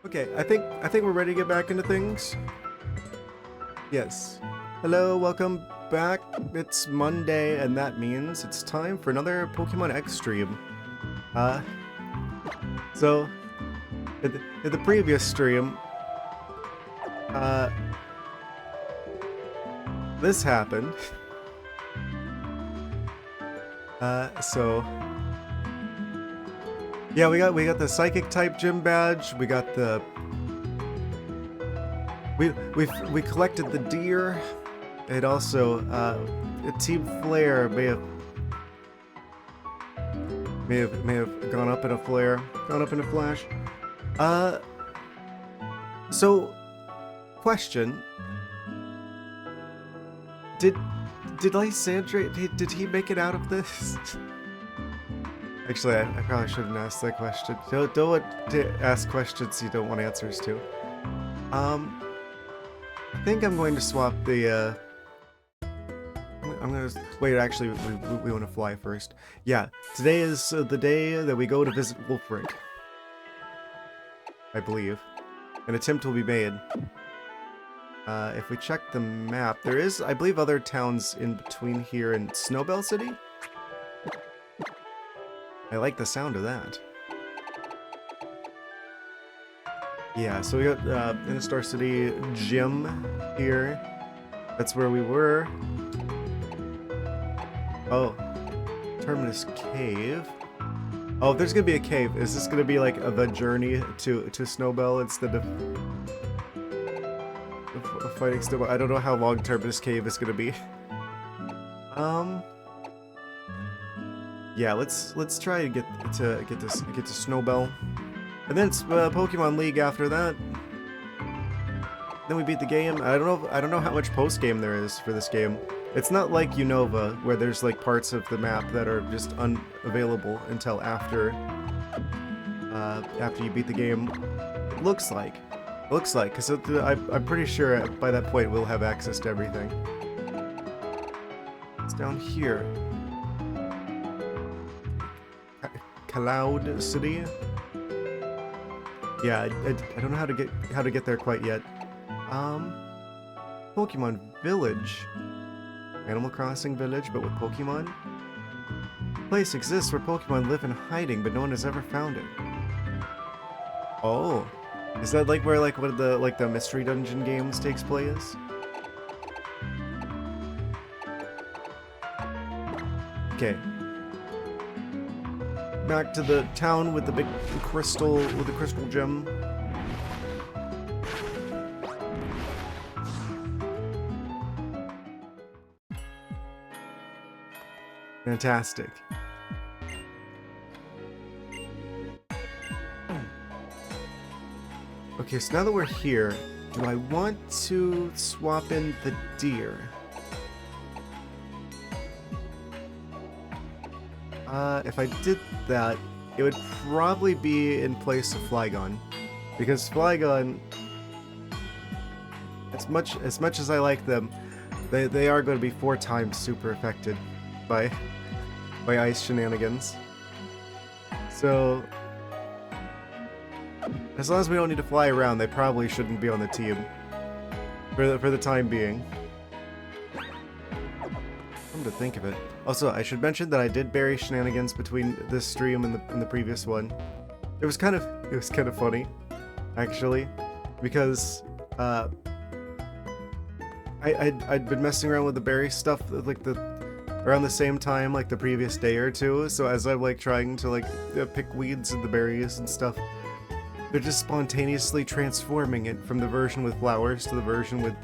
Okay, I think we're ready to get back into things. Yes. Hello, welcome back. It's Monday, and that means it's time for another Pokemon X stream. Uh, so in the previous stream, uh, this happened. So yeah, we got the Psychic type gym badge. We got the we collected the deer. It also Team Flare may have gone up in a flare, gone up in a flash. So question: Did Lysandre did he make it out of this? Actually, I probably shouldn't ask that question. Don't ask questions you don't want answers to. I think I'm going to swap the. I'm gonna wait. Actually, we want to fly first. Yeah, today is the day that we go to visit Wolfric. I believe an attempt will be made. If we check the map, there is, I believe, other towns in between here and Snowbell City. I like the sound of that. Yeah, so we got in Star City Gym here. That's where we were. Oh, Terminus Cave. Oh, there's gonna be a cave. Is this gonna be like the journey to Snowbell instead of fighting Snowbell? I don't know how long Terminus Cave is gonna be. Yeah, let's try to get to Snowbell, and then it's Pokemon League after that. Then we beat the game. I don't know how much post game there is for this game. It's not like Unova, where there's like parts of the map that are just unavailable until after you beat the game. It looks like, because I'm pretty sure by that point we'll have access to everything. It's down here. Cloud City. Yeah, I don't know how to get there quite yet. Pokemon Village. Animal Crossing Village, but with Pokemon. The place exists where Pokemon live in hiding, but no one has ever found it. Oh, is that like where one of the Mystery Dungeon games takes place? Okay. Back to the town with the big crystal, with the crystal gem. Fantastic. Okay, so now that we're here, do I want to swap in the deer? If I did that, it would probably be in place of Flygon, because Flygon, as much as I like them, they are going to be 4 times super affected by ice shenanigans. So as long as we don't need to fly around, they probably shouldn't be on the team for the time being. Come to think of it. Also, I should mention that I did bury shenanigans between this stream and the previous one. It was kind of funny, actually, because I'd been messing around with the berry stuff like around the same time like the previous day or two. So as I'm like trying to like pick weeds and the berries and stuff, they're just spontaneously transforming it from the version with flowers to the version with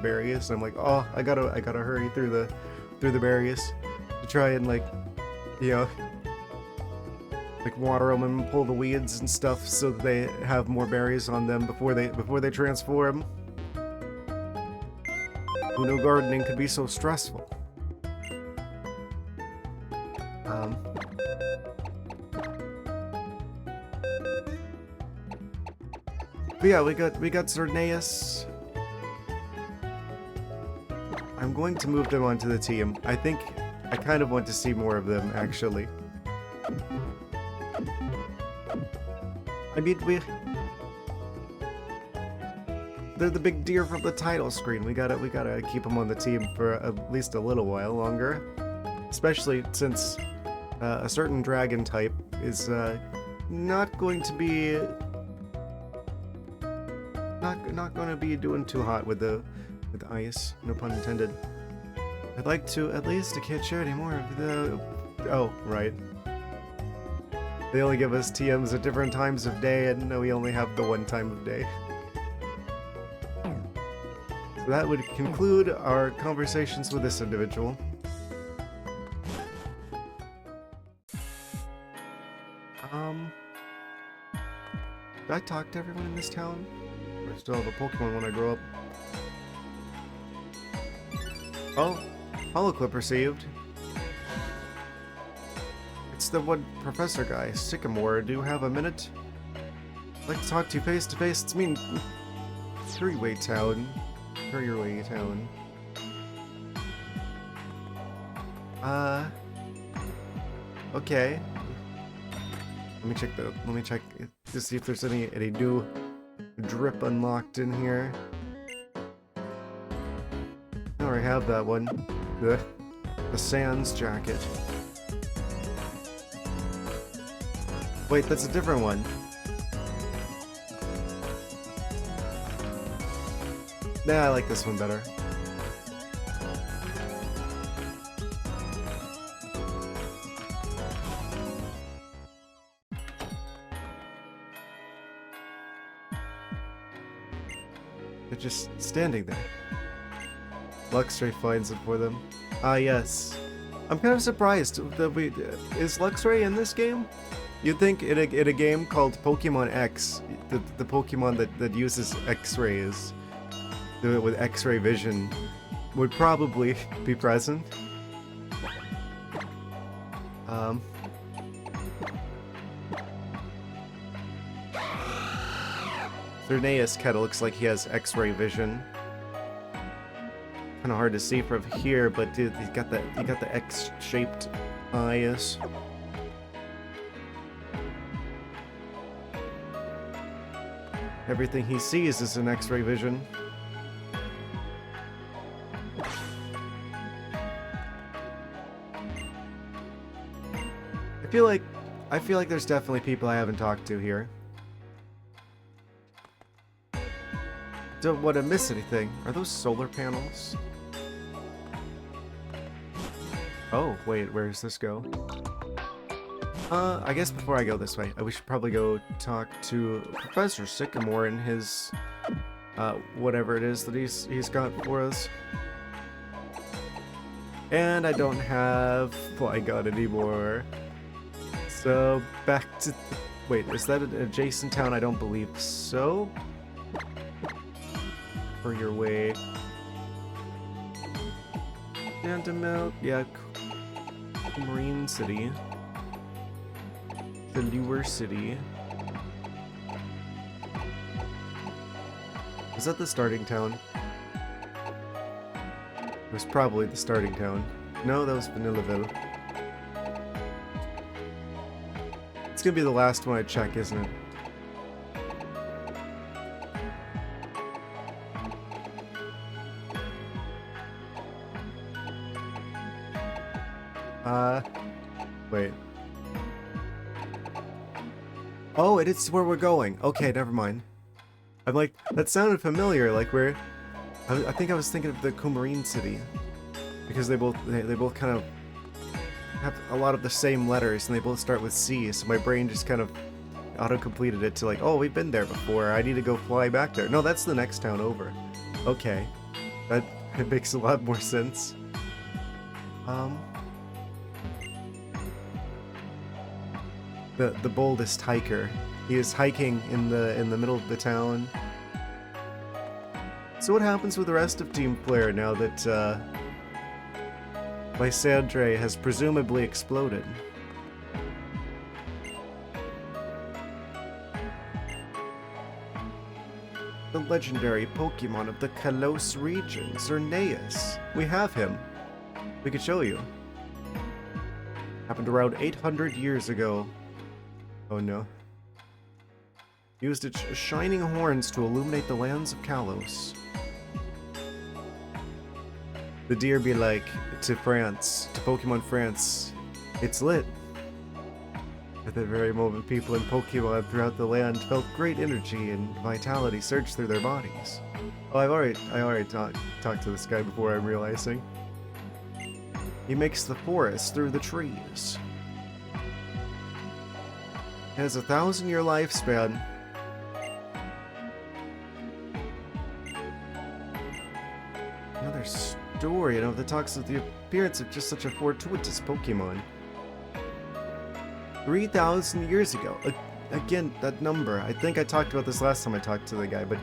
berries. And I'm like, oh, I gotta hurry through the berries to try and like water them and pull the weeds and stuff so that they have more berries on them before they transform. Who knew gardening could be so stressful? But yeah, we got Xerneas. I'm going to move them onto the team. I think I kind of want to see more of them, actually. I mean, they're the big deer from the title screen. We gotta keep them on the team for at least a little while longer. Especially since a certain dragon type is not going to be not going to be doing too hot with the ice. No pun intended. I'd like to at least catch any more of the. Oh, right. They only give us TMs at different times of day, and we only have the one time of day. So that would conclude our conversations with this individual. Did I talk to everyone in this town? Or still have a Pokemon when I grow up? Oh, holoclip received. It's the one professor guy, Sycamore. Do you have a minute? I'd like to talk to you face to face. It's me. Three-way town. Courier-way town. Okay. Let me check to see if there's any new drip unlocked in here. I already have that one. The Sans jacket. Wait, that's a different one. Nah, I like this one better. They're just standing there. Luxray finds it for them. Ah, yes. I'm kind of surprised that is Luxray in this game? You'd think in a game called Pokemon X, the Pokemon that uses X-rays, with X-ray vision, would probably be present. Cerneus kinda looks like he has X-ray vision. Kinda hard to see from here, but dude, he got the X-shaped eyes. Everything he sees is an X-ray vision. I feel like there's definitely people I haven't talked to here. Don't want to miss anything. Are those solar panels? Oh, wait, where does this go? I guess before I go this way, we should probably go talk to Professor Sycamore and his, whatever it is that he's got for us. And I don't have Flygon anymore. So, back to... Wait, is that an adjacent town? I don't believe so. For your way. Antimelt, yeah. Marine City. The Lure City. Was that the starting town? It was probably the starting town. No, that was Vanillaville. It's gonna be the last one I check, isn't it? Wait. Oh, it is where we're going. Okay, never mind. I'm like, that sounded familiar, like I think I was thinking of the Coumarine City. Because they both kind of have a lot of the same letters, and they both start with C, so my brain just kind of auto-completed it to like, oh, we've been there before, I need to go fly back there. No, that's the next town over. Okay. It makes a lot more sense. The boldest hiker. He is hiking in the middle of the town. So what happens with the rest of Team Flare now that Lysandre has presumably exploded? The legendary Pokemon of the Kalos region, Cerneus. We have him. We could show you. Happened around 800 years ago. Oh no. used its shining horns to illuminate the lands of Kalos. The deer be like, to France, to Pokemon France, it's lit. At that very moment, people in Pokemon throughout the land felt great energy and vitality surge through their bodies. Oh, I already talked to this guy before, I'm realizing. He makes the forest through the trees. It has a 1,000-year lifespan. Another story, that talks of the appearance of just such a fortuitous Pokemon. 3,000 years ago. Again, that number. I think I talked about this last time I talked to the guy, but...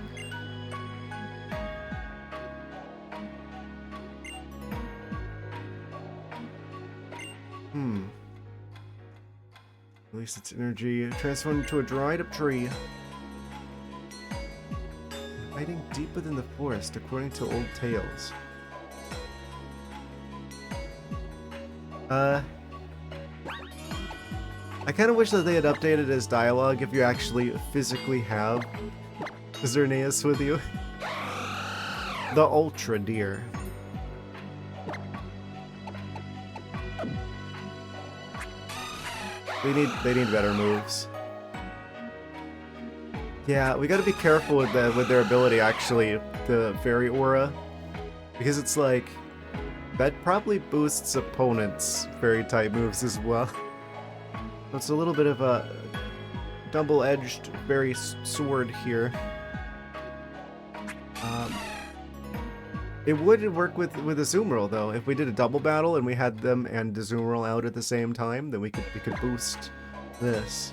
Release its energy, transformed into a dried-up tree. Hiding deep within the forest, according to old tales. I kind of wish that they had updated his dialogue if you actually physically have Xerneas with you. The Ultra Deer. They need better moves. Yeah, we gotta be careful with their ability, actually, the Fairy Aura. Because it's like, that probably boosts opponents' Fairy-type moves as well. So it's a little bit of a double-edged Fairy sword here. It would work with Azumarill, though. If we did a double battle and we had them and Azumarill out at the same time, then we could boost this.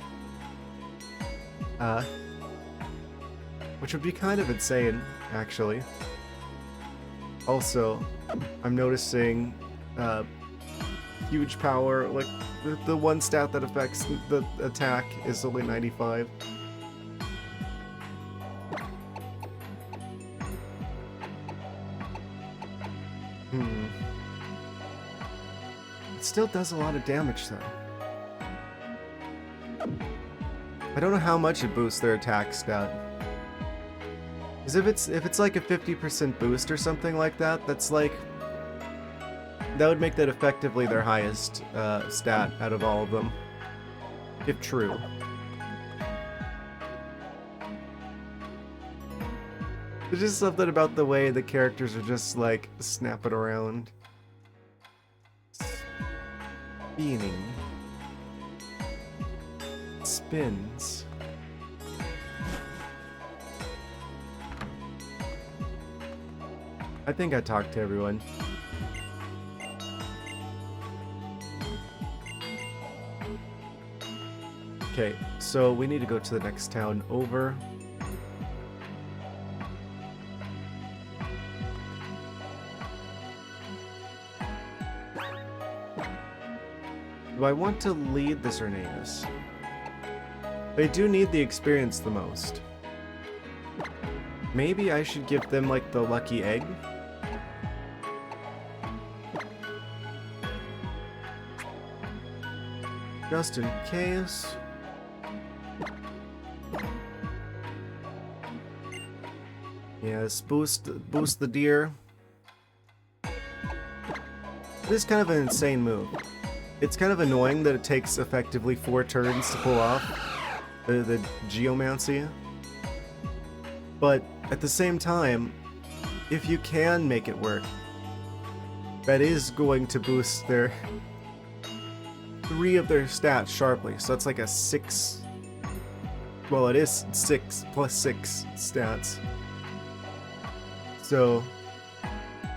Which would be kind of insane, actually. Also, I'm noticing huge power, like the one stat that affects the attack is only 95. It still does a lot of damage, though. I don't know how much it boosts their attack stat. Because if it's like a 50% boost or something like that, that's like... That would make that effectively their highest stat out of all of them. If true. There's just something about the way the characters are just like snapping around. Spinning. Spins. I think I talked to everyone. Okay, so we need to go to the next town over. Do I want to lead the Xerneas? They do need the experience the most. Maybe I should give them, like, the lucky egg? Just in case. Yes, boost the deer. This is kind of an insane move. It's kind of annoying that it takes effectively 4 turns to pull off the Geomancy. But at the same time, if you can make it work, that is going to boost their 3 of their stats sharply. So that's like a 6. Well, it is 6 plus 6 stats. So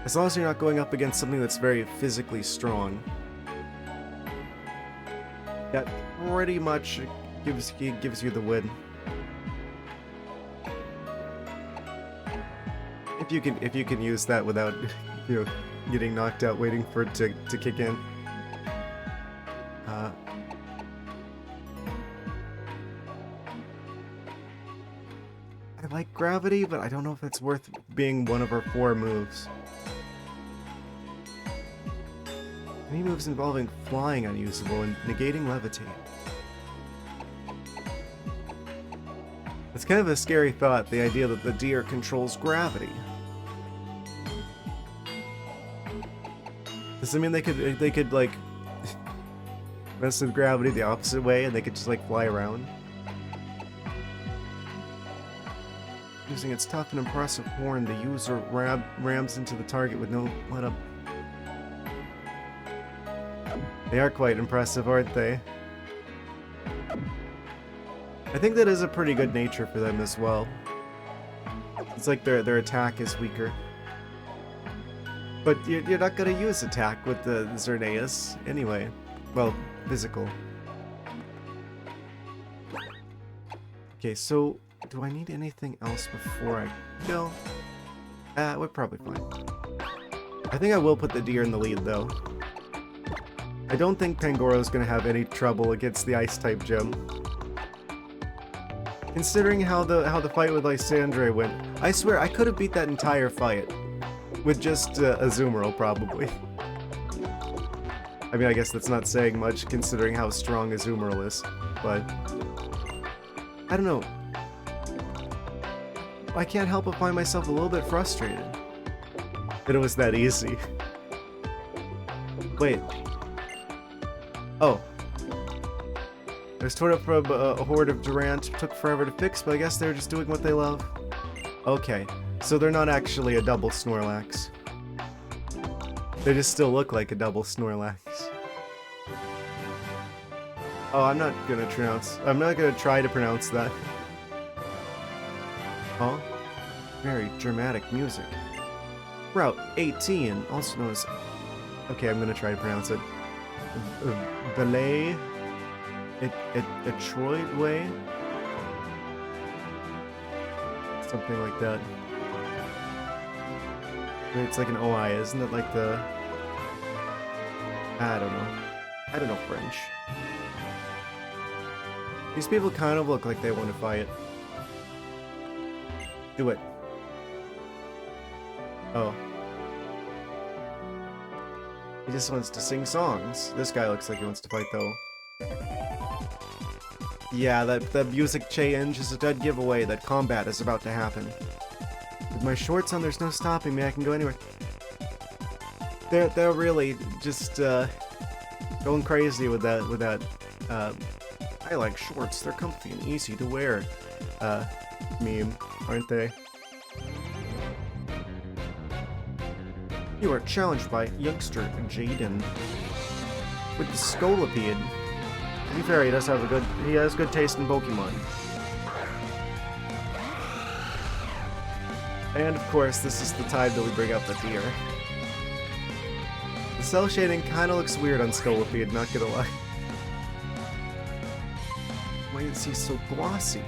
as long as you're not going up against something that's very physically strong, that pretty much gives you the win. If you can use that without, you know, getting knocked out waiting for it to kick in. I like gravity, but I don't know if it's worth being one of our 4 moves. Any moves involving flying unusable and negating levitate. That's kind of a scary thought, the idea that the deer controls gravity. Does it mean they could like mess with gravity the opposite way and they could just like fly around? Using its tough and impressive horn, the user rams into the target with no let up. They are quite impressive, aren't they? I think that is a pretty good nature for them as well. It's like their attack is weaker. But you're not gonna use attack with the Xerneas anyway. Well, physical. Okay, so do I need anything else before I go? We're probably fine. I think I will put the deer in the lead though. I don't think Pangoro's gonna have any trouble against the Ice-type gym. Considering how the fight with Lysandre went, I swear I could have beat that entire fight with just Azumarill probably. I mean, I guess that's not saying much considering how strong Azumarill is, but I don't know. I can't help but find myself a little bit frustrated that it was that easy. Wait. Oh. There's torn up from a horde of Durant. Took forever to fix, but I guess they're just doing what they love. Okay, so they're not actually a double Snorlax. They just still look like a double Snorlax. Oh, I'm not gonna try to pronounce that. Huh? Very dramatic music. Route 18, also known as... Okay, I'm gonna try to pronounce it. Ballet... Detroit Way? Something like that. It's like an OI, isn't it like the... I don't know. I don't know French. These people kind of look like they want to fight. Do it. Oh. He just wants to sing songs. This guy looks like he wants to fight though. Yeah, that music change is a dead giveaway that combat is about to happen. With my shorts on, there's no stopping me. I can go anywhere. They're really just going crazy with that. I like shorts. They're comfy and easy to wear. Meme, aren't they? You are challenged by youngster Jaden with the Scolipede. To be fair, he has good taste in Pokemon. And of course, this is the time that we bring up the deer. The cell shading kinda looks weird on Scolipede, not gonna lie. Why is he so glossy?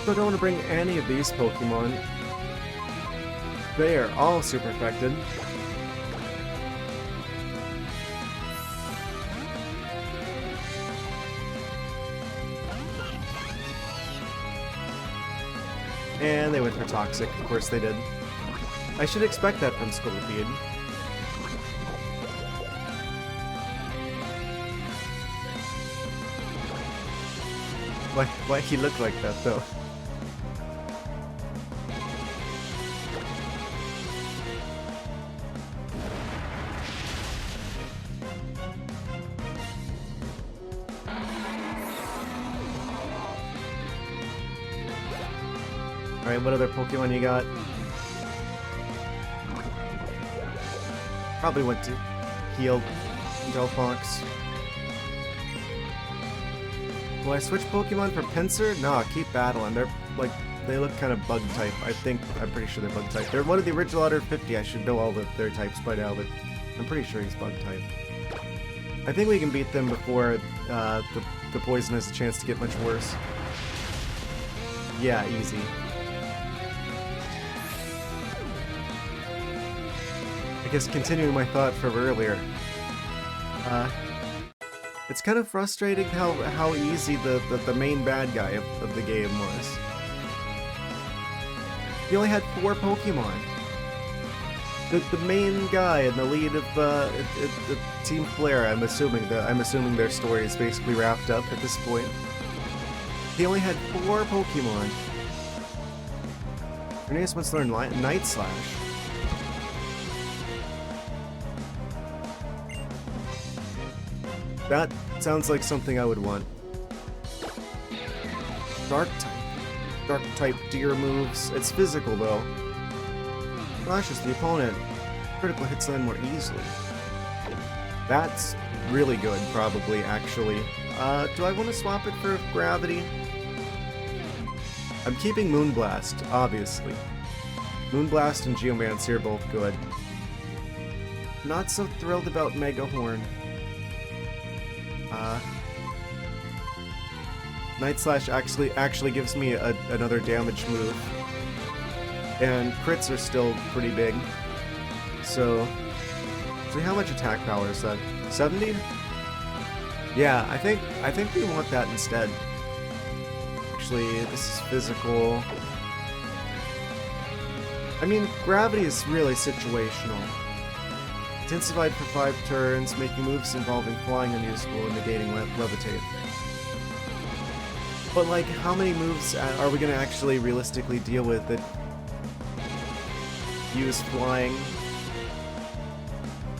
So I don't want to bring any of these Pokemon. They are all super affected. And they went for Toxic, of course they did. I should expect that from Scolipede. Why he look like that though? Alright, what other Pokemon you got? Probably went to heal Delphox. Will I switch Pokemon for Pinsir? No, keep battling. They're like, they look kind of bug type. I'm pretty sure they're bug type. They're one of the original Order 50. I should know all their types by now, but I'm pretty sure he's bug type. I think we can beat them before the poison has a chance to get much worse. Yeah, easy. I guess continuing my thought from earlier, it's kind of frustrating how easy the main bad guy of the game was. He only had 4 Pokemon. the main guy and the lead of the Team Flare. I'm assuming their story is basically wrapped up at this point. He only had 4 Pokemon. Reneus wants to learn Night Slash. That sounds like something I would want. Dark type. Dark type Deer moves. It's physical though. Flashes the opponent. Critical hits land more easily. That's really good, probably, actually. Do I want to swap it for Gravity? I'm keeping Moonblast, obviously. Moonblast and Geomancer are both good. Not so thrilled about Mega Horn. Night Slash actually gives me another damage move. And crits are still pretty big. So how much attack power is that? 70? Yeah, I think we want that instead. Actually, this is physical. I mean, Gravity is really situational. Intensified for 5 turns, making moves involving flying unusable and negating Levitate. But like, how many moves are we gonna actually realistically deal with that use flying?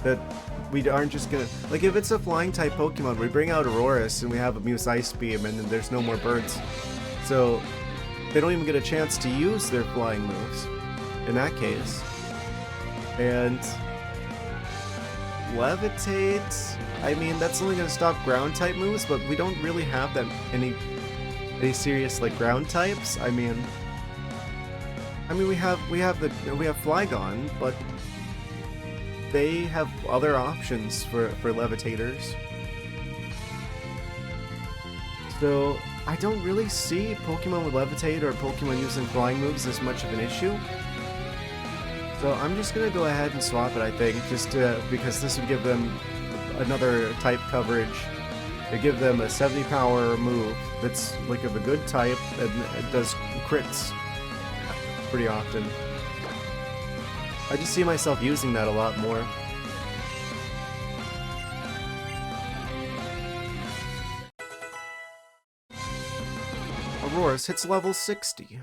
That we aren't just gonna... Like, if it's a flying type Pokemon, we bring out Aurorus and we have a Muse Ice Beam and then there's no more birds. So they don't even get a chance to use their flying moves in that case. And Levitate, I mean, that's only going to stop ground type moves, but we don't really have that any serious like ground types. I mean we have Flygon, but they have other options for levitators. So I don't really see Pokemon with Levitate or Pokemon using flying moves as much of an issue. So I'm just gonna go ahead and swap it, I think, just because this would give them another type coverage. It'd give them a 70 power move that's like of a good type and it does crits pretty often. I just see myself using that a lot more. Aurorus hits level 60.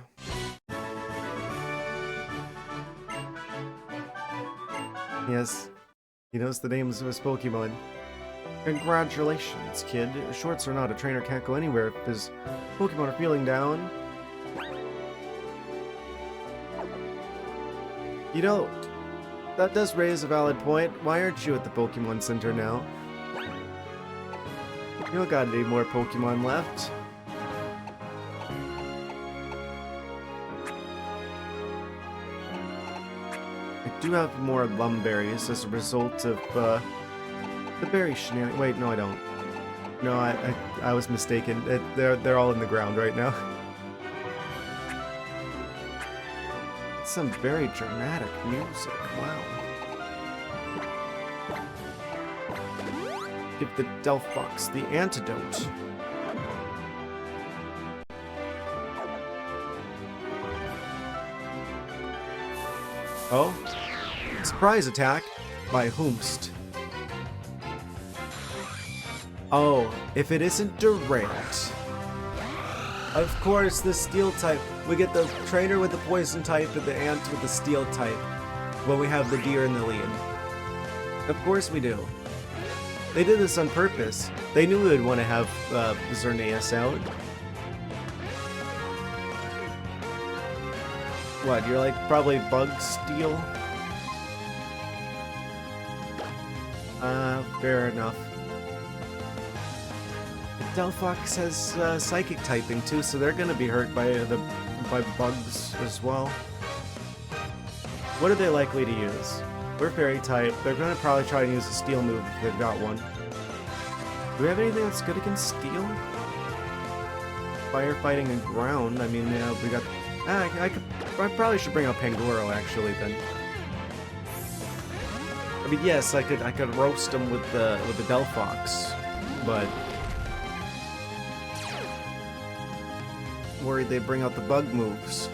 Yes, he knows the names of his Pokemon. Congratulations, kid. Shorts or not, a trainer can't go anywhere if his Pokemon are feeling down. You know, that does raise a valid point. Why aren't you at the Pokemon Center now? You don't got any more Pokemon left. I do have more Lumberries as a result of the berry shenanigans. Wait, no, I don't. No, I was mistaken. They're all in the ground right now. Some very dramatic music. Wow. Give the Delphox the antidote. Oh? Surprise attack by Whomst. Oh, if it isn't direct. Of course, the steel type. We get the trainer with the poison type and the ant with the steel type when we have the deer in the lead. Of course we do. They did this on purpose. They knew we would want to have Xerneas out. What, you're like probably bug steel? Fair enough. Delphox has psychic typing too, so they're gonna be hurt by bugs as well. What are they likely to use? We're fairy type. They're gonna probably try and use a steel move if they've got one. Do we have anything that's good against steel? Firefighting and ground. I mean, yeah, we got. I probably should bring out Pangoro actually then. I mean, yes, I could roast them with the Delphox, but worried they bring out the bug moves.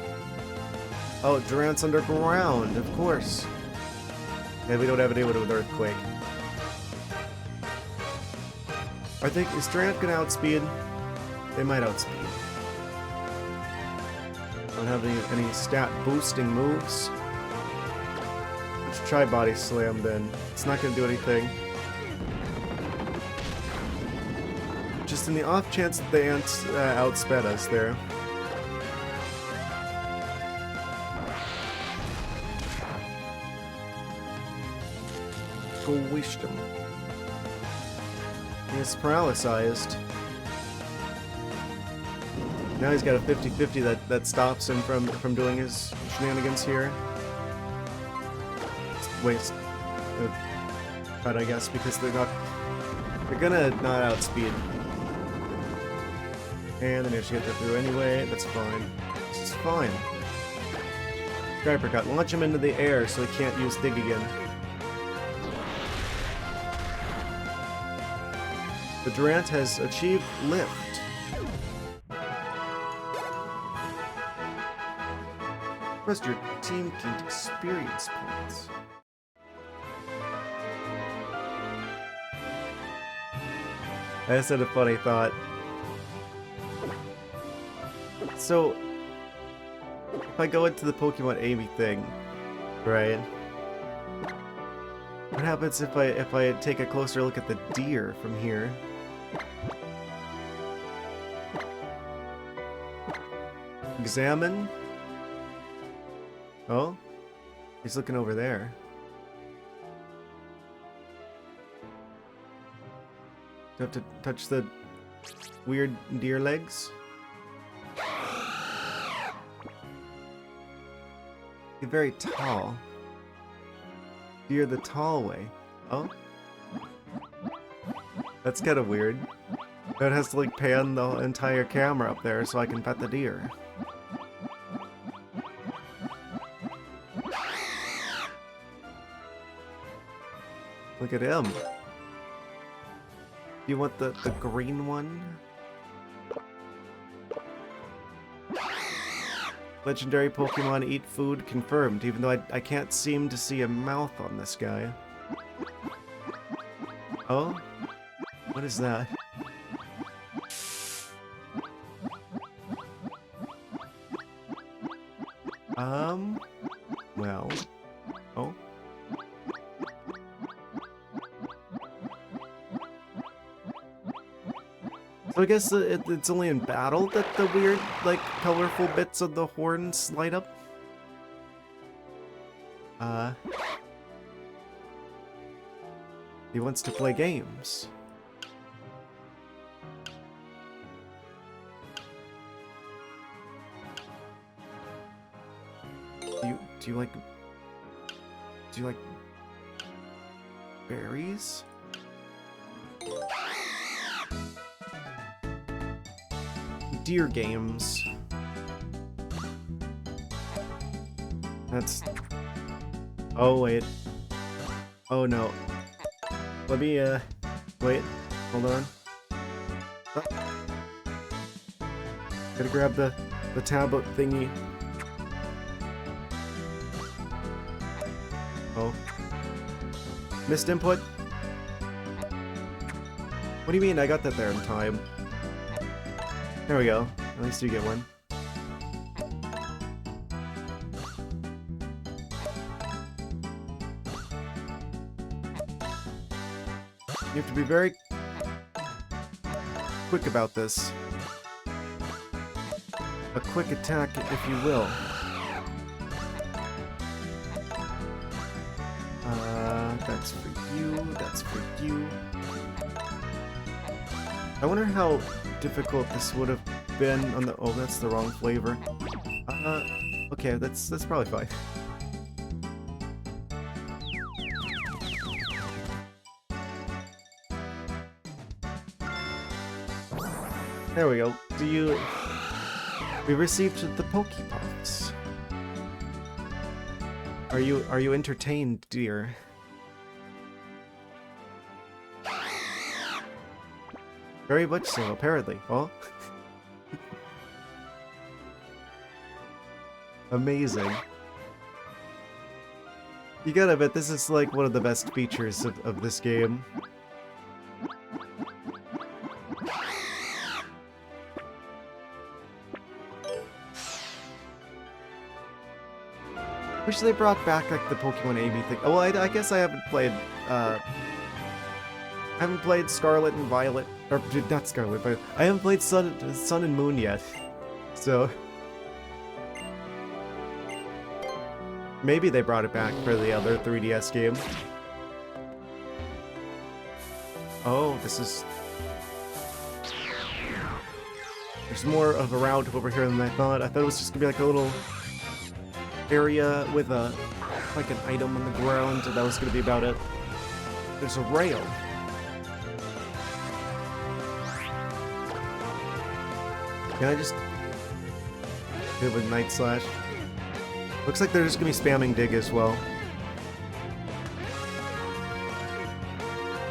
Oh, Durant's underground, of course. And we don't have anyone with Earthquake. I think, is Durant gonna outspeed? They might outspeed. Don't have any stat boosting moves. Let's try Body Slam then. It's not gonna do anything. Just in the off chance that they outsped us there. Squished him. He's paralyzed. Now he's got a 50-50 that stops him from doing his shenanigans here. Waste cut, I guess, because they're gonna not outspeed. And then you should get that through anyway. That's fine. This is fine. Skyper cut. Launch him into the air so he can't use dig again. The Durant has achieved lift. Rest your team gained experience points. I just had a funny thought. So, if I go into the Pokemon Amy thing, right? What happens if I take a closer look at the deer from here? Examine. Oh, he's looking over there. Do I have to touch the weird deer legs? You're very tall. Deer the tall way. Oh? That's kind of weird. It has to like pan the entire camera up there so I can pet the deer. Look at him. You want the green one? Legendary Pokemon eat food confirmed, even though I can't seem to see a mouth on this guy. Oh? What is that? Well. Oh? So I guess it's only in battle that the weird, like, colorful bits of the horns light up? He wants to play games. Do you like berries? Deer games. That's... Oh, wait. Oh, no. Let me, wait. Hold on. Oh. Gotta grab the tablet thingy. Oh. Missed input? What do you mean? I got that there in time. There we go. At least you get one. You have to be very quick about this. A quick attack, if you will. That's for you, that's for you. I wonder how difficult this would have been on the... Oh, that's the wrong flavor. Okay, that's probably fine. There we go. We received the Pokepops. Are you entertained, dear? Very much so, apparently. Oh. Amazing. You gotta admit, this is like one of the best features of this game. Wish they brought back like the Pokemon Amy thing. Oh, well, I guess I haven't played. I haven't played Scarlet and Violet, or not Scarlet, but I haven't played Sun and Moon yet. So maybe they brought it back for the other 3DS game. Oh, this is. There's more of a route over here than I thought. I thought it was just gonna be like a little area with a like an item on the ground, and that was gonna be about it. There's a rail. Can I just hit it with Night Slash? Looks like they're just gonna be spamming Dig as well.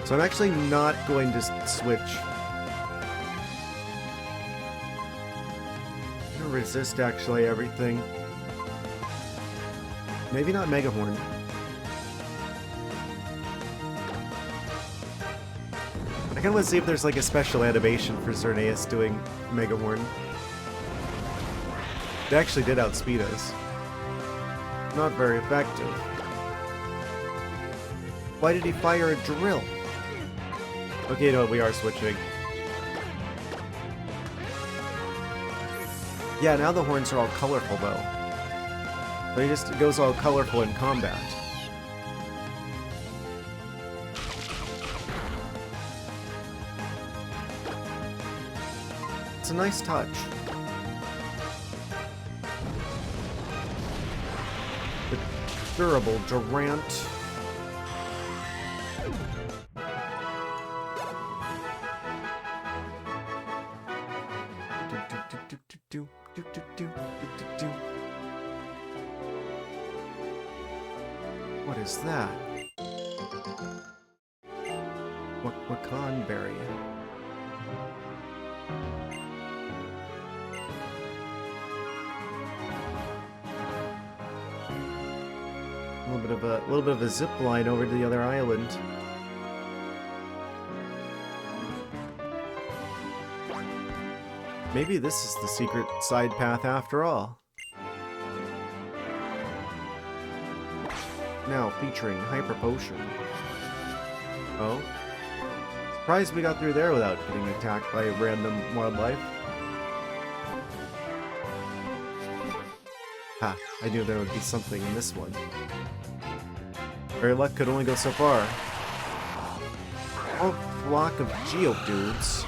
So I'm actually not going to switch. I'm gonna resist actually everything. Maybe not Mega Horn. I kind of want to see if there's like a special animation for Xerneas doing Mega Horn. It actually did outspeed us. Not very effective. Why did he fire a drill? Okay, no, we are switching. Yeah, now the horns are all colorful though. But he just goes all colorful in combat. It's a nice touch. The durable Durant. What is that? Wakan berry. A little bit of a zip line over to the other island. Maybe this is the secret side path after all. Now featuring Hyper Potion. Oh. Surprised we got through there without getting attacked by random wildlife. Ha, I knew there would be something in this one. Our luck could only go so far. Oh, flock of Geodudes.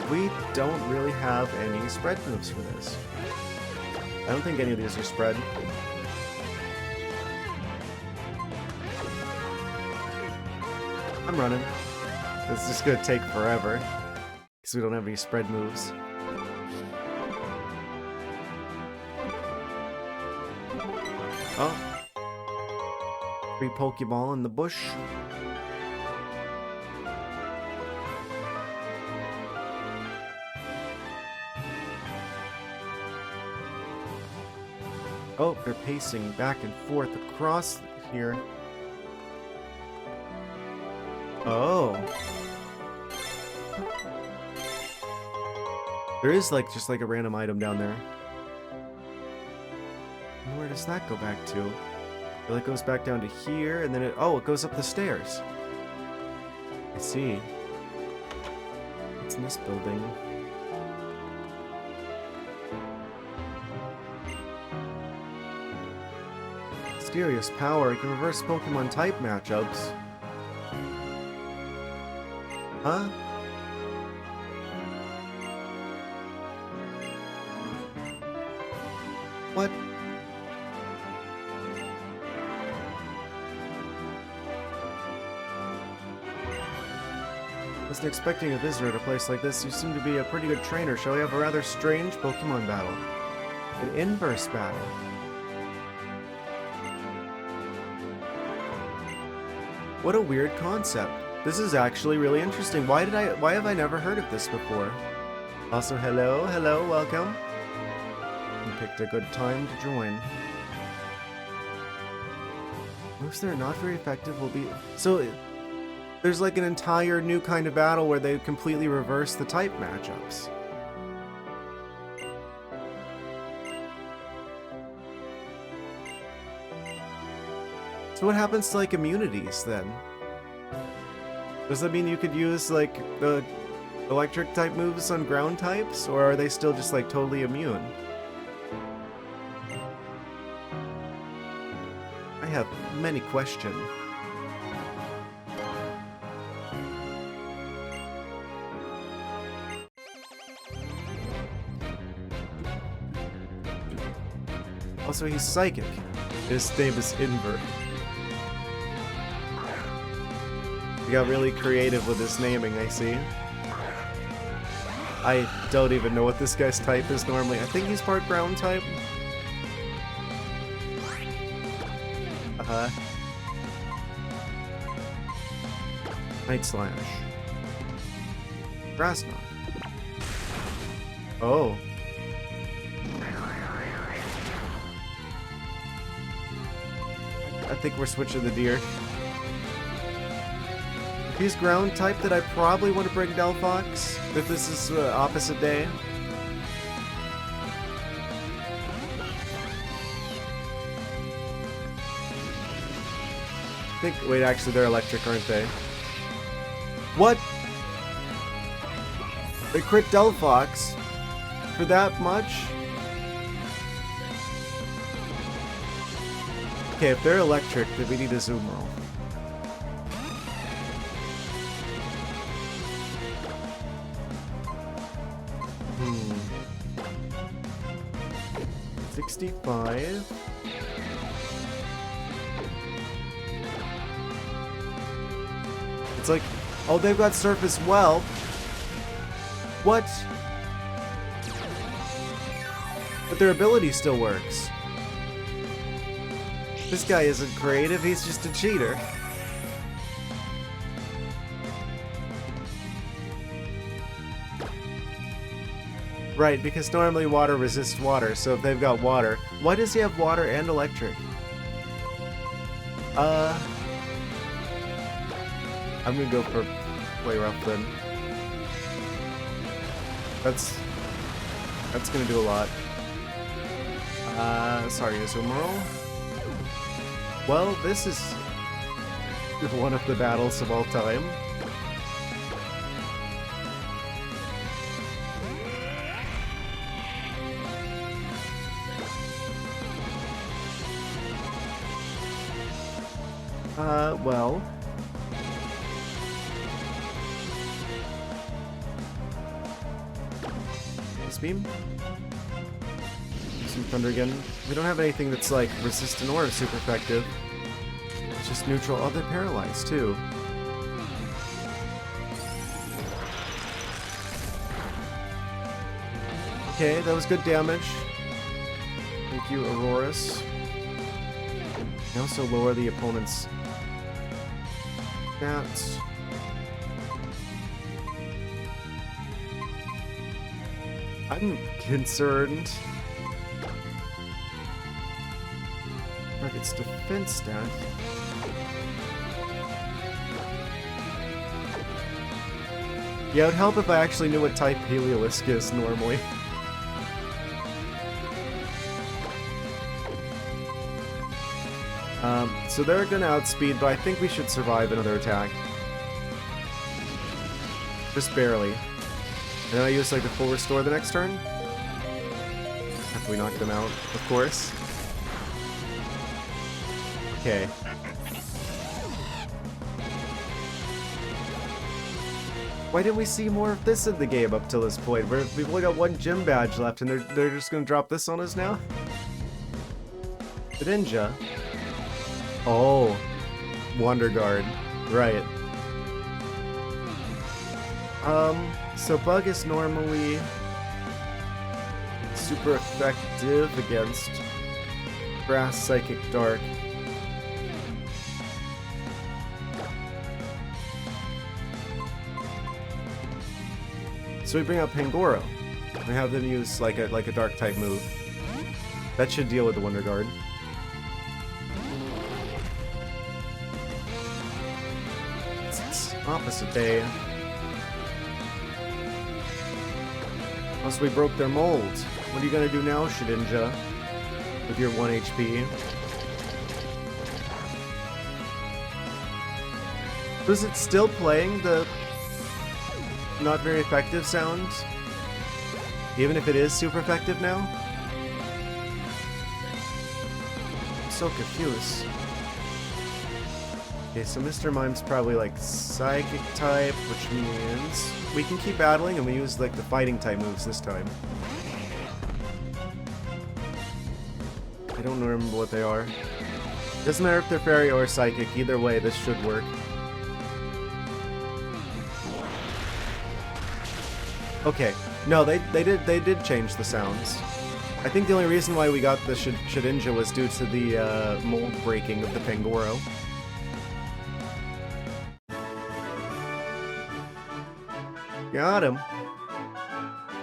We don't really have any spread moves for this. I don't think any of these are spread. I'm running. It's just gonna take forever. Because we don't have any spread moves. Oh. Free Pokeball in the bush. Oh, they're pacing back and forth across here. Oh. There is like just like a random item down there. And where does that go back to? I feel like it goes back down to here, and then it goes up the stairs. I see. What's in this building? Mysterious power. You can reverse Pokemon type matchups. Huh? What? Wasn't expecting a visitor at a place like this. You seem to be a pretty good trainer. Shall we have a rather strange Pokemon battle? An inverse battle. What a weird concept. This is actually really interesting. Why have I never heard of this before? Also, hello, welcome. picked a good time to join. Moves that are not very effective will be... So, there's like an entire new kind of battle where they completely reverse the type matchups. So what happens to, like, immunities, then? Does that mean you could use, like, the electric type moves on ground types, or are they still just, like, totally immune? I have many questions. Also, he's psychic. His name is Invert. He got really creative with his naming, I see. I don't even know what this guy's type is normally. I think he's part ground type. Night Slash. Grass Knot. Oh. I think we're switching the deer. If he's ground type, then I probably want to bring Delphox, if this is opposite day. Wait, actually they're electric, aren't they? What? They crit Delphox for that much? Okay, if they're electric, then we need a zoom roll. Hmm. 65. It's like, oh, they've got surf as well. What? But their ability still works. This guy isn't creative, he's just a cheater. Right, because normally water resists water, so if they've got water... Why does he have water and electric? I'm gonna go for play rough then. That's gonna do a lot. Sorry, Izumoral. Well, this is one of the battles of all time. Well... Beam. Some Thunder again. We don't have anything that's like resistant or super effective. It's just neutral. Oh, they're paralyzed too. Okay, that was good damage. Thank you, Auroras. You also lower the opponent's stats. I'm concerned. Target's defense stat. Yeah, it would help if I actually knew what type Heliolisk is normally. So they're gonna outspeed, but I think we should survive another attack. Just barely. And then I use like the full restore the next turn. After we knock them out, of course. Okay. Why didn't we see more of this in the game up till this point? We've only got one gym badge left and they're just gonna drop this on us now? The ninja. Oh. Wonder Guard. Right. So Bug is normally super effective against Grass, Psychic, Dark. So we bring out Pangoro. We have them use like a Dark type move. That should deal with the Wonder Guard. It's opposite day. Once we broke their mold. What are you gonna do now, Shedinja? With your 1 HP? Was it still playing the not very effective sound? Even if it is super effective now? I'm so confused. Okay, so Mr. Mime's probably like Psychic type, which means we can keep battling and we use like the fighting type moves this time. I don't remember what they are. Doesn't matter if they're fairy or psychic, either way this should work. Okay, no, they did change the sounds. I think the only reason why we got the Shedinja was due to the mold breaking of the Pangoro. Got him.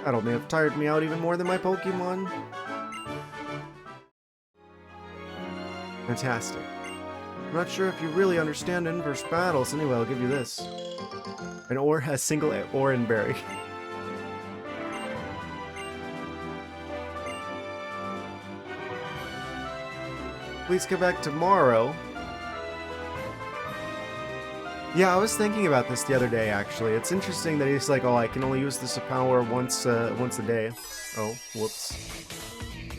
That'll may have tired me out even more than my Pokemon. Fantastic. I'm not sure if you really understand inverse battles. Anyway, I'll give you this. An ore has single Oran Berry. Please come back tomorrow. Yeah, I was thinking about this the other day, actually. It's interesting that he's like, oh, I can only use this power once a day. Oh, whoops.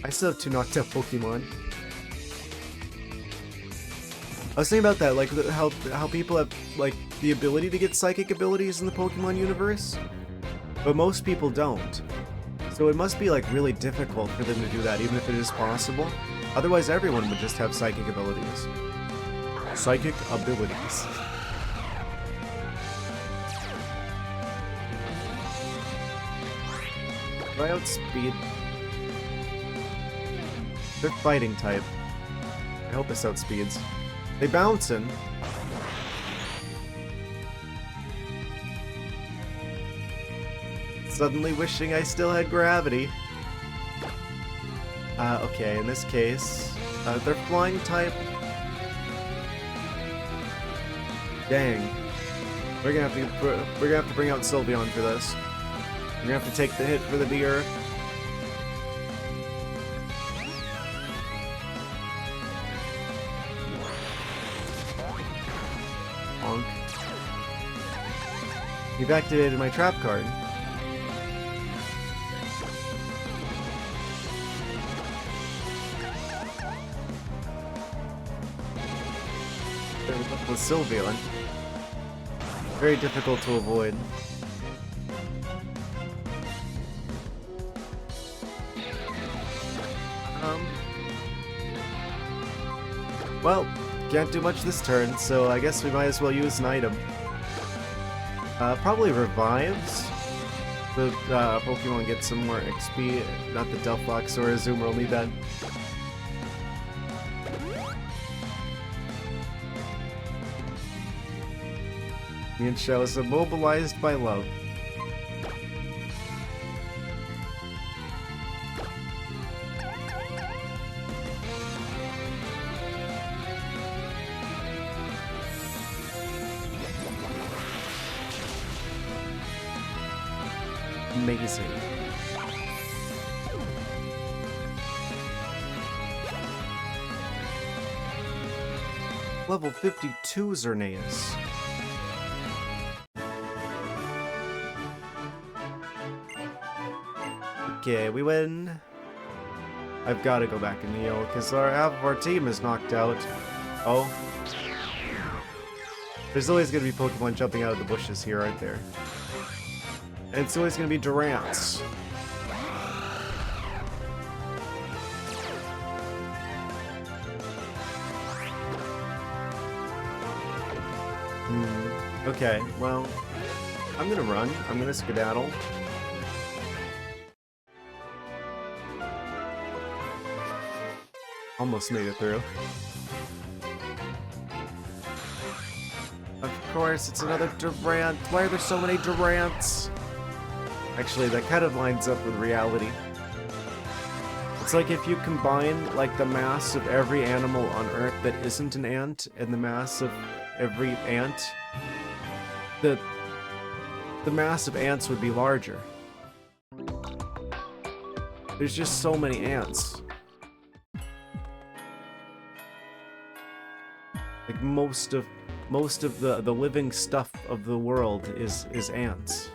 I still have 2 knocked out Pokemon. I was thinking about that, like how people have like the ability to get psychic abilities in the Pokemon universe, but most people don't. So it must be like really difficult for them to do that, even if it is possible. Otherwise, everyone would just have psychic abilities. Psychic abilities. Do I outspeed? They're fighting type. I hope this outspeeds. They bouncing. Suddenly wishing I still had gravity. Okay, in this case, they're flying type. Dang. We're gonna have to bring out Sylveon for this. We're gonna have to take the hit for the beer. Bonk. You've activated my trap card. With Sylveon. Very difficult to avoid. Well, can't do much this turn, so I guess we might as well use an item. Probably revives. The Pokemon get some more XP. Not the Delphox or Azumarill will need that. Mienshao is immobilized by love. Amazing. Level 52 Xerneas. Okay, we win. I've got to go back and heal, because half of our team is knocked out. Oh. There's always going to be Pokemon jumping out of the bushes here, aren't there? And it's always going to be Durants. Okay, well, I'm going to run. I'm going to skedaddle. Almost made it through. Of course, it's another Durant. Why are there so many Durants? Actually, that kind of lines up with reality. It's like if you combine like the mass of every animal on Earth that isn't an ant and the mass of every ant, the mass of ants would be larger. There's just so many ants. Like most of the living stuff of the world is ants.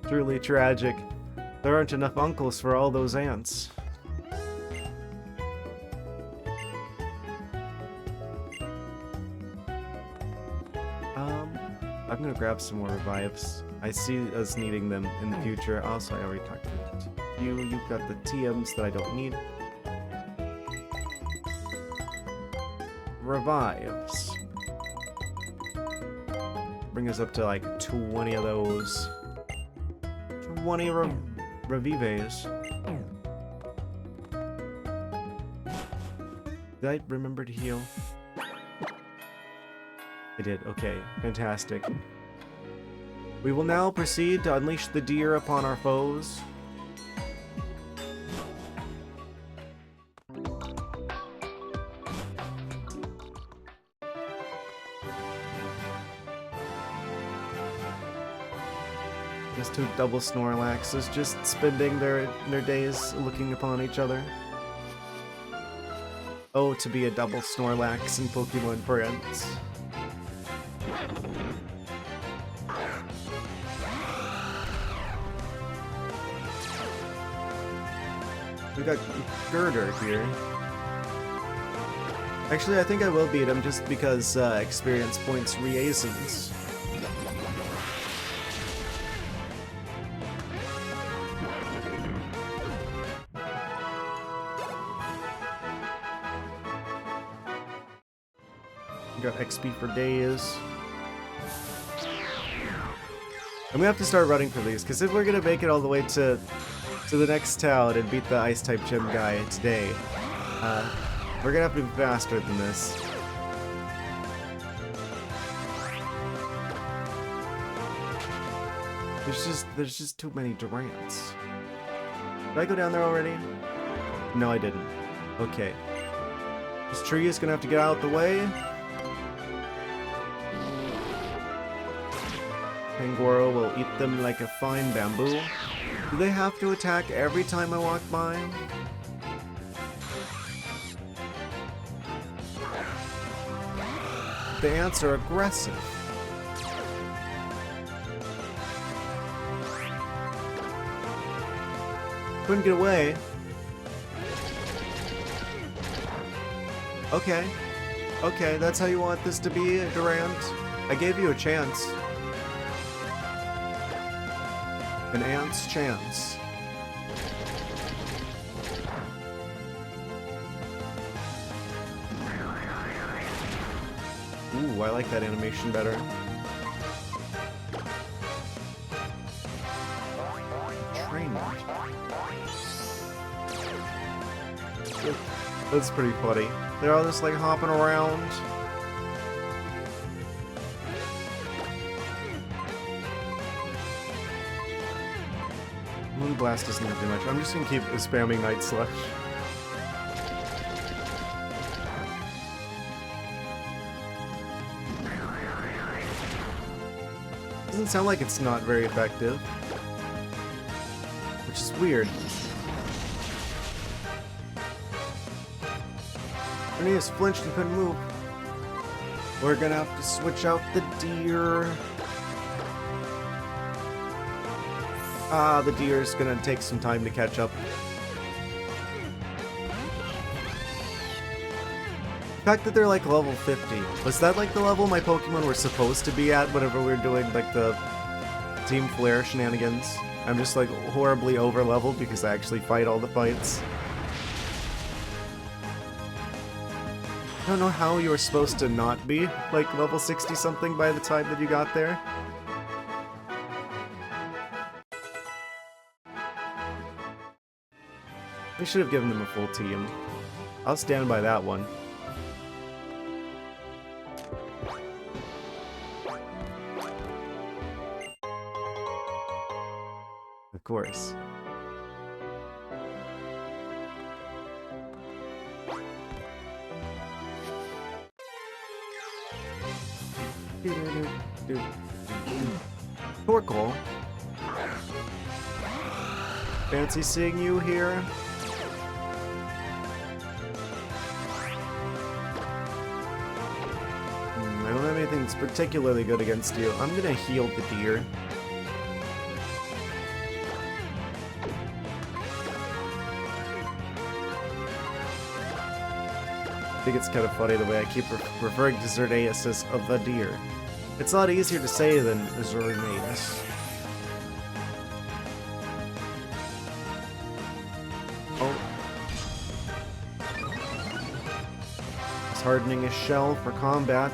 Truly tragic. There aren't enough uncles for all those ants. I'm gonna grab some more revives. I see us needing them in the future. Also, I already talked to you. You've got the TMs that I don't need. Revives. Bring us up to like 20 of those. 20 revives. Did I remember to heal? I did. Okay, fantastic. We will now proceed to unleash the deer upon our foes. Just two double Snorlaxes just spending their days looking upon each other. Oh, to be a double Snorlax in Pokemon Friends. We got Girder here. Actually, I think I will beat him just because experience points reasons. We got XP for days. And we have to start running for these, because if we're gonna make it all the way to the next town and beat the Ice-type gym guy today, we're gonna have to be faster than this. There's just too many Durants. Did I go down there already? No, I didn't. Okay. This tree is gonna have to get out of the way. Pangoro will eat them like a fine bamboo. Do they have to attack every time I walk by? The ants are aggressive. Couldn't get away. Okay. Okay, that's how you want this to be, Durant? I gave you a chance. An ant's chance. Ooh, I like that animation better. Trained. That's pretty funny. They're all just like hopping around. Moonblast doesn't do much. I'm just gonna keep spamming Night Slush. Doesn't sound like it's not very effective. Which is weird. Cornelius flinched and couldn't move. We're gonna have to switch out the deer. Ah, the deer is gonna take some time to catch up. The fact that they're like level 50. Was that like the level my Pokemon were supposed to be at whenever we were doing like the Team Flare shenanigans? I'm just like horribly over leveled because I actually fight all the fights. I don't know how you were supposed to not be like level 60 something by the time that you got there. We should have given them a full team. I'll stand by that one. Of course. Torkoal. Fancy seeing you here. I don't have anything that's particularly good against you. I'm gonna heal the deer. I think it's kind of funny the way I keep referring to Xerneas as of the deer. It's a lot easier to say than Xerneas. Oh. He's hardening his shell for combat.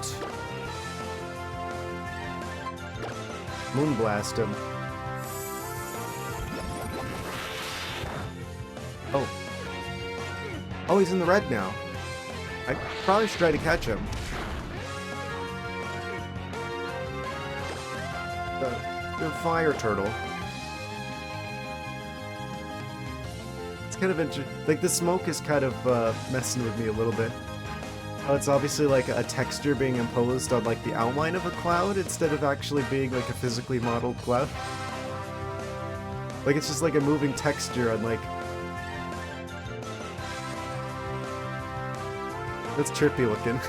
Moonblast him. Oh. Oh, he's in the red now. I probably should try to catch him. The fire turtle. It's kind of interesting. Like, the smoke is kind of messing with me a little bit. Oh, it's obviously like a texture being imposed on like the outline of a cloud instead of actually being like a physically modeled cloud. Like, it's just like a moving texture on like... That's trippy looking.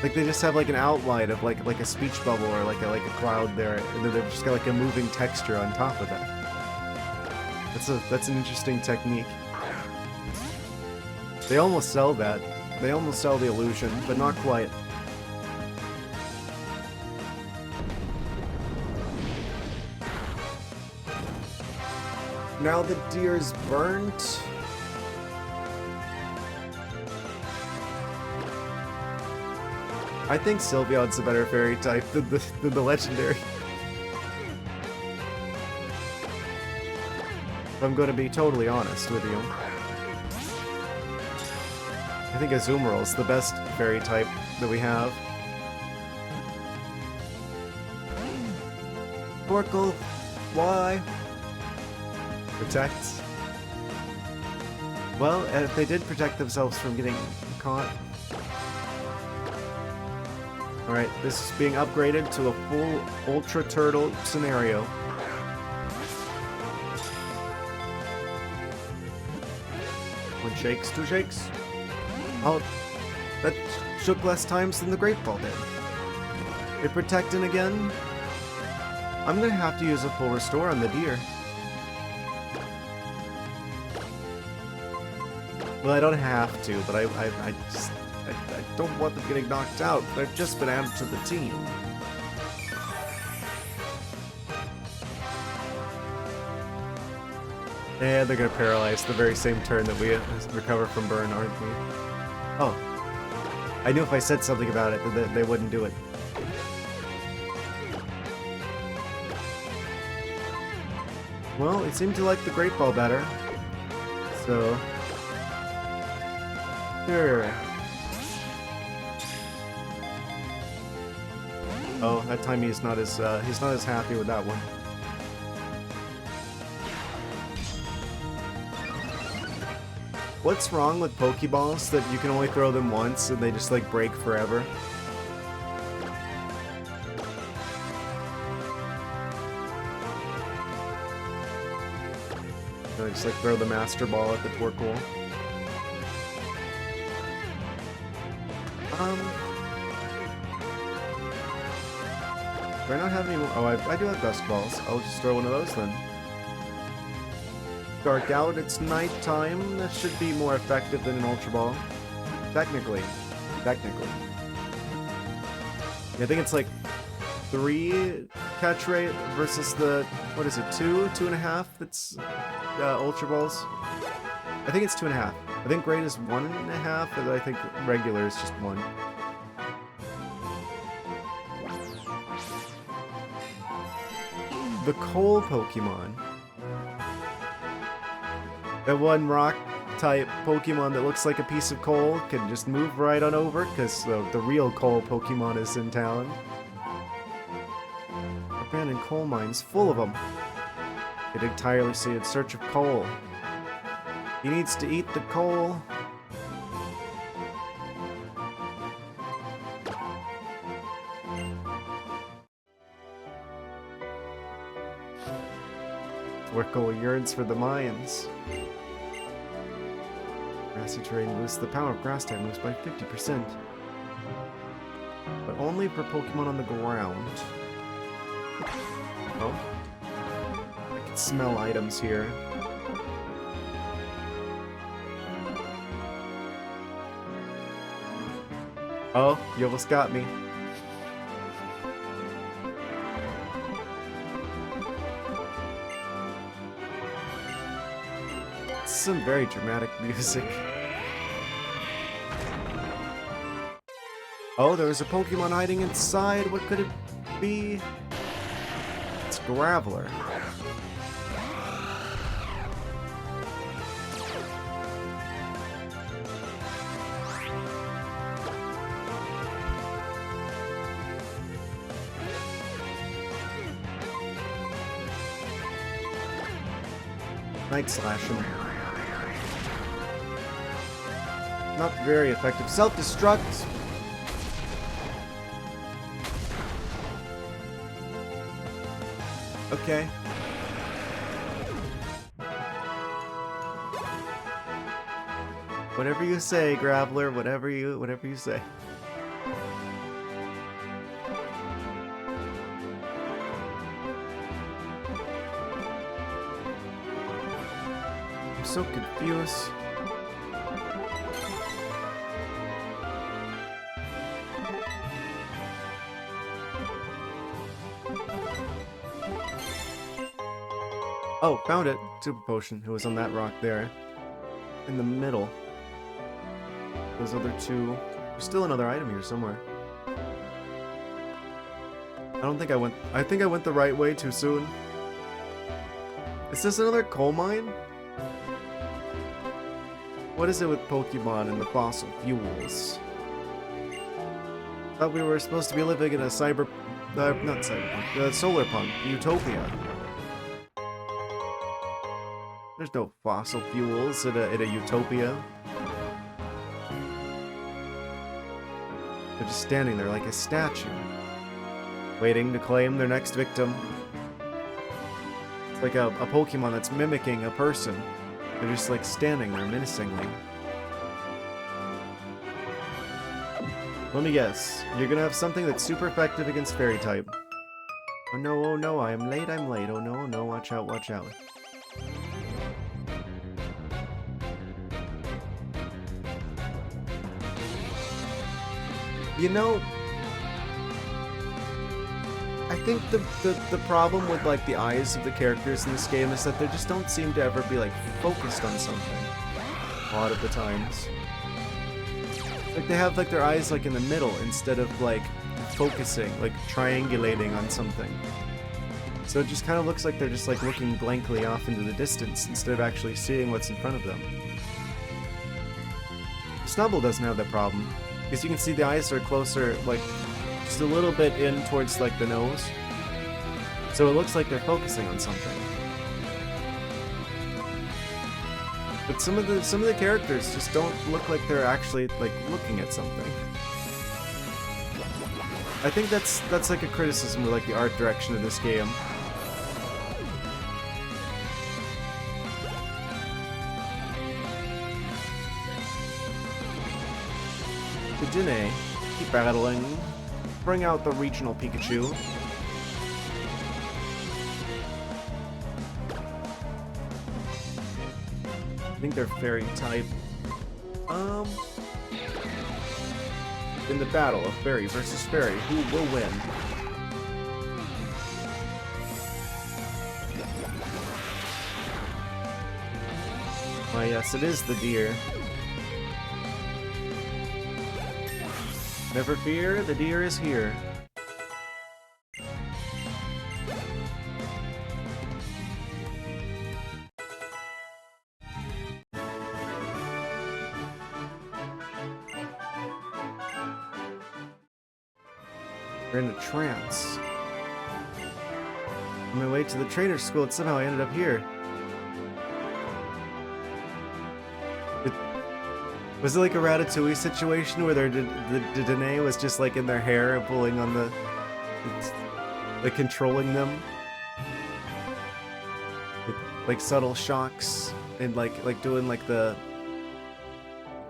Like, they just have like an outline of like a speech bubble or like a cloud there, and then they've just got like a moving texture on top of that. That's an interesting technique. They almost sell that. They almost sell the illusion, but not quite. Now the deer's burnt. I think Sylveon's a better fairy type than the legendary. If I'm going to be totally honest with you. I think Azumarill's the best fairy type that we have. Torkoal, why? Protect. Well, they did protect themselves from getting caught. Alright, this is being upgraded to a full Ultra Turtle scenario. One shakes, two shakes. Oh, that shook less times than the Great Ball did. It protecting again? I'm gonna have to use a full restore on the deer. Well, I don't have to, but I don't want them getting knocked out. They've just been added to the team. And they're gonna paralyze the very same turn that we recover from burn, aren't we? Oh. I knew if I said something about it, that they wouldn't do it. Well, it seemed to like the Great Ball better. So... Sure. Oh, that time he's not as happy with that one. What's wrong with Pokeballs that you can only throw them once and they just like break forever? So I just like throw the Master Ball at the Torkoal. Do I not have any more? Oh, I do have Dusk Balls. I'll just throw one of those then. Dark out, it's nighttime. That should be more effective than an Ultra Ball. Technically. Technically. Yeah, I think it's like 3 catch rate versus the, what is it, 2.5 that's Ultra Balls? I think it's 2.5. I think Great is 1.5, and I think regular is just 1. The Coal Pokemon. That one rock type Pokemon that looks like a piece of coal can just move right on over because the real coal Pokemon is in town. Abandoned coal mines full of them. They dig tirelessly in search of coal. He needs to eat the coal. Twickle yearns for the mines. Grassy terrain boosts the power of grass type moves by 50%. But only for Pokemon on the ground. Oh. I can smell items here. Oh, you almost got me. Some very dramatic music. Oh, there was a Pokemon hiding inside. What could it be? It's Graveler. Night Slash him. Not very effective. Self-destruct! Okay. Whatever you say, Graveler, whatever you say. I'm so confused. Oh, found it. Super Potion, who was on that rock there. In the middle. Those other two. There's still another item here somewhere. I think I went the right way too soon. Is this another coal mine? What is it with Pokemon and the fossil fuels? Thought we were supposed to be living in a solar punk, utopia. There's no fossil fuels in a utopia. They're just standing there like a statue, waiting to claim their next victim. It's like a Pokemon that's mimicking a person. They're just like standing there menacingly. Let me guess. You're gonna have something that's super effective against Fairy type. Oh no, I am late, Oh no, watch out, watch out. You know, I think the problem with like the eyes of the characters in this game is that they just don't seem to ever be like focused on something a lot of the times. Like they have like their eyes like in the middle instead of like focusing, like triangulating on something. So it just kind of looks like they're just like looking blankly off into the distance instead of actually seeing what's in front of them. Snubbull doesn't have that problem. Because you can see the eyes are closer, like, just a little bit in towards, like, the nose. So it looks like they're focusing on something. But some of the characters just don't look like they're actually, like, looking at something. I think that's like a criticism of, like, the art direction of this game. Dine, keep battling. Bring out the regional Pikachu. I think they're fairy type. In the battle of fairy versus fairy, who will win? Why, yes, it is the deer. Never fear, the deer is here. We're in a trance. On my way to the trainer's school, and somehow I ended up here. Was it like a Ratatouille situation where the Danae was just like in their hair and pulling on the... like controlling them? Like subtle shocks and like doing like the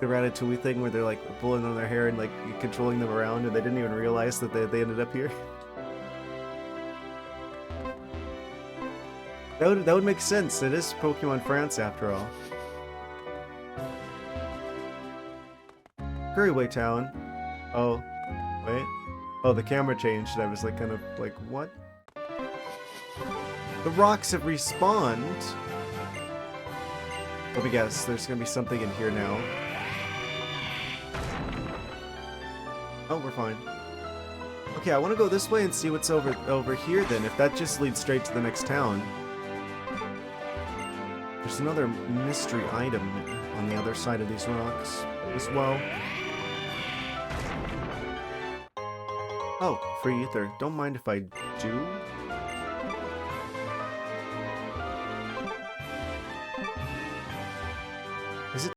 Ratatouille thing where they're like pulling on their hair and like controlling them around and they didn't even realize that they ended up here. That would make sense. It is Pokemon France after all. Curryway Town. Oh, wait. Oh, the camera changed and I was like kind of like, what? The rocks have respawned. Let me guess, there's gonna be something in here now. Oh, we're fine. Okay, I want to go this way and see what's over here then, if that just leads straight to the next town. There's another mystery item on the other side of these rocks as well. Oh, free ether. Don't mind if I do. Is it?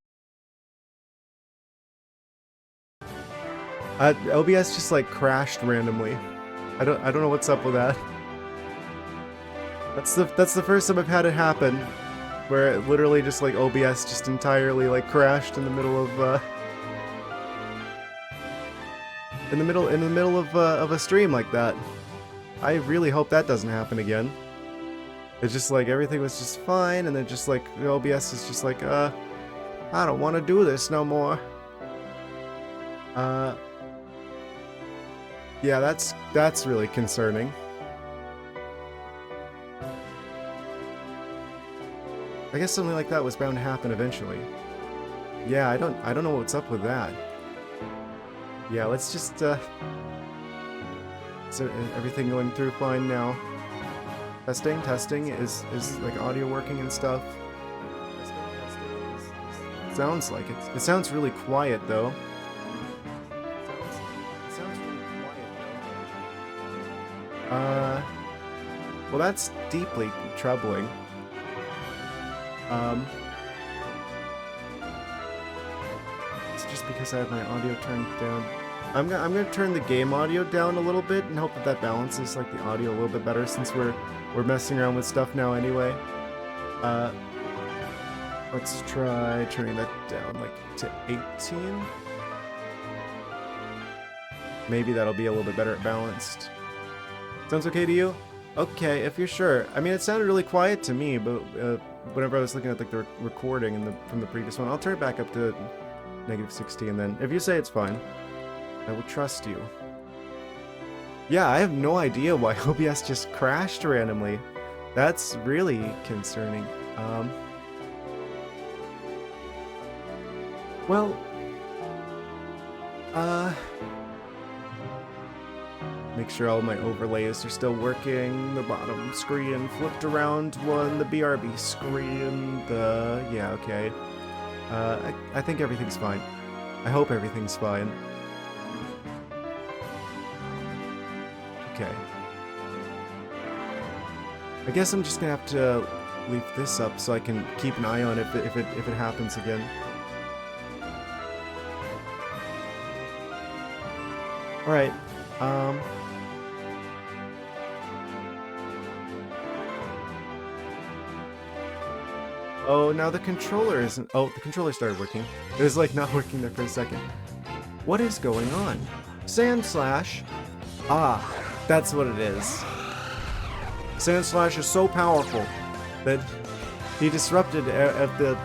OBS just like crashed randomly. I don't know what's up with that. That's the first time I've had it happen, where it literally just like OBS just entirely like crashed in the middle of in the middle of a stream like that. I really hope that doesn't happen again. It's just like everything was just fine, and then just like OBS is just like, I don't want to do this no more. Yeah, that's really concerning. I guess something like that was bound to happen eventually. Yeah, I don't know what's up with that. Yeah, let's just so everything going through fine now. Testing is like audio working and stuff. Sounds like it. It sounds really quiet though. Well, that's deeply troubling. It's just because I have my audio turned down. I'm gonna turn the game audio down a little bit and hope that balances like the audio a little bit better since we're messing around with stuff now anyway. Let's try turning that down like to 18. Maybe that'll be a little bit better balanced. Sounds okay to you? Okay, if you're sure. I mean, it sounded really quiet to me, but whenever I was looking at like the recording from the previous one, I'll turn it back up to -60, and then if you say it's fine, I will trust you. Yeah, I have no idea why OBS just crashed randomly. That's really concerning. Well, make sure all my overlays are still working. The bottom screen flipped around one, the BRB screen, yeah, okay. I think everything's fine. I hope everything's fine. Okay. I guess I'm just gonna have to leave this up so I can keep an eye on it if it happens again. Alright, oh, now the controller isn't... Oh, the controller started working. It was like not working there for a second. What is going on? Sandslash? Ah, that's what it is. Sandslash is so powerful that he disrupted the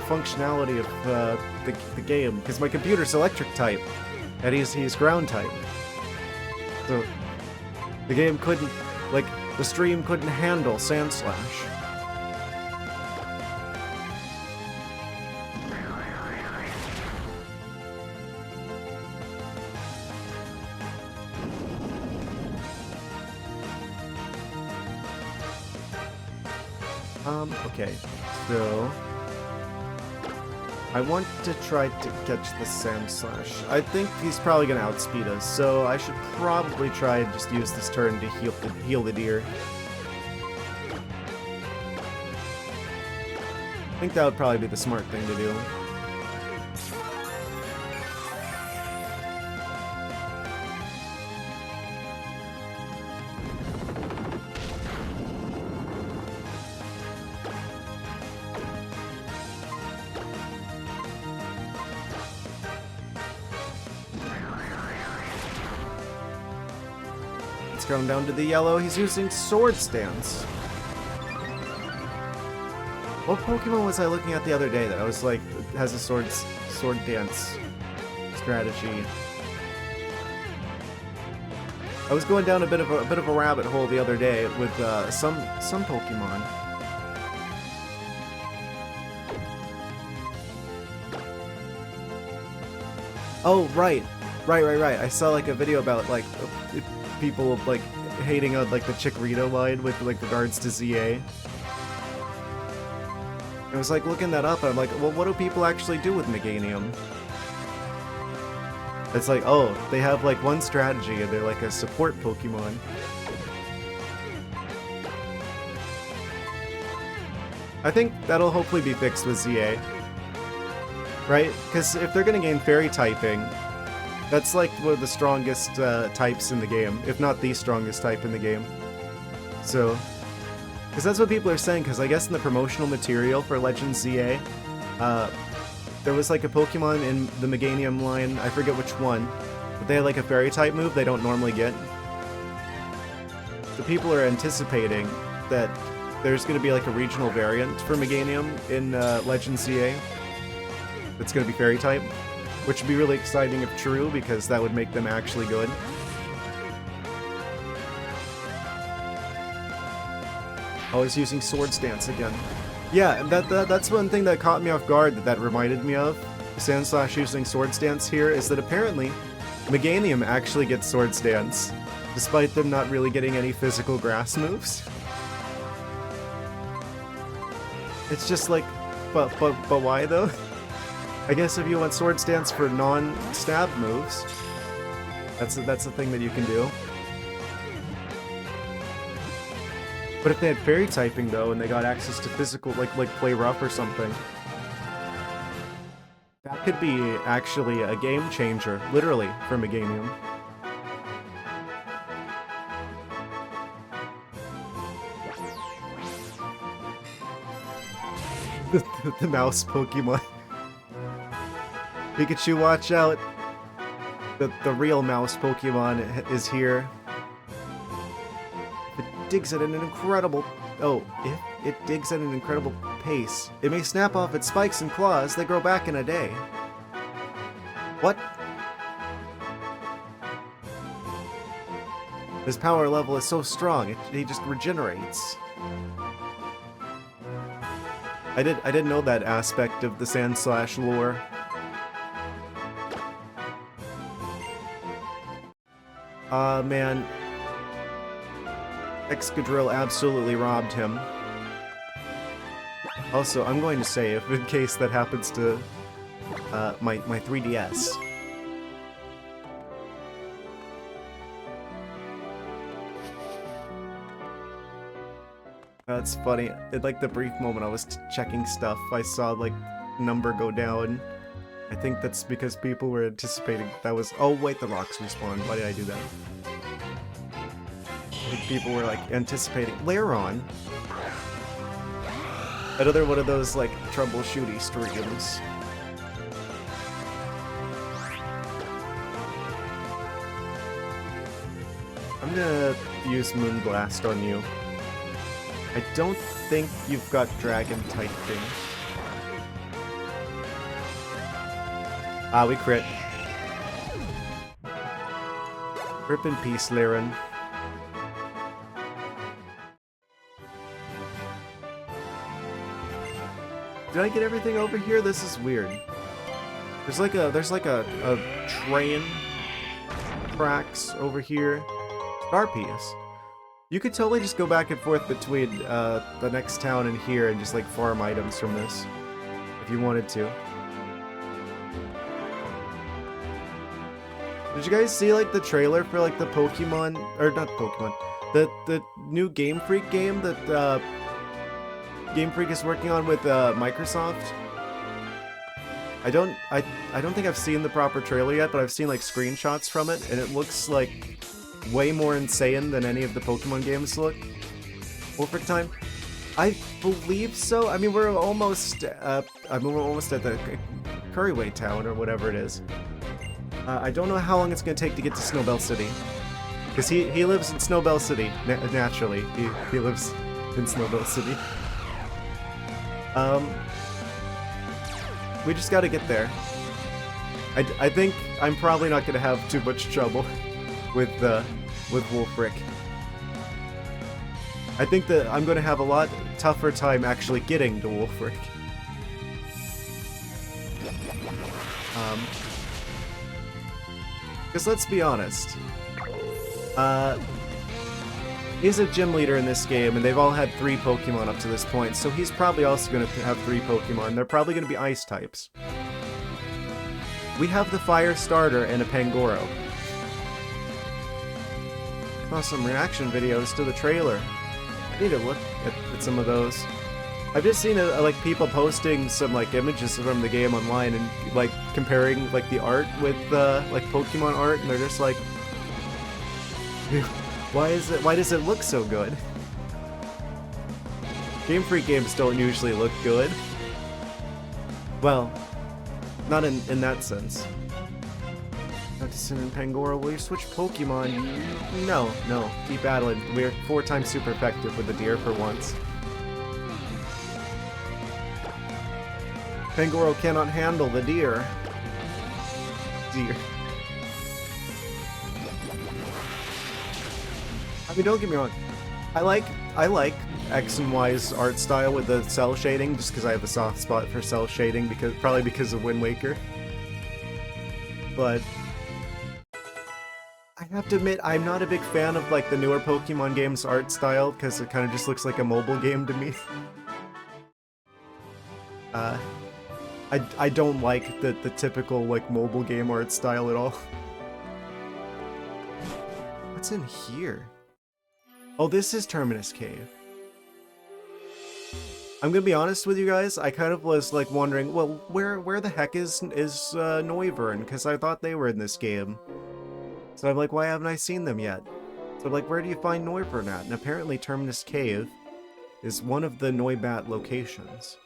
functionality of the game, because my computer's electric type, and he's ground type. So the game couldn't, like, the stream couldn't handle Sandslash. Okay, so... I want to try to catch the Sandslash. I think he's probably going to outspeed us, so I should probably try and just use this turn to heal the deer. I think that would probably be the smart thing to do. Let's go down to the yellow. He's using Sword Stance. What Pokemon was I looking at the other day that I was like has a sword dance strategy? I was going down a bit of a rabbit hole the other day with some Pokemon. Oh right. I saw like a video about like people like hating on like the Chikorita line with like regards to ZA. I was like looking that up and I'm like, well, what do people actually do with Meganium? It's like, oh, they have like one strategy and they're like a support Pokemon. I think that'll hopefully be fixed with ZA. Right? Because if they're gonna gain Fairy typing, that's like one of the strongest types in the game, if not the strongest type in the game. So, because that's what people are saying, because I guess in the promotional material for Legends ZA, there was like a Pokemon in the Meganium line, I forget which one, but they had like a Fairy type move they don't normally get. So people are anticipating that there's going to be like a regional variant for Meganium in Legends ZA that's going to be Fairy type, which would be really exciting if true, because that would make them actually good. Oh, he's using Sword Stance again. Yeah, that's one thing that caught me off guard that reminded me of Sandslash using Sword Stance here, is that apparently Meganium actually gets Sword Stance, despite them not really getting any physical grass moves. It's just like, but why though? I guess if you want Sword Stance for non-stab moves, that's the thing that you can do. But if they had Fairy typing though, and they got access to physical, like Play Rough or something, that could be actually a game changer, literally, for Meganium. the mouse Pokemon. Pikachu, watch out! The real mouse Pokemon is here. If it digs at an incredible... Oh, if it digs at an incredible pace, it may snap off its spikes and claws that grow back in a day. What? His power level is so strong, he just regenerates. I didn't know that aspect of the Sandslash lore. Man. Excadrill absolutely robbed him. Also, I'm going to save in case that happens to my 3DS. That's funny. In like the brief moment I was checking stuff, I saw like number go down. I think that's because people were anticipating that was... Oh wait, the rocks respawned. Why did I do that? I think people were like anticipating... Lairon? Another one of those like troubleshooty streams. I'm gonna use Moonblast on you. I don't think you've got Dragon typing. Ah, we crit. Rip in peace, Lairon. Did I get everything over here? This is weird. There's like a train tracks over here. Star piece. You could totally just go back and forth between the next town and here and just like farm items from this if you wanted to. Did you guys see like the trailer for like the Pokemon, or not Pokemon, the new Game Freak game that Game Freak is working on with Microsoft? I don't think I've seen the proper trailer yet, but I've seen like screenshots from it, and it looks like way more insane than any of the Pokemon games look. Wolfric time? I believe so. I mean, we're almost at the Curryway Town or whatever it is. I don't know how long it's gonna take to get to Snowbell City, because he lives in Snowbell City naturally. He lives in Snowbell City. We just gotta get there. I think I'm probably not gonna have too much trouble with Wolfric. I think that I'm gonna have a lot tougher time actually getting to Wolfric. Because let's be honest, he's a gym leader in this game, and they've all had 3 Pokemon up to this point, so he's probably also going to have 3 Pokemon. They're probably going to be Ice types. We have the Fire starter and a Pangoro. Oh, some reaction videos to the trailer. I need to look at some of those. I've just seen like people posting some like images from the game online and like comparing like the art with like Pokemon art, and they're just like, why does it look so good? Game Freak games don't usually look good. Well, not in that sense. Madison and Pangoro, will you switch Pokemon? No, keep battling. We're 4 times super effective with the deer for once. Pangoro cannot handle the deer. Deer. I mean, don't get me wrong. I like X and Y's art style with the cell shading, just because I have a soft spot for cell shading, probably because of Wind Waker. But I have to admit, I'm not a big fan of like the newer Pokemon games art style, because it kind of just looks like a mobile game to me. I don't like the typical like mobile game art style at all. What's in here? Oh, this is Terminus Cave. I'm gonna be honest with you guys, I kind of was like wondering, well, where the heck is Noivern? Because I thought they were in this game. So I'm like, why haven't I seen them yet? So I'm like, where do you find Noivern at? And apparently Terminus Cave is one of the Noibat locations.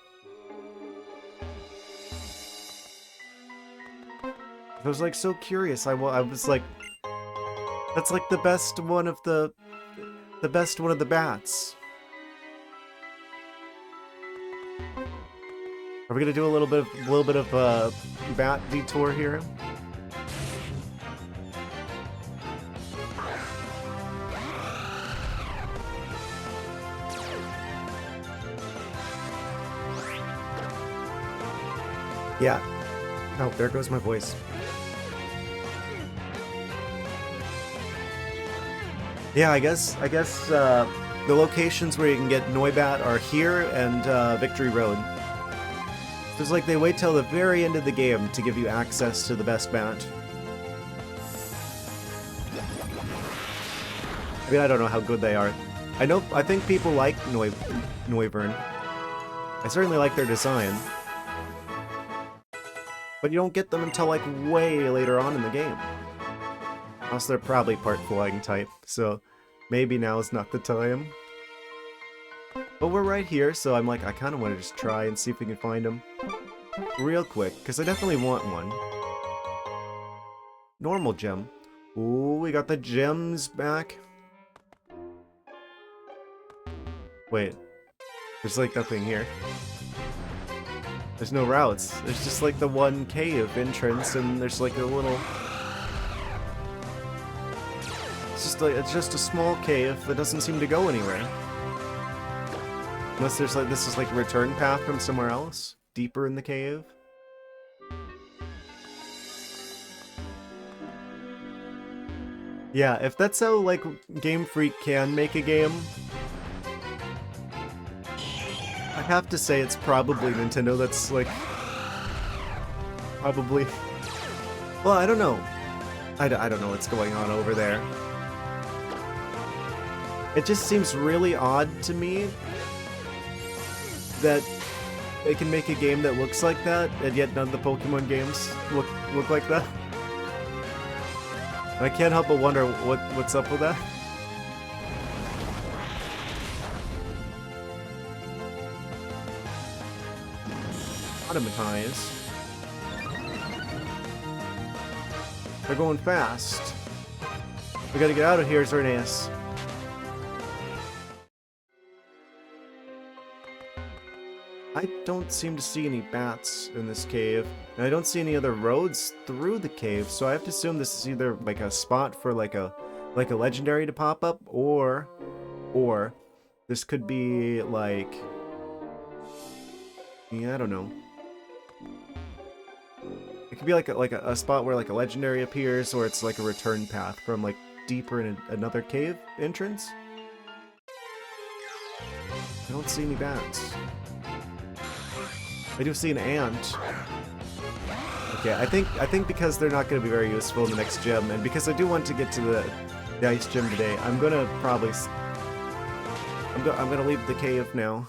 I was like so curious. I was like, that's like the best one of the bats. Are we gonna do a little bit of bat detour here? Yeah. Oh, there goes my voice. Yeah, I guess the locations where you can get Noibat are here and Victory Road. So it's like they wait till the very end of the game to give you access to the best bat. I mean, I don't know how good they are. I think people like Noivern. I certainly like their design. But you don't get them until like way later on in the game. Also, they're probably part flying type, so maybe now is not the time. But we're right here, so I'm like, I kind of want to just try and see if we can find them real quick, because I definitely want one. Normal gem. Ooh, we got the gems back. Wait, there's like nothing here. There's no routes. There's just like the one cave entrance, and there's like a little... It's just a small cave that doesn't seem to go anywhere. Unless there's like, this is like a return path from somewhere else, deeper in the cave. Yeah, if that's how like Game Freak can make a game, I have to say it's probably Nintendo that's like, probably, well, I don't know. I don't know what's going on over there. It just seems really odd to me that they can make a game that looks like that, and yet none of the Pokemon games look like that. And I can't help but wonder what's up with that. Automatize. They're going fast. We gotta get out of here, Xerneas. I don't seem to see any bats in this cave, and I don't see any other roads through the cave, so I have to assume this is either like a spot for like a legendary to pop up, or this could be like, yeah, I don't know. It could be like a spot where like a legendary appears, or it's like a return path from like deeper in another cave entrance. I don't see any bats. I do see an ant. Okay, I think because they're not going to be very useful in the next gym, and because I do want to get to the ice gym today, I'm gonna probably I'm gonna leave the cave now.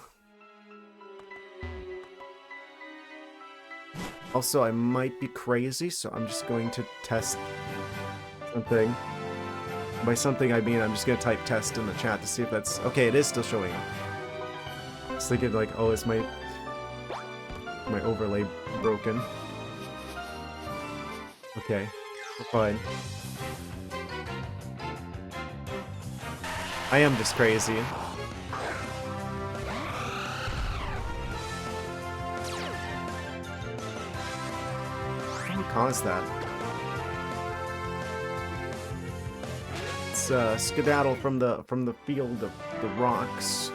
Also, I might be crazy, so I'm just going to test something. By something, I mean I'm just gonna type test in the chat to see if that's okay. It is still showing up. I was thinking like, oh, is my overlay broken? Okay, we're fine. I am just crazy. What caused that? It's skedaddle from the field of the rocks.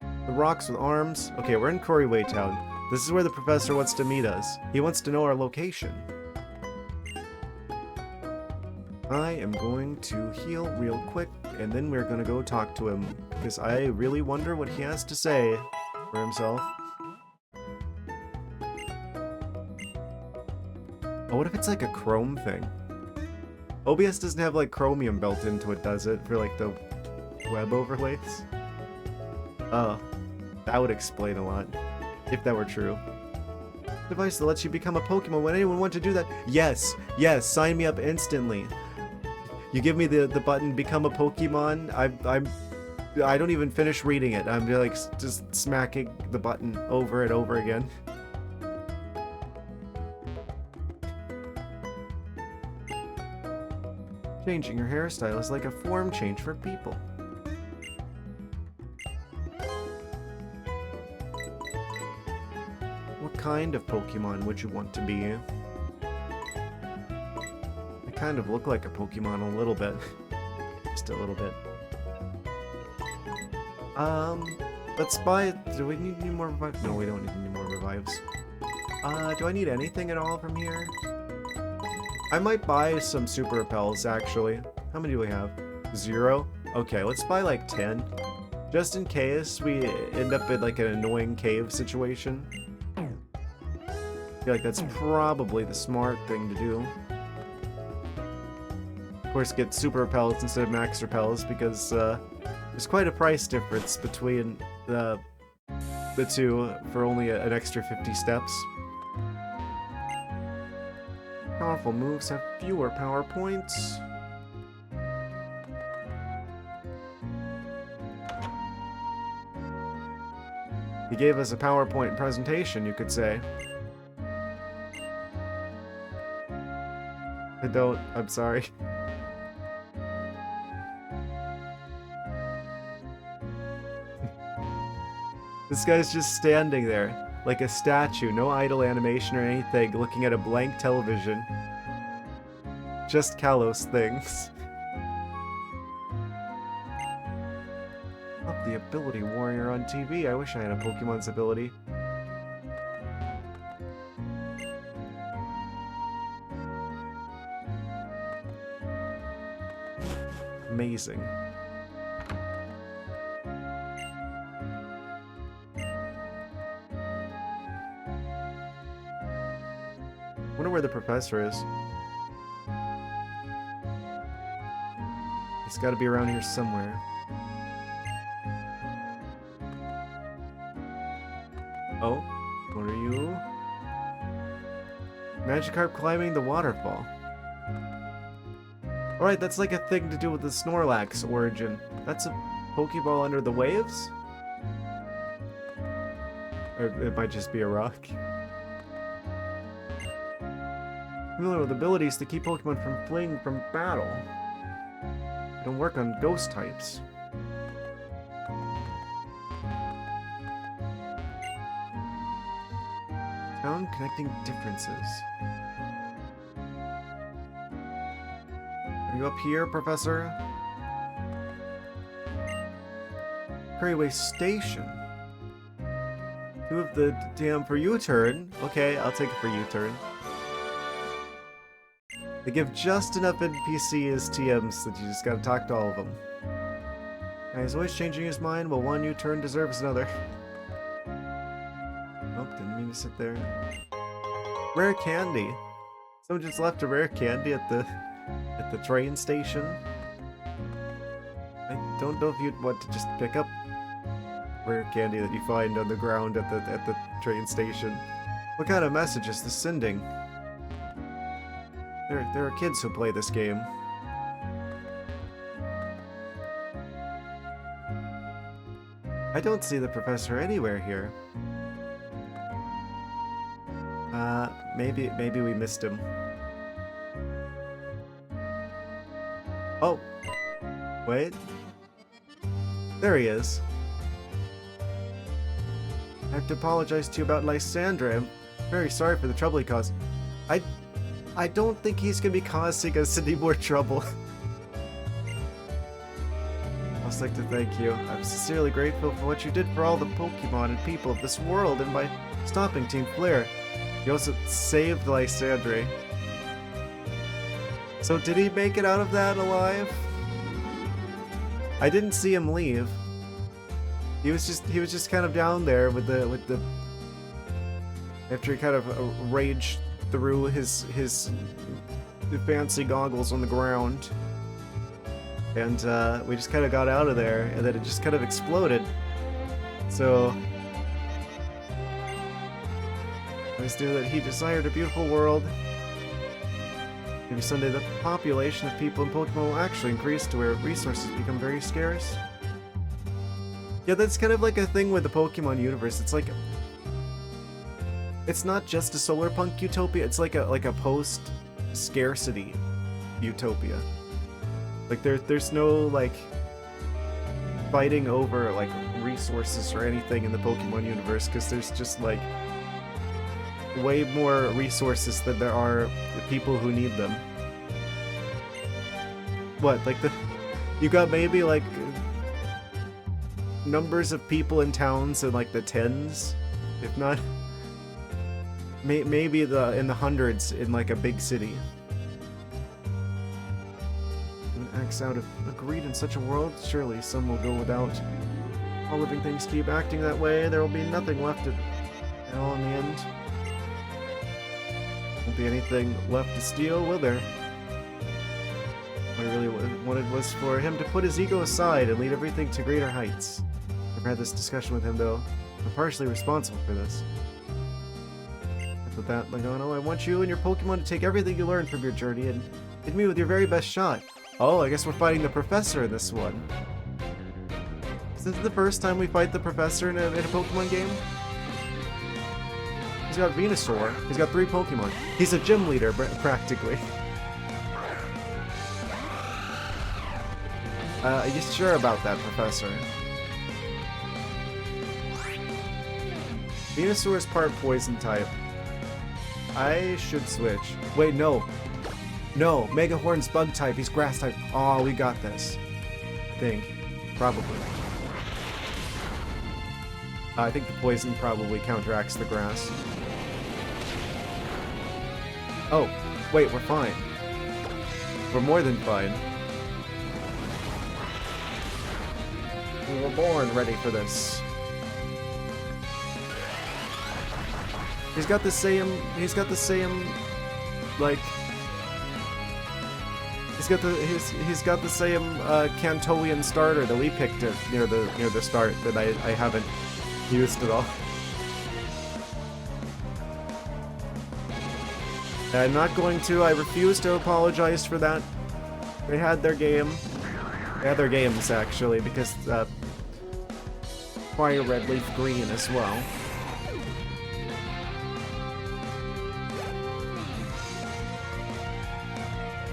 The rocks with arms. Okay, we're in Coryway Town. This is where the professor wants to meet us. He wants to know our location. I am going to heal real quick, and then we're gonna go talk to him, because I really wonder what he has to say for himself. Oh, what if it's like a chrome thing? OBS doesn't have like chromium built into it, does it? For like the web overlays? That would explain a lot, if that were true. Device that lets you become a Pokemon. Would anyone want to do that? Yes, yes, sign me up instantly. You give me the button, become a Pokemon. I don't even finish reading it. I'm like just smacking the button over and over again. Changing your hairstyle is like a form change for people. What kind of Pokemon would you want to be? I kind of look like a Pokemon a little bit. Just a little bit. Let's buy... Do we need any more revives? No, we don't need any more revives. Do I need anything at all from here? I might buy some super repels, actually. How many do we have? 0? Okay, let's buy like 10. Just in case we end up in like an annoying cave situation. I feel like that's probably the smart thing to do. Of course, get super repels instead of max repels, because there's quite a price difference between the two for only an extra 50 steps. Powerful moves have fewer power points. He gave us a PowerPoint presentation, you could say. I'm sorry. This guy's just standing there. Like a statue, no idle animation or anything, looking at a blank television. Just Kalos things. Love the ability warrior on TV. I wish I had a Pokemon's ability. Amazing. Wonder where the professor is. It's gotta be around here somewhere. Oh, what are you? Magikarp climbing the waterfall. Alright, that's like a thing to do with the Snorlax origin. That's a Pokeball under the waves? Or it might just be a rock. Familiar with abilities to keep Pokemon from fleeing from battle. Don't work on ghost types. Town connecting differences. Are you up here, Professor? Prairieway Station. 2 of the damn for U-turn. Okay, I'll take it for U-turn. They give just enough NPC as TMs that you just gotta talk to all of them. And he's always changing his mind, but one U-turn deserves another. Oh, didn't mean to sit there. Rare candy. Someone just left a rare candy at the train station. I don't know if you'd want to just pick up rare candy that you find on the ground at the train station. What kind of message is this sending? There are kids who play this game. I don't see the professor anywhere here. Maybe we missed him. Oh, wait. There he is. I have to apologize to you about Lysandra. I'm very sorry for the trouble he caused. I don't think he's gonna be causing us any more trouble. I'd also like to thank you. I'm sincerely grateful for what you did for all the Pokemon and people of this world, and by stopping Team Flare. You also saved Lysandra. So did he make it out of that alive? I didn't see him leave. He was just kind of down there with the after he kind of raged through his fancy goggles on the ground, and we just kind of got out of there, and then it just kind of exploded. So I just knew that he desired a beautiful world. Maybe someday the population of people in Pokemon will actually increase to where resources become very scarce. Yeah, that's kind of like a thing with the Pokemon universe. It's like, it's not just a solar punk utopia, it's like a post-scarcity utopia. Like there's no like fighting over like resources or anything in the Pokemon universe, because there's just like way more resources than there are people who need them. What, like you got maybe like numbers of people in towns in like the tens, if not maybe in the hundreds in like a big city. Acts out of greed in such a world, surely some will go without. All living things keep acting that way, there will be nothing left at all in the end. Won't be anything left to steal, will there? What I really wanted was for him to put his ego aside and lead everything to greater heights. I've had this discussion with him, though. I'm partially responsible for this. With that, Lagano, I want you and your Pokemon to take everything you learned from your journey and hit me with your very best shot. Oh, I guess we're fighting the Professor in this one. Is this the first time we fight the Professor in a Pokemon game? He's got Venusaur. He's got 3 Pokemon. He's a gym leader, practically. Are you sure about that, Professor? Venusaur is part poison type. I should switch. Wait, no. No, Mega Horn's bug type. He's grass type. Oh, we got this. I think. Probably. I think the poison probably counteracts the grass. Oh, wait, we're fine. We're more than fine. We were born ready for this. He's got the same, like, He's got the same Kantoian starter that we picked it near the start that I haven't used at all. I'm not going to. I refuse to apologize for that. They had their game. They had their games, actually, because Fire Red Leaf Green as well.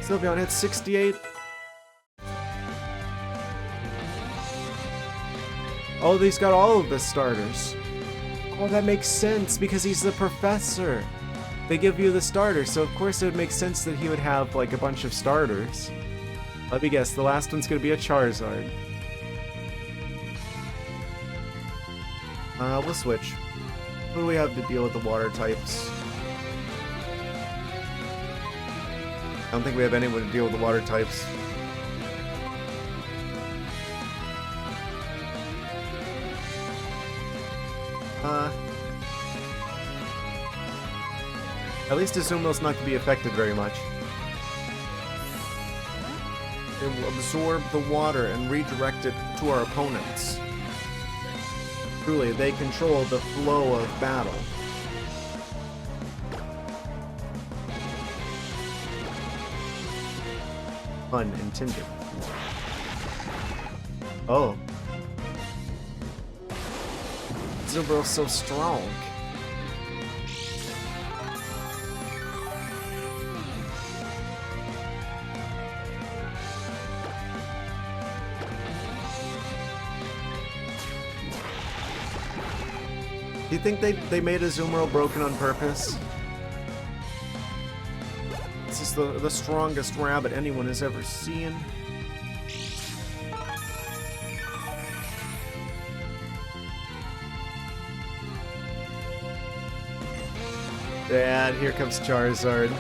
Sylveon hit 68. Oh, he's got all of the starters. Oh, that makes sense, because he's the professor. They give you the starters, so of course it would make sense that he would have, like, a bunch of starters. Let me guess, the last one's gonna be a Charizard. We'll switch. Who do we have to deal with the water types? I don't think we have anyone to deal with the water types. At least Azumarill's not going to be affected very much. It will absorb the water and redirect it to our opponents. Truly, they control the flow of battle. Pun intended. Oh. Azumarill's so strong. Do you think they made Azumarill broken on purpose? This is the strongest rabbit anyone has ever seen. And here comes Charizard.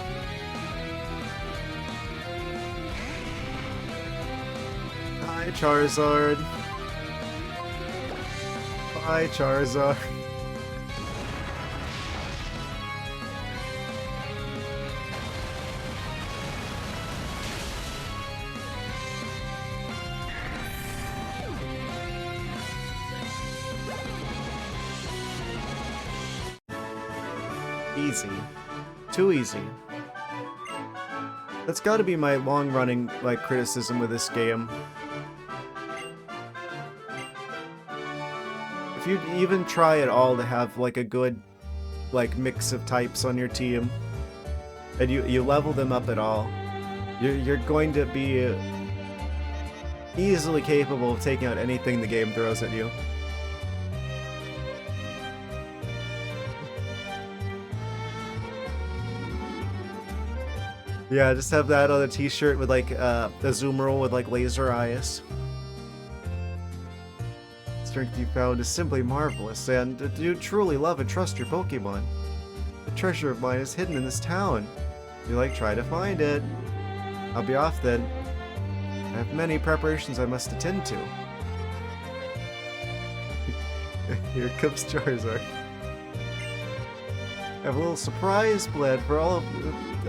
Hi, Charizard. Bye, Charizard. Easy. Too easy. That's gotta be my long-running, like, criticism with this game. If you even try at all to have, like, a good, like, mix of types on your team, and you level them up at all, you're going to be easily capable of taking out anything the game throws at you. Yeah, just have that on a t-shirt with, like, Azumarill with, like, laser eyes. Strength you found is simply marvelous, and do you truly love and trust your Pokemon? A treasure of mine is hidden in this town. You like, try to find it. I'll be off then. I have many preparations I must attend to. Here comes Charizard. I have a little surprise planned for all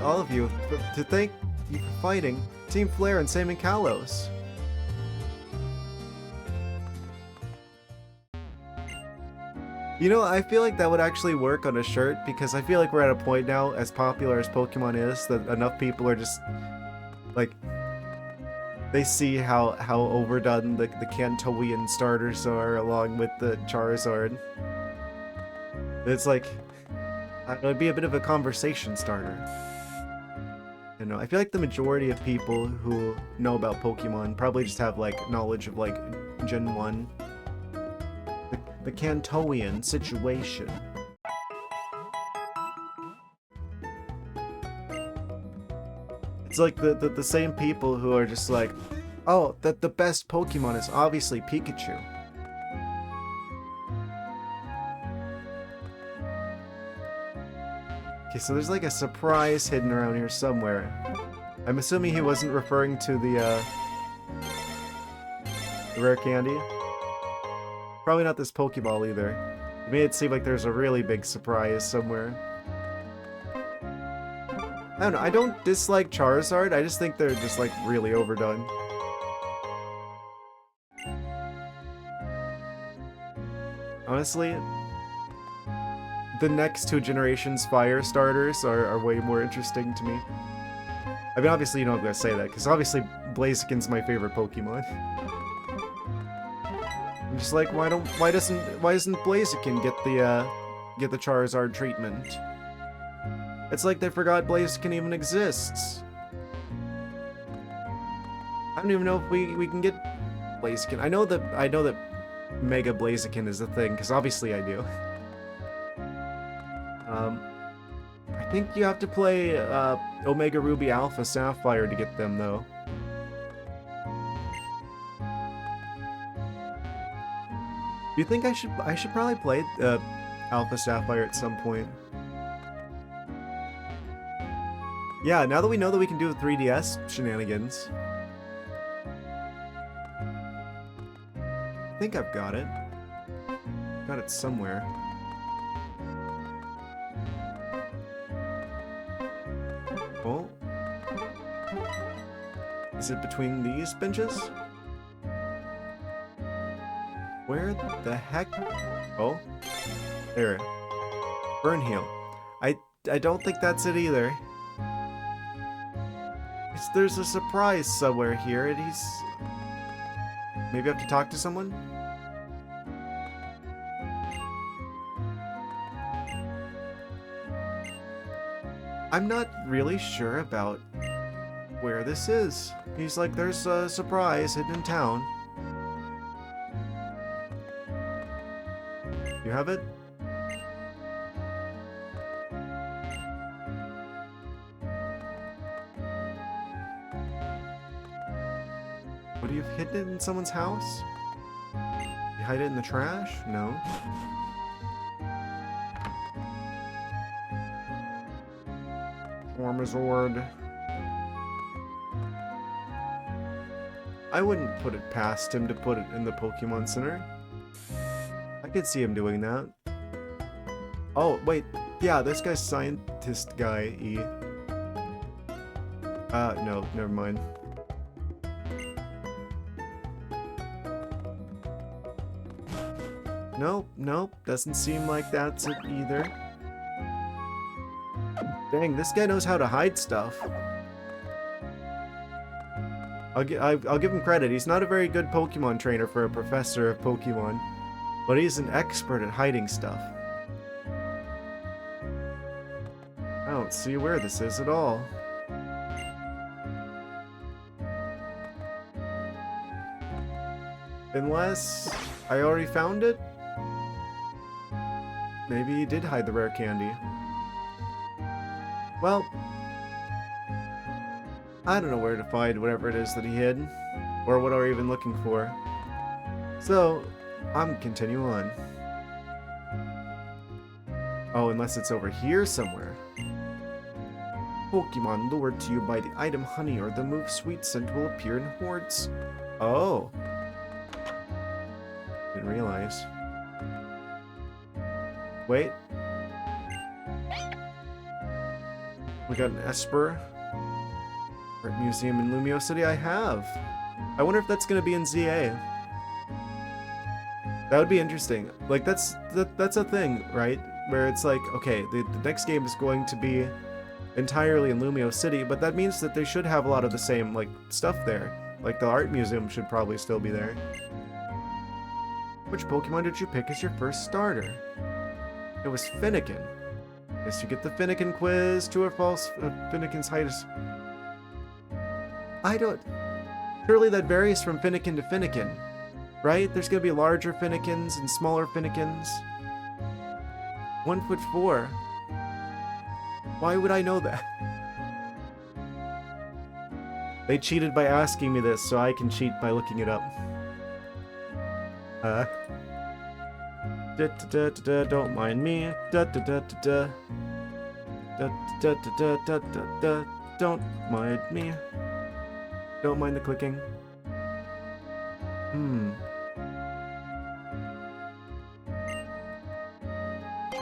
of you to thank you for fighting Team Flare and Sam and Kalos. You know, I feel like that would actually work on a shirt, because I feel like we're at a point now, as popular as Pokemon is, that enough people are just, like, they see how overdone the Kantoian starters are along with the Charizard. It's like, it would be a bit of a conversation starter. You know, I feel like the majority of people who know about Pokemon probably just have, like, knowledge of, like, Gen 1. The Kantoian situation. It's like the same people who are just like, oh, the best Pokemon is obviously Pikachu. Okay, so there's like a surprise hidden around here somewhere. I'm assuming he wasn't referring to the rare candy. Probably not this Pokeball either. It made it seem like there's a really big surprise somewhere. I don't know, I don't dislike Charizard, I just think they're just like really overdone. Honestly, the next 2 generations fire starters are way more interesting to me. I mean, obviously you know I'm gonna say that, because obviously Blaziken's my favorite Pokemon. I'm just like, why doesn't Blaziken get the Charizard treatment? It's like they forgot Blaziken even exists. I don't even know if we can get Blaziken. I know that Mega Blaziken is a thing, because obviously I do. I think you have to play Omega Ruby Alpha Sapphire to get them, though. Do you think I should probably play Alpha Sapphire at some point? Yeah, now that we know that we can do the 3DS shenanigans. I think I've got it. Got it somewhere. Oh. Is it between these benches? Where the heck? Oh. There. Burn heal. I don't think that's it either. There's a surprise somewhere here, and he's... Maybe I have to talk to someone? I'm not really sure about where this is. He's like, there's a surprise hidden in town. You have it? What, do you have hidden it in someone's house? You hide it in the trash? No. Formazord. I wouldn't put it past him to put it in the Pokemon Center. I could see him doing that. Oh, wait. Yeah, this guy's scientist guy, E. No, never mind. Nope, doesn't seem like that's it either. Dang, this guy knows how to hide stuff. I'll give him credit. He's not a very good Pokemon trainer for a professor of Pokemon, but he's an expert at hiding stuff. I don't see where this is at all. Unless I already found it? Maybe he did hide the rare candy. Well, I don't know where to find whatever it is that he hid, or what are even looking for. So, I'm continue on. Oh, unless it's over here somewhere. Pokemon lured to you by the item honey or the move sweet scent will appear in hordes. Oh. Didn't realize. Wait. We got an Esper. Art Museum in Lumio City. I have. I wonder if that's gonna be in ZA. That would be interesting. Like that's a thing, right? Where it's like, okay, the next game is going to be entirely in Lumio City, but that means that they should have a lot of the same like stuff there. Like the art museum should probably still be there. Which Pokemon did you pick as your first starter? It was Finnegan. Guess you get the Finnegan quiz. True or false? Finnegan's height is... I don't... Surely that varies from Finnegan to Finnegan, right? There's gonna be larger Finnegans and smaller Finnegans. 1'4". Why would I know that? They cheated by asking me this, so I can cheat by looking it up. Don't mind me. Don't mind me. Don't mind the clicking.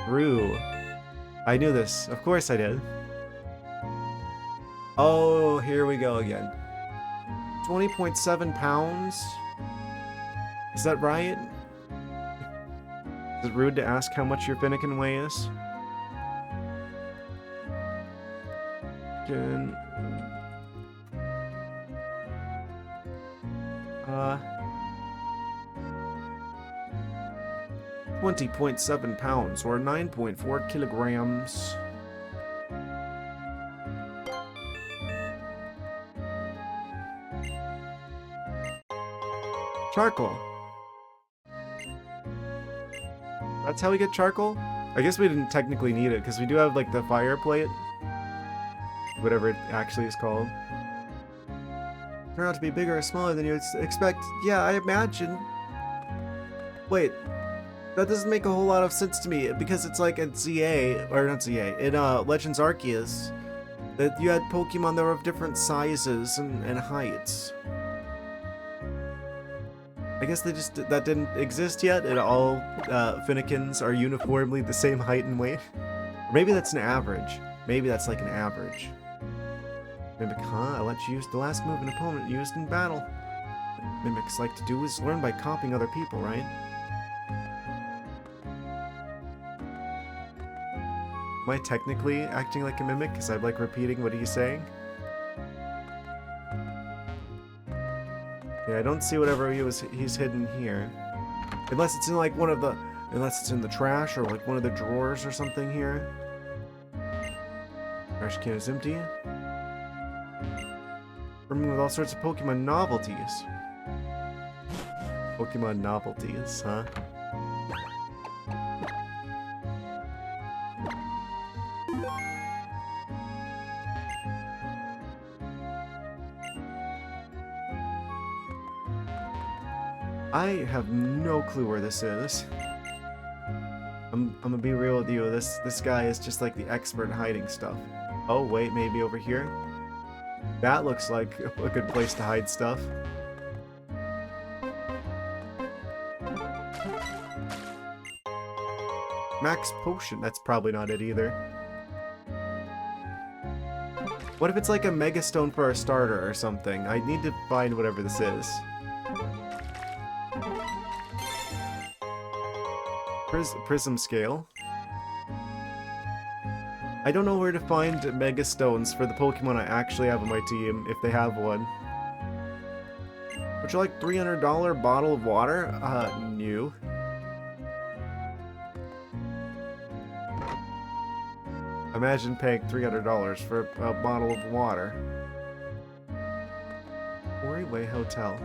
Rue. I knew this. Of course I did. Oh, here we go again. 20.7 pounds? Is that right? Is it rude to ask how much your Finnegan weighs? Can... 20.7 pounds, or 9.4 kilograms. Charcoal. That's how we get charcoal? I guess we didn't technically need it, because we do have, like, the fire plate. Whatever it actually is called. Turn out to be bigger or smaller than you expect. Yeah, I imagine. Wait. That doesn't make a whole lot of sense to me, because it's like at ZA, or not ZA, in Legends Arceus, that you had Pokemon that were of different sizes and heights. I guess that didn't exist yet, and all Finnegans are uniformly the same height and weight. Or maybe that's an average. Maybe that's like an average. Mimic, huh? I'll let you use the last move an opponent used in battle. What mimics like to do is learn by copying other people, right? Am I technically acting like a mimic because I'm like repeating what he's saying? Yeah, I don't see whatever he's hidden here. Unless it's in like unless it's in the trash or like one of the drawers or something here. Trash can is empty. Brimming with all sorts of Pokemon novelties. Pokemon novelties, huh? I have no clue where this is. I'm gonna be real with you. This guy is just like the expert in hiding stuff. Oh wait, maybe over here? That looks like a good place to hide stuff. Max Potion, that's probably not it either. What if it's like a Mega Stone for a starter or something? I need to find whatever this is. Prism Scale. I don't know where to find Mega Stones for the Pokemon I actually have on my team, if they have one. Would you like $300 bottle of water? New. Imagine paying $300 for a bottle of water. Quarryway Hotel.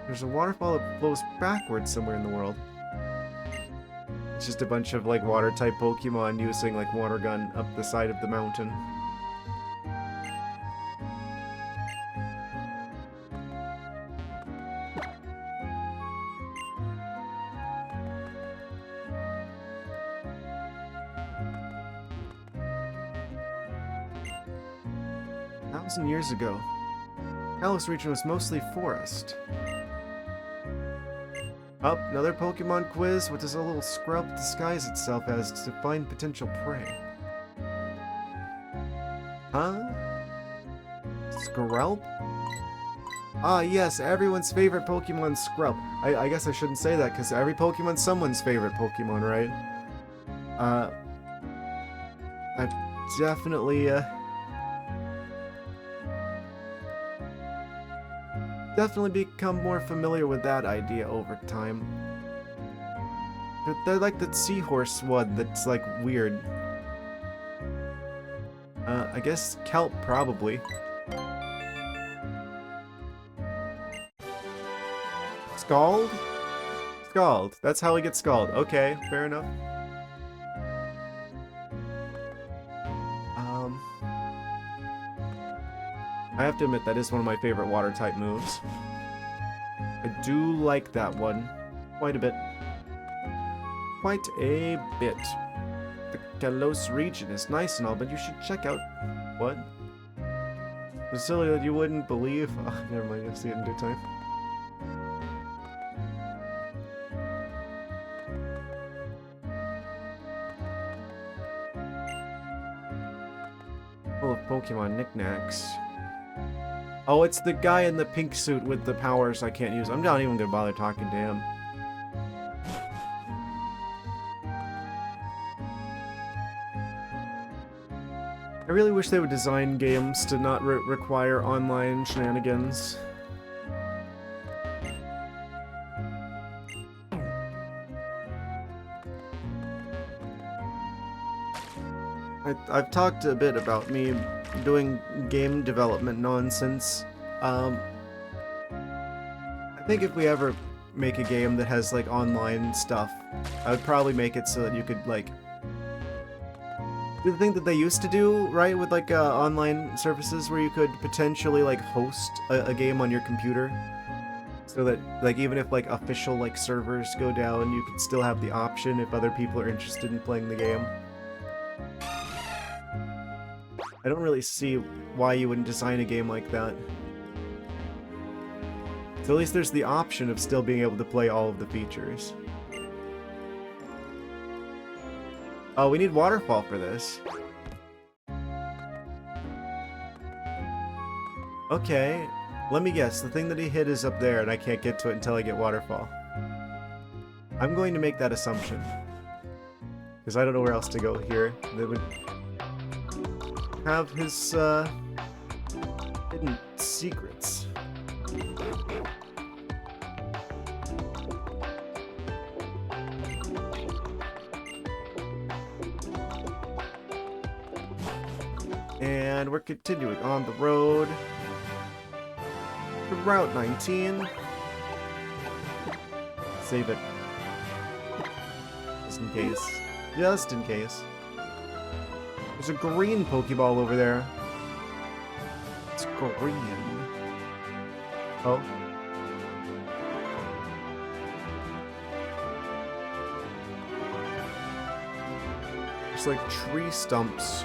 There's a waterfall that flows backwards somewhere in the world. It's just a bunch of like water type Pokemon using like water gun up the side of the mountain. A 1,000 years ago, Kalos region was mostly forest. Up, another Pokemon quiz. What does a little scrub disguise itself as to find potential prey? Huh? Skrelp? Ah, yes, everyone's favorite Pokemon, Skrelp. I guess I shouldn't say that, because every Pokemon's someone's favorite Pokemon, right? I've definitely, definitely become more familiar with that idea over time. They're like that seahorse one that's like weird. I guess kelp probably. Scald? Scald. That's how we get Scald. Okay, fair enough. I have to admit that is one of my favorite water type moves. I do like that one quite a bit. Quite a bit. The Kalos region is nice and all, but you should check out... What? Facility that you wouldn't believe... Oh, never mind, you'll see it in due time. Journal of Pokemon Knickknacks. Oh, it's the guy in the pink suit with the powers I can't use. I'm not even gonna bother talking to him. I really wish they would design games to not require online shenanigans. I've talked a bit about me doing game development nonsense. I think if we ever make a game that has like online stuff, I would probably make it so that you could like do the thing that they used to do, right, with like online services where you could potentially like host a game on your computer, so that like even if like official like servers go down, you could still have the option if other people are interested in playing the game. I don't really see why you wouldn't design a game like that. So at least there's the option of still being able to play all of the features. Oh, we need waterfall for this. Okay, let me guess. The thing that he hit is up there and I can't get to it until I get waterfall. I'm going to make that assumption, because I don't know where else to go here. They would have his hidden secrets. And we're continuing on the road to Route 19. Save it. Just in case. Just in case. There's a green Pokeball over there. It's green. Oh. It's like tree stumps.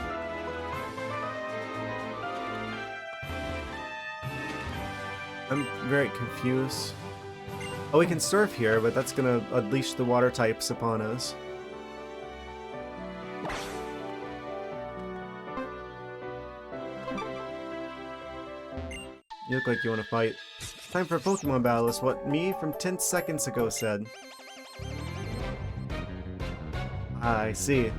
I'm very confused. Oh, we can surf here, but that's gonna unleash the water types upon us. You look like you want to fight. Time for a Pokemon battle is what me from 10 seconds ago said. Ah, I see.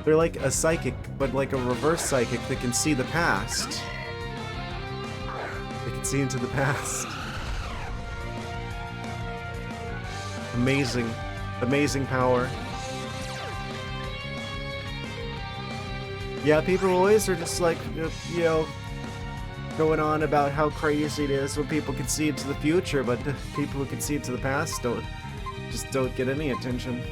They're like a psychic, but like a reverse psychic that can see the past. They can see into the past. Amazing. Amazing power. Yeah, people always are just like, you know, going on about how crazy it is when people can see into the future, but people who can see into the past don't get any attention.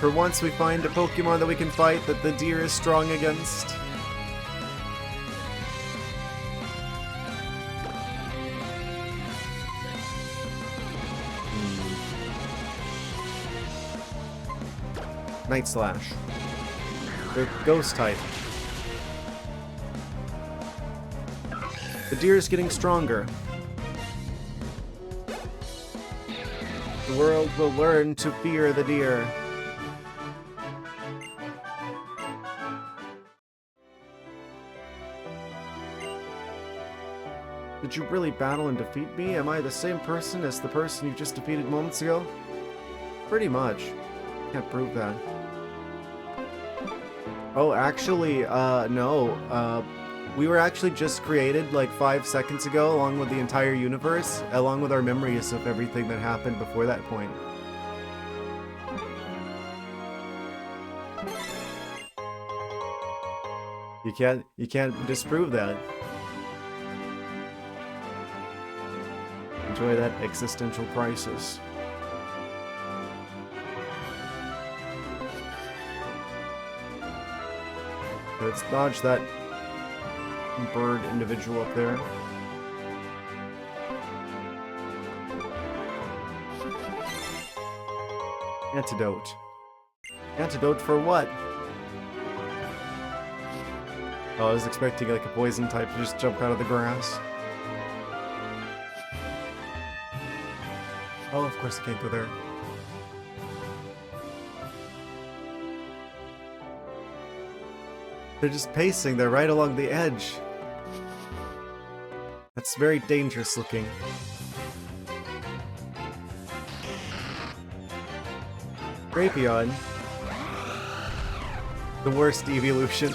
For once we find a Pokemon that we can fight that the deer is strong against. Night Slash. They're Ghost type. The deer is getting stronger. The world will learn to fear the deer. Did you really battle and defeat me? Am I the same person as the person you just defeated moments ago? Pretty much. Can't prove that. Oh, actually, no. We were actually just created like 5 seconds ago, along with the entire universe, along with our memories of everything that happened before that point. You can't disprove that. Enjoy that existential crisis. Let's dodge that bird individual up there. Antidote. Antidote for what? Oh, I was expecting like a poison type to just jump out of the grass. Oh, of course I can't go there. They're just pacing, they're right along the edge. That's very dangerous looking. Drapion. The worst evolution.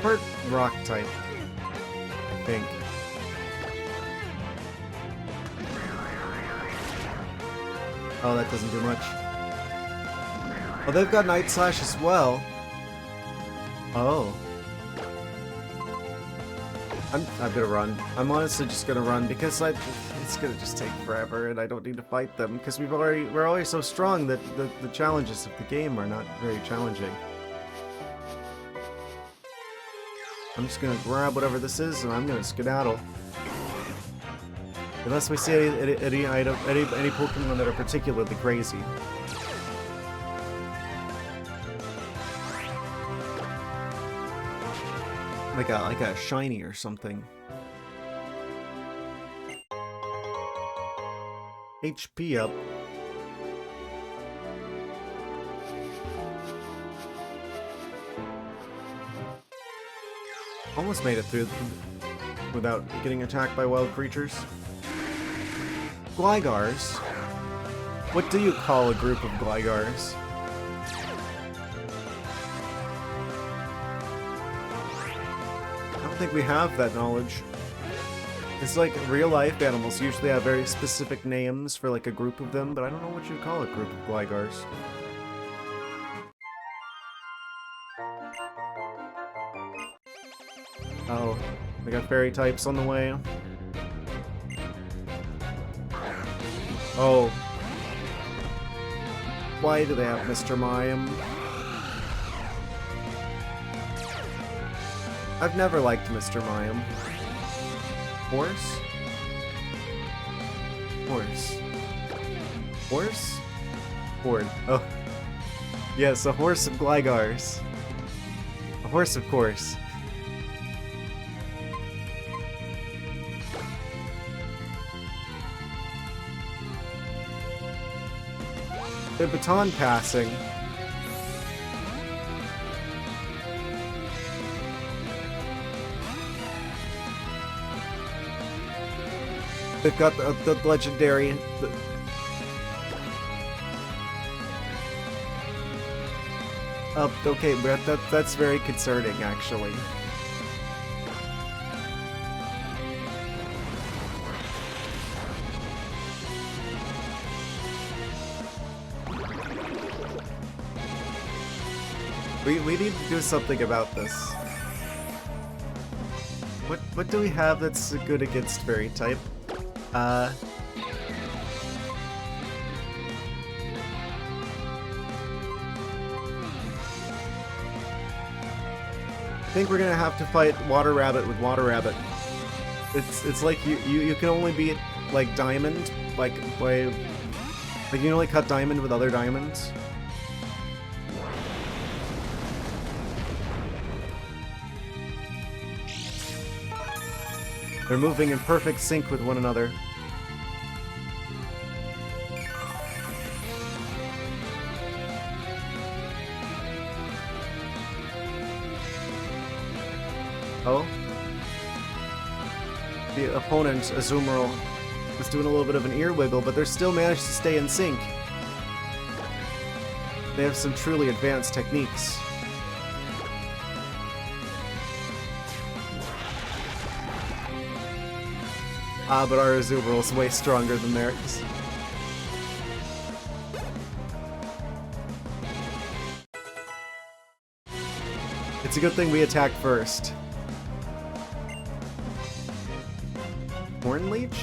Part rock type, I think. Oh, that doesn't do much. Oh, they've got Night Slash as well. Oh. I'm gonna run. I'm honestly just gonna run because it's gonna just take forever and I don't need to fight them because we're already so strong that the challenges of the game are not very challenging. I'm just gonna grab whatever this is and I'm gonna skedaddle. Unless we see any Pokemon that are particularly crazy. Like a shiny or something. HP up. Almost made it through without getting attacked by wild creatures. Glygars? What do you call a group of Glygars? I don't think we have that knowledge. It's like real-life animals usually have very specific names for like a group of them, but I don't know what you'd call a group of Glygars. Oh, we got fairy types on the way. Oh. Why do they have Mr. Mime? I've never liked Mr. Mime. Horse? Horse. Horse? Horde. Oh. Yes, a horse of Glygars. A horse, of course. The baton passing. They've got the legendary... okay, but that's very concerning, actually. We need to do something about this. What do we have that's good against fairy type? I think we're gonna have to fight Water Rabbit with Water Rabbit. It's like you can only beat like Diamond like you can only cut Diamond with other diamonds. They're moving in perfect sync with one another. Oh? The opponent, Azumarill, was doing a little bit of an ear wiggle, but they're still managed to stay in sync. They have some truly advanced techniques. But our Azumarill is way stronger than theirs. It's a good thing we attacked first. Horn Leech?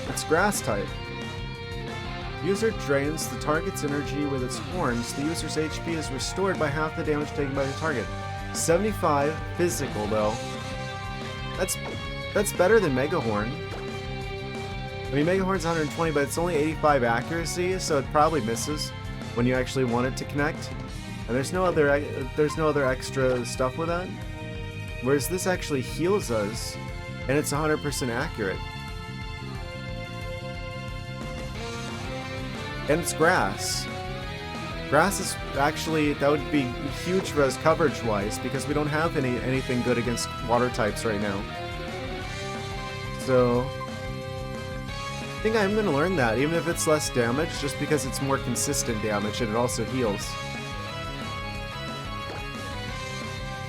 It's Grass type. User drains the target's energy with its horns. The user's HP is restored by half the damage taken by the target. 75 physical though. That's better than Mega Horn. I mean, Mega Horn's 120, but it's only 85 accuracy, so it probably misses when you actually want it to connect. And there's no other extra stuff with that. Whereas this actually heals us, and it's 100% accurate. And it's grass. Grass is actually, that would be huge for us coverage-wise, because we don't have anything good against water types right now. So I think I'm gonna learn that, even if it's less damage, just because it's more consistent damage and it also heals.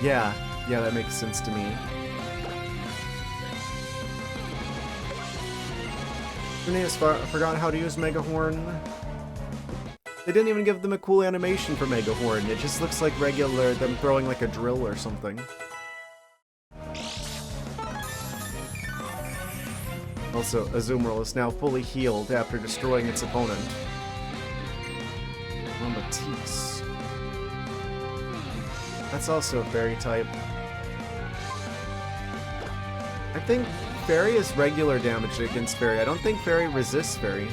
Yeah, that makes sense to me. Renee's forgot how to use Mega Horn. They didn't even give them a cool animation for Mega Horn. It just looks like regular them throwing like a drill or something. Also, Azumarill is now fully healed after destroying its opponent. Matisse. That's also a fairy type. I think fairy is regular damage against fairy. I don't think fairy resists fairy.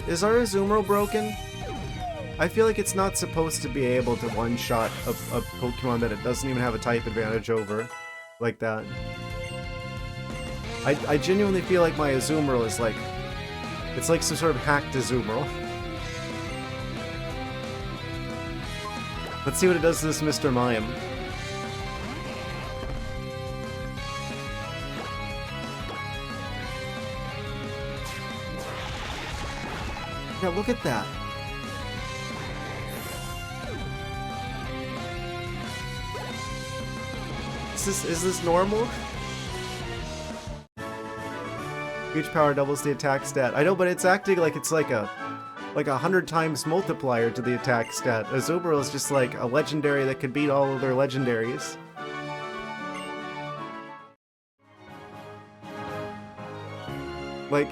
Is our Azumarill broken? I feel like it's not supposed to be able to one-shot a Pokemon that it doesn't even have a type advantage over, like that. I genuinely feel like my Azumarill is like, it's like some sort of hacked Azumarill. Let's see what it does to this Mr. Mime. Yeah, look at that. Is this normal? Each power doubles the attack stat. I know, but it's acting like it's like a 100 times multiplier to the attack stat. Azumarill is just like a legendary that could beat all of their legendaries. Like,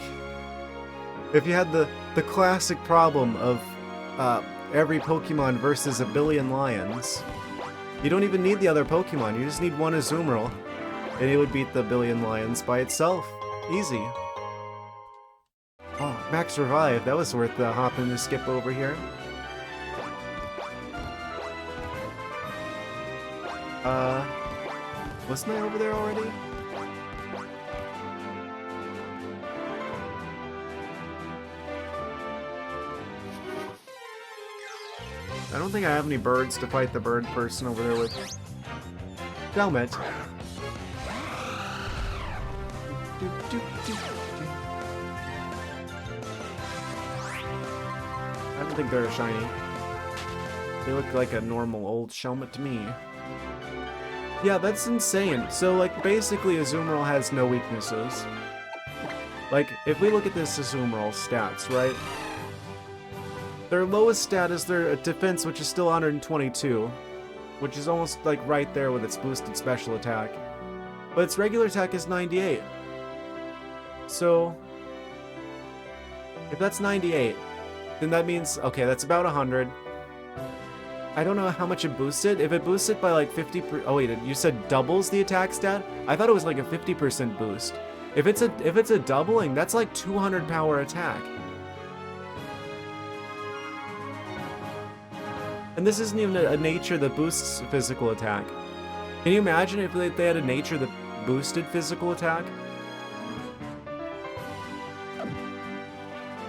if you had the classic problem of every Pokemon versus a billion lions, you don't even need the other Pokemon, you just need one Azumarill, and it would beat the billion lions by itself. Easy. Oh, Max Revive, that was worth hopping to skip over here. Wasn't I over there already? I don't think I have any birds to fight the bird person over there with. Helmet. I don't think they're shiny. They look like a normal old Shelmet to me. Yeah, that's insane. So, like, basically Azumarill has no weaknesses. Like, if we look at this Azumarill stats, right? Their lowest stat is their defense, which is still 122, which is almost like right there with its boosted special attack. But its regular attack is 98. So, if that's 98, then that means, okay, that's about 100. I don't know how much it boosted. If it boosted by like 50, oh wait, you said doubles the attack stat? I thought it was like a 50% boost. If it's a doubling, that's like 200 power attack. And this isn't even a nature that boosts physical attack. Can you imagine if they had a nature that boosted physical attack?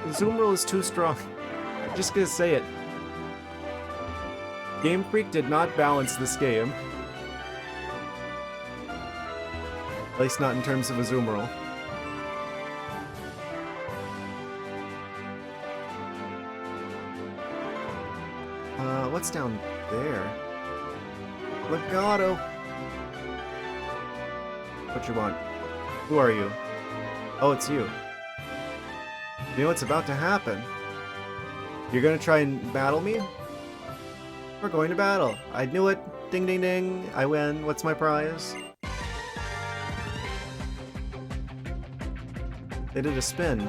Azumarill is too strong. I'm just gonna say it. Game Freak did not balance this game. At least not in terms of Azumarill. What's down there? Legato! What you want? Who are you? Oh, it's you. You know what's about to happen? You're gonna try and battle me? We're going to battle. I knew it. Ding ding ding. I win. What's my prize? They did a spin.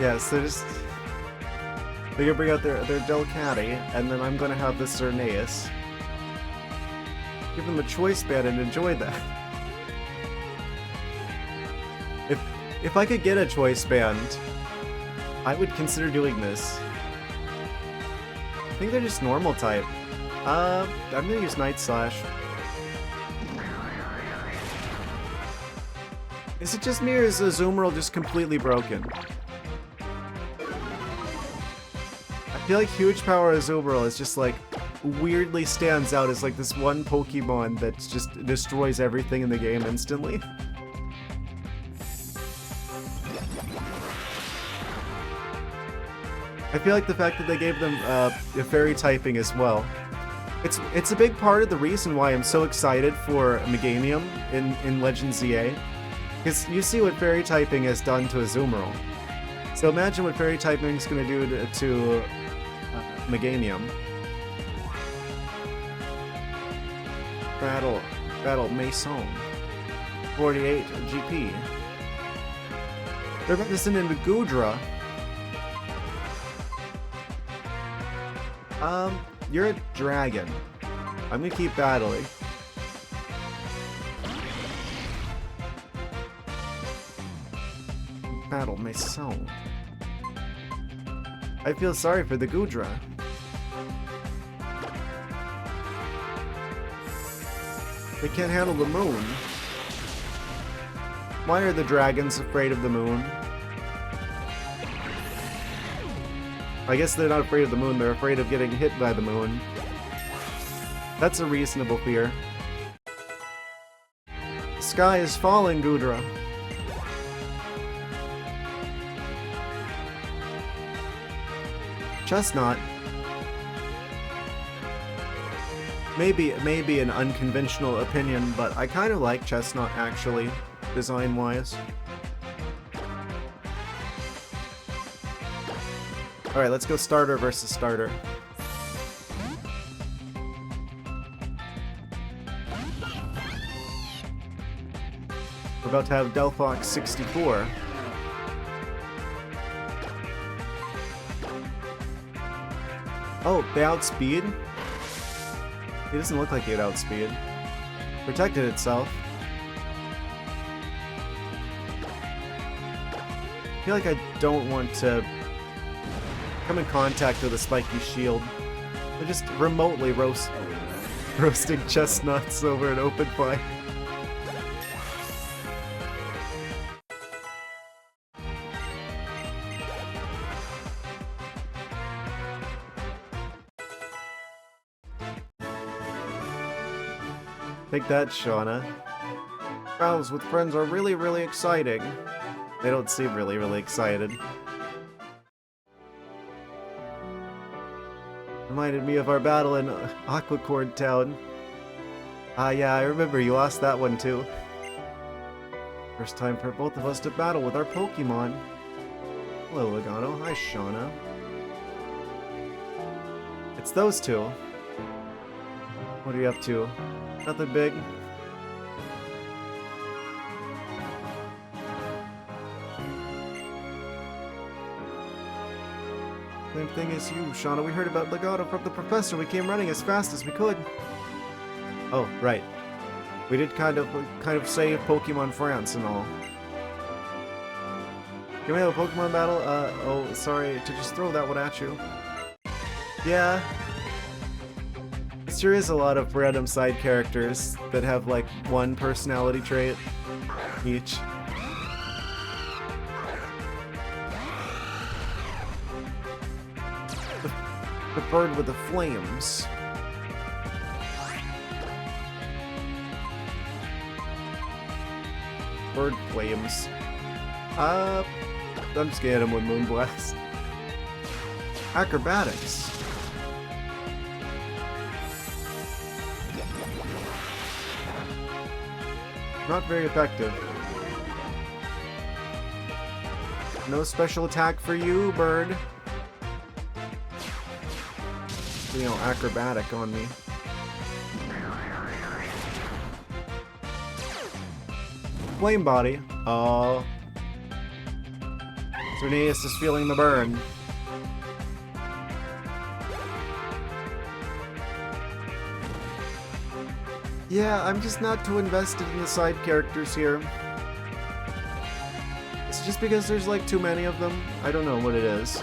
Yeah, so just... They're gonna bring out their Delcatty, and then I'm gonna have the Cernaeus. Give them a choice band and enjoy that. If I could get a choice band, I would consider doing this. I think they're just normal type. I'm gonna use Night Slash. Is it just me, or is Azumarill just completely broken? I feel like Huge Power Azumarill is just like weirdly stands out as like this one Pokemon that just destroys everything in the game instantly. I feel like the fact that they gave them a fairy typing as well. It's a big part of the reason why I'm so excited for Meganium in Legends ZA. Because you see what fairy typing has done to Azumarill. So imagine what fairy typing is going to do to Meganium. Battle Mason. 48 GP. They're about to send in the Goodra. You're a dragon. I'm gonna keep battling. Battle Mason. I feel sorry for the Goodra. They can't handle the moon. Why are the dragons afraid of the moon? I guess they're not afraid of the moon, they're afraid of getting hit by the moon. That's a reasonable fear. The sky is falling, Goodra. Chestnut. Maybe an unconventional opinion, but I kind of like Chestnut, actually, design-wise. Alright, let's go starter versus starter. We're about to have Delphox 64. Oh, they outspeed? It doesn't look like it outspeed. Protected itself. I feel like I don't want to come in contact with a spiky shield. They're just remotely roasting chestnuts over an open fire. Take that, Shauna. Battles with friends are really, really exciting. They don't seem really, really excited. Reminded me of our battle in Aquacord Town. Yeah, I remember you lost that one too. First time for both of us to battle with our Pokemon. Hello, Logano. Hi, Shauna. It's those two. What are you up to? Nothing big. Same thing as you, Shauna. We heard about Legato from the professor. We came running as fast as we could. Oh, right. We did kind of save Pokemon France and all. Can we have a Pokemon battle? Oh, sorry to just throw that one at you. Yeah. There is a lot of random side characters that have like one personality trait each. The bird with the flames. Bird flames. I'm just gonna hit him with Moonblast. Acrobatics. Not very effective. No special attack for you, bird. You know, acrobatic on me. Flame body. Is Xerneas is feeling the burn. Yeah, I'm just not too invested in the side characters here. It's just because there's like too many of them. I don't know what it is.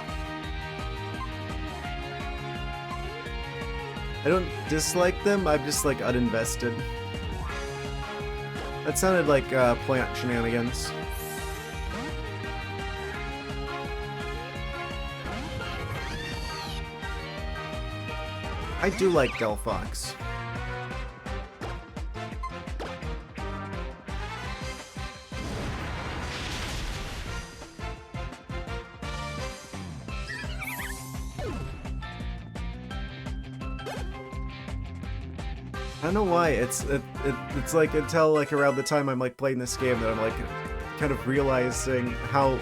I don't dislike them, I'm just like uninvested. That sounded like plant shenanigans. I do like Delphox. I don't know why, it's like until like around the time I'm like playing this game that I'm like kind of realizing how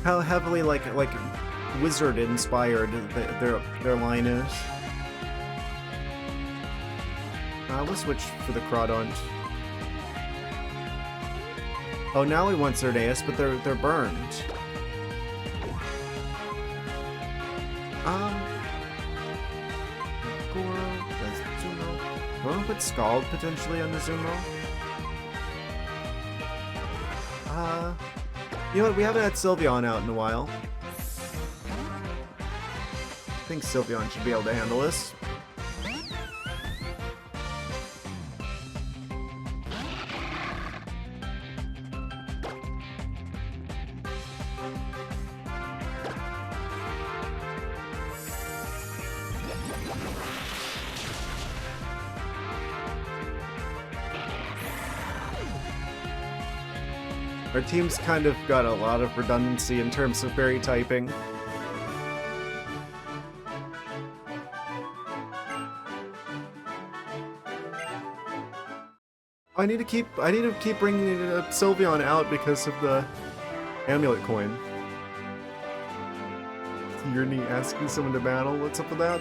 heavily like wizard inspired their line is. We'll switch for the Crawdaunt. Oh, now we want Xerneas, but they're burned. Wanna put Scald potentially on the Zumo? You know what, we haven't had Sylveon out in a while. I think Sylveon should be able to handle this. Our team's kind of got a lot of redundancy in terms of berry typing. I need to keep bringing Sylveon out because of the amulet coin. You're asking someone to battle? What's up with that?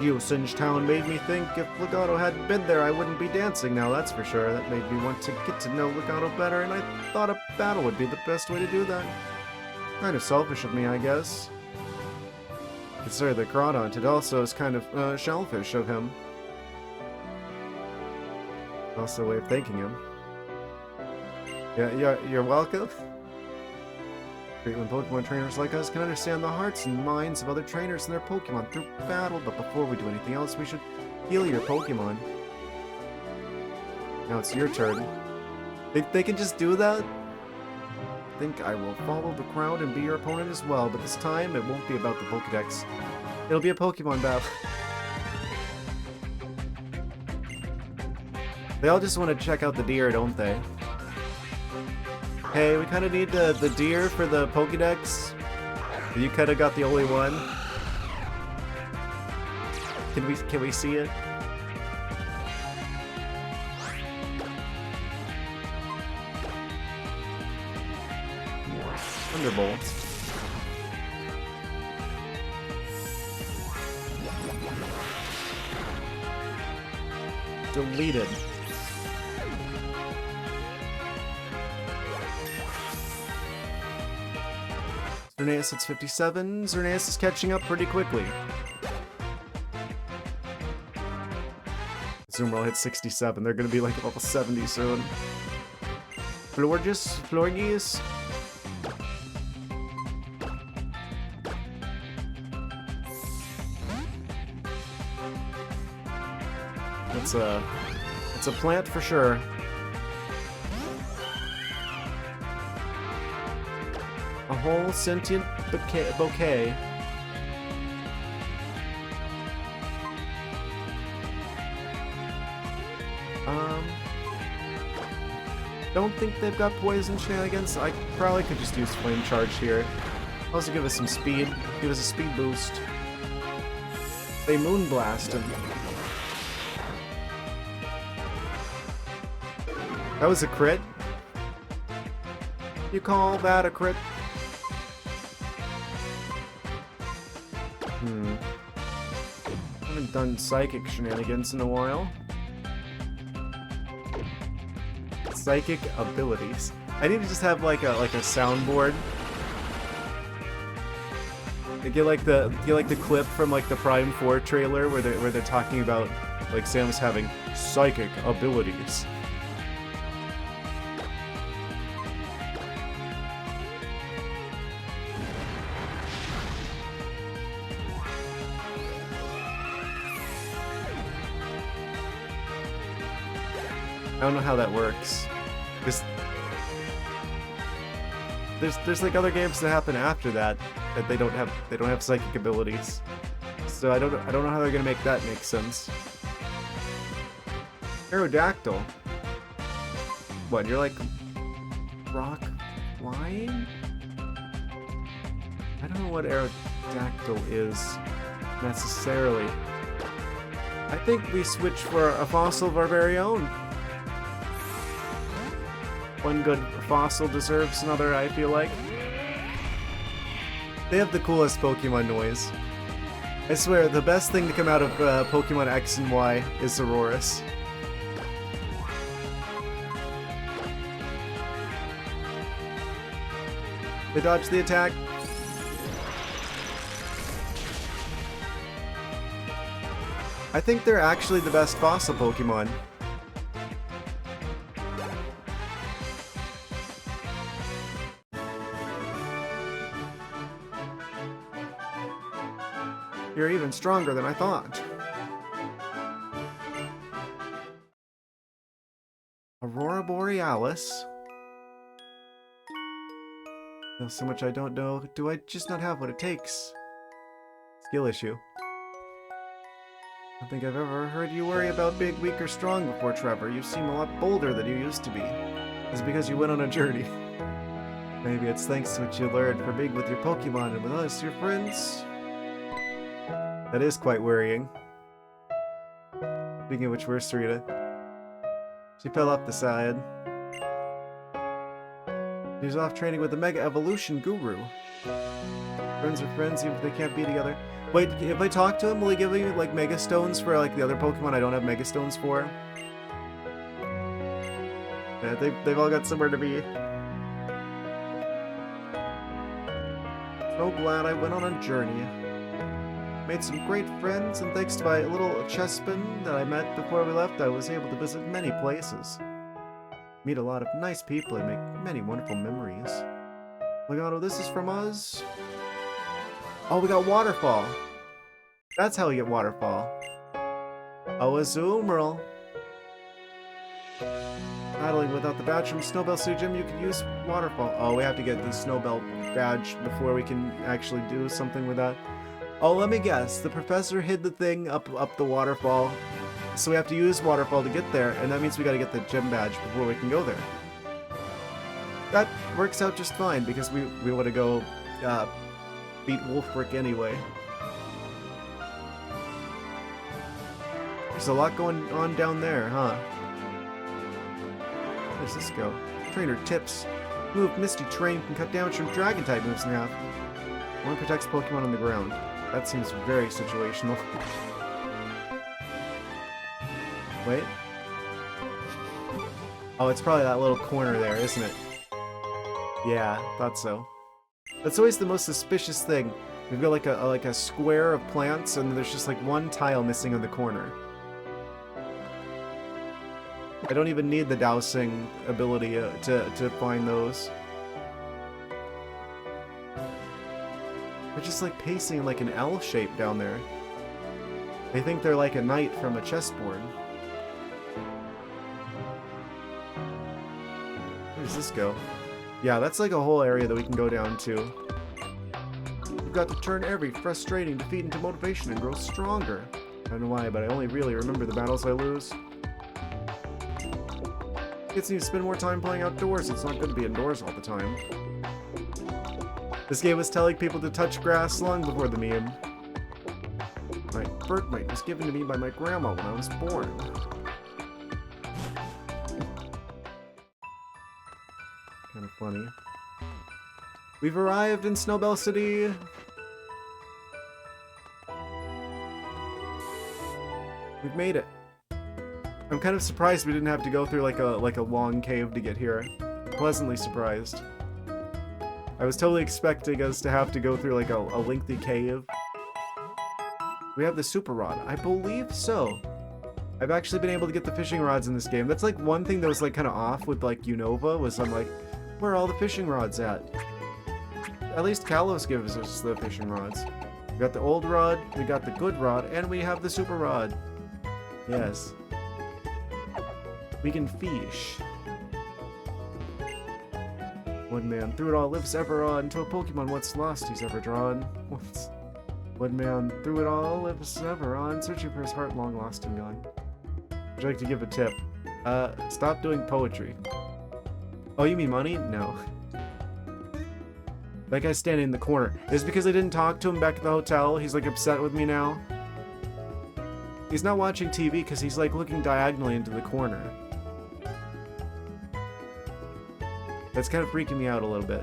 You, Singe Town, made me think if Legato hadn't been there, I wouldn't be dancing now, that's for sure. That made me want to get to know Legato better, and I thought a battle would be the best way to do that. Kind of selfish of me, I guess. Consider the Crawdaunt, it also is kind of shellfish of him. Also a way of thanking him. Yeah, you're welcome. Great when Pokemon trainers like us can understand the hearts and minds of other trainers and their Pokemon through battle, but before we do anything else, we should heal your Pokemon. Now it's your turn. They can just do that? I think I will follow the crowd and be your opponent as well, but this time it won't be about the Pokedex. It'll be a Pokemon battle. They all just want to check out the deer, don't they? Hey, we kind of need the deer for the Pokedex. You kind of got the only one. Can we see it? Thunderbolt. Deleted. Xerneas hits 57. Xerneas is catching up pretty quickly. Zumro hits 67. They're going to be like level 70 soon. Florges. It's a plant for sure. A whole sentient bouquet. Don't think they've got poison shenanigans. I probably could just use flame charge here. Also give us some speed. Give us a speed boost. They moonblast him. That was a crit. You call that a crit? Haven't done psychic shenanigans in a while. Psychic abilities. I need to just have like a soundboard. Get like the clip from like the Prime 4 trailer where they're talking about like Samus having psychic abilities. I don't know how that works. There's like other games that happen after that they don't have psychic abilities. So I don't know how they're gonna make that make sense. Aerodactyl. What, you're like rock flying? I don't know what Aerodactyl is necessarily. I think we switch for a fossil of our very own. One good fossil deserves another, I feel like. They have the coolest Pokemon noise. I swear, the best thing to come out of Pokemon X and Y is Auroras. They dodge the attack. I think they're actually the best fossil Pokemon. You're even stronger than I thought. Aurora Borealis? There's so much I don't know. Do I just not have what it takes? Skill issue. I don't think I've ever heard you worry about being weak or strong before, Trevor. You seem a lot bolder than you used to be. It's because you went on a journey. Maybe it's thanks to what you learned from being with your Pokemon and with us, your friends. That is quite worrying. Speaking of which, where's Sarita? She fell off the side. She's off training with the Mega Evolution Guru. Friends are friends even if they can't be together. Wait, if I talk to him, will he give me like Mega Stones for like the other Pokemon I don't have Mega Stones for? Yeah, they've all got somewhere to be. So glad I went on a journey. Made some great friends, and thanks to my little Chespin that I met before we left, I was able to visit many places. Meet a lot of nice people and make many wonderful memories. Logano, this is from us. Oh, we got Waterfall. That's how we get Waterfall. Oh, Azumarill. Battling without the badge from Snowbell City Gym, you can use Waterfall. Oh, we have to get the Snowbell badge before we can actually do something with that. Oh, let me guess. The professor hid the thing up the waterfall, so we have to use Waterfall to get there, and that means we gotta get the gym badge before we can go there. That works out just fine, because we want to go beat Wolfric anyway. There's a lot going on down there, huh? Where does this go? Trainer tips. Move Misty Train can cut damage from Dragon-type moves in half. One protects Pokemon on the ground. That seems very situational. Wait. Oh, it's probably that little corner there, isn't it? Yeah, thought so. That's always the most suspicious thing. We've got like a square of plants, and there's just like one tile missing in the corner. I don't even need the dowsing ability to find those. They're just like pacing in like an L shape down there. They think they're like a knight from a chessboard. Where does this go? Yeah, that's like a whole area that we can go down to. You've got to turn every frustrating defeat into motivation and grow stronger. I don't know why, but I only really remember the battles I lose. Kids need to spend more time playing outdoors. It's not good to be indoors all the time. This game was telling people to touch grass long before the meme. My birthright was given to me by my grandma when I was born. Kind of funny. We've arrived in Snowbell City. We've made it. I'm kind of surprised we didn't have to go through like a long cave to get here. pleasantly surprised. I was totally expecting us to have to go through like a lengthy cave. We have the super rod. I believe so. I've actually been able to get the fishing rods in this game. That's like one thing that was like kind of off with like Unova, was I'm like, where are all the fishing rods at? At least Kalos gives us the fishing rods. We got the old rod, we got the good rod, and we have the super rod. Yes. We can fish. One man through it all lives ever on, to a Pokemon once lost he's ever drawn. One man through it all lives ever on, searching for his heart long lost and gone. Would you like to give a tip? Stop doing poetry. Oh, you mean money? No. That guy's standing in the corner. Is it because I didn't talk to him back at the hotel? He's like upset with me now? He's not watching TV because he's like looking diagonally into the corner. That's kind of freaking me out a little bit.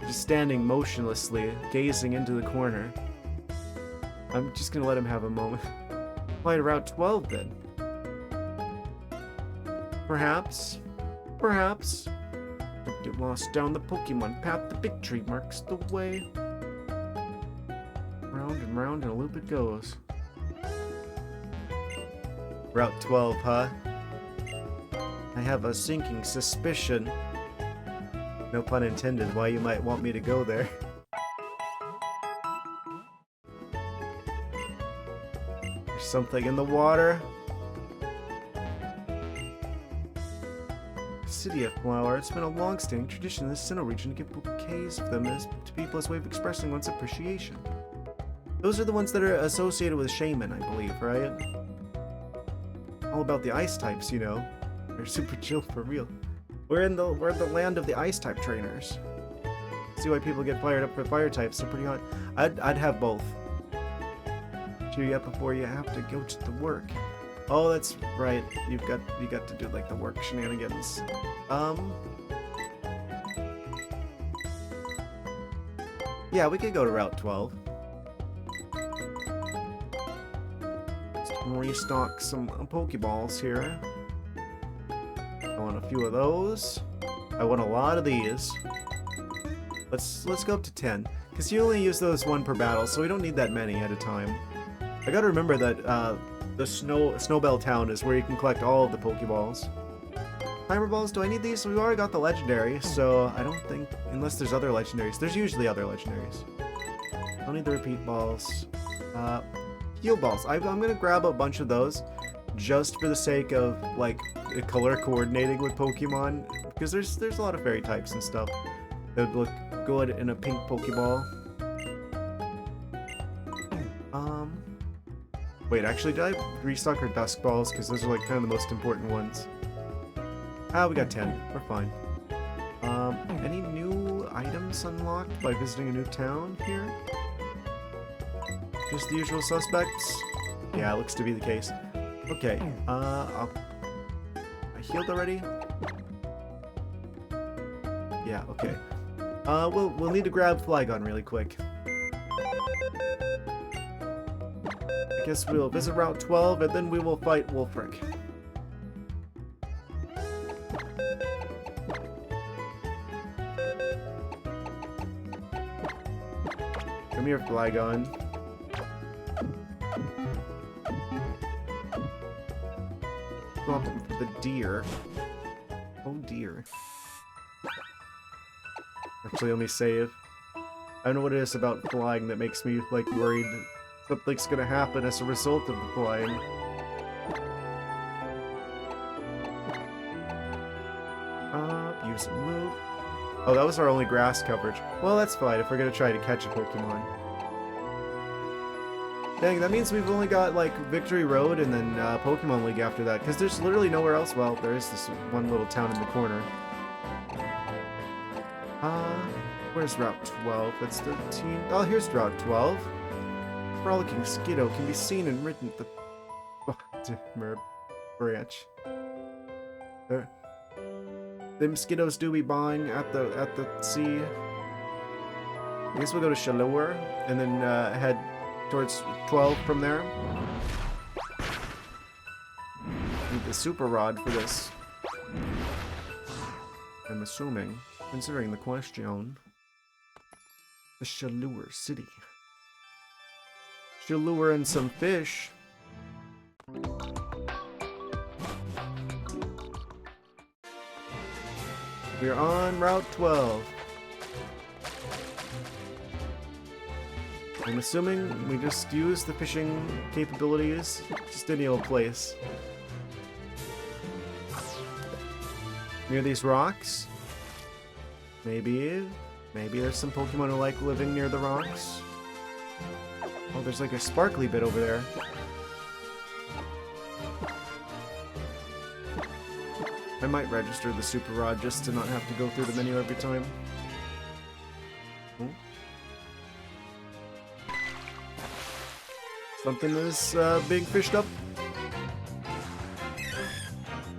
Just standing motionlessly, gazing into the corner. I'm just gonna let him have a moment. Fly to Route 12 then. Perhaps. Perhaps. Don't get lost down the Pokemon path. The big tree marks the way. Round and round in a loop it goes. Route 12, huh? I have a sinking suspicion. No pun intended, why you might want me to go there. There's something in the water. Cydia flower. It's been a long-standing tradition in the Sinnoh region to give bouquets of them to people as a way of expressing one's appreciation. Those are the ones that are associated with shaman, I believe, right? All about the ice types, you know. They're super chill for real. We're in the land of the ice type trainers. See why people get fired up for fire types. They're pretty hot. I'd have both. Cheer you up before you have to go to the work. Oh, that's right. You got to do like the work shenanigans. Yeah, we could go to Route 12. Let's restock some Pokeballs here. I want a few of those. I want a lot of these. Let's go up to 10, because you only use those one per battle, so we don't need that many at a time. I gotta remember that the Snowbell Town is where you can collect all of the Pokeballs. Timer balls, do I need these? We've already got the legendary, so I don't think, unless there's other legendaries. There's usually other legendaries. I don't need the repeat balls. Heal balls. I'm gonna grab a bunch of those, just for the sake of like color coordinating with Pokemon, because there's a lot of fairy types and stuff that would look good in a pink Pokeball. Wait, actually, did I restock our Dusk Balls? Because those are like kind of the most important ones. We got 10. We're fine. Any new items unlocked by visiting a new town here? Just the usual suspects? Yeah, it looks to be the case. Okay, I healed already? Yeah, okay. We'll need to grab Flygon really quick. I guess we'll visit Route 12 and then we will fight Wolfric. Come here, Flygon. Swap him for the deer. Oh dear. Actually, let me save. I don't know what it is about flying that makes me, like, worried something's gonna happen as a result of the flying. Use a move. Oh, that was our only grass coverage. Well, that's fine if we're gonna try to catch a Pokemon. Dang, that means we've only got, like, Victory Road and then Pokemon League after that, because there's literally nowhere else. Well, there is this one little town in the corner. Where's Route 12? That's 13. Oh, here's Route 12. Frolicking Skiddo can be seen and written at the branch. There. Them Skiddos do be buying at the sea. I guess we'll go to Shalour and then head towards 12 from there. Need the Super Rod for this. I'm assuming, considering the question. The Chaleur City. Chaleur and some fish. We're on Route 12. I'm assuming we just use the fishing capabilities. Just any old place. Near these rocks? Maybe there's some Pokemon who like living near the rocks. Oh, there's like a sparkly bit over there. I might register the Super Rod just to not have to go through the menu every time. Oh. Something is being fished up.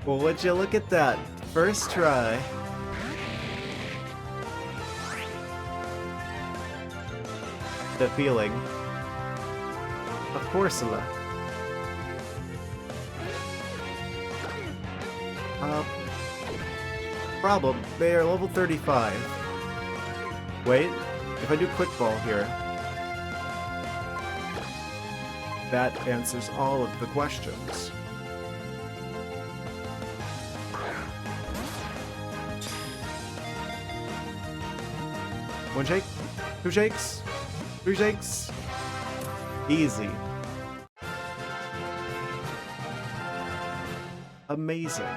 Well, would you look at that? First try. The feeling. Of Corsola. Problem. They are level 35. Wait. If I do Quick Ball here, that answers all of the questions. One shake, two shakes, three shakes. Easy. Amazing.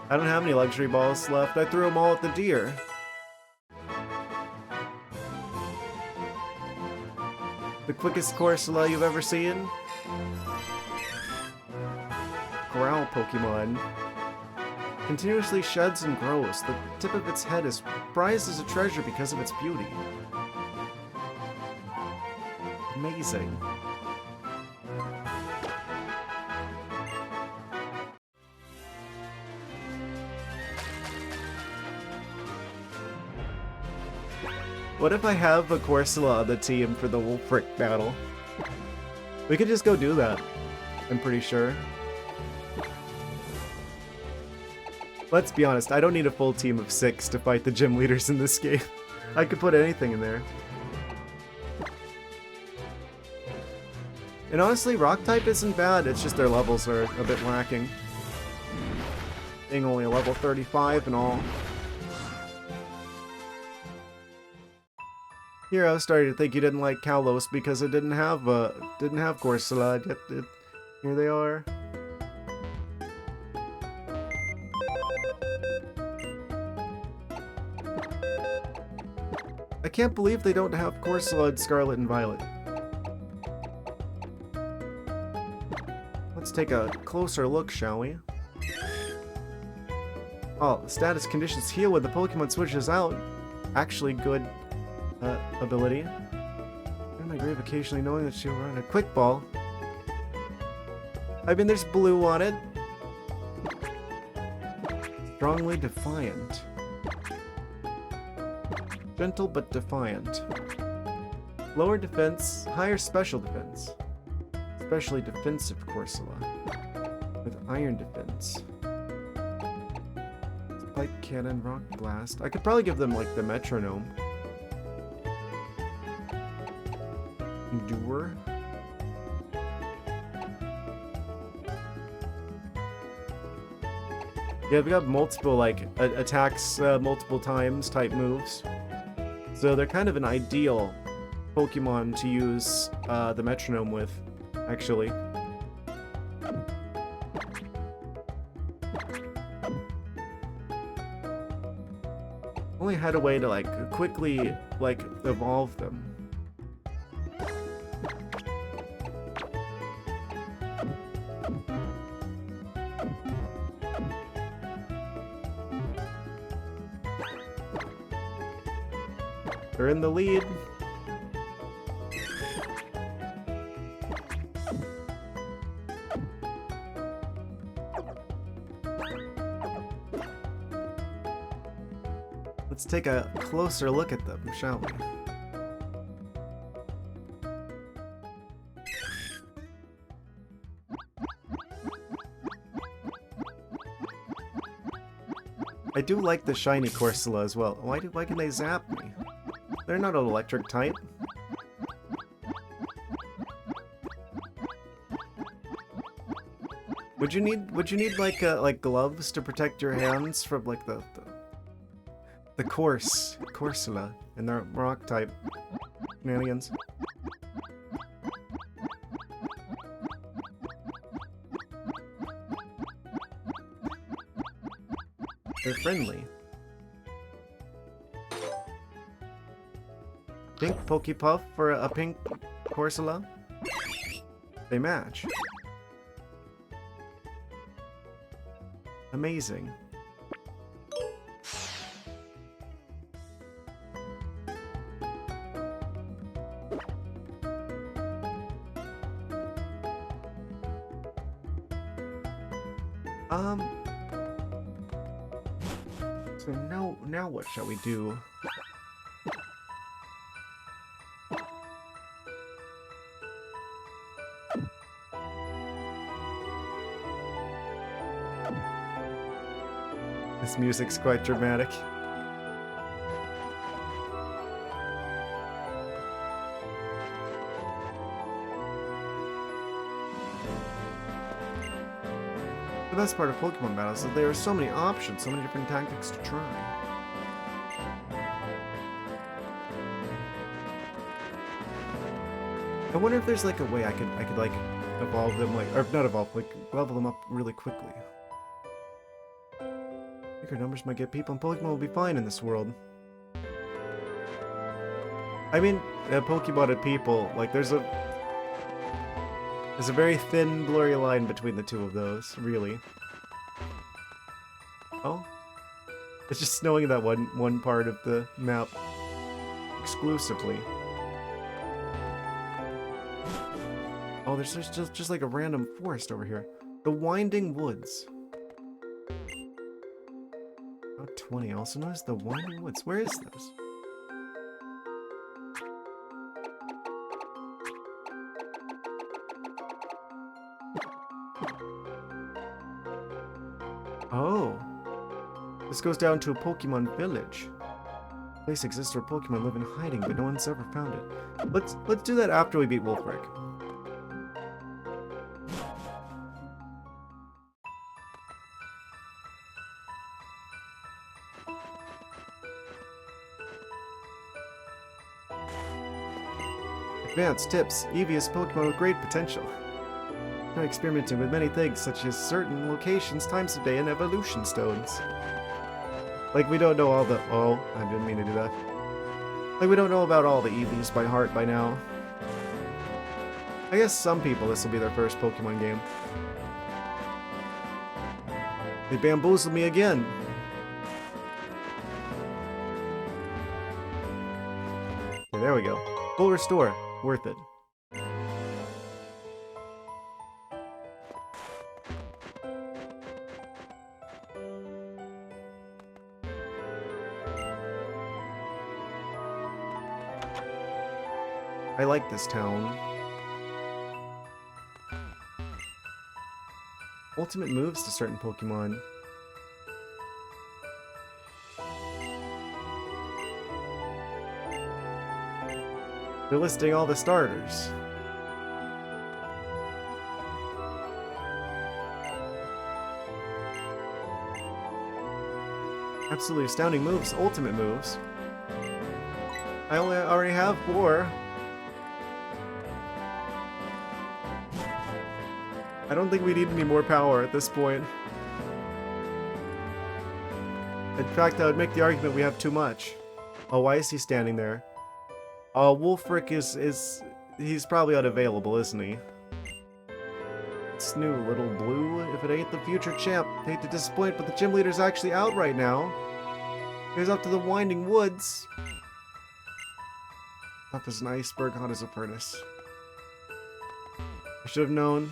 I don't have any luxury balls left. I threw them all at the deer. The quickest Corsola you've ever seen? Growl Pokemon. Continuously sheds and grows. The tip of its head is prized as a treasure because of its beauty. Amazing. What if I have a Corsola on the team for the Wolfric battle? We could just go do that, I'm pretty sure. Let's be honest, I don't need a full team of 6 to fight the gym leaders in this game. I could put anything in there. And honestly, Rock type isn't bad, it's just their levels are a bit lacking. Being only a level 35 and all. Here, I was starting to think you didn't like Kalos because it didn't have Corsola, yet here they are. I can't believe they don't have Corsola in Scarlet and Violet. Let's take a closer look, shall we? Oh, status conditions heal when the Pokemon switches out. Actually good ability. In my grave occasionally knowing that she'll run a Quick Ball. I mean, there's blue on it. Strongly defiant. Gentle but defiant. Lower defense, higher special defense. Especially defensive Corsola. With iron defense. Spike Cannon, Rock Blast. I could probably give them like the Metronome. Endure. Yeah, we got multiple like attacks multiple times type moves. So they're kind of an ideal Pokemon to use the Metronome with, actually. Only had a way to like quickly like evolve them. They're in the lead. Let's take a closer look at them, shall we? I do like the shiny Corsola as well. Why can they zap me? They're not an electric type. Would you need like gloves to protect your hands from like the Corsola and their rock type shenanigans? They're friendly. Pink Pokepuff for a pink Corsola? They match. Amazing. So now what shall we do? This music's quite dramatic. The best part of Pokemon battles is that there are so many options, so many different tactics to try. I wonder if there's like a way I could like evolve them, like, or not evolve, like level them up really quickly. Bigger numbers might get people, and Pokemon will be fine in this world. I mean, Pokemon and people, like there's a very thin, blurry line between the two of those, really. Oh, it's just snowing in that one part of the map exclusively. Oh, there's just like a random forest over here. The Winding Woods. Route 20, also known as the Winding Woods. Where is this? Oh. This goes down to a Pokemon village. The place exists where Pokemon live in hiding, but no one's ever found it. Let's do that after we beat Wolfric. Advanced tips. Eevee's Pokemon with great potential. Try experimenting with many things, such as certain locations, times of day, and evolution stones. Like, we don't know all the... Oh, I didn't mean to do that. Like, we don't know about all the Eevees by heart by now. I guess some people, this will be their first Pokemon game. They bamboozled me again. Okay, there we go. Full restore. Worth it. I like this town. Ultimate moves to certain Pokemon. They're listing all the starters. Absolutely astounding moves, ultimate moves. I already have 4. I don't think we need any more power at this point. In fact, I would make the argument we have too much. Oh, why is he standing there? Oh, Wolfric he's probably unavailable, isn't he? It's new, little blue. If it ain't the future champ. Hate to disappoint, but the gym leader's actually out right now. He's up to the Winding Woods. Tough as an iceberg, hot as a furnace. I should have known.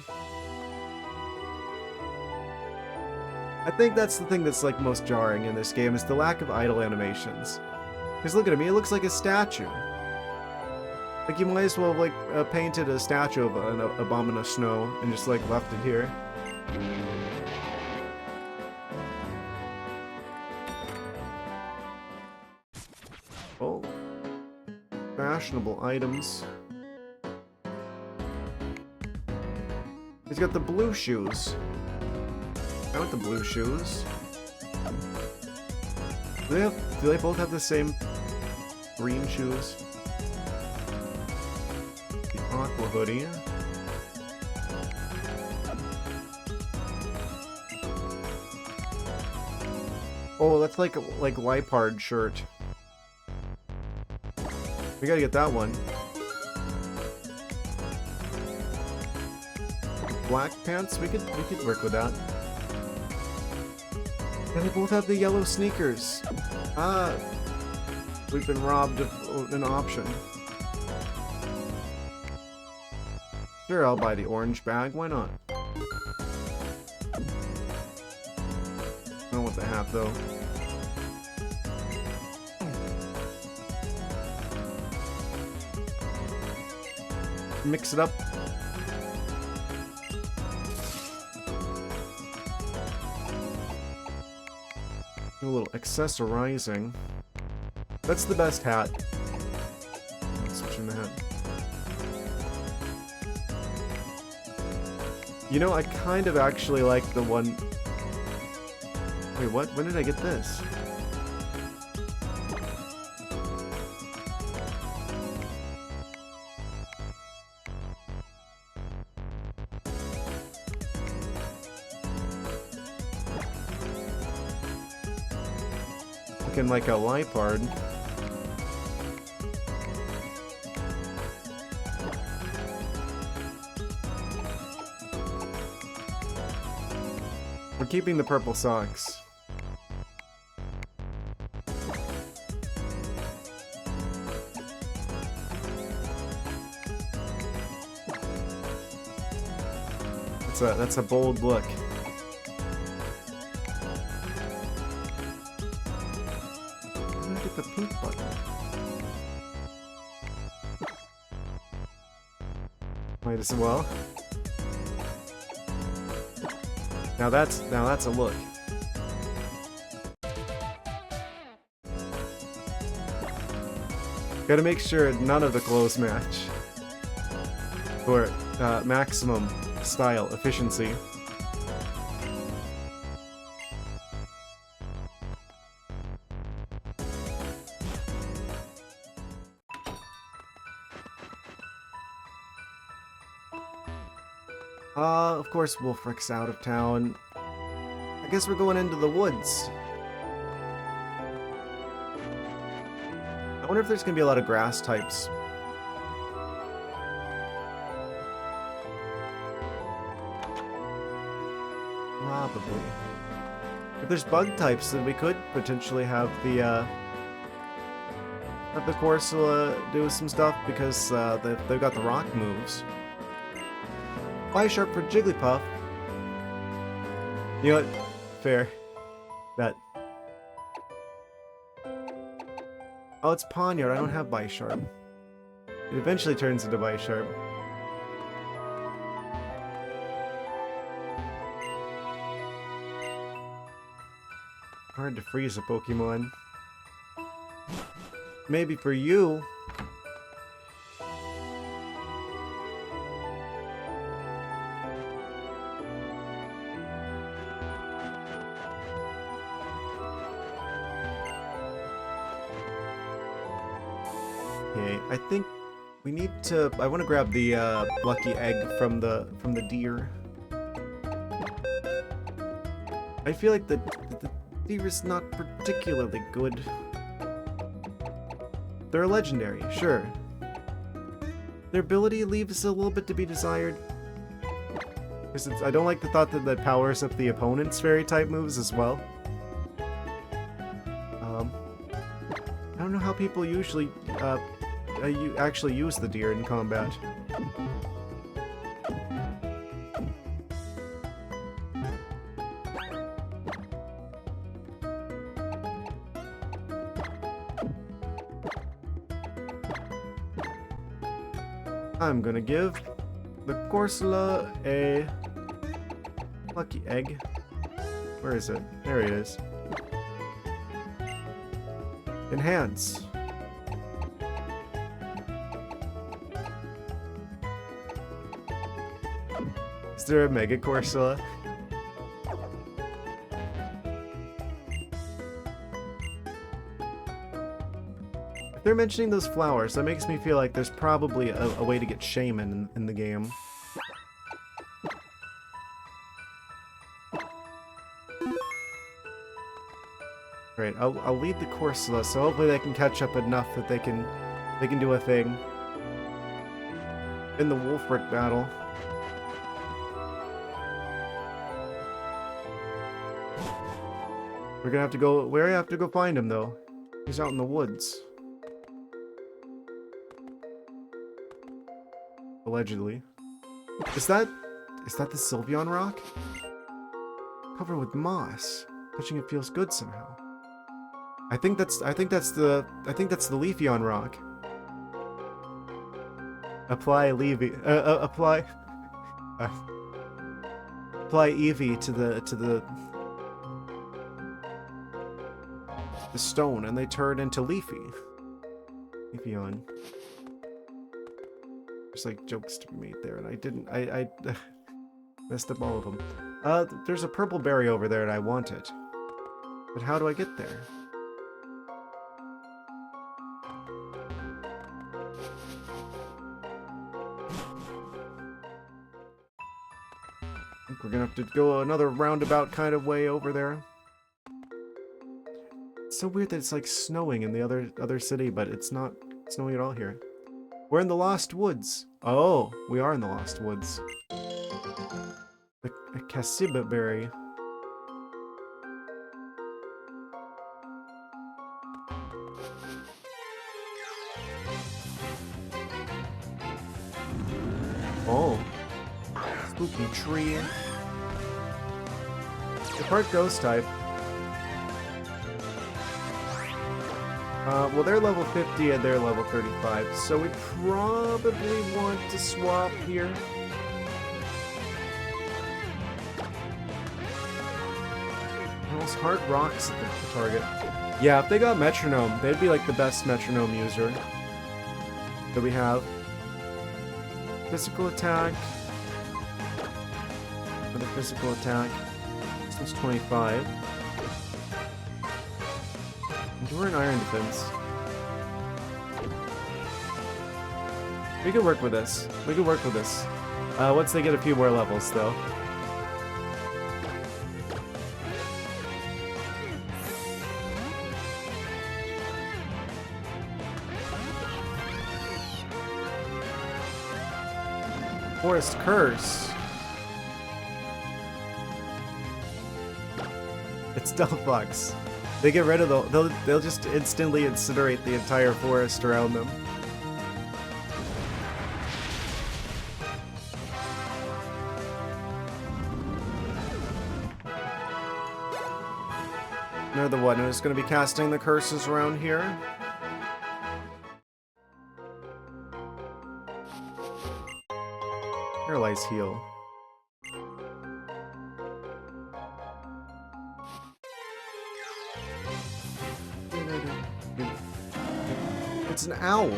I think that's the thing that's like most jarring in this game, is the lack of idle animations. Because look at him, he looks like a statue. Like, you might as well have, like, painted a statue of an Abominous Snow and just, like, left it here. fashionable items. He's got the blue shoes. I want the blue shoes. Do they both have the same green shoes? The aqua hoodie. Oh, that's like Lipard shirt. We gotta get that one. Black pants, we could work with that. And they both have the yellow sneakers. Ah, we've been robbed of an option. Sure, I'll buy the orange bag. Why not? I don't want the hat though. Mix it up. Do a little accessorizing. That's the best hat. Switching the hat. You know, I kind of actually like the one... Wait, what? When did I get this? Looking like a Lipard. We're keeping the purple socks. That's a bold look. The pink button. Might as well. Now that's a look. Gotta make sure none of the clothes match. For maximum style efficiency. Of course Wolfric's out of town. I guess we're going into the woods. I wonder if there's gonna be a lot of grass types. Probably. If there's bug types, then we could potentially have the Corsola do some stuff because they've got the rock moves. Bisharp for Jigglypuff. You know what? Fair. That. Oh, it's Pawniard. I don't have Bisharp. It eventually turns into Bisharp. Hard to freeze a Pokemon. Maybe for you. Okay, I think we need to. I want to grab the lucky egg from the deer. I feel like the deer is not particularly good. They're legendary, sure. Their ability leaves a little bit to be desired. Because I don't like the thought that that powers up the opponent's fairy type moves as well. I don't know how people usually you actually use the deer in combat. I'm gonna give the Corsola a lucky egg. Where is it? There it is. Enhance. Is there a Mega Corsola? If they're mentioning those flowers, that makes me feel like there's probably a way to get Shaman in the game. Great, I'll lead the Corsola, so hopefully they can catch up enough that they can do a thing in the Wolfric battle. We're gonna have to go. We have to go find him though. He's out in the woods, allegedly. Is that the Sylveon rock? Covered with moss. Touching it feels good somehow. I think that's the Leafeon rock. Apply Eevee to the stone, and they turn into Leafeon. There's like jokes to be made there, and I messed up all of them. There's a purple berry over there, and I want it. But how do I get there? I think we're gonna have to go another roundabout kind of way over there. It's so weird that it's like snowing in the other city, but it's not snowing at all here. We're in the Lost Woods. Oh, we are in the Lost Woods. A Casiba berry. Oh. Spooky tree. The part ghost type. Well, they're level 50 and they're level 35, so we probably want to swap here. Those hard rocks at the target. Yeah, if they got Metronome, they'd be like the best Metronome user that we have. Physical attack. Another physical attack. This one's 25. Endure and Iron Defense. We could work with this. Once they get a few more levels, though. Forest Curse. It's Delphox. They get rid of they'll just instantly incinerate the entire forest around them. They're the one who's going to be casting the curses around here. Paralyze heal. It's an owl.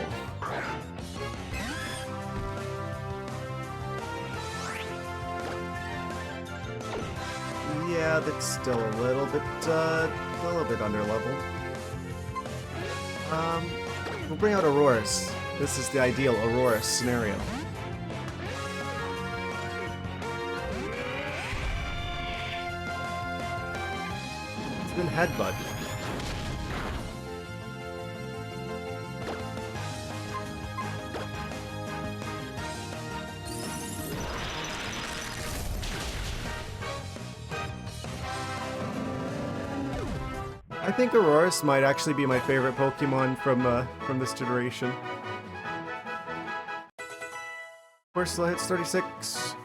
Yeah, that's still a little bit under level. We'll bring out Auroras. This is the ideal Aurora scenario. It's been Headbutt. I think Auroras might actually be my favorite Pokemon from this generation. Corsola hits 36.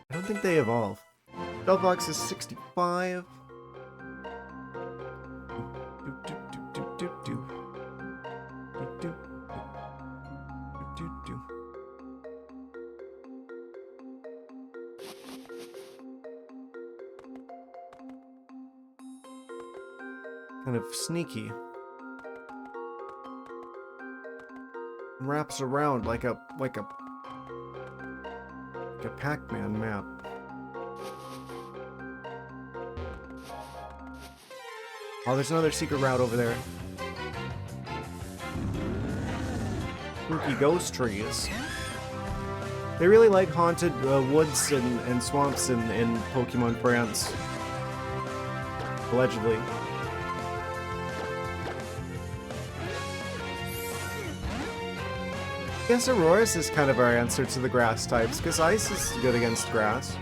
I don't think they evolve. Delphox is 65. Kind of sneaky. Wraps around like a Like a Pac-Man map. Oh, there's another secret route over there. Spooky ghost trees. They really like haunted woods and swamps in Pokemon France. Allegedly. I guess Aurora's is kind of our answer to the grass types, because ice is good against grass.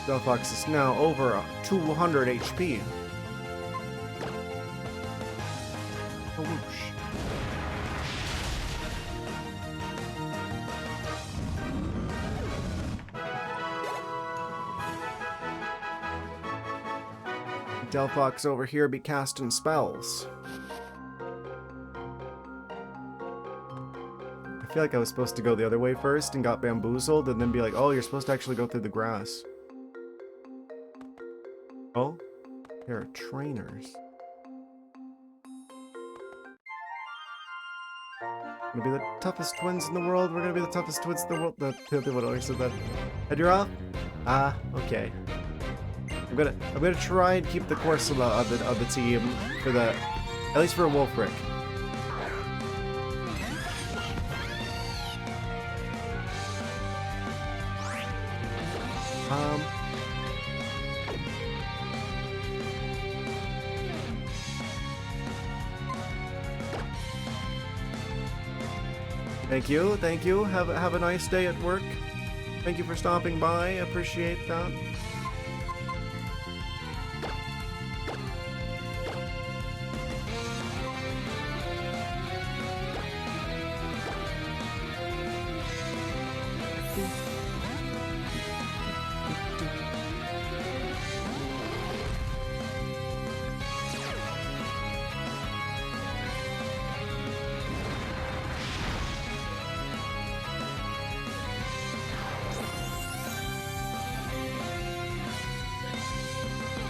Delphox is now over 200 HP. Oh, whoosh. Delphox over here be casting spells. I feel like I was supposed to go the other way first and got bamboozled and then be like, oh, you're supposed to actually go through the grass. Oh, there are trainers. We're gonna be the toughest twins in the world. We're gonna be the toughest twins in the world. The other one always said that. Head you're off? Ah, okay. I'm gonna try and keep the Corsola of the team for the, at least for a Wolfric. Thank you. Have a nice day at work. Thank you for stopping by. Appreciate that.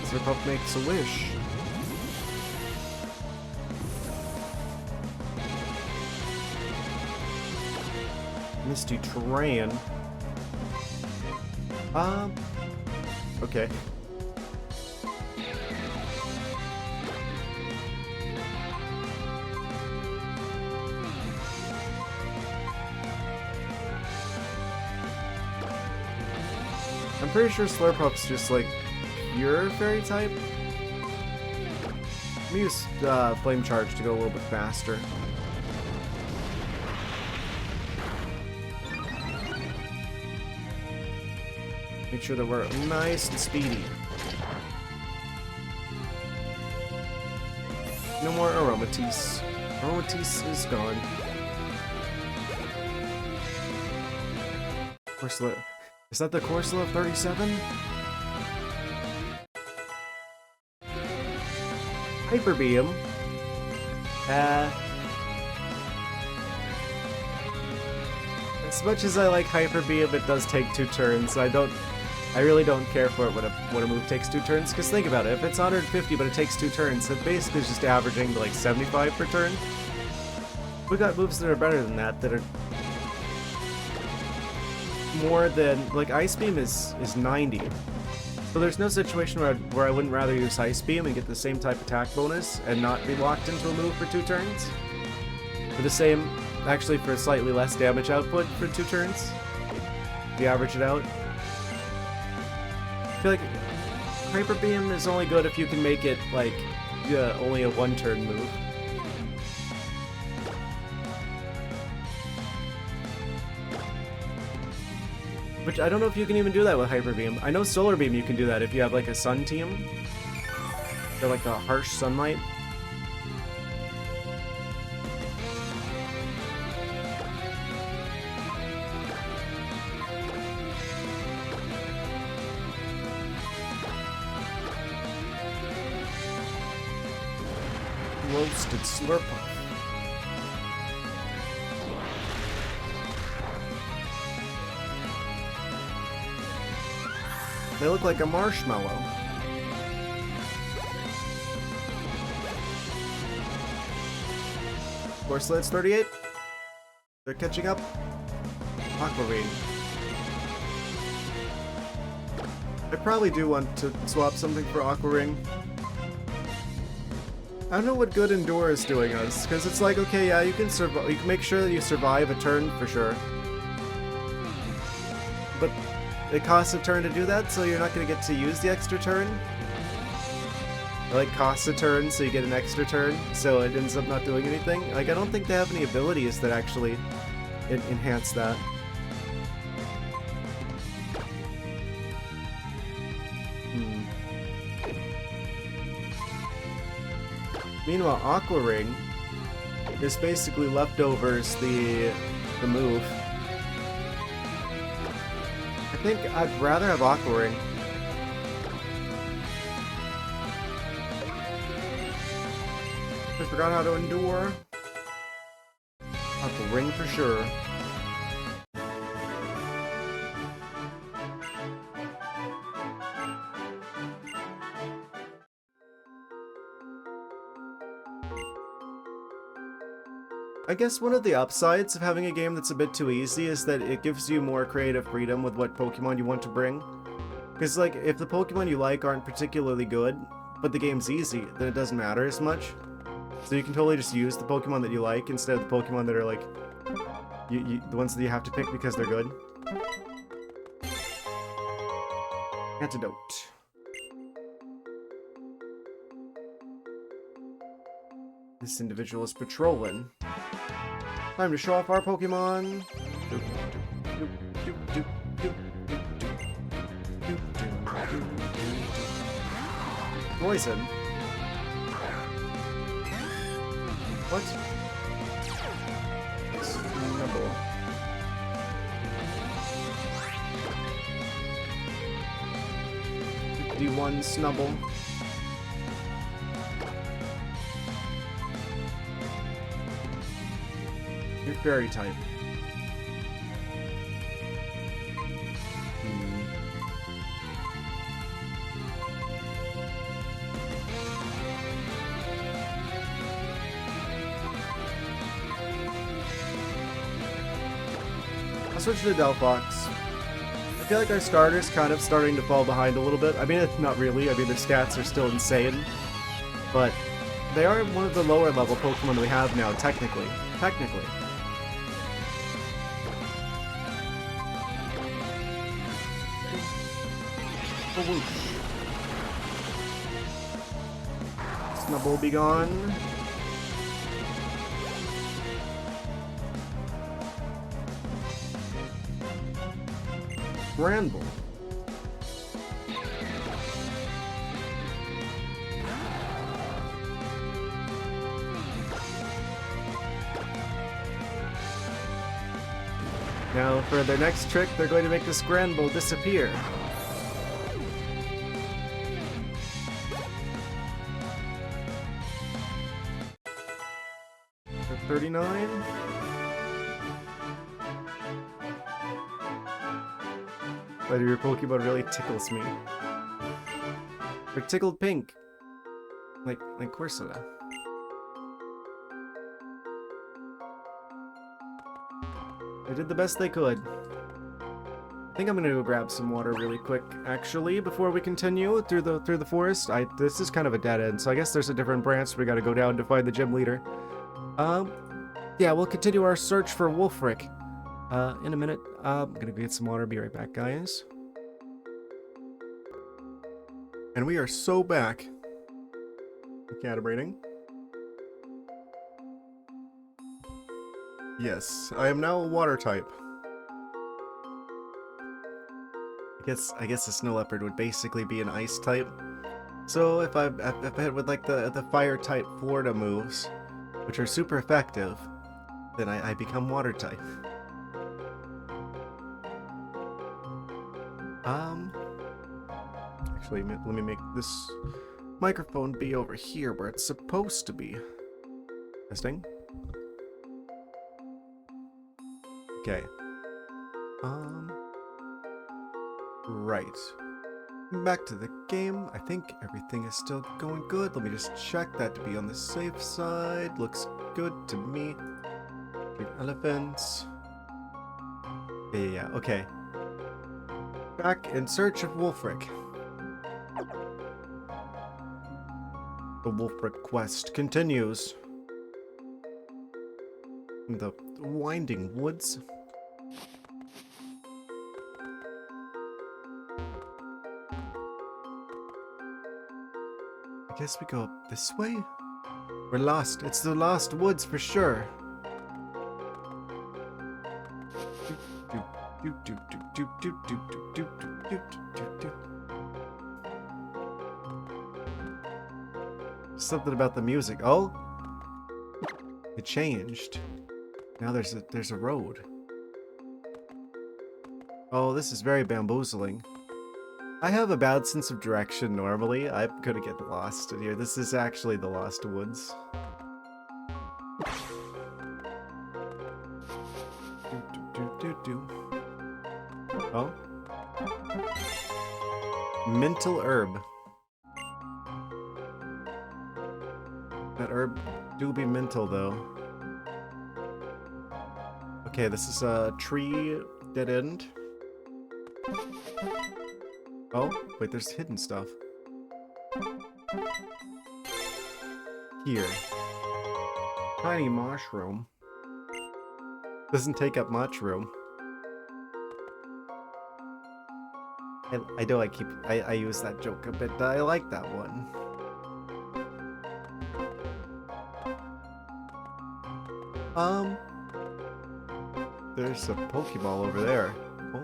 Slurpuff makes a wish. Misty terrain. Okay. I'm pretty sure Slurpuff's just like pure fairy type. Let me use Flame Charge to go a little bit faster. Make sure that we're nice and speedy. No more Aromatisse. Aromatisse is gone. Corsola. Is that the Corsola 37? Hyper Beam. As much as I like Hyper Beam, it does take 2 turns. I really don't care for it when a move takes 2 turns. Because think about it, if it's 150 but it takes 2 turns, it basically is just averaging to like 75 per turn. We got moves that are better than that are more than, like Ice Beam is 90. So there's no situation where I wouldn't rather use Ice Beam and get the same type attack bonus and not be locked into a move for 2 turns. For the same, actually for slightly less damage output for 2 turns. If you average it out. I feel like Hyper Beam is only good if you can make it like only a 1-turn move. Which I don't know if you can even do that with Hyper Beam. I know Solar Beam you can do that if you have like a sun team. Or like a harsh sunlight. Roasted Slurpuff. They look like a marshmallow. Corsola, it's 38? They're catching up. Aquamarine. I probably do want to swap something for Aquaring. I don't know what good Endure is doing us, because it's like, okay, yeah, you can survive. You can make sure that you survive a turn for sure, but it costs a turn to do that, so you're not going to get to use the extra turn. Or like costs a turn, so you get an extra turn, so it ends up not doing anything. Like, I don't think they have any abilities that actually enhance that. Meanwhile, Aqua Ring is basically leftovers the move. I think I'd rather have Aqua Ring. I forgot how to endure. Aqua Ring for sure. I guess one of the upsides of having a game that's a bit too easy is that it gives you more creative freedom with what Pokemon you want to bring. Because, like, if the Pokemon you like aren't particularly good, but the game's easy, then it doesn't matter as much. So you can totally just use the Pokemon that you like instead of the Pokemon that are, like, the ones that you have to pick because they're good. Antidote. This individual is patrolling. Time to show off our Pokemon. Poison. What? Snubble. D1 Snubble. You're fairy type. I'll switch to Delphox. I feel like our starter's kind of starting to fall behind a little bit. I mean, not really. I mean, their stats are still insane. But they are one of the lower level Pokemon that we have now, technically. Technically. Snubble be gone. Granbull. Now, for their next trick, they're going to make this Granbull disappear. For 39? But your Pokemon really tickles me. They're tickled pink. Like Corsola. They did the best they could. I think I'm gonna go grab some water really quick, actually, before we continue through the forest. This is kind of a dead end, so I guess there's a different branch we gotta go down to find the gym leader. Yeah, we'll continue our search for Wolfric. In a minute. I'm gonna go get some water. Be right back, guys. And we are so back. Calibrating. Yes, I am now a water type. I guess a snow leopard would basically be an ice type. So if I hit with like the fire type Florida moves, which are super effective, then I become water type. Actually, let me make this microphone be over here where it's supposed to be. Testing. Okay. Right. Back to the game. I think everything is still going good. Let me just check that to be on the safe side. Looks good to me. Elephants. Yeah, okay. Back in search of Wolfric. The Wolfric quest continues. In the winding woods. I guess we go up this way? We're lost. It's the lost woods for sure. Something about the music. Oh, it changed. Now there's a road. Oh, this is very bamboozling. I have a bad sense of direction normally. I'm gonna get lost in here. This is actually the Lost Woods. Oh. Mental herb. That herb do be mental though. Okay, this is a tree dead end. Oh, wait, there's hidden stuff. Here. Tiny mushroom. Doesn't take up much room. I know I use that joke a bit, I like that one. There's a Pokeball over there. Oh.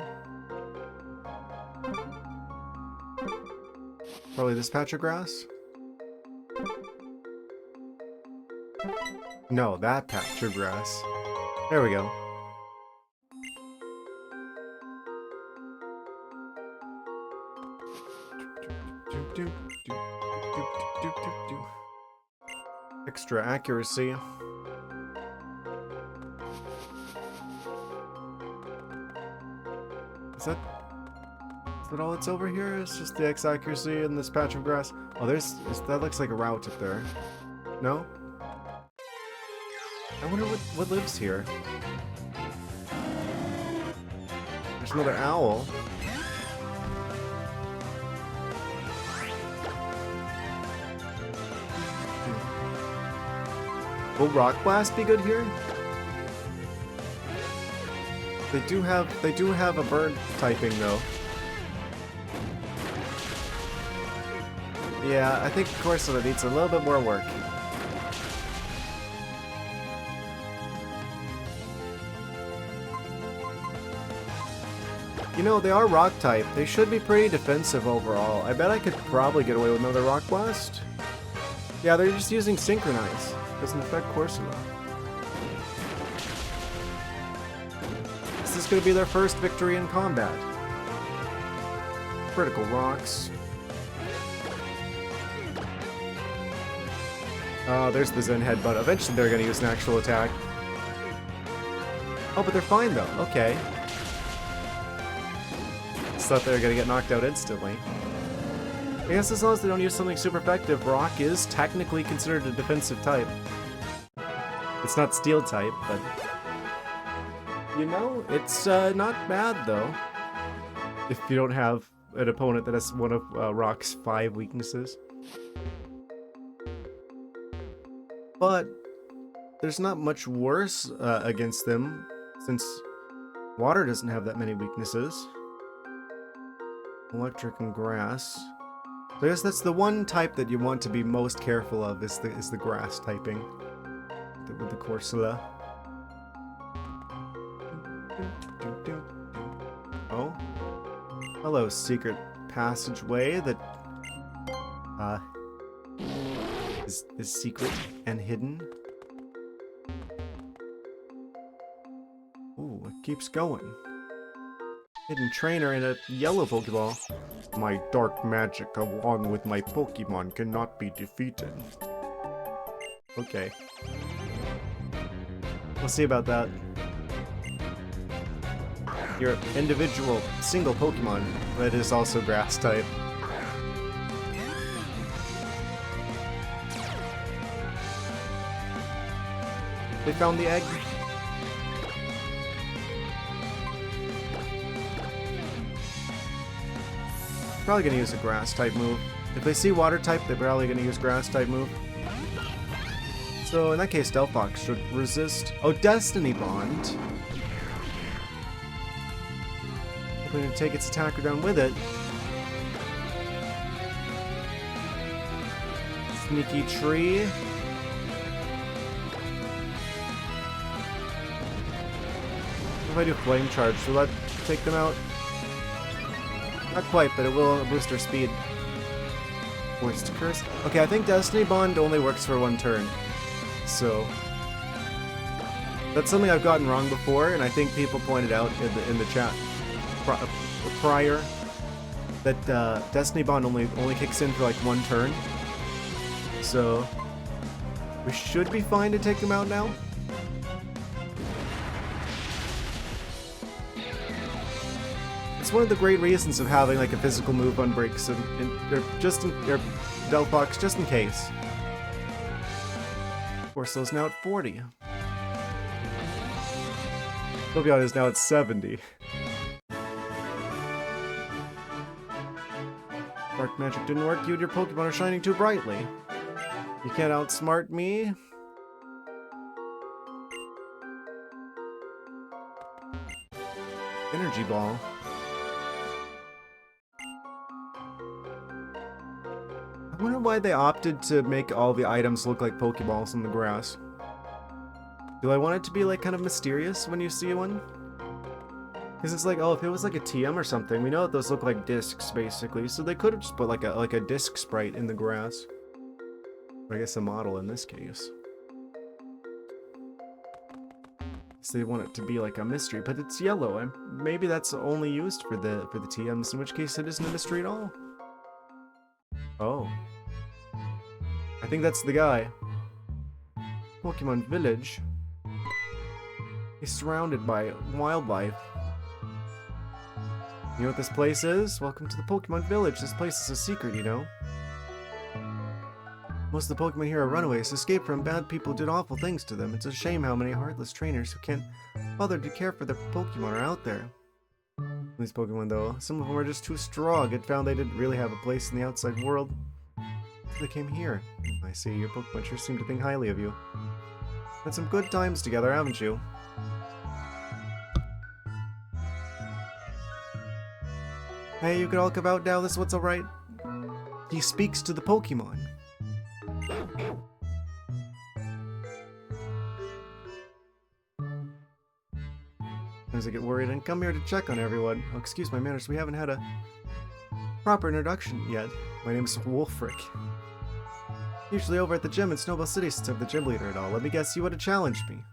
Probably this patch of grass? No, that patch of grass. There we go. Extra accuracy. Is that all that's over here? It's just the X accuracy and this patch of grass. Oh, that looks like a route up there. No? I wonder what lives here. There's another owl. Will Rock Blast be good here? They do have a bird typing though. Yeah, I think Corsola needs a little bit more work. You know, they are rock type. They should be pretty defensive overall. I bet I could probably get away with another Rock Blast. Yeah, they're just using Synchronize. Doesn't affect Corsola. This is going to be their first victory in combat. Critical rocks. Oh, there's the Zen Headbutt. Eventually they're going to use an actual attack. Oh, but they're fine though. Okay. Just thought they were going to get knocked out instantly. I guess as long as they don't use something super effective, Rock is technically considered a defensive type. It's not Steel type, but... You know, it's not bad though. If you don't have an opponent that has one of Rock's 5 weaknesses. But there's not much worse against them, since water doesn't have that many weaknesses. Electric and grass. So I guess that's the one type that you want to be most careful of is the grass typing with the Corsola. Oh, hello, secret passageway that is secret and hidden. Ooh, it keeps going. Hidden trainer and a yellow Pokeball. My dark magic along with my Pokemon cannot be defeated. Okay. We'll see about that. Your individual single Pokemon that is also grass type. They found the egg. Probably gonna use a grass type move. If they see water type, they're probably gonna use grass type move. So in that case, Delphox should resist. Oh, Destiny Bond. We're gonna take its attacker down with it. Sneaky tree. If I do flame charge, will that take them out? Not quite, but it will boost their speed. Forced curse. Okay, I think Destiny Bond only works for one turn. So that's something I've gotten wrong before, and I think people pointed out in the chat prior that Destiny Bond only kicks in for like one turn. So we should be fine to take them out now. It's one of the great reasons of having like a physical move on breaks and Delphox just in case. Force those now at 40. Tobion is now at 70. Dark magic didn't work. You and your Pokemon are shining too brightly. You can't outsmart me. Energy Ball. I wonder why they opted to make all the items look like Pokeballs in the grass. Do I want it to be like kind of mysterious when you see one? Because it's like, oh, if it was like a TM or something, we know that those look like discs basically, so they could have just put like a disc sprite in the grass. Or I guess a model in this case. So they want it to be like a mystery, but it's yellow, and maybe that's only used for the TMs, in which case it isn't a mystery at all. Oh. I think that's the guy. Pokemon Village. He's surrounded by wildlife. You know what this place is? Welcome to the Pokemon Village. This place is a secret, you know. Most of the Pokemon here are runaways, escaped from bad people who did awful things to them. It's a shame how many heartless trainers who can't bother to care for their Pokemon are out there. These Pokemon, though, some of them are just too strong and found they didn't really have a place in the outside world. So they came here. I see, your Pokemon sure seem to think highly of you. Had some good times together, haven't you? Hey, you can all come out now, this is what's alright. He speaks to the Pokemon. Sometimes I get worried and come here to check on everyone. Oh, excuse my manners, we haven't had a proper introduction yet. My name is Wolfric. Usually over at the gym in Snowball City since I'm the gym leader and all. Let me guess, you would have challenged me.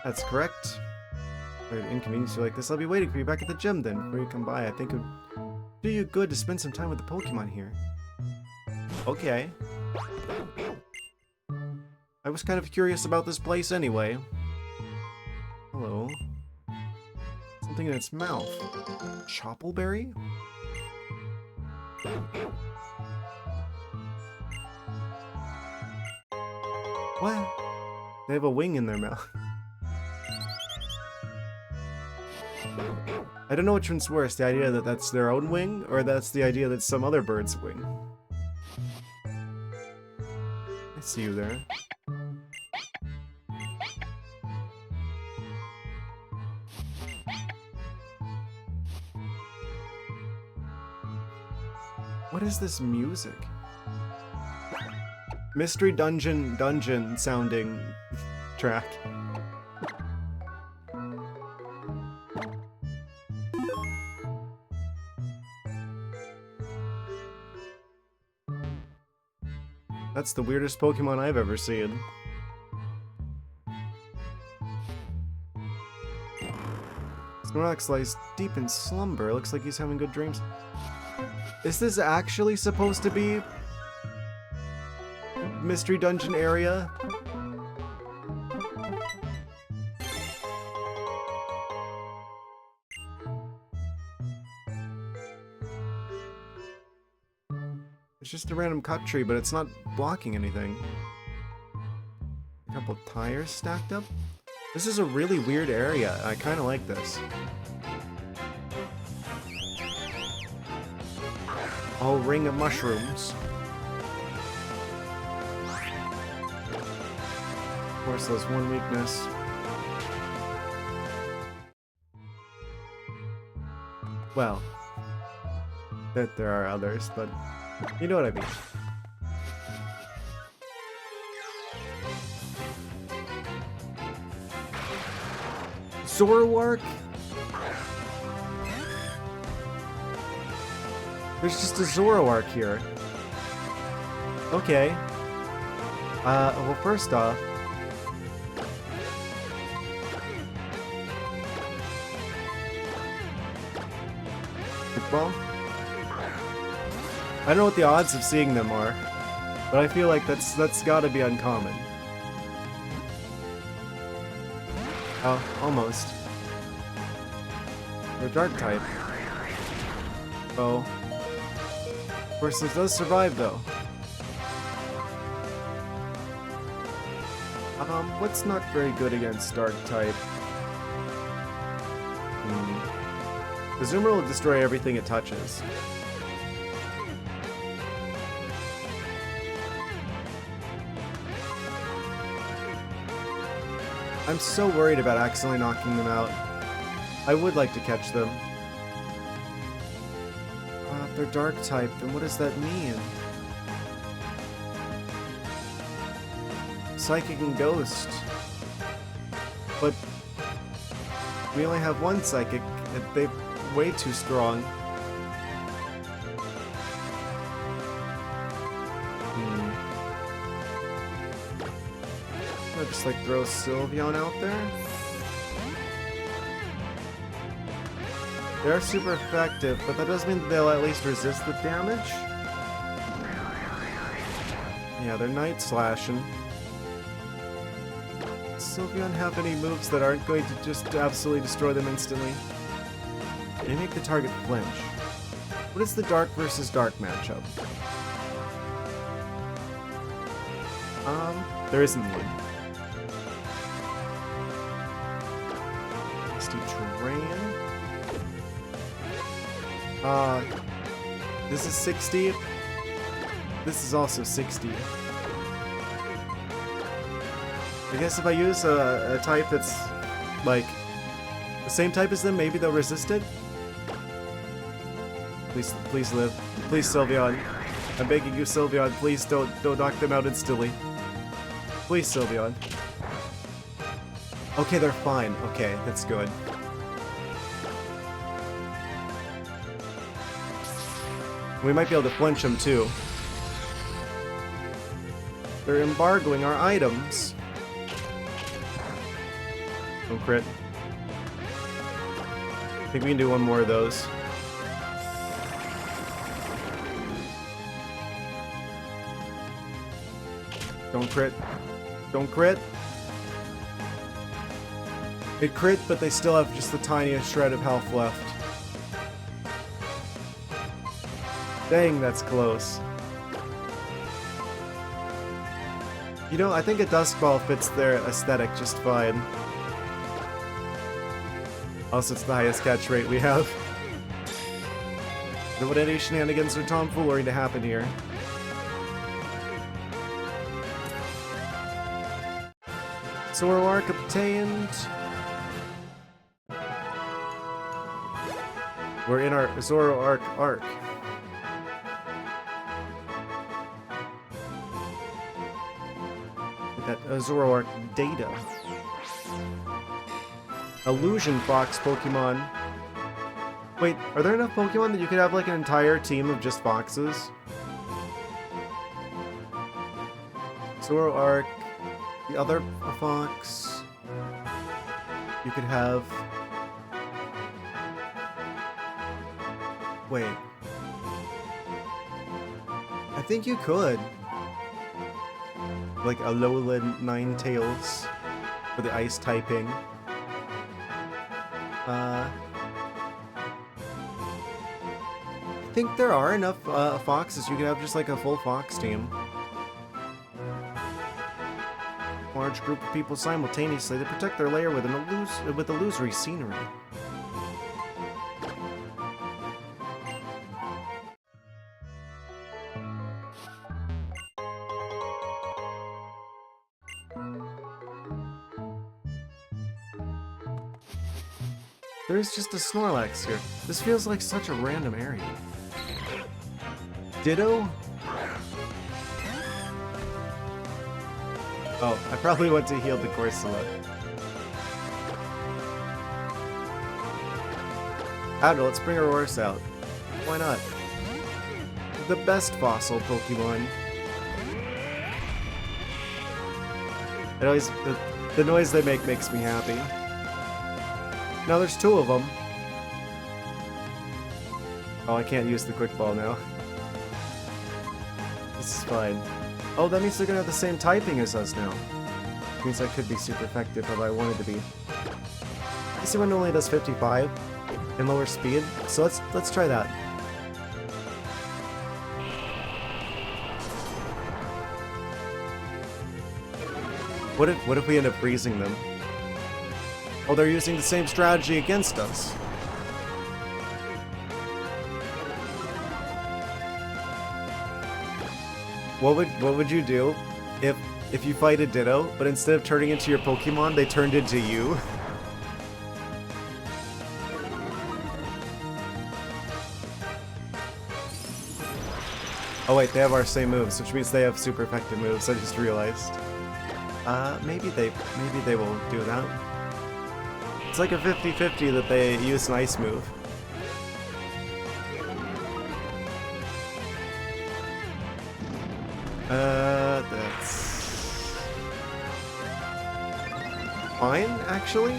That's correct. Sorry to inconvenience you like this. I'll be waiting for you back at the gym then. Before you come by, I think it would do you good to spend some time with the Pokemon here. Okay. I was kind of curious about this place anyway. Hello. Something in its mouth. Choppleberry? What? They have a wing in their mouth. I don't know which one's worse, the idea that that's their own wing, or that's the idea that some other bird's wing. I see you there. What is this music? Mystery dungeon sounding track. That's the weirdest Pokemon I've ever seen. Snorlax lies deep in slumber. Looks like he's having good dreams. Is this actually supposed to be Mystery Dungeon area? It's just a random cut tree, but it's not blocking anything. A couple tires stacked up. This is a really weird area. I kind of like this. whole ring of mushrooms. Of course, there's one weakness. Well, there are others, but you know what I mean. Zoroark? There's just a Zoroark here. Okay. Well, first off, well, I don't know what the odds of seeing them are, but I feel like that's gotta be uncommon. Oh, almost. They're dark type. Oh. Of course, this does survive though. What's not very good against dark type? The Zoomer will destroy everything it touches. I'm so worried about accidentally knocking them out. I would like to catch them. If they're dark type, then what does that mean? Psychic and Ghost. But we only have one Psychic, and they're way too strong. I'll just like throw Sylveon out there. They're super effective, but that does mean that they'll at least resist the damage. Yeah, they're Night Slashing. Sylveon have any moves that aren't going to just absolutely destroy them instantly? They make the target flinch. What is the dark versus dark matchup? There isn't one. Let's do Terrain. This is 60. This is also 60. I guess if I use a type that's like the same type as them, maybe they'll resist it. Please live. Please, Sylveon. I'm begging you, Sylveon. Please don't knock them out instantly. Please, Sylveon. Okay, they're fine. Okay, that's good. We might be able to flinch them too. They're embargoing our items. Don't crit. I think we can do one more of those. Don't crit. Don't crit. It crit, but they still have just the tiniest shred of health left. Dang, that's close. You know, I think a Dusk Ball fits their aesthetic just fine. Also, it's the highest catch rate we have. Don't want any shenanigans or tomfoolery to happen here. Zoroark obtained. We're in our Zoroark arc. That Zoroark data. Illusion Fox Pokemon. Wait, are there enough Pokemon that you could have like an entire team of just foxes? Zoroark, the other fox. You could have. Wait. I think you could. Like Alolan Ninetales for the ice typing. I think there are enough foxes. You could have just like a full fox team. Large group of people simultaneously. They protect their lair with illusory scenery. There's just a Snorlax here. This feels like such a random area. Ditto? Oh, I probably went to heal the Corsola. I don't know, let's bring Aurorus out. Why not? The best fossil Pokemon. It always, the noise they make makes me happy. Now there's two of them. Oh, I can't use the Quick Ball now. This is fine. Oh, that means they're gonna have the same typing as us now. Means I could be super effective if I wanted to be. This one only does 55 and lower speed, so let's try that. What if we end up freezing them? Oh, they're using the same strategy against us. What would you do if you fight a Ditto, but instead of turning into your Pokemon, they turned into you? Oh wait, they have our same moves, which means they have super effective moves. I just realized. Maybe they will do that. It's like a 50-50 that they use an ice move. That's fine, actually.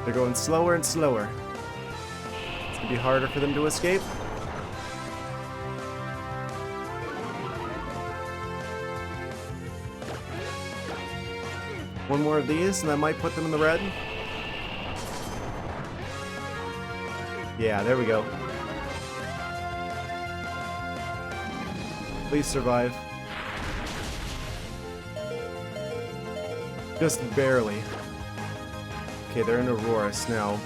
They're going slower and slower. It's gonna be harder for them to escape. One more of these, and that might put them in the red. Yeah, there we go. Please survive. Just barely. Okay, they're in Aurorus now.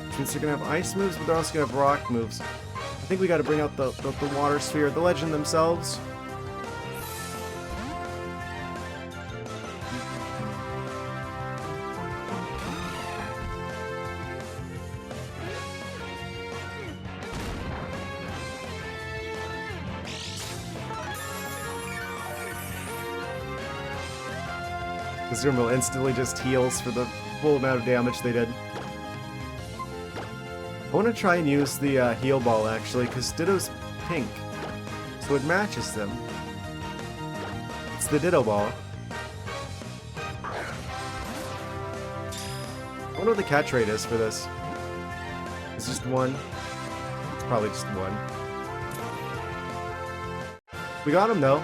Which means they're gonna have ice moves, but they're also gonna have rock moves. I think we gotta bring out the water sphere, the legend themselves. The Zermil instantly just heals for the full amount of damage they did. I want to try and use the heal ball actually, because Ditto's pink, so it matches them. It's the Ditto ball. I wonder what the catch rate is for this. It's just one. It's probably just one. We got him though.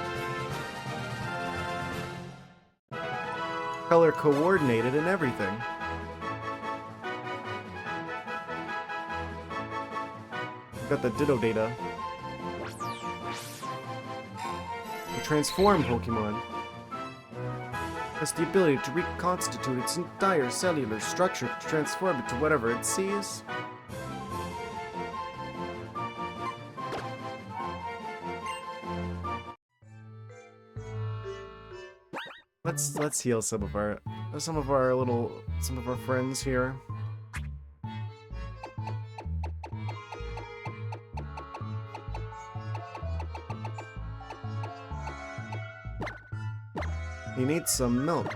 Color coordinated and everything. We've got the Ditto data. The transform Pokemon has the ability to reconstitute its entire cellular structure to transform it to whatever it sees. Let's heal some of our friends here. He needs some milk.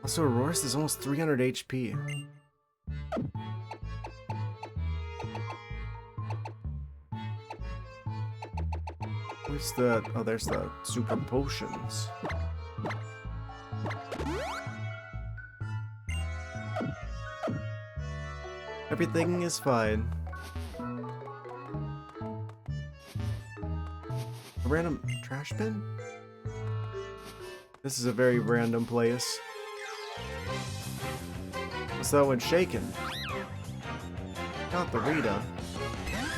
Also, Aurorus is almost 300 HP. Where's the... oh, there's the super potions. Everything is fine. A random trash bin? This is a very random place. What's that one shaking? Not the Rita.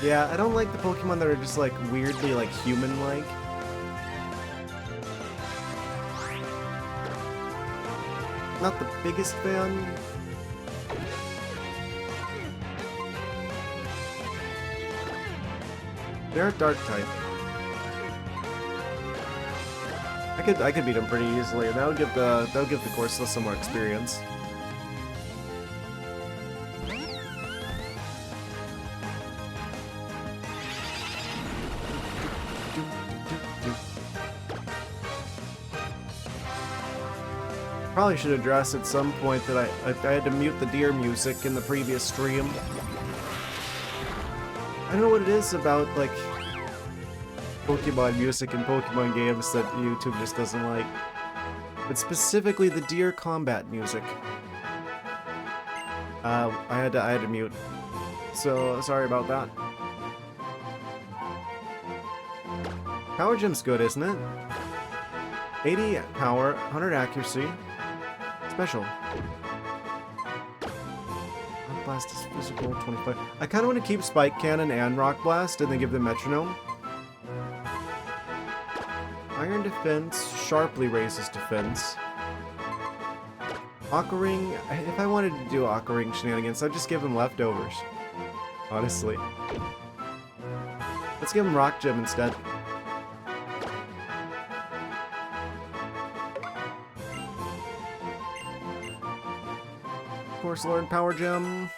Yeah, I don't like the Pokemon that are just like weirdly like human-like. Not the biggest fan. They're a dark type. I could beat them pretty easily, and that would give the Corsola some more experience. Probably should address at some point that I had to mute the deer music in the previous stream. I don't know what it is about, like, Pokemon music and Pokemon games that YouTube just doesn't like. But specifically the deer combat music. I had to mute. So, sorry about that. Power Gem's good, isn't it? 80 power, 100 accuracy. Special. Rock Blast is physical, 25. I kind of want to keep Spike Cannon and Rock Blast and then give them Metronome. Iron Defense sharply raises defense. Aqua Ring, if I wanted to do Aqua Ring shenanigans, I'd just give them leftovers. Honestly. Let's give him Rock Gem instead. Of course, Lord Power Gem.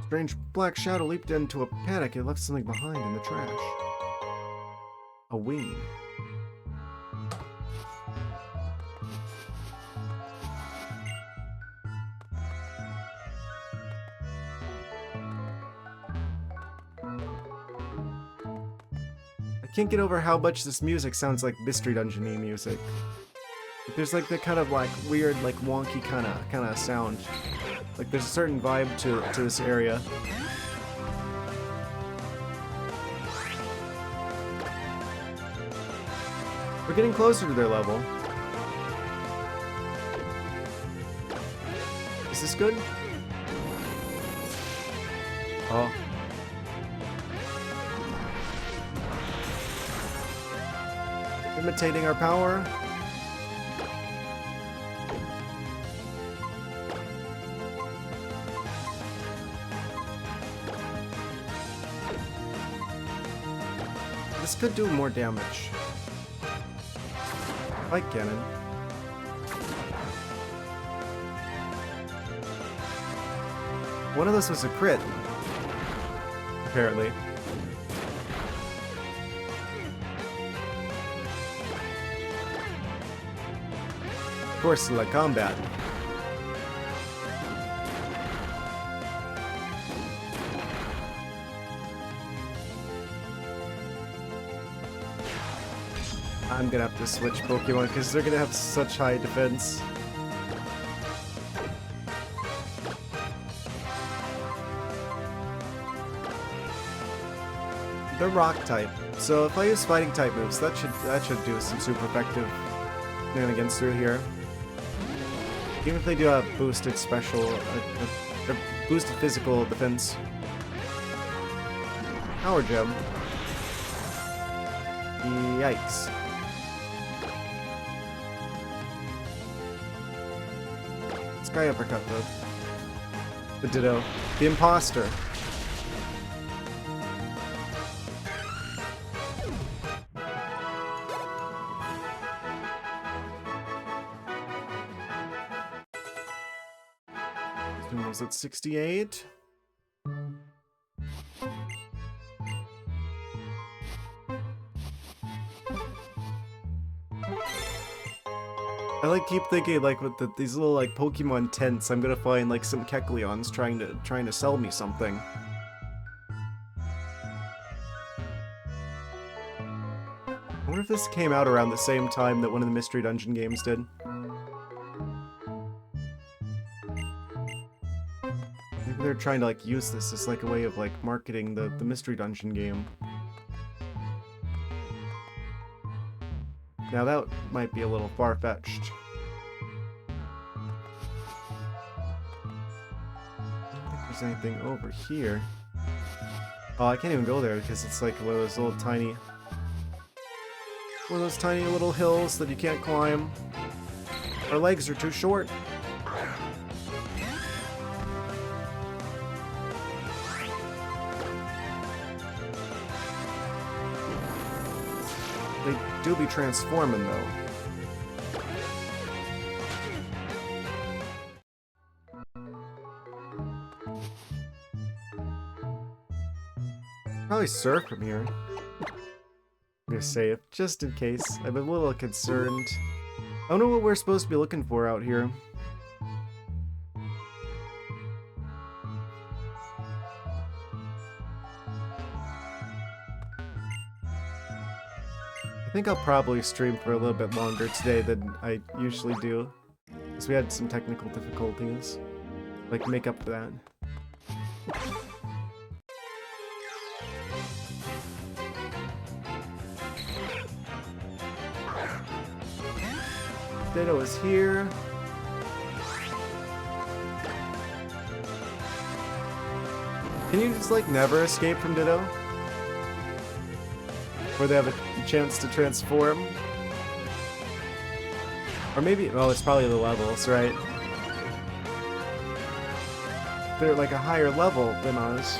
Strange black shadow leaped into a panic and left something behind in the trash. A wing. I can't get over how much this music sounds like Mystery Dungeon-y music. There's like the kind of like weird, like wonky kind of sound. Like there's a certain vibe to this area. We're getting closer to their level. Is this good? Oh. Imitating our power. This could do more damage. Spike Cannon. One of those was a crit. Apparently. Of course, like combat. I'm gonna have to switch Pokemon because they're gonna have such high defense. They're rock type, so if I use fighting type moves, that should do some super effective shenanigans through here. Even if they do a boosted special, a boosted physical defense. Power Gem. Yikes. Sky Uppercut though. The Ditto. The Imposter. Was it 68? I like keep thinking like with these little like Pokemon tents, I'm gonna find like some Kecleons trying to sell me something. I wonder if this came out around the same time that one of the Mystery Dungeon games did. Maybe they're trying to like use this as like a way of like marketing the Mystery Dungeon game. Now that might be a little far-fetched. I don't think there's anything over here. Oh, I can't even go there because it's like one of those little tiny... One of those tiny little hills that you can't climb. Our legs are too short. They do be transforming, though. Probably surf from here. I'm gonna save, just in case. I'm a little concerned. I don't know what we're supposed to be looking for out here. I think I'll probably stream for a little bit longer today than I usually do. Because we had some technical difficulties. Like, make up for that. Ditto is here. Can you just, like, never escape from Ditto? Where they have a chance to transform? Or maybe, well, it's probably the levels, right? They're like a higher level than us.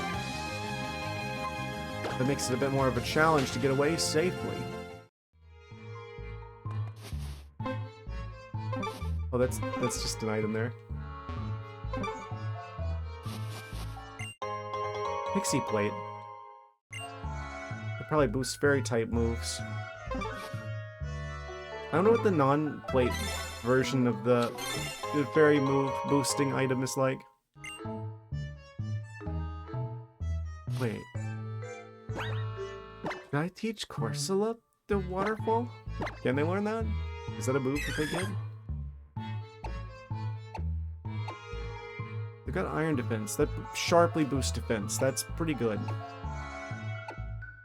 That makes it a bit more of a challenge to get away safely. Oh, that's just an item there. Pixie Plate. It probably boosts fairy type moves. I don't know what the non-plate version of the fairy move boosting item is like. Wait. Did I teach Corsola the waterfall? Can they learn that? Is that a move that they get? They got iron defense. That sharply boosts defense. That's pretty good.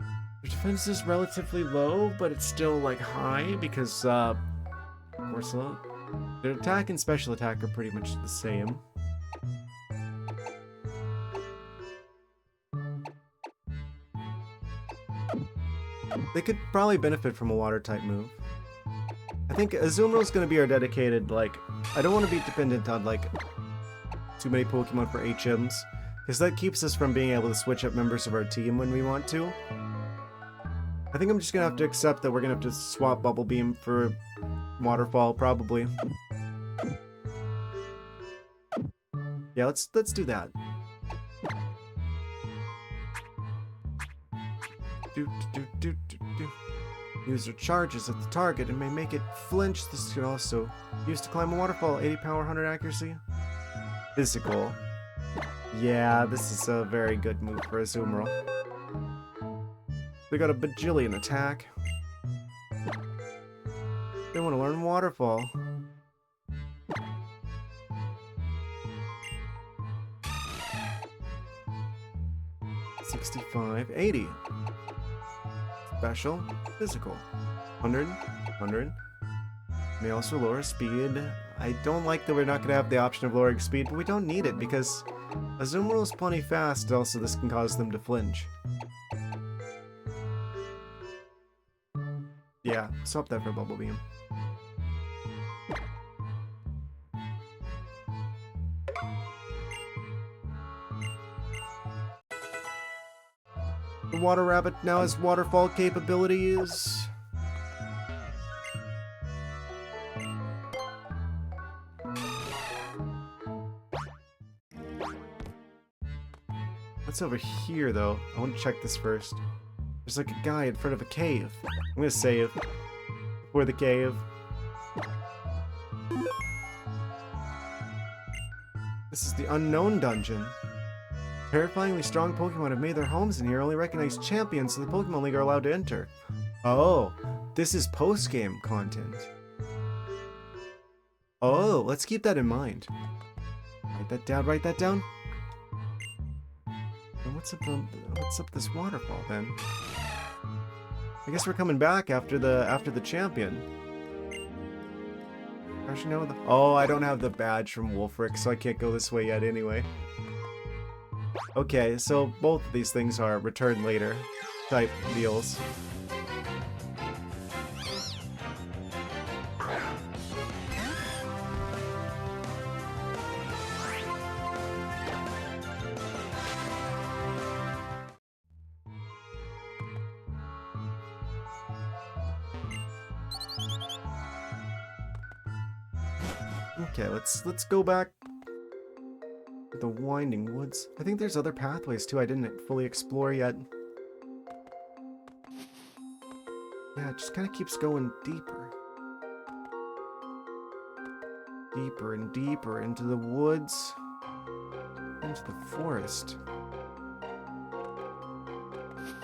Their defense is relatively low, but it's still like high because Corsola. Their attack and special attack are pretty much the same. They could probably benefit from a water type move. I think Azumarill is going to be our dedicated, like, I don't want to be dependent on, like, too many Pokemon for HMs, because that keeps us from being able to switch up members of our team when we want to. I think I'm just going to have to accept that we're going to have to swap Bubble Beam for Waterfall, probably. Yeah, let's do that. User charges at the target and may make it flinch. This can also use to climb a waterfall. 80 power, 100 accuracy. Physical. Yeah, this is a very good move for Azumarill. They got a bajillion attack. They want to learn waterfall. $65, $80. Special, physical. 100, 100. May also lower speed. I don't like that we're not going to have the option of lowering speed, but we don't need it because Azumarill is plenty fast, also this can cause them to flinch. Yeah, swap that for Bubble Beam. The Water Rabbit now has waterfall capabilities. What's over here, though? I want to check this first. There's like a guy in front of a cave. I'm gonna save for the cave. This is the unknown dungeon. Terrifyingly strong Pokemon have made their homes in here. Only recognized champions of the Pokemon League are allowed to enter. Oh, this is post-game content. Oh, let's keep that in mind. Write that down, write that down. And what's up this waterfall then? I guess we're coming back after the champion. Actually, no. Oh, I don't have the badge from Wolfric, so I can't go this way yet anyway. Okay, so both of these things are return later type deals. Okay, let's go back to the Winding Woods. I think there's other pathways too I didn't fully explore yet. Yeah, it just kind of keeps going deeper. Deeper and deeper into the woods. Into the forest.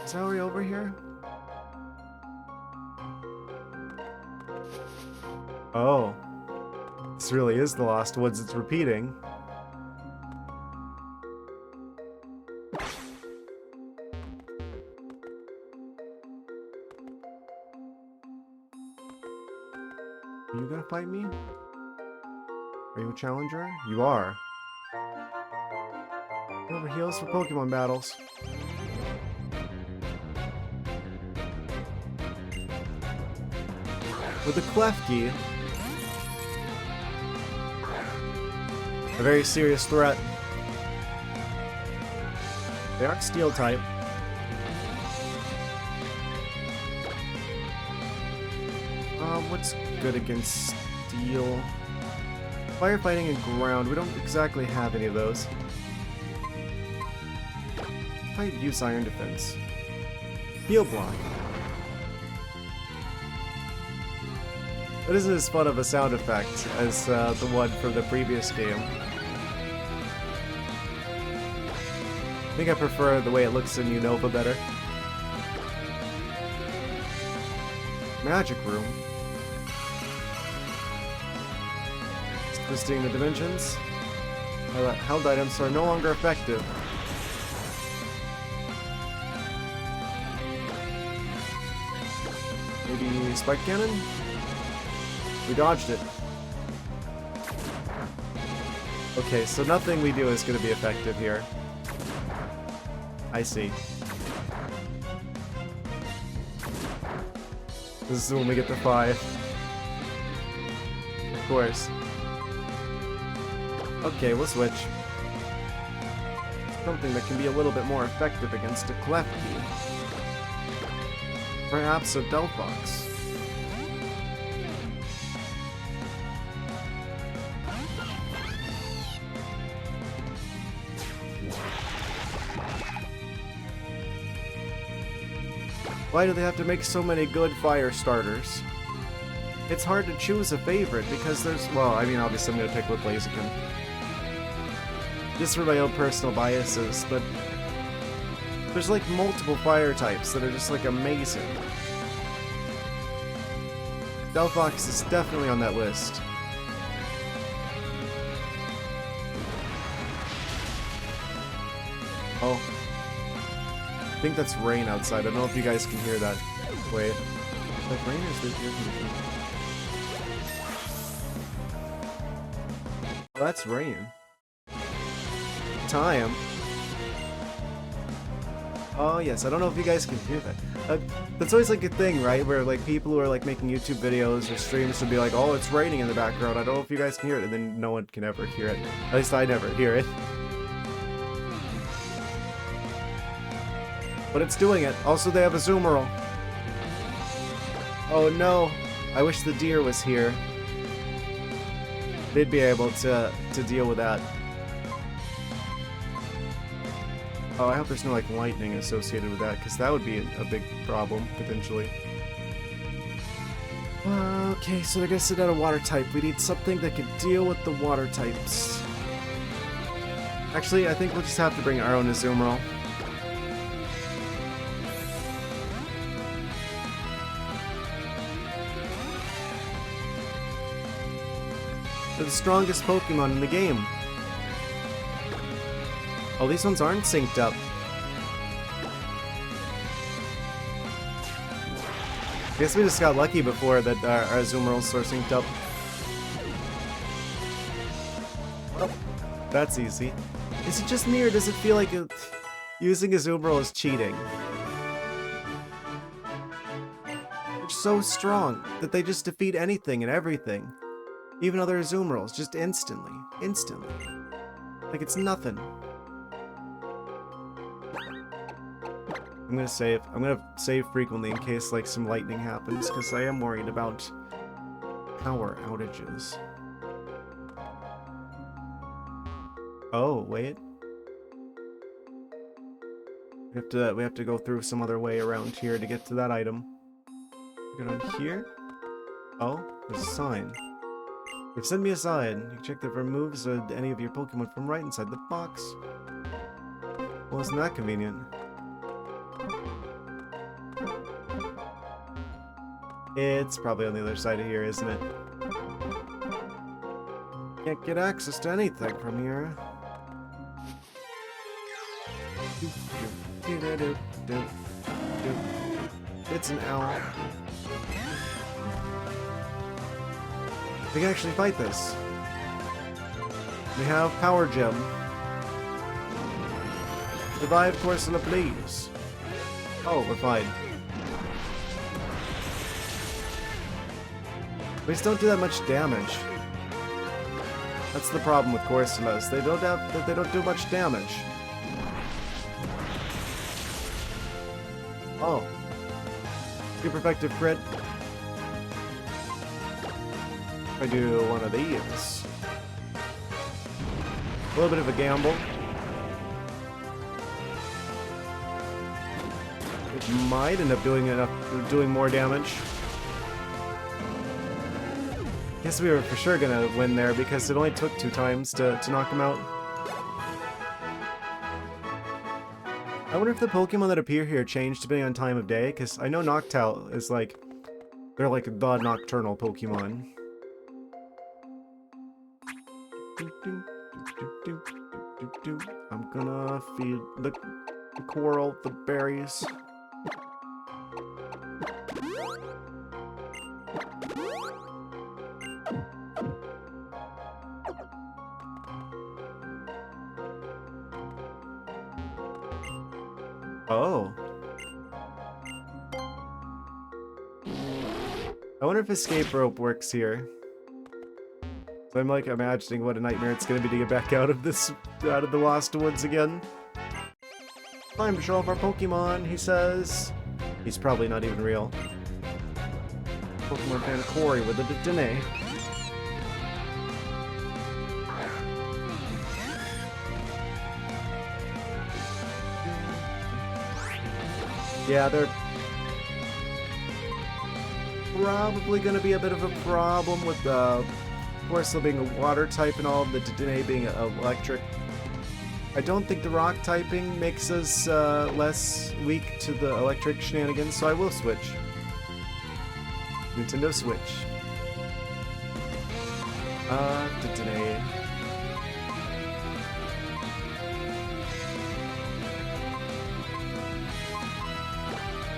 Is that way over here? Oh. This really is the Lost Woods, it's repeating. Are you gonna fight me? Are you a challenger? You are. Over heals for Pokemon battles. With the Klefki, a very serious threat. They aren't Steel type. What's good against Steel? Firefighting and Ground. We don't exactly have any of those. I'd use Iron Defense. Heal Block. That isn't as fun of a sound effect as the one from the previous game. I think I prefer the way it looks in Unova better. Magic Room. Twisting the dimensions. Held items are no longer effective. Maybe Spike Cannon? We dodged it. Okay, so nothing we do is going to be effective here. I see. This is when we get to 5. Of course. Okay, we'll switch. Something that can be a little bit more effective against a Klefki. Perhaps a Delphox. Why do they have to make so many good fire starters? It's hard to choose a favorite because there's, well, I mean, obviously I'm going to pick with Blaziken. Just for my own personal biases, but there's like multiple fire types that are just like amazing. Delphox is definitely on that list. Oh. I think that's rain outside. I don't know if you guys can hear that. Wait. Is that rain or is there air conditioning? Oh, that's rain. Time. Oh yes, I don't know if you guys can hear that. That's always like a thing, right? Where like people who are like making YouTube videos or streams would be like, oh, it's raining in the background. I don't know if you guys can hear it, and then no one can ever hear it. At least I never hear it. But it's doing it. Also, they have a Zoomerl. Oh no. I wish the deer was here. They'd be able to deal with that. Oh, I hope there's no like lightning associated with that, because that would be a big problem, potentially. Okay, so they're gonna sit out a water type. We need something that can deal with the water types. Actually, I think we'll just have to bring our own Azumarill. They're the strongest Pokemon in the game. Oh, these ones aren't synced up. I guess we just got lucky before that our Azumarill were synced up. Oh, that's easy. Is it just me, or does it feel like using a Azumarill is cheating? They're so strong that they just defeat anything and everything. Even other Azumarils, just instantly. Instantly. Like it's nothing. I'm gonna save. I'm gonna save frequently in case like some lightning happens, because I am worried about power outages. Oh, wait. We have to go through some other way around here to get to that item. Get on here. Oh, there's a sign. They've sent me a sign. You can check that it removes any of your Pokemon from right inside the box. Well, isn't that convenient? It's probably on the other side of here, isn't it? Can't get access to anything from here. It's an owl. We can actually fight this. We have Power Gem. Survive Corsola, please. Oh, we're fine. We just don't do that much damage. That's the problem with Corsolas. They don't do much damage. Oh. Super effective crit. If I do one of these. A little bit of a gamble. It might end up doing more damage. Guess we were for sure gonna win there because it only took 2 times to knock him out. I wonder if the Pokemon that appear here change depending on time of day, because I know Noctowl is like, they're like the nocturnal Pokemon. I'm gonna feed the Coral the berries. Oh. I wonder if escape rope works here. So I'm like imagining what a nightmare it's gonna be to get back out of the Lost Woods again. Time to show off our Pokemon, he says. He's probably not even real. Pokemon fan Corey with a Dene. Yeah, they're probably going to be a bit of a problem with Corsola being a water type and all of the Dene being electric. I don't think the rock typing makes us less weak to the electric shenanigans, so I will switch. Nintendo Switch. Dene.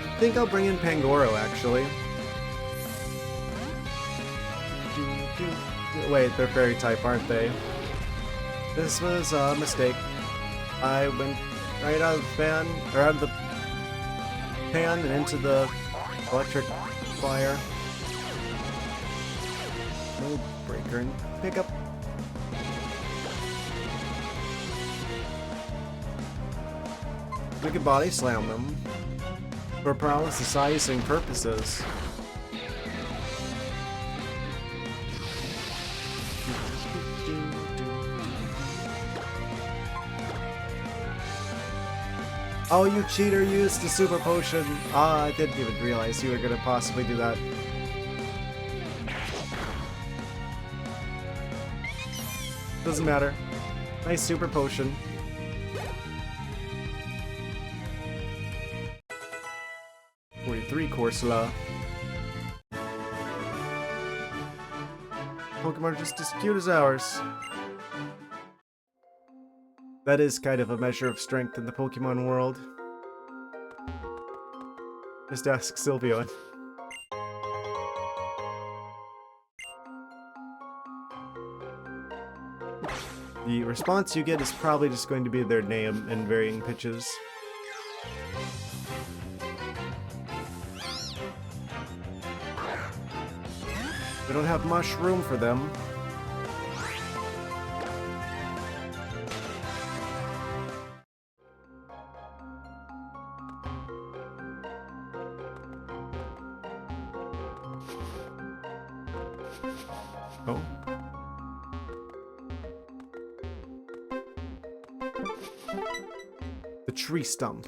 I think I'll bring in Pangoro, actually. Wait, they're fairy type, aren't they? This was a mistake. I went right out of the fan, or out of the pan and into the electric fire. No breaker and pick up. We could body slam them. For paralysis-sizing purposes. Oh, you cheater, you used the super potion. Ah, I didn't even realize you were gonna possibly do that. Doesn't matter. Nice super potion. Corsola. Pokemon are just as cute as ours. That is kind of a measure of strength in the Pokemon world. Just ask Sylveon. The response you get is probably just going to be their name in varying pitches. We don't have much room for them. Oh. The tree stump.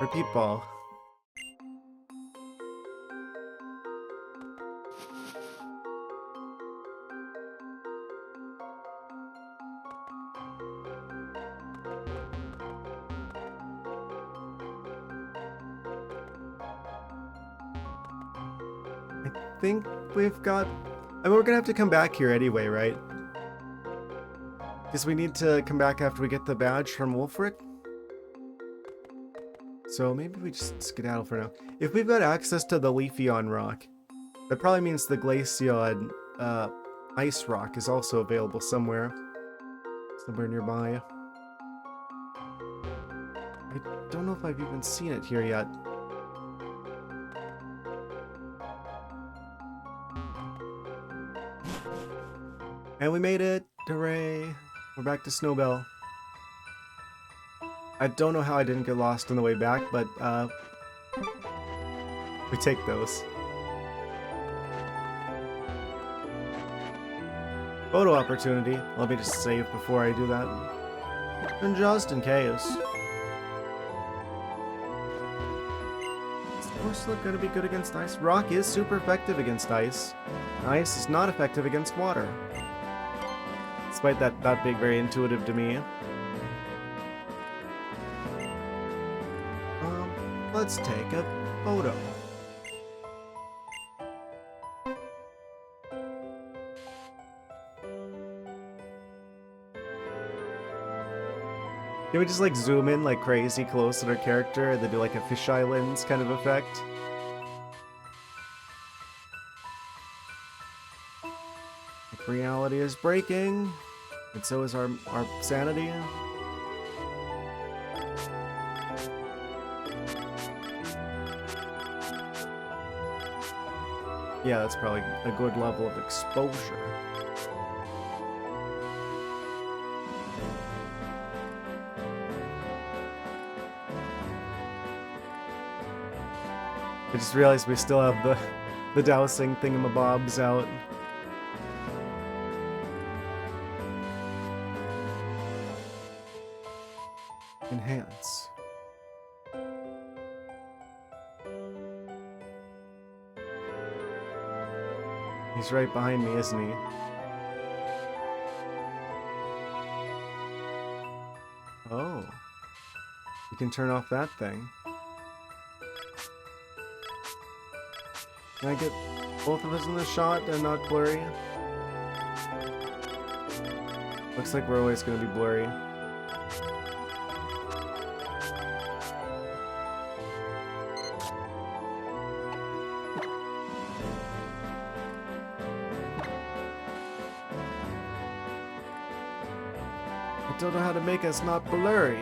Repeat ball. I think we've got... I mean, we're gonna have to come back here anyway, right? Because we need to come back after we get the badge from Wolfric. So maybe we just skedaddle for now. If we've got access to the Leafeon rock, that probably means the Glaceon ice rock is also available somewhere nearby. I don't know if I've even seen it here yet. And we made it! Hooray! We're back to Snowbell. I don't know how I didn't get lost on the way back, but we take those. Photo opportunity. Let me just save before I do that. And just in case. Is Corsola gonna be good against ice? Rock is super effective against ice. Ice is not effective against water. Despite that not being very intuitive to me. Let's take a photo. Can we just like zoom in like crazy close at our character and then do like a fisheye lens kind of effect? Like reality is breaking, and so is our sanity. Yeah, that's probably a good level of exposure. I just realized we still have the dowsing thingamabobs out. Enhance. He's right behind me, isn't he? Oh. You can turn off that thing. Can I get both of us in the shot and not blurry? Looks like we're always going to be blurry. I don't know how to make us not blurry.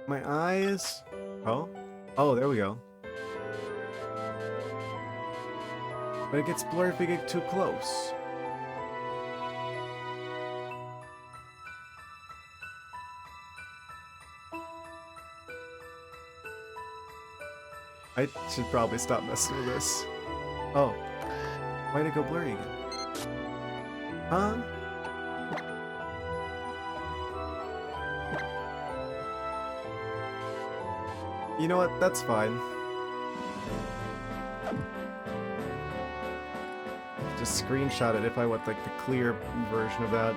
My eyes... Oh? Oh, there we go. But it gets blurry if we get too close. I should probably stop messing with this. Oh. Why'd it go blurry again? Huh? You know what? That's fine. Just screenshot it if I want like the clear version of that.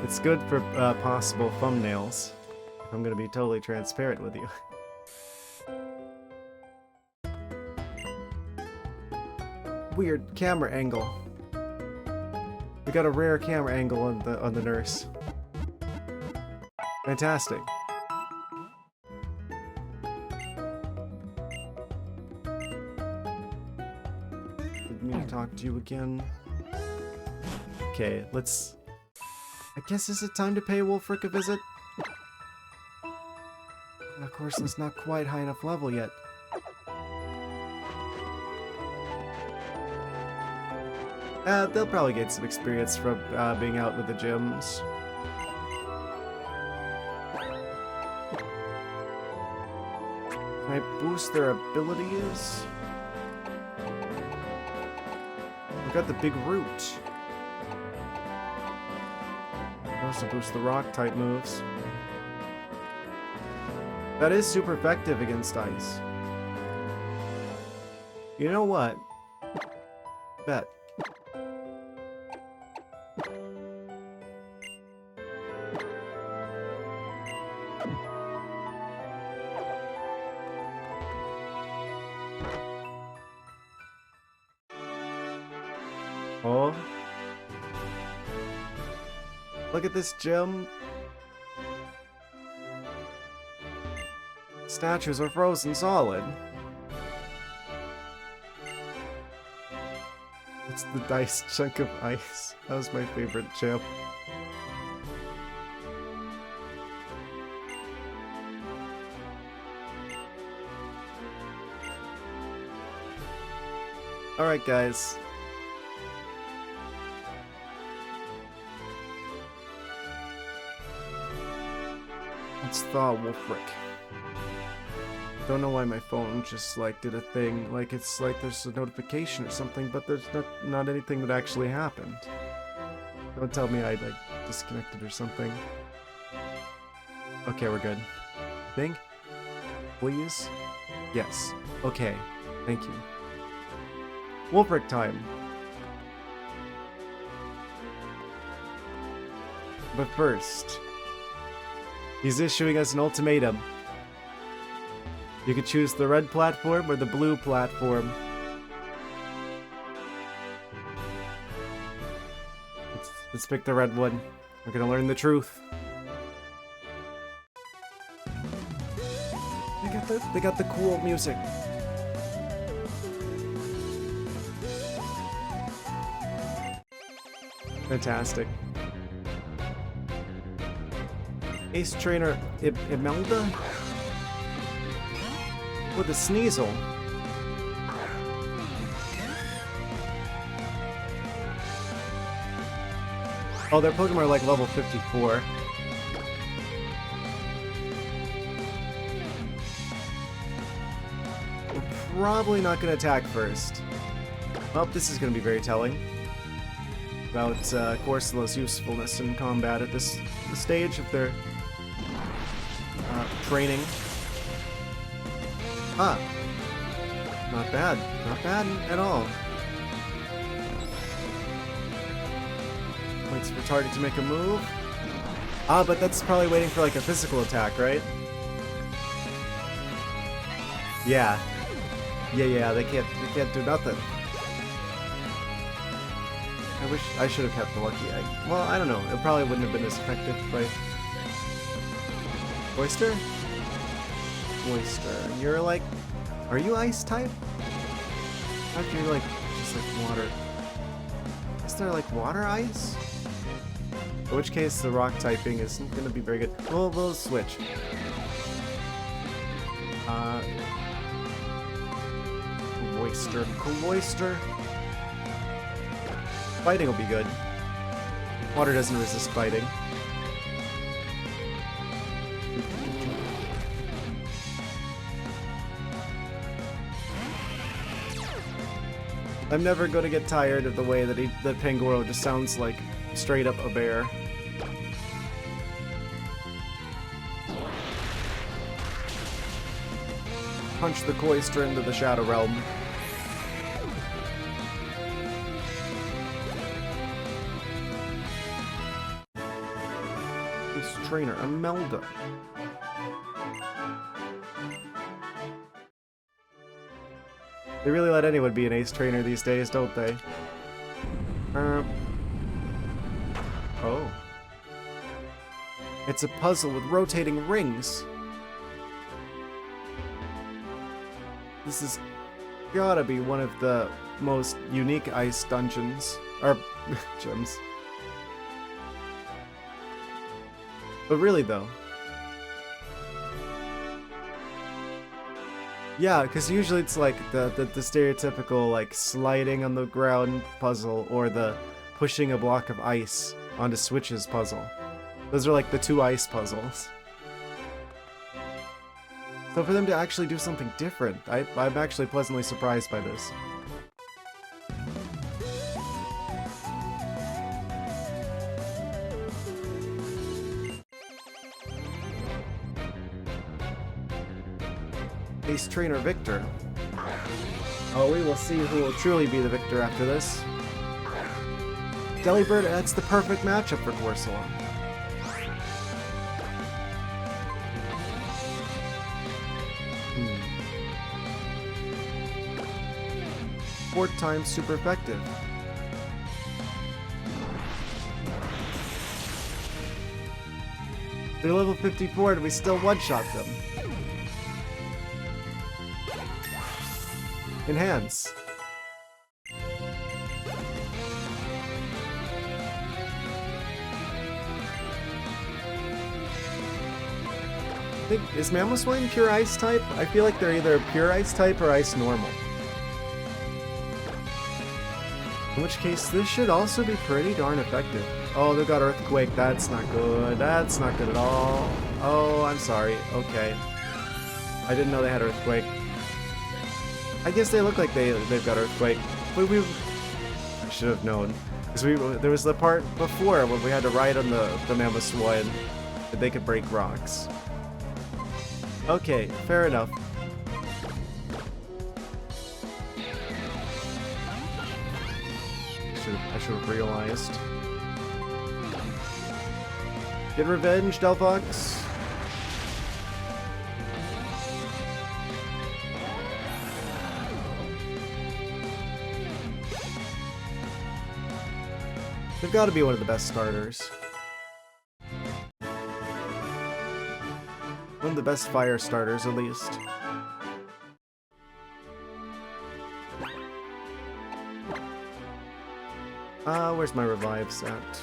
It's good for possible thumbnails. If I'm gonna be totally transparent with you. Weird camera angle. got a rare camera angle on the nurse. Fantastic. Didn't mean to talk to you again. Okay, let's... I guess is it time to pay Wulfric a visit? Of course, it's not quite high enough level yet. They'll probably get some experience from being out with the gyms. Can I boost their abilities? I've got the big root. I also boost the rock type moves. That is super effective against ice. You know what? Bet. Oh. Look at this gym. Statues are frozen solid. It's the dice chunk of ice. That was my favorite chip. Alright guys. Let's thaw Wulfric. Don't know why my phone just like did a thing, like it's like there's a notification or something, but there's not anything that actually happened. Don't tell me I like disconnected or something. Okay, we're good. Think? Please? Yes. Okay. Thank you. Wulfric time. But first, he's issuing us an ultimatum. You could choose the red platform or the blue platform. Let's pick the red one. We're gonna learn the truth. They got the cool music. Fantastic. Ace Trainer Imelda? With a Sneasel. Oh, their Pokemon are like level 54. We're probably not going to attack first. Well, this is going to be very telling about Corsolas' usefulness in combat at this stage of their training. Ah, not bad. Not bad at all. Waits for target to make a move. Ah, but that's probably waiting for like a physical attack, right? Yeah. Yeah, they can't do nothing. I wish I should have kept the lucky egg. Well, I don't know. It probably wouldn't have been as effective by Oyster? Oyster. You're like... Are you ice type? After you're like... just like water. Is there like water ice? In which case the rock typing isn't going to be very good. We'll switch. Oyster. Cloister. Fighting will be good. Water doesn't resist fighting. I'm never going to get tired of the way that that Pangoro just sounds like straight up a bear. Punch the Cloister into the Shadow Realm. This trainer, Imelda. They really let anyone be an ace trainer these days, don't they? Oh. It's a puzzle with rotating rings. This has gotta be one of the most unique ice dungeons. Or gems. But really though. Yeah, because usually it's like the stereotypical like sliding on the ground puzzle or the pushing a block of ice onto switches puzzle. Those are like the two ice puzzles. So for them to actually do something different, I'm actually pleasantly surprised by this. Ace Trainer Victor. Oh, we will see who will truly be the victor after this. Delibird, that's the perfect matchup for Corsola. Four times super effective. They're level 54 and we still one-shot them. Enhance. I think, is Mamoswine pure ice type? I feel like they're either pure ice type or ice normal. In which case, this should also be pretty darn effective. Oh, they've got Earthquake. That's not good. That's not good at all. Oh, I'm sorry. Okay. I didn't know they had Earthquake. I guess they look like they've got Earthquake. But I should have known. Because there was the part before when we had to ride on the Mamoswine that they could break rocks. Okay, fair enough. I should have realized. Get revenge, Delphox. They've got to be one of the best starters. One of the best fire starters, at least. Where's my revives at?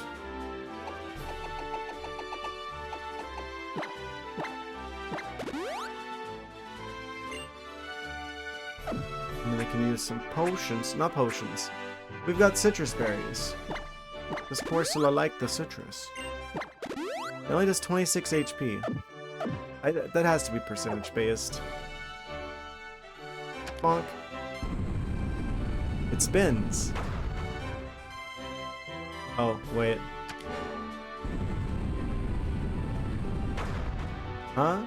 And we can use some potions. Not potions. We've got citrus berries. Does Corsola like the citrus? It only does 26 HP. That has to be percentage based. Bonk. It spins. Oh, wait. Huh?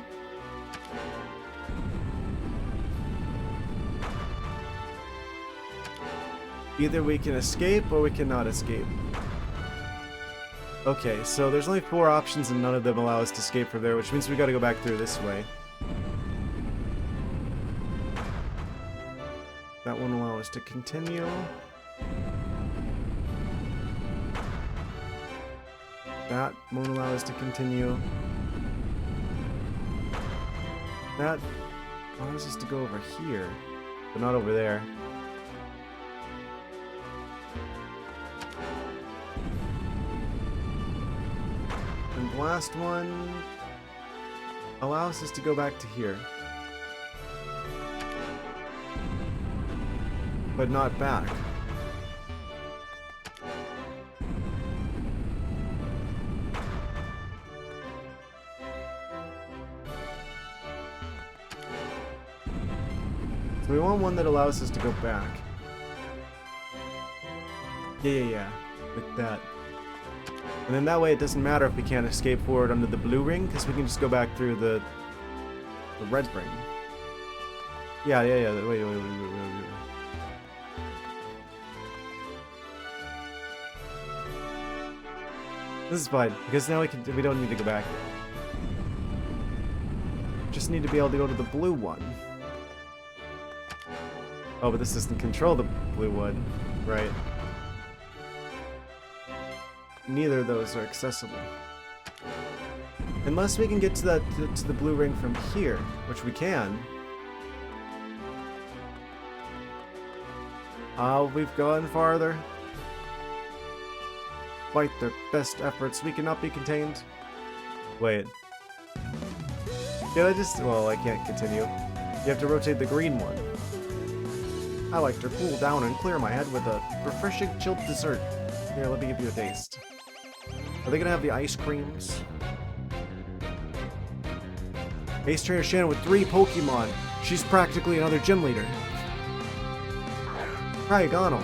Either we can escape or we cannot escape. Okay, so there's only 4 options and none of them allow us to escape from there, which means we gotta go back through this way. That won't allow us to continue. That won't allow us to continue. That allows us to go over here, but not over there. And the last one allows us to go back to here. But not back. So we want one that allows us to go back. Yeah. Like that. And then that way it doesn't matter if we can't escape forward under the blue ring, because we can just go back through the red ring. Yeah. Wait. This is fine, because now we don't need to go back. Just need to be able to go to the blue one. Oh, but this doesn't control the blue one, right? neither of those are accessible. Unless we can get to that to the blue ring from here, which we can. We've gone farther. Despite their best efforts, we cannot be contained. Wait. Can I just... Well, I can't continue. You have to rotate the green one. I like to cool down and clear my head with a refreshing chilled dessert. Here, let me give you a taste. Are they gonna have the ice creams? Ace Trainer Shannon with 3 Pokemon. She's practically another gym leader. Trigonal.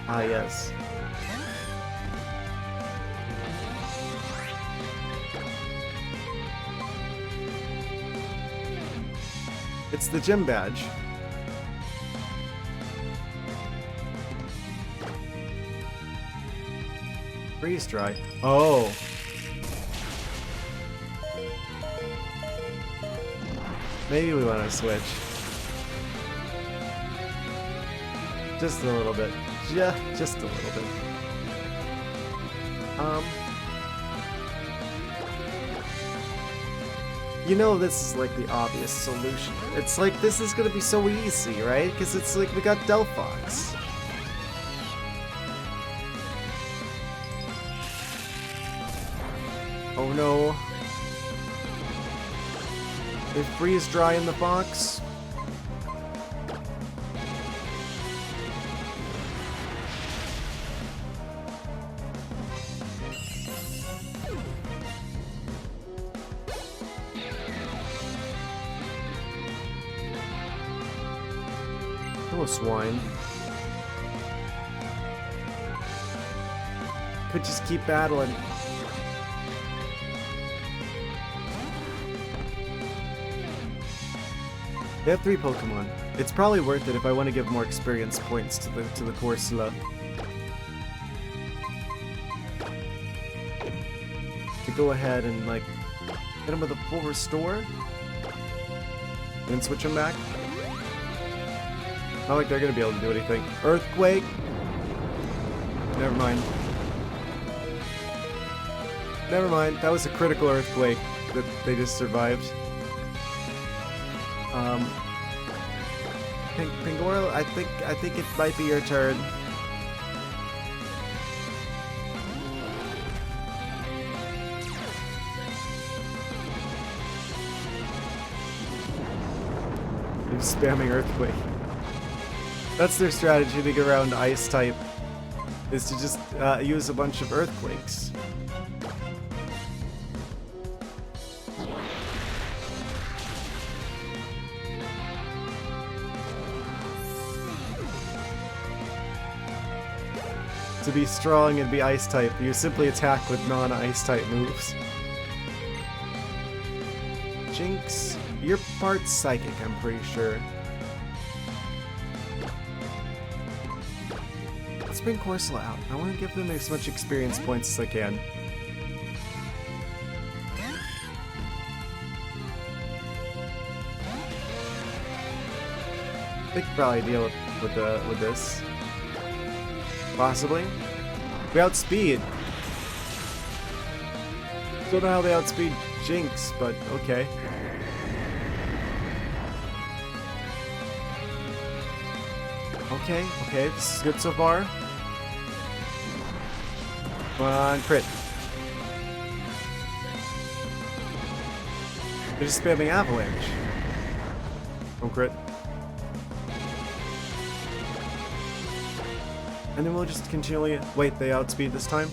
Ah, yes. It's the gym badge. Freeze dry. Oh. Maybe we want to switch. Just a little bit. Just a little bit. You know this is like the obvious solution. It's like this is gonna be so easy, right? Because it's like we got Delphox. Oh no. They freeze dry in the box. Oh, swine. Could just keep battling. They have 3 Pokemon. It's probably worth it if I want to give more experience points to the Corsola. To go ahead and like hit him with a full restore, and then switch him back. Not like they're gonna be able to do anything. Earthquake. Never mind. Never mind. That was a critical earthquake that they just survived. Pingoro, I think it might be your turn. They're spamming earthquake. That's their strategy to get around ice type, is to just use a bunch of earthquakes. To be strong and be ice type, you simply attack with non-ice type moves. Jinx, you're part psychic, I'm pretty sure. Let's bring Corsola out. I want to give them as much experience points as I can. They could probably deal with this. Possibly. We outspeed. Don't know how they outspeed Jinx, but okay. Okay, this is good so far. Come on, crit. They're just spamming Avalanche. Don't crit. And then we'll just continually... Wait, they outspeed this time?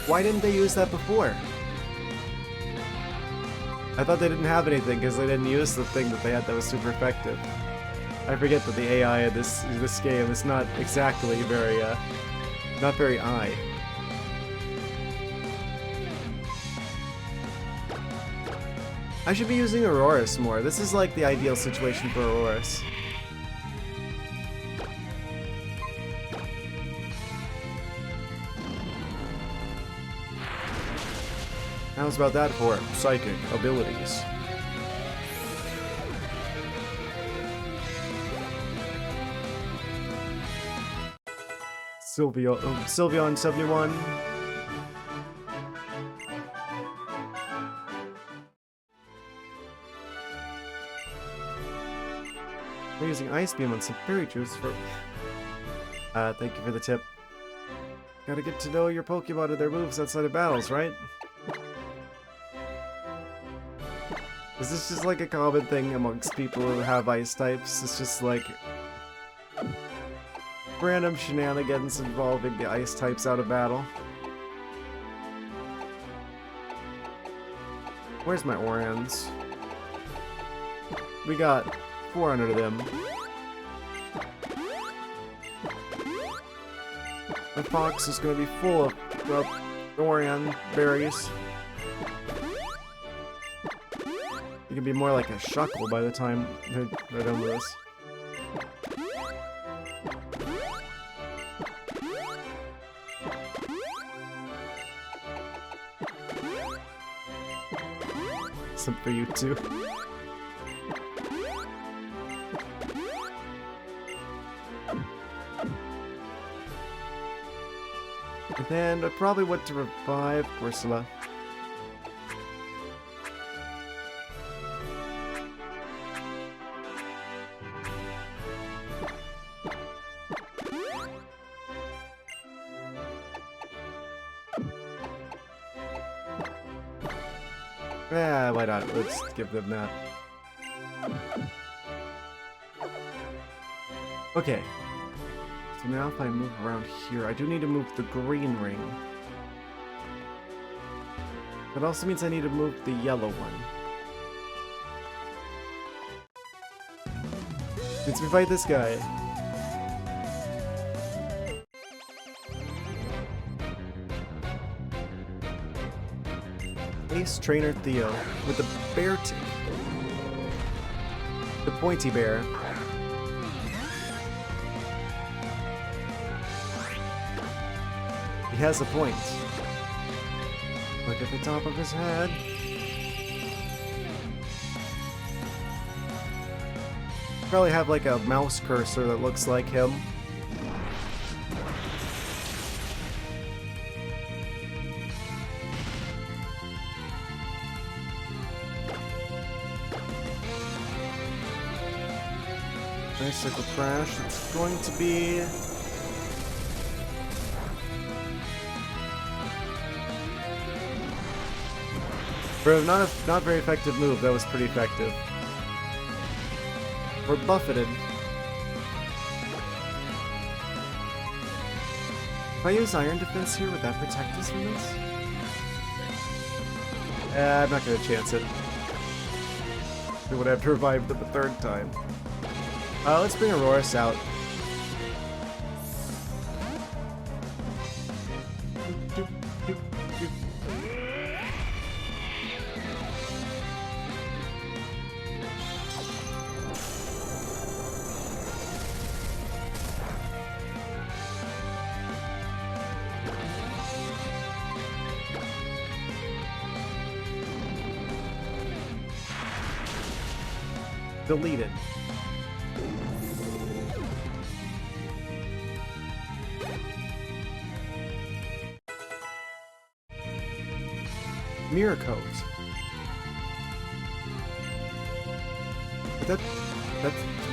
Why didn't they use that before? I thought they didn't have anything because they didn't use the thing that they had that was super effective. I forget that the AI of this game is not exactly very, not very eye. I should be using Auroras more. This is like the ideal situation for Auroras. How's about that for psychic abilities? Sylveon 71. We're using Ice Beam on some berry juice for... thank you for the tip. Gotta get to know your Pokemon and their moves outside of battles, right? Is this just like a common thing amongst people who have ice types? It's just like... random shenanigans involving the ice types out of battle. Where's my Orans? We got 400 of them. My fox is going to be full of Orion berries. You can be more like a Shuckle by the time they're done with this. Some for you too. And then I probably want to revive Ursula. Yeah, why not? Let's give them that. Okay. So now if I move around here, I do need to move the green ring. That also means I need to move the yellow one. Let's fight this guy. Ace Trainer Theo with the bear tick. The pointy bear. He has a point. Look at the top of his head. Probably have like a mouse cursor that looks like him. Bicycle crash. It's going to be... for a not very effective move, that was pretty effective. We're buffeted. If I use Iron Defense here, would that protect us from this? I'm not gonna chance it. I would have to revive them a third time. Let's bring Auroras out. Deleted. Mirror Coat.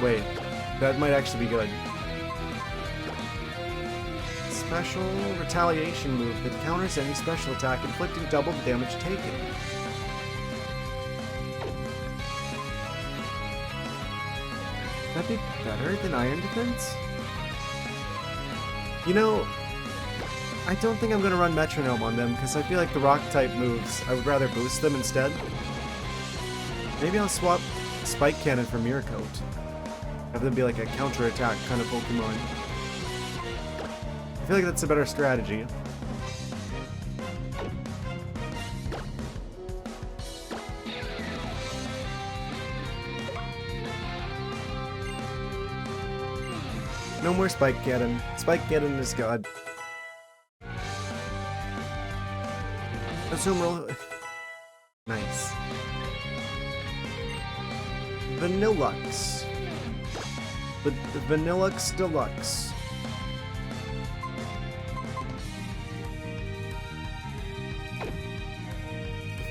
Wait, that might actually be good. Special retaliation move that counters any special attack, inflicting double the damage taken. That'd be better than Iron Defense? You know, I don't think I'm going to run Metronome on them, because I feel like the Rock-type moves, I would rather boost them instead. Maybe I'll swap Spike Cannon for Mirror Coat. Have them be like a counter-attack kind of Pokemon. I feel like that's a better strategy. No more Spike Cannon. Spike Cannon is God. Assume roll. Nice. Vanillux. The Vanillux Deluxe.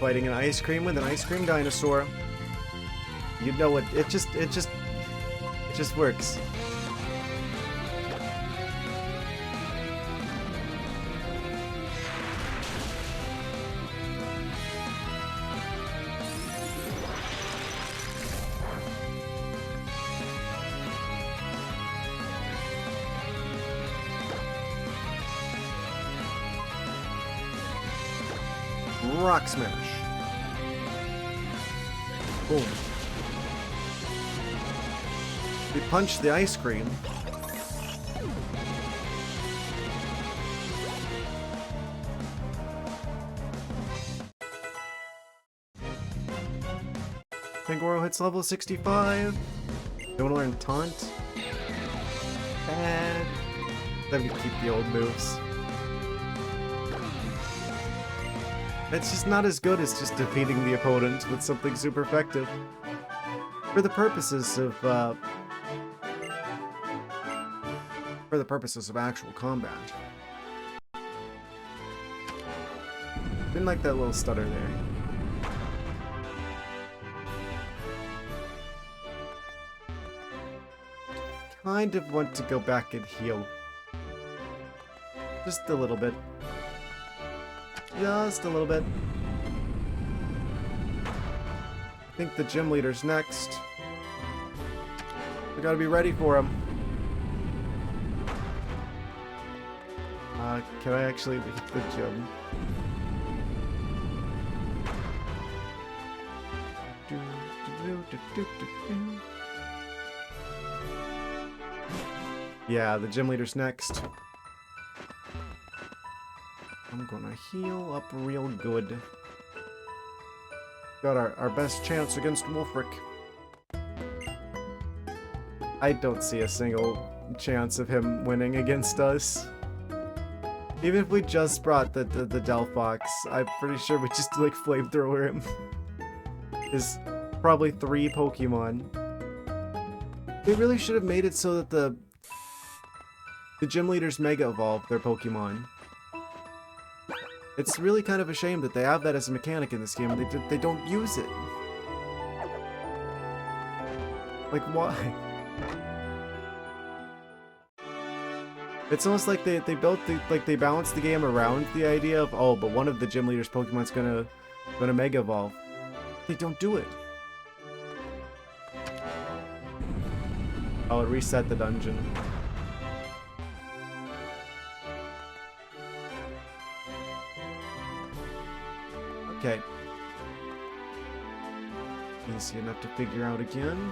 fighting an ice cream with an ice cream dinosaur. You know it. It just works. Rock smash. Boom. We punch the ice cream. Pangoro hits level 65. Don't wanna learn taunt. Bad. Then we keep the old moves. It's just not as good as just defeating the opponent with something super effective. For the purposes of actual combat. Didn't like that little stutter there. Kind of want to go back and heal. Just a little bit. Just a little bit. I think the gym leader's next. We gotta be ready for him. Can I actually leave the gym? Yeah, the gym leader's next. I'm gonna heal up real good. Got our best chance against Wolfric. I don't see a single chance of him winning against us. Even if we just brought the Delphox, I'm pretty sure we just like flamethrower him. There's probably 3 Pokemon. They really should have made it so that the gym leaders Mega Evolve their Pokemon. It's really kind of a shame that they have that as a mechanic in this game and they don't use it. Like, why? It's almost like they built they balanced the game around the idea of, oh, but one of the gym leaders Pokemon's gonna Mega Evolve. They don't do it. I'll reset the dungeon. Okay. Easy enough to figure out again.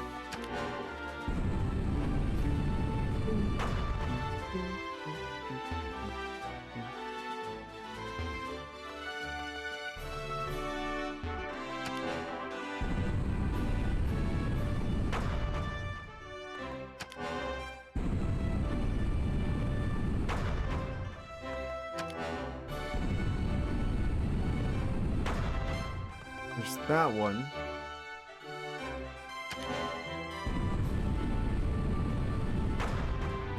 There's that one.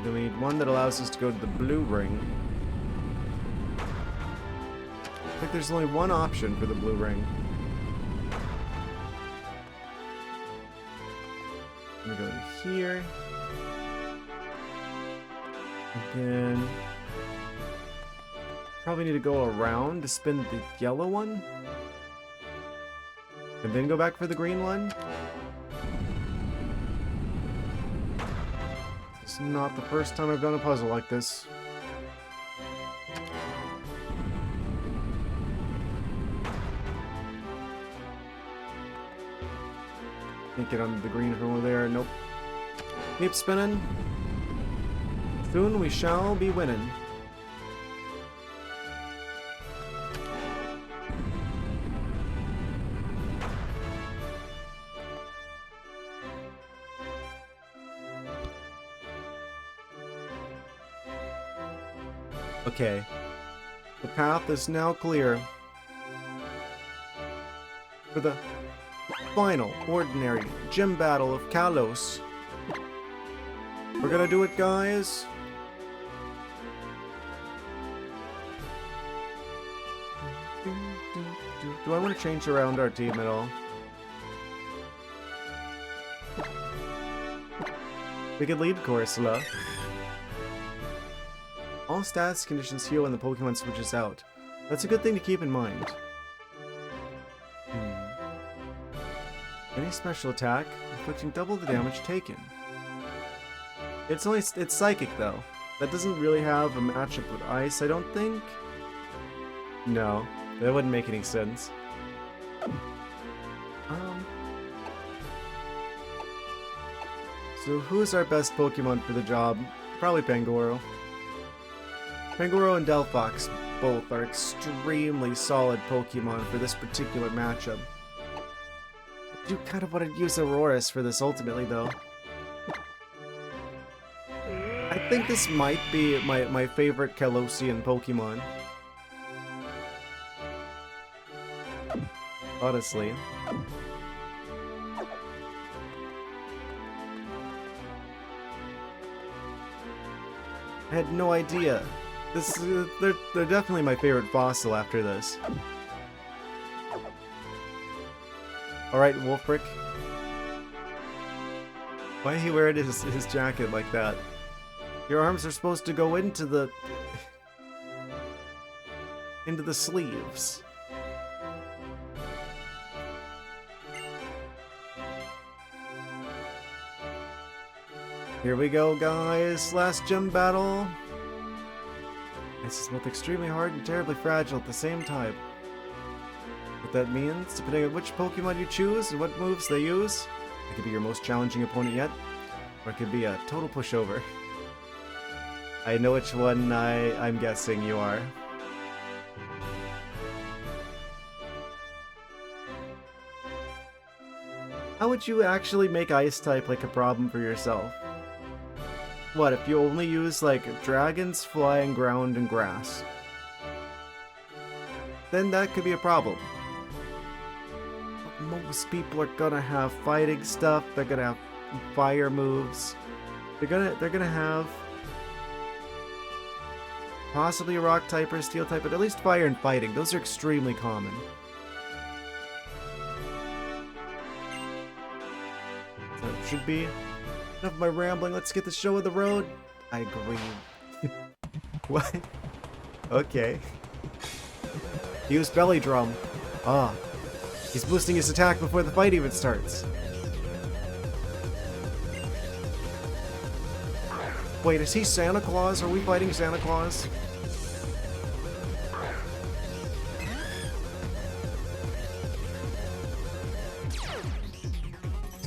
Then we need one that allows us to go to the blue ring. I think there's only one option for the blue ring. I'm gonna go to here. And then probably need to go around to spin the yellow one. And then go back for the green one? This is not the first time I've done a puzzle like this. Can't get under the green from over there. Nope. Keep spinning. Soon we shall be winning. Okay. The path is now clear for the final ordinary gym battle of Kalos. We're gonna do it, guys. Do I want to change around our team at all? We could lead Corsola. All stats conditions heal when the Pokemon switches out. That's a good thing to keep in mind. Any special attack, inflicting double the damage taken. It's psychic though. That doesn't really have a matchup with ice, I don't think. No, that wouldn't make any sense. So who's our best Pokemon for the job? Probably Pangoro. Pangoro and Delphox both are extremely solid Pokemon for this particular matchup. I do kind of want to use Auroras for this ultimately, though. I think this might be my favorite Kalosian Pokemon. Honestly. I had no idea. They're definitely my favorite fossil after this. Alright, Wolfric. Why he wearing his jacket like that? Your arms are supposed to go into the sleeves. Here we go, guys. Last gym battle. This is both extremely hard and terribly fragile at the same time. What that means, depending on which Pokemon you choose and what moves they use, it could be your most challenging opponent yet, or it could be a total pushover. I know which one I'm guessing you are. How would you actually make Ice-type like a problem for yourself? What, if you only use, like, dragons, flying, ground, and grass? Then that could be a problem. But most people are gonna have fighting stuff, they're gonna have fire moves. They're gonna have possibly a rock type or a steel type, but at least fire and fighting. Those are extremely common. So it should be enough of my rambling. Let's get the show on the road. I agree. What? Okay. Use belly drum. Ah. He's boosting his attack before the fight even starts. Wait, is he Santa Claus? Are we fighting Santa Claus?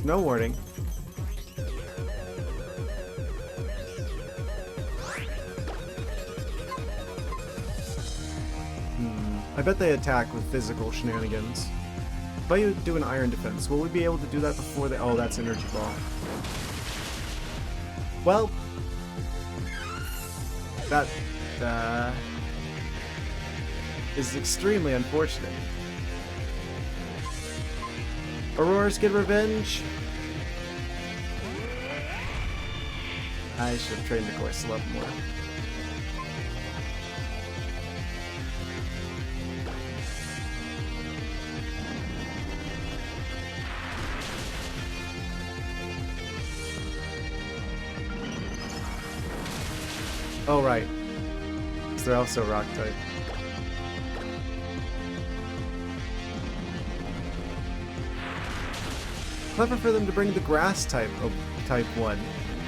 No warning. I bet they attack with physical shenanigans. If I do an iron defense, will we be able to do that before they— oh, that's energy ball. Well, that is extremely unfortunate. Auroras get revenge. I should have trained the course a lot more. Oh, right. Because they're also rock type. Clever for them to bring the grass type of type 1.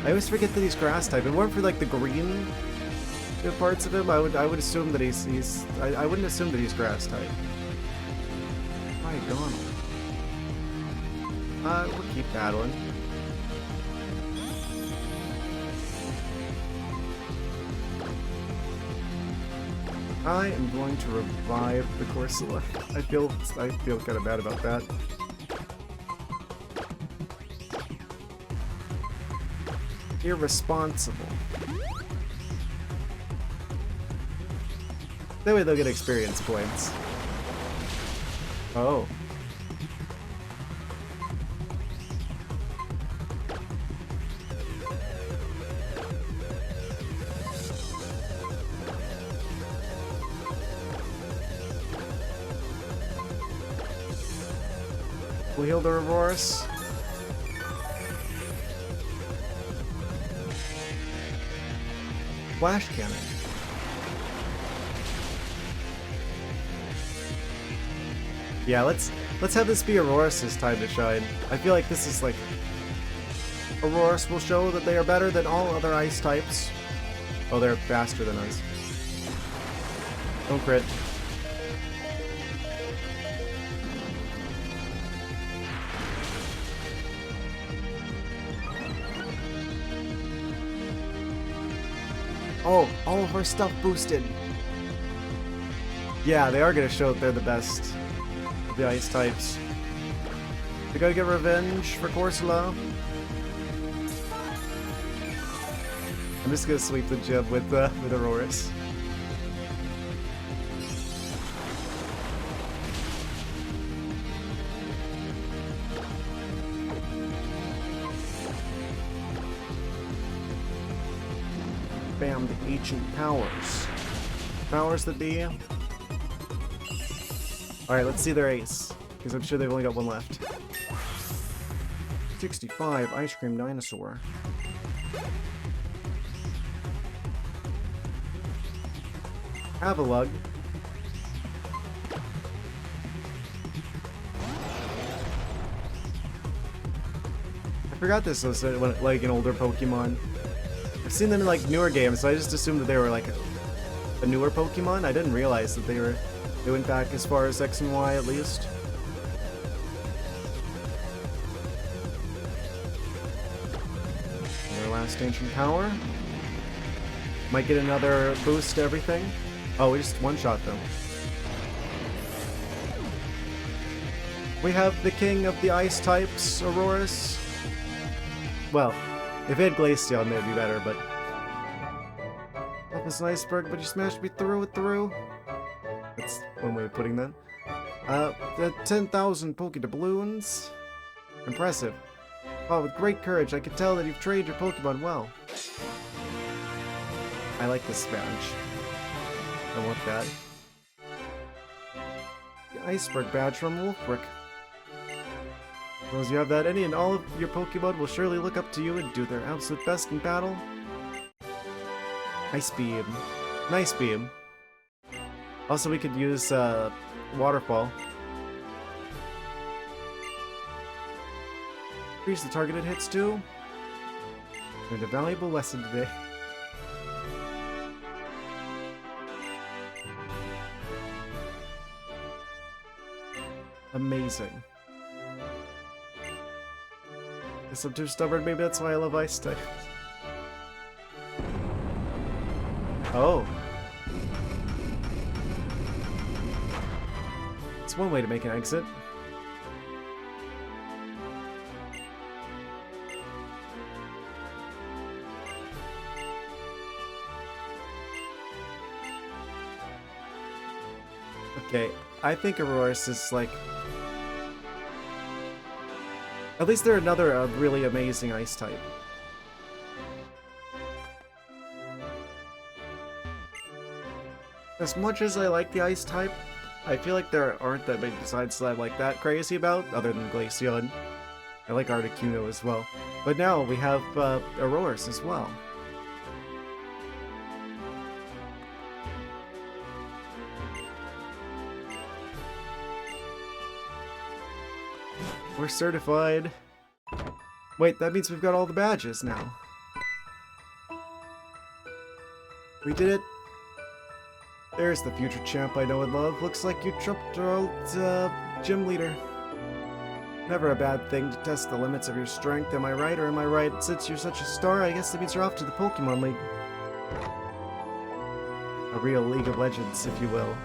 I always forget that he's grass type. And more for like the green parts of him, I would assume that I wouldn't assume that he's grass type. My God. We'll keep battling. I am going to revive the Corsola. I feel kind of bad about that. Irresponsible. That way they'll get experience points. Oh. We'll heal the Aurorus. Flash cannon. Yeah, let's have this be Aurorus' time to shine. I feel like this is like Aurorus will show that they are better than all other ice types. Oh, they're faster than us. Don't crit. Oh, all of our stuff boosted. Yeah, they are gonna show that they're the best of the ice types. We gotta get revenge for Corsola. I'm just gonna sweep the gym with Aurorus. Bam, the ancient powers. Powers that be. Alright, let's see their ace. Because I'm sure they've only got one left. 65, Ice Cream Dinosaur. Avalug. I forgot this was like an older Pokemon. I've seen them in like newer games, so I just assumed that they were like a newer Pokemon. I didn't realize that they went back as far as X and Y at least. Their last ancient power. Might get another boost to everything. Oh, we just one-shot them. We have the king of the ice types, Aurorus. Well, if it had Glaceon, that'd be better, but... That was an iceberg, but you smashed me through and through. That's one way of putting that. The 10,000 Pokédoubloons. Impressive. Oh, with great courage, I can tell that you've trained your Pokemon well. I like this badge. I want that. The iceberg badge from Wolfbrick. As long as you have that, any and all of your Pokemon will surely look up to you and do their absolute best in battle. Ice Beam. Nice Beam. Also, we could use Waterfall. Increase the targeted hits too. Learned a valuable lesson today. Amazing. Guess I'm too stubborn, maybe that's why I love ice types. Oh. It's one way to make an exit. Okay, I think Aurorus is like... At least they're another really amazing ice type. As much as I like the ice type, I feel like there aren't that many designs that I'm like that crazy about, other than Glaceon. I like Articuno as well. But now we have Aurorus as well. We're certified. Wait, that means we've got all the badges now. We did it. There's the future champ I know and love. Looks like you trumped our old gym leader. Never a bad thing to test the limits of your strength, am I right? Or am I right? Since you're such a star, I guess that means you're off to the Pokemon League. A real League of Legends, if you will.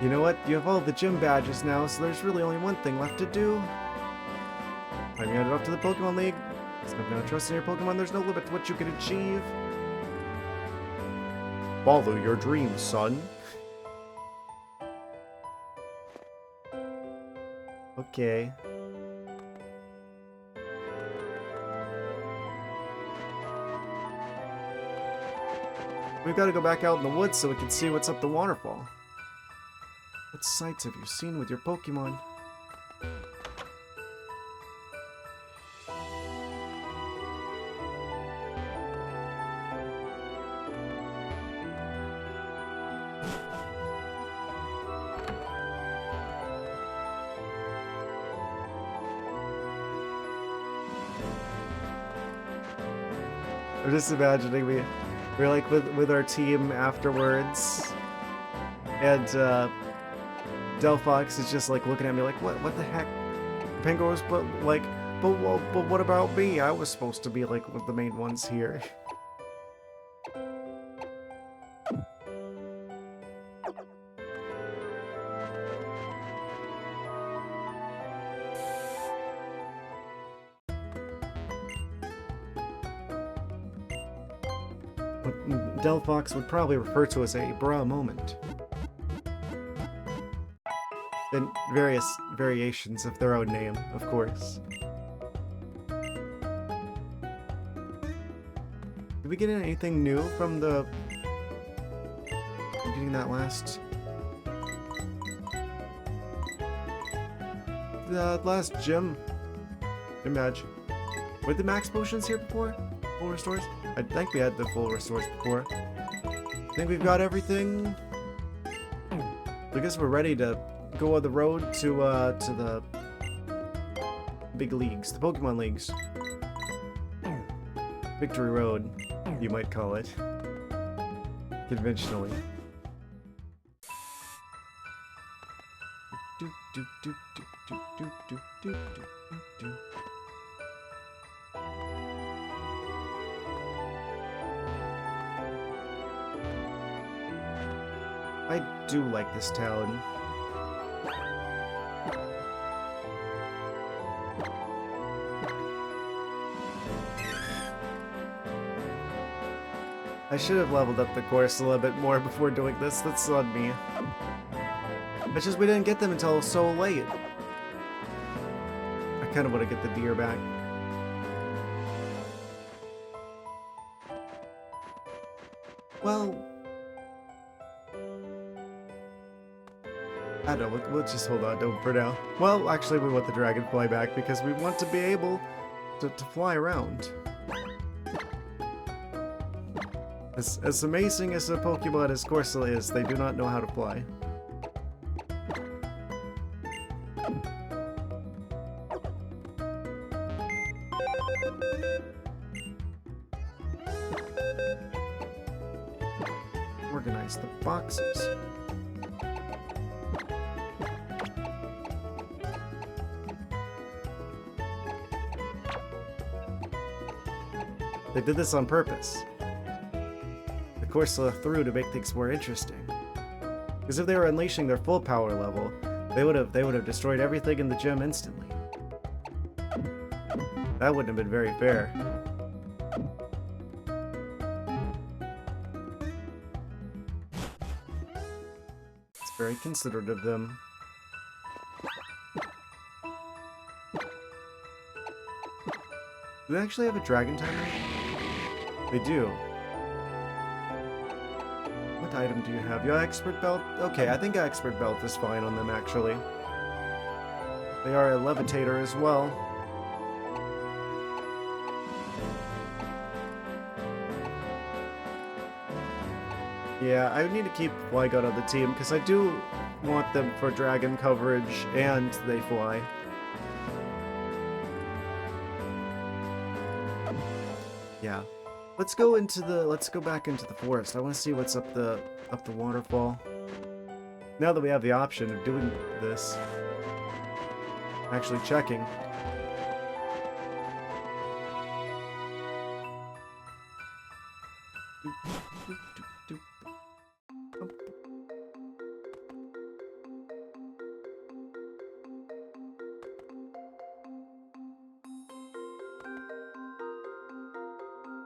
You know what? You have all the gym badges now, so there's really only one thing left to do. Time you headed off to the Pokemon League. If you have no trust in your Pokemon, there's no limit to what you can achieve. Follow your dreams, son. Okay. We've got to go back out in the woods so we can see what's up the waterfall. What sights have you seen with your Pokemon? I'm just imagining we're like with our team afterwards, and Delphox is just like looking at me like, what the heck? Penguins, but like, but what about me? I was supposed to be like one of the main ones here. What Delphox would probably refer to as a bra moment. And various variations of their own name, of course. Did we get anything new from the... getting that last... the last gym badge? Were the max potions here before? Full restores? I think we had the full restores before. I think we've got everything. I guess we're ready to go on the road to the big leagues, the Pokemon leagues. Victory Road, you might call it, conventionally. I do like this town. I should have leveled up the course a little bit more before doing this. That's on me. It's just we didn't get them until so late. I kind of want to get the deer back. Well, I don't know, we'll just hold on to him for now. Well, actually we want the dragonfly back because we want to be able to fly around. As amazing as a Pokemon as Corsola is, they do not know how to fly. Organize the boxes. They did this on purpose. The Corsola threw to make things more interesting. Because if they were unleashing their full power level, they would have destroyed everything in the gym instantly. That wouldn't have been very fair. It's very considerate of them. Do they actually have a dragon timer? They do. What item do you have? You have expert belt? Okay, I think expert belt is fine on them actually. They are a levitator as well. Yeah, I need to keep Flygon on the team because I do want them for dragon coverage and they fly. Yeah. Let's go back into the forest. I want to see what's up the waterfall. Now that we have the option of doing this. Actually checking.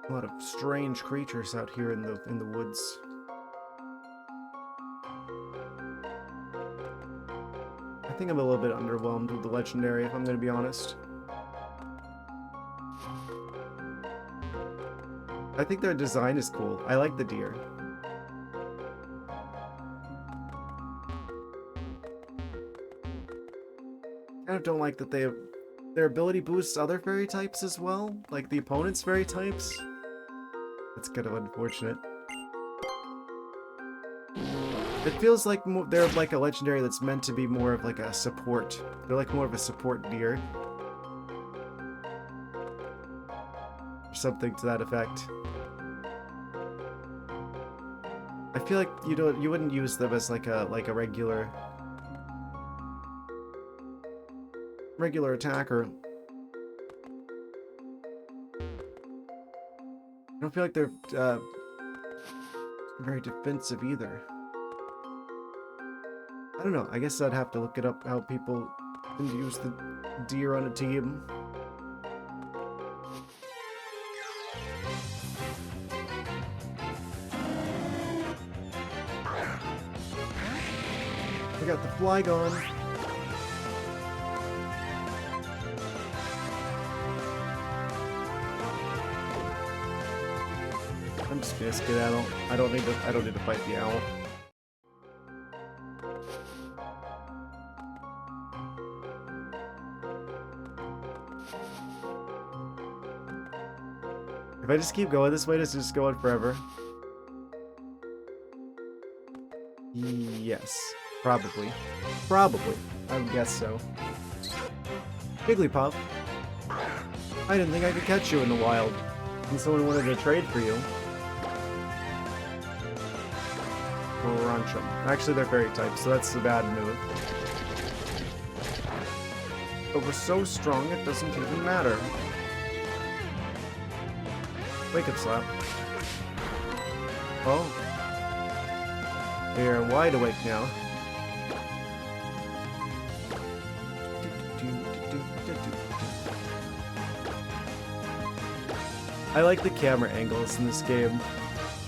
A lot of strange creatures out here in the woods. I think I'm a little bit underwhelmed with the legendary, if I'm going to be honest. I think their design is cool. I like the deer. Kind I don't like that their ability boosts other fairy types as well, like the opponent's fairy types. That's kind of unfortunate. It feels like they're like a legendary that's meant to be more of like a support. They're like more of a support deer. Or something to that effect. I feel like you wouldn't use them as like a regular attacker. I don't feel like they're very defensive either. I don't know. I guess I'd have to look it up how people can use the deer on a team. I got the Flygon. I'm just gonna skedaddle. I don't need to fight the owl. If I just keep going this way, does it just go on forever? Yes. Probably. Probably. I would guess so. Jigglypuff. I didn't think I could catch you in the wild. And someone wanted to trade for you. Crunch'em. Actually, they're fairy types, so that's a bad move. But we're so strong, it doesn't even matter. Wake up slap. Oh. We are wide awake now. I like the camera angles in this game.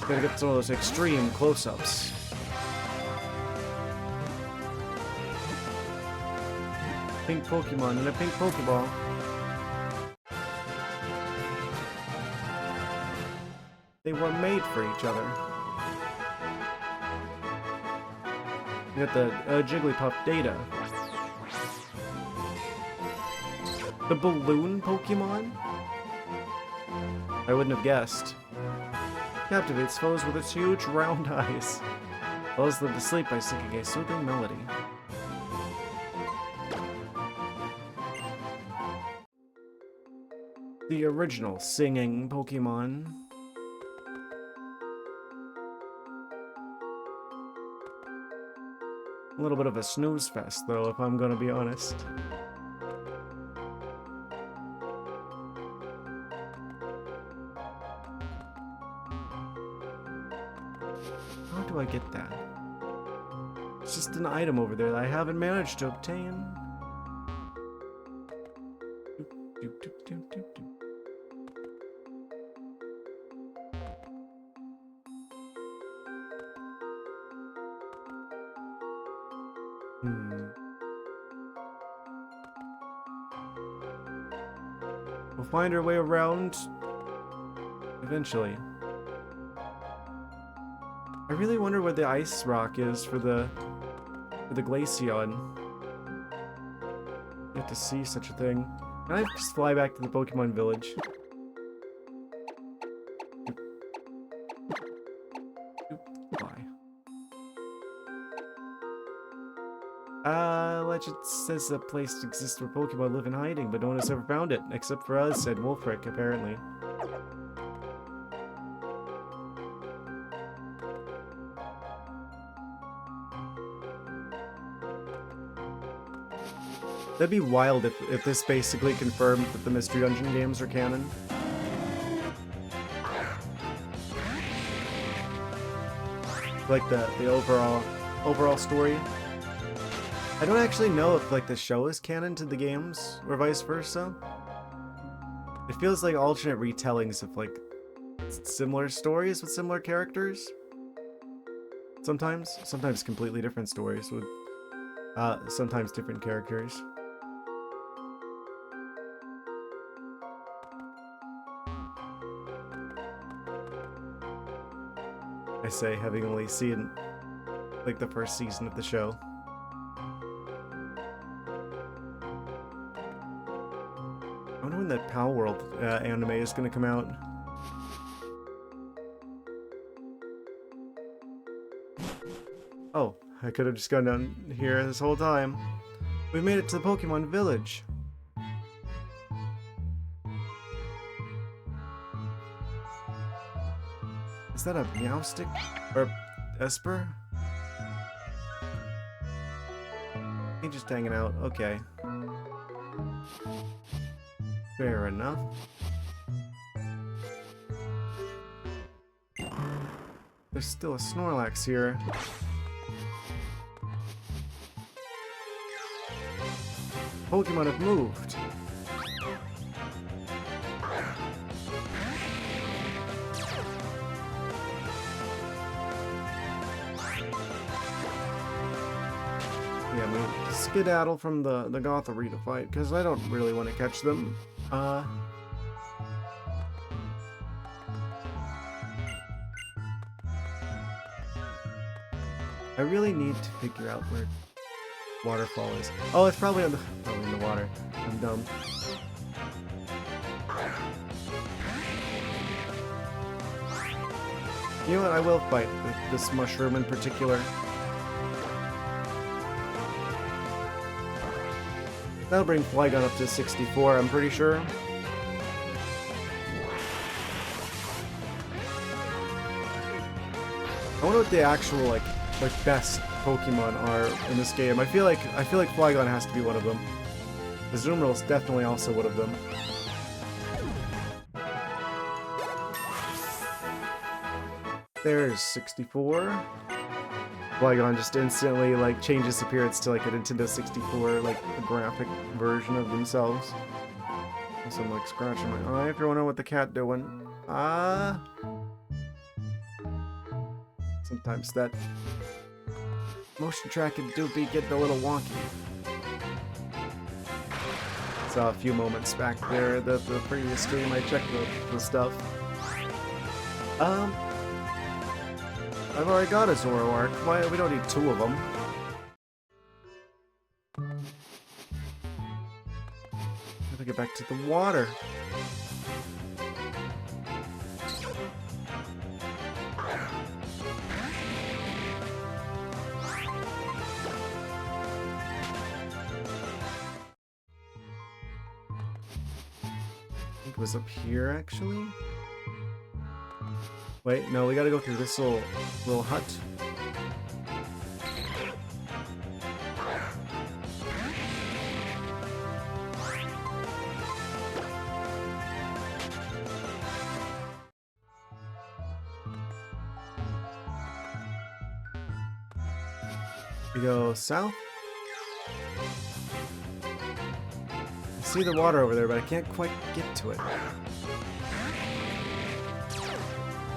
Gotta get some of those extreme close-ups. Pink Pokemon and a pink Pokeball. They were made for each other. You got the Jigglypuff data. The balloon Pokemon? I wouldn't have guessed. Captivates foes with its huge round eyes. Lulls them to sleep by singing a soothing melody. The original singing Pokemon. A little bit of a snooze fest, though, if I'm gonna be honest. How do I get that? It's just an item over there that I haven't managed to obtain. We'll find our way around eventually. I really wonder where the ice rock is for the Glaceon. You have to see such a thing. Can I just fly back to the Pokemon village? Why? Legend says the place exists where Pokemon live in hiding, but no one has ever found it, except for us and Wolfric, apparently. That'd be wild if this basically confirmed that the Mystery Dungeon games are canon. Like the overall story. I don't actually know if like the show is canon to the games or vice versa. It feels like alternate retellings of like similar stories with similar characters. Sometimes completely different stories with sometimes different characters. I say, having only seen like the first season of the show. when that Pal World anime is gonna come out. Oh, I could have just gone down here this whole time. We made it to the Pokemon Village. Is that a Meowstic? Or Esper? He's just hanging out. Okay. Fair enough. There's still a Snorlax here. Pokemon have moved. Yeah, I'm gonna skedaddle from the Goth Arena fight, because I don't really want to catch them. I really need to figure out where waterfall is. Oh, it's probably in the water. I'm dumb. You know what? I will fight this mushroom in particular. That'll bring Flygon up to 64, I'm pretty sure. I wonder what the actual like best Pokemon are in this game. I feel like Flygon has to be one of them. Azumarill is definitely also one of them. There's 64. Flygon just instantly like changes appearance to like a Nintendo 64 like graphic version of themselves. So I'm like scratching my eye if you're wondering what the cat doing. Sometimes that motion tracking do be getting a little wonky. Saw a few moments back there the previous stream I checked the stuff. I've already got a Zoroark. Why we don't need two of them? Gotta get back to the water. I think it was up here actually. Wait, no, we gotta go through this little hut. We go south. I see the water over there, but I can't quite get to it.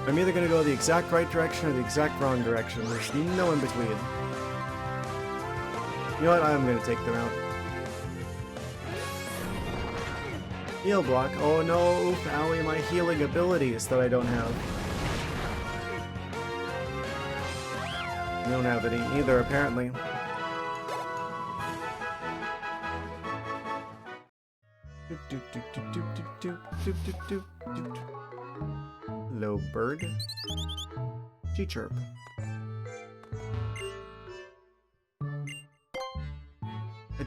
I'm either going to go the exact right direction or the exact wrong direction. There's no in between. You know what? I'm going to take them out. Heal block. Oh no, oof, owie, my healing abilities that I don't have. You don't have any either, apparently. Hello, bird. G-chirp. I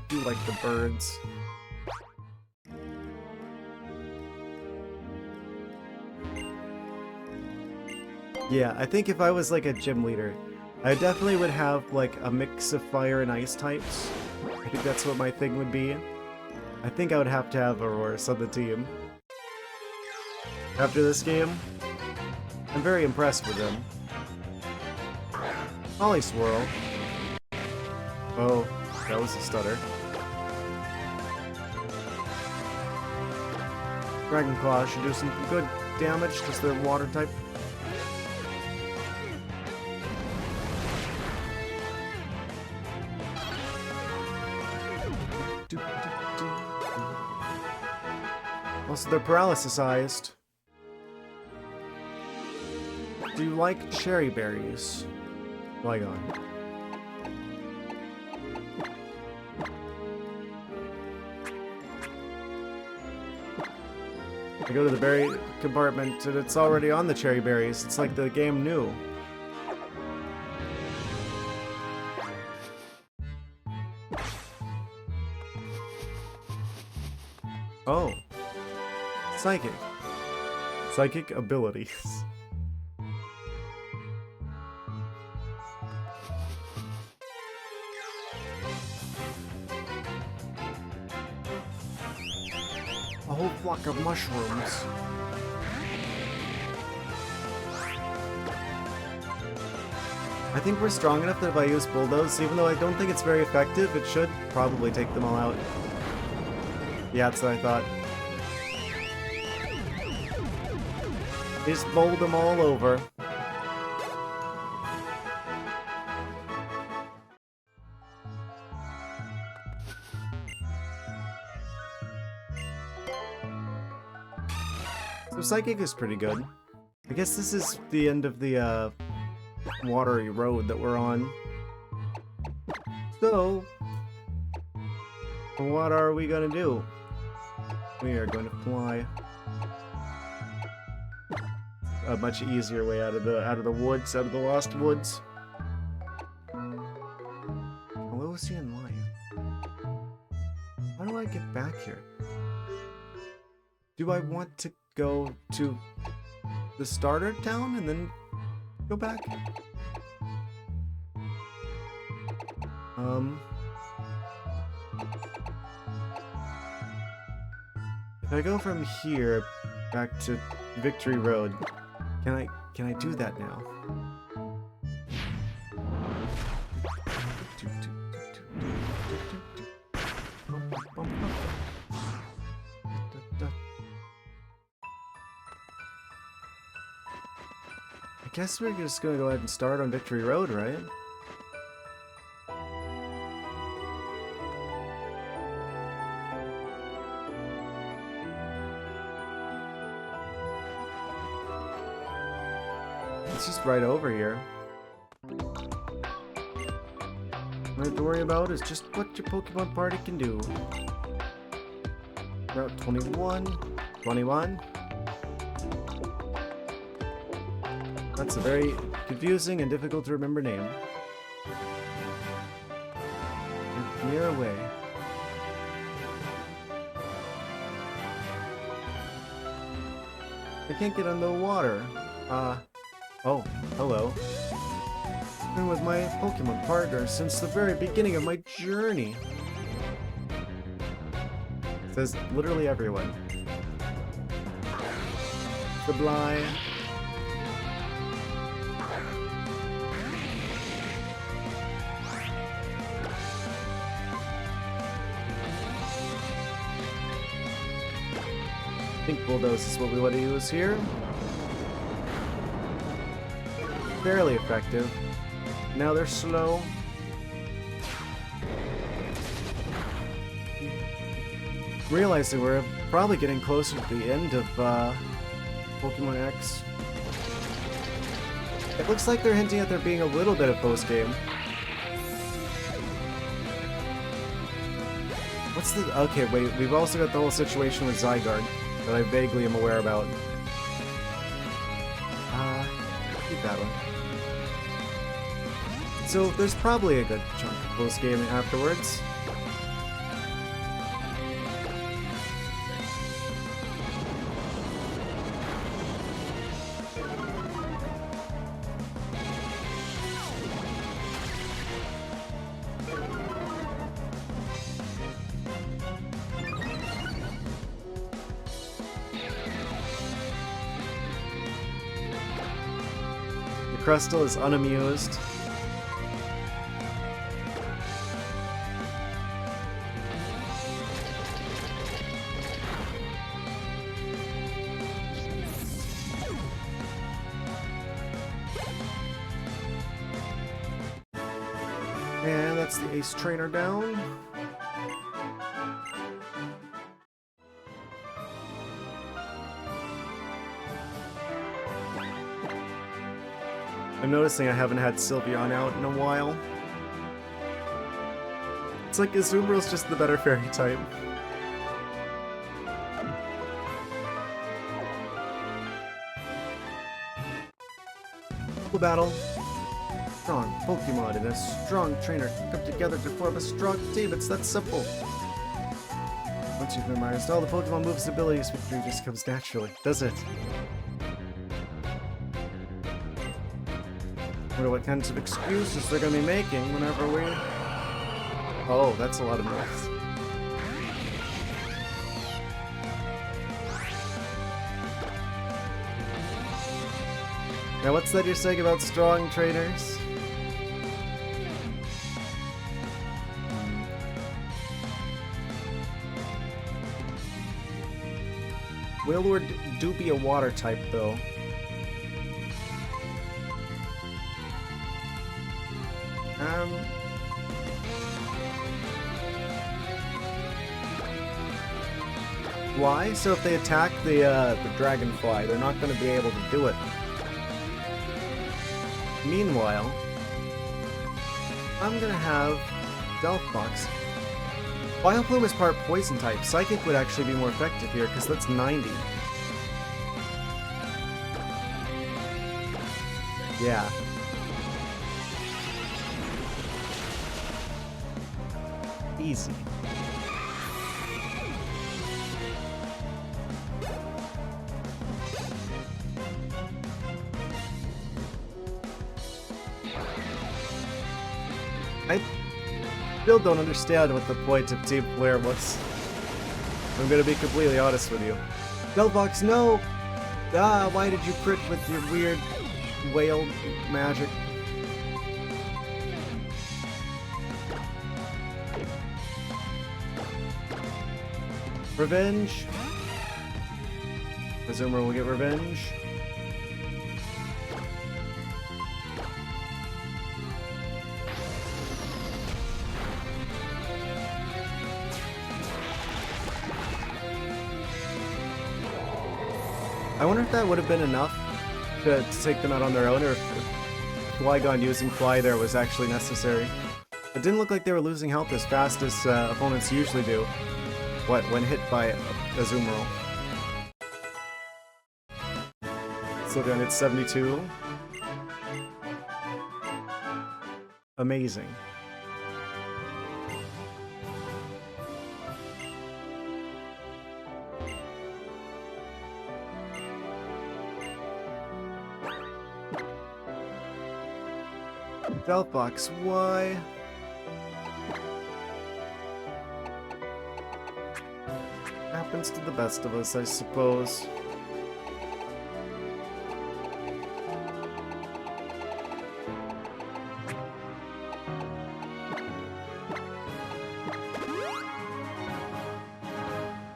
do like the birds. Yeah, I think if I was like a gym leader, I definitely would have like a mix of fire and ice types. I think that's what my thing would be. I think I would have to have Aurorus on the team. After this game, I'm very impressed with them. Swirl. Oh, that was a stutter. Dragon Claw should do some good damage because they're water type. Also, they're paralysis-ized. Do you like cherry berries? Flygon. I go to the berry compartment and it's already on the cherry berries. It's like the game knew. Oh. Psychic. Psychic abilities. A whole flock of mushrooms. I think we're strong enough that if I use Bulldoze, even though I don't think it's very effective, it should probably take them all out. Yeah, that's what I thought. Just bowl them all over. So Psychic is pretty good. I guess this is the end of the watery road that we're on. So, what are we gonna do? We are going to fly. A much easier way out of the woods, out of the lost woods. Hello, Ocean Lion. How do I get back here? Do I want to go to the starter town and then go back? If I go from here back to Victory Road, can I do that now? I guess we're just gonna go ahead and start on Victory Road, right? It's just right over here. All I have to worry about is just what your Pokemon party can do. Route 21. 21. That's a very confusing and difficult to remember name. You're near away. I can't get on the water. Oh, hello. I've been with my Pokemon partner since the very beginning of my journey. It says literally everyone. Sublime. I think Bulldoze is what we want to use here. Fairly effective. Now they're slow. Realizing we're probably getting closer to the end of Pokemon X. It looks like they're hinting at there being a little bit of post-game. What's the... Okay, wait, we've also got the whole situation with Zygarde that I vaguely am aware about. Keep battling. So there's probably a good chunk of post-game afterwards. The Crustle is unamused. And that's the Ace Trainer down. I'm noticing I haven't had Sylveon out in a while. It's like Azumbrill's just the better fairy type. battle. Strong Pokemon and a strong trainer come together to form a strong team. It's that simple. Once you've memorized all the Pokemon moves and abilities, victory just comes naturally, does it? Wonder what kinds of excuses they're gonna be making whenever we... Oh, that's a lot of noise. Now what's that you're saying about strong trainers? Wailord do be a water type, though. Why? So if they attack the dragonfly, they're not going to be able to do it. Meanwhile, I'm gonna have Delphox. Vileplume is part poison type. Psychic would actually be more effective here, because that's 90. Yeah. Easy. I still don't understand what the point of Team Flare was. I'm gonna be completely honest with you. Delphox, no! Ah, why did you crit with your weird whale magic? Revenge. Azumarill will get revenge. I wonder if that would have been enough to take them out on their own, or if Flygon using Fly there was actually necessary. It didn't look like they were losing health as fast as opponents usually do. What, when hit by Azumarill? Sylveon hits 72. Amazing. Delphox, why? Happens to the best of us, I suppose.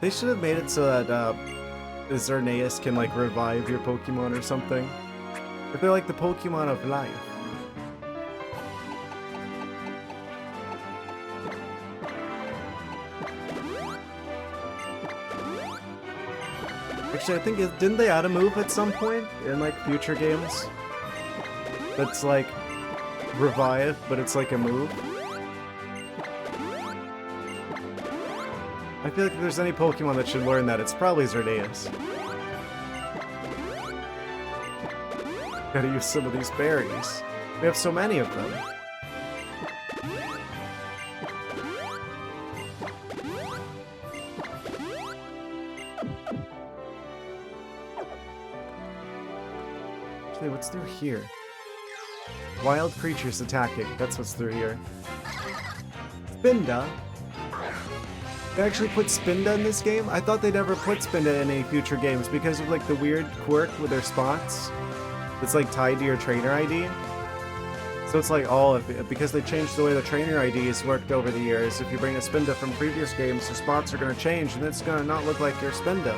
They should have made it so that Xerneas can like revive your Pokemon or something. If they're like the Pokemon of life. Actually, I think, didn't they add a move at some point in like future games? That's like revive, but it's like a move. I feel like if there's any Pokemon that should learn that, it's probably Xerneas. Gotta use some of these berries. We have so many of them. Actually, what's through here? Wild creatures attacking. That's what's through here. Spinda? They actually put Spinda in this game? I thought they'd never put Spinda in any future games because of like the weird quirk with their spots. It's like tied to your trainer ID. So it's like all of it, because they changed the way the trainer IDs worked over the years. If you bring a Spinda from previous games, the spots are going to change and it's going to not look like your Spinda.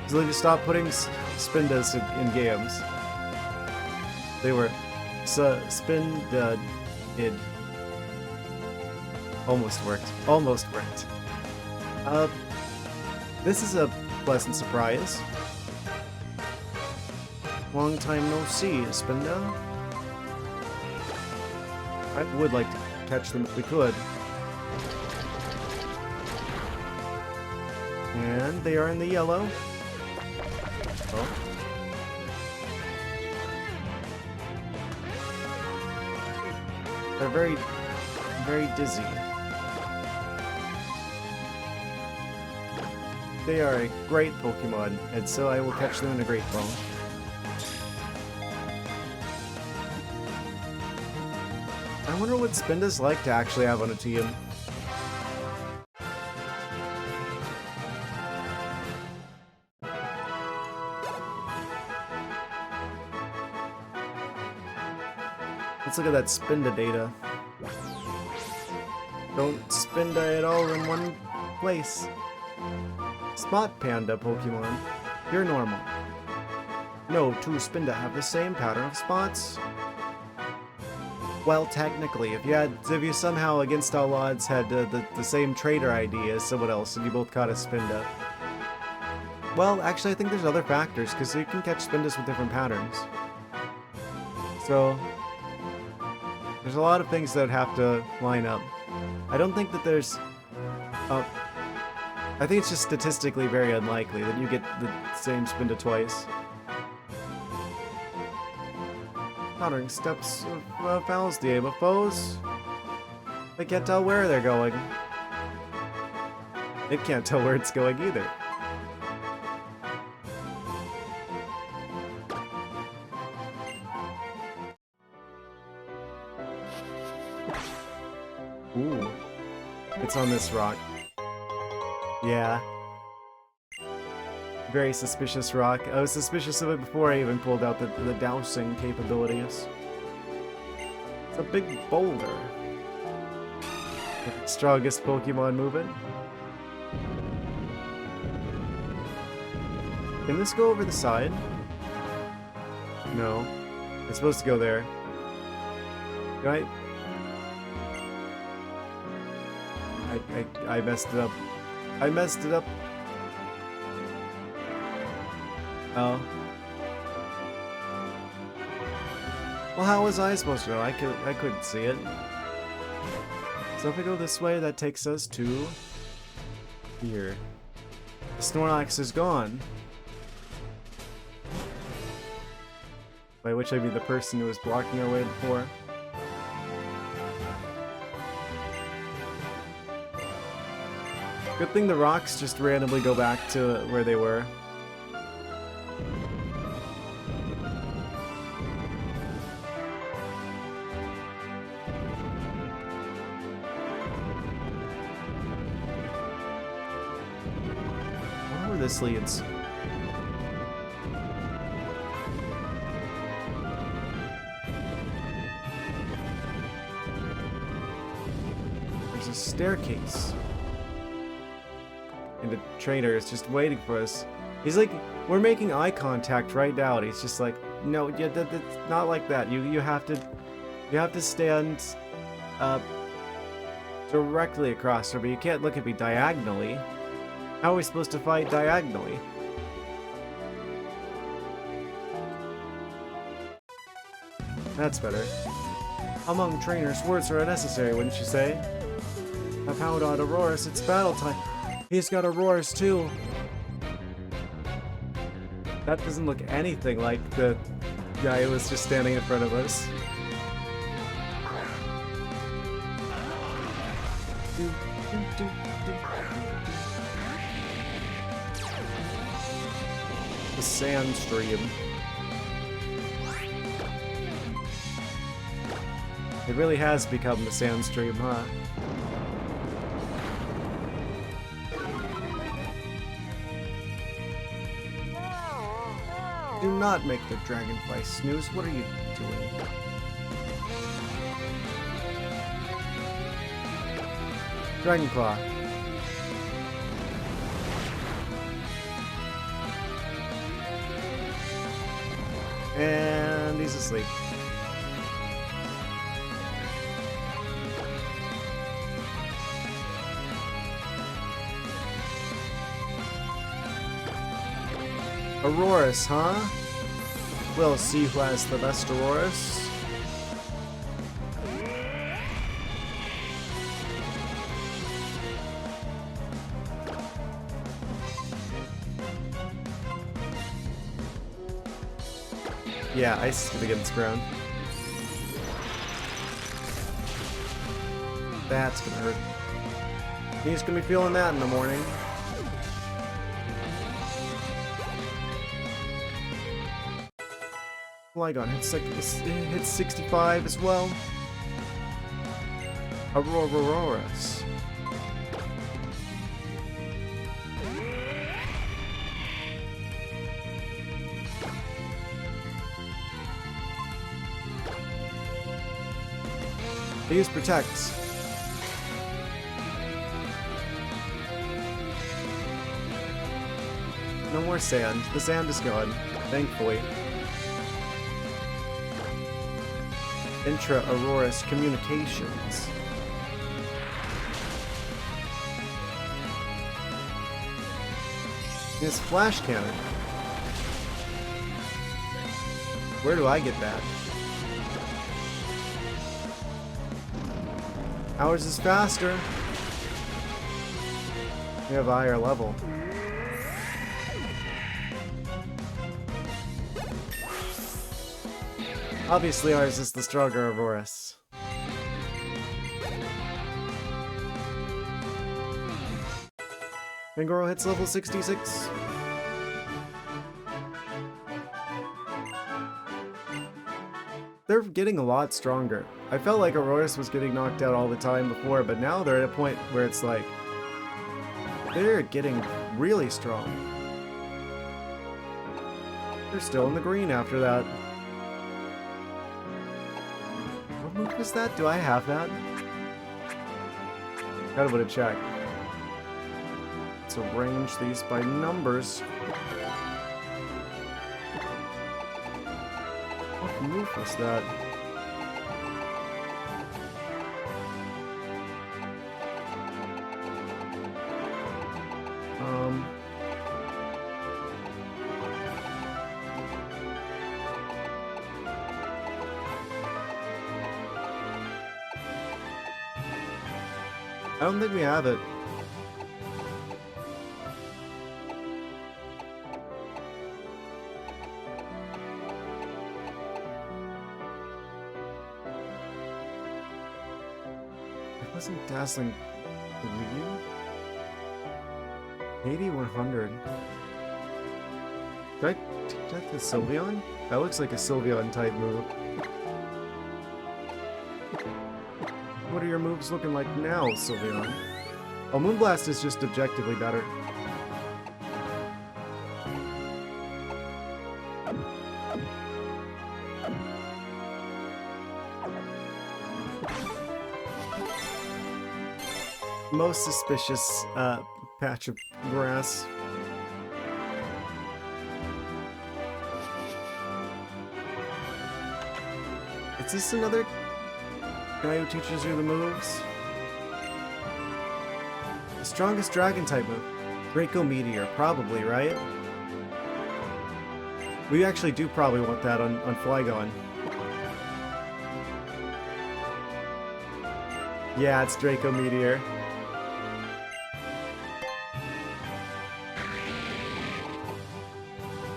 So they just stopped putting Spindas in games. They were Spinda id. Almost worked. Almost worked. This is a pleasant surprise. Long time no see, Spinda. I would like to catch them if we could. And they are in the yellow. Oh. They're very, very dizzy. They are a great Pokemon, and so I will catch them in a Great Ball. I wonder what Spinda's like to actually have on a team. Let's look at that Spinda data. Don't Spinda it all in one place. Spot Panda Pokemon. You're normal. No, two Spinda have the same pattern of spots. Well, technically, if you somehow against all odds had the same trader ID as someone else and you both caught a Spinda. Well, actually, I think there's other factors, because you can catch Spindas with different patterns. So, there's a lot of things that have to line up. I don't think that there's... I think it's just statistically very unlikely that you get the same Spinda twice. Countering steps of fouls the aim of foes. They can't tell where they're going. It can't tell where it's going either. Ooh. It's on this rock. Yeah. Very suspicious rock. I was suspicious of it before I even pulled out the dousing capabilities. It's a big boulder. The strongest Pokemon moving. Can this go over the side? No. It's supposed to go there. Right? I messed it up. I messed it up. Oh. Well, how was I supposed to know? I couldn't see it. So if we go this way, that takes us to here. The Snorlax is gone. By which I mean the person who was blocking our way before. Good thing the rocks just randomly go back to where they were. I wonder where this leads. There's a staircase. And the trainer is just waiting for us. He's like, we're making eye contact right now, and he's just like, no, yeah, that's not like that. You have to stand directly across from me. You can't look at me diagonally. How are we supposed to fight diagonally? That's better. Among trainers, words are unnecessary, wouldn't you say? I've found on Auroras, it's battle time. He's got Auroras too. That doesn't look anything like the guy who was just standing in front of us. The sand stream. It really has become the sand stream, huh? Do not make the dragonfly snooze. What are you doing? Dragonclaw. And he's asleep. Auroras, huh? We'll see who has the best Auroras. Yeah, Ice is gonna get its ground. That's gonna hurt. He's gonna be feeling that in the morning. Flygon hits 65 as well. Auroras. They use Protect. No more sand. The sand is gone, thankfully. Intra-Auroras Communications. It's Flash Cannon. Where do I get that? Ours is faster. We have a higher level. Obviously ours is the stronger Auroras. Fangoro hits level 66. They're getting a lot stronger. I felt like Auroras was getting knocked out all the time before, but now they're at a point where it's like they're getting really strong. They're still in the green after that. What move was that? Do I have that? Gotta put a check. Let's arrange these by numbers. What move was that? I don't think we have it. It wasn't Dazzling Gleam? 8100. Did I take that to Sylveon? That looks like a Sylveon type move. What are your moves looking like now, Sylveon? Oh, Moonblast is just objectively better. Most suspicious patch of grass. Is this another guy who teaches you the moves? The strongest dragon type move. Draco Meteor, probably, right? We actually do probably want that on Flygon. Yeah, it's Draco Meteor.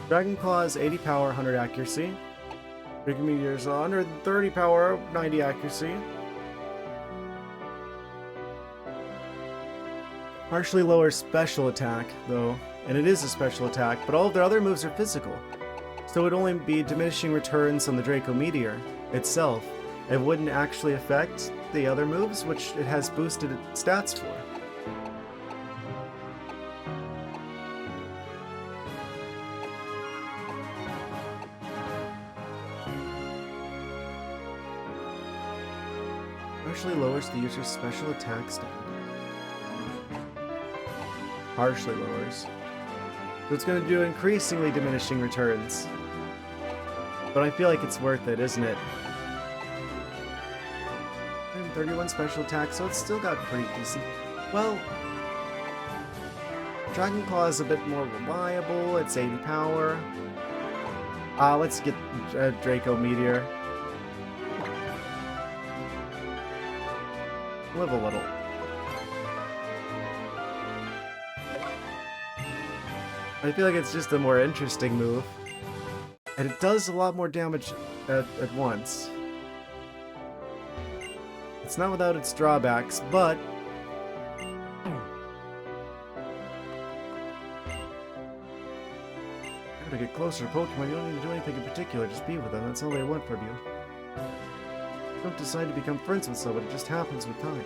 Dragon Claw is 80 power, 100 accuracy. Draco Meteor is 130 power, 90 accuracy. Partially lower special attack, though, and it is a special attack, but all of their other moves are physical. So it would only be diminishing returns on the Draco Meteor itself. It wouldn't actually affect the other moves, which it has boosted stats for. Partially lowers the user's special attack stat. Partially lowers. So it's going to do increasingly diminishing returns. But I feel like it's worth it, isn't it? 31 special attack, so it's still got pretty decent. Well, Dragon Claw is a bit more reliable. It's 80 power. Let's get Draco Meteor. Live a little. I feel like it's just a more interesting move. And it does a lot more damage at once. It's not without its drawbacks, but to get closer to Pokemon, you don't need to do anything in particular, just be with them, that's all they want from you. You don't decide to become friends with someone, it just happens with time.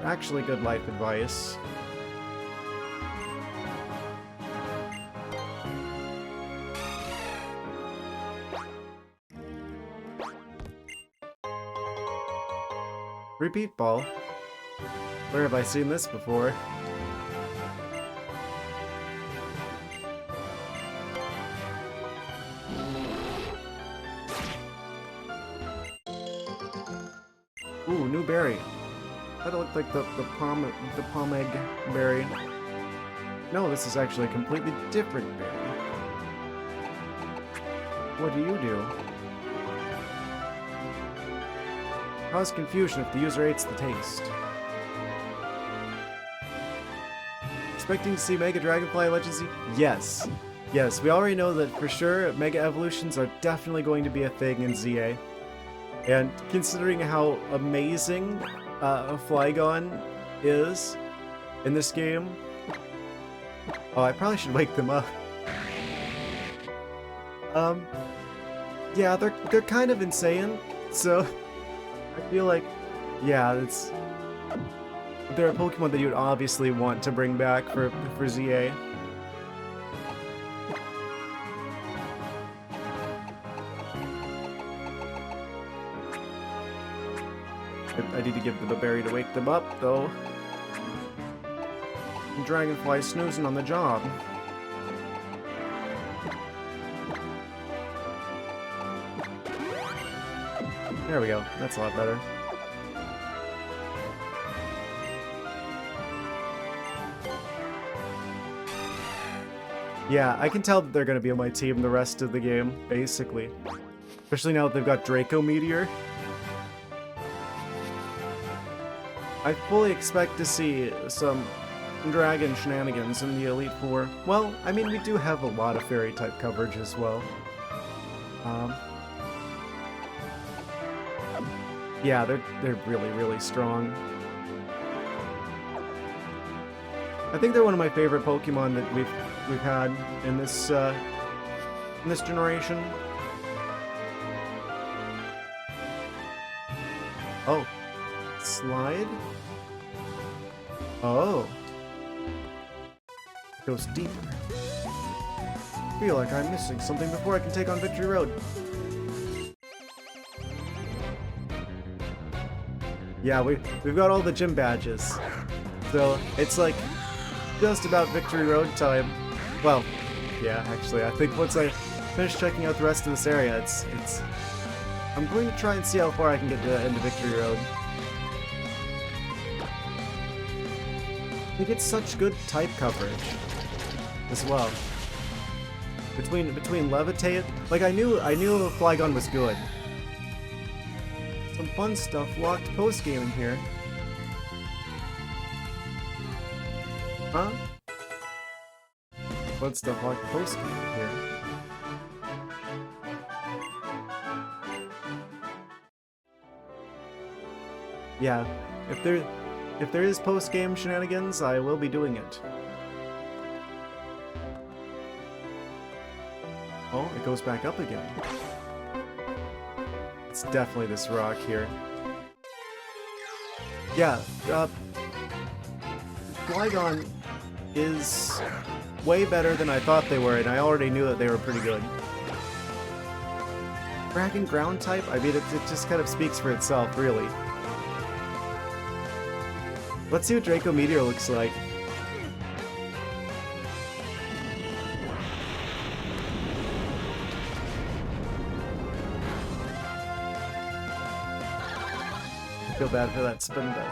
Actually good life advice. Repeat ball. Where have I seen this before? Ooh, new berry. That looked like the palm egg berry. No, this is actually a completely different berry. What do you do? Cause confusion if the user hates the taste. Expecting to see Mega Dragonfly Legends Z? Yes. Yes, we already know that for sure Mega Evolutions are definitely going to be a thing in ZA. And considering how amazing Flygon is in this game... Oh, I probably should wake them up. Yeah, they're kind of insane, so I feel like, yeah, they're a Pokemon that you'd obviously want to bring back for ZA. I need to give them a berry to wake them up, though. Dragonfly snoozing on the job. There we go. That's a lot better. Yeah, I can tell that they're going to be on my team the rest of the game, basically. Especially now that they've got Draco Meteor. I fully expect to see some dragon shenanigans in the Elite Four. Well, I mean, we do have a lot of fairy-type coverage as well. Yeah, they're really, really strong. I think they're one of my favorite Pokemon that we've had in this generation. Oh, slide. Oh, it goes deeper. I feel like I'm missing something before I can take on Victory Road. Yeah, we've got all the gym badges, so it's like just about Victory Road time. Well, yeah, actually, I think once I finish checking out the rest of this area, it's I'm going to try and see how far I can get into Victory Road. They get such good type coverage as well. Between Levitate, like I knew Flygon was good. Some fun stuff locked post-game in here. Huh? Fun stuff locked post-game in here. Yeah, if there is post-game shenanigans, I will be doing it. Oh, it goes back up again. It's definitely this rock here. Yeah, Flygon is way better than I thought they were, and I already knew that they were pretty good. Dragon ground type? I mean, it just kind of speaks for itself, really. Let's see what Draco Meteor looks like. I feel bad for that Spinda.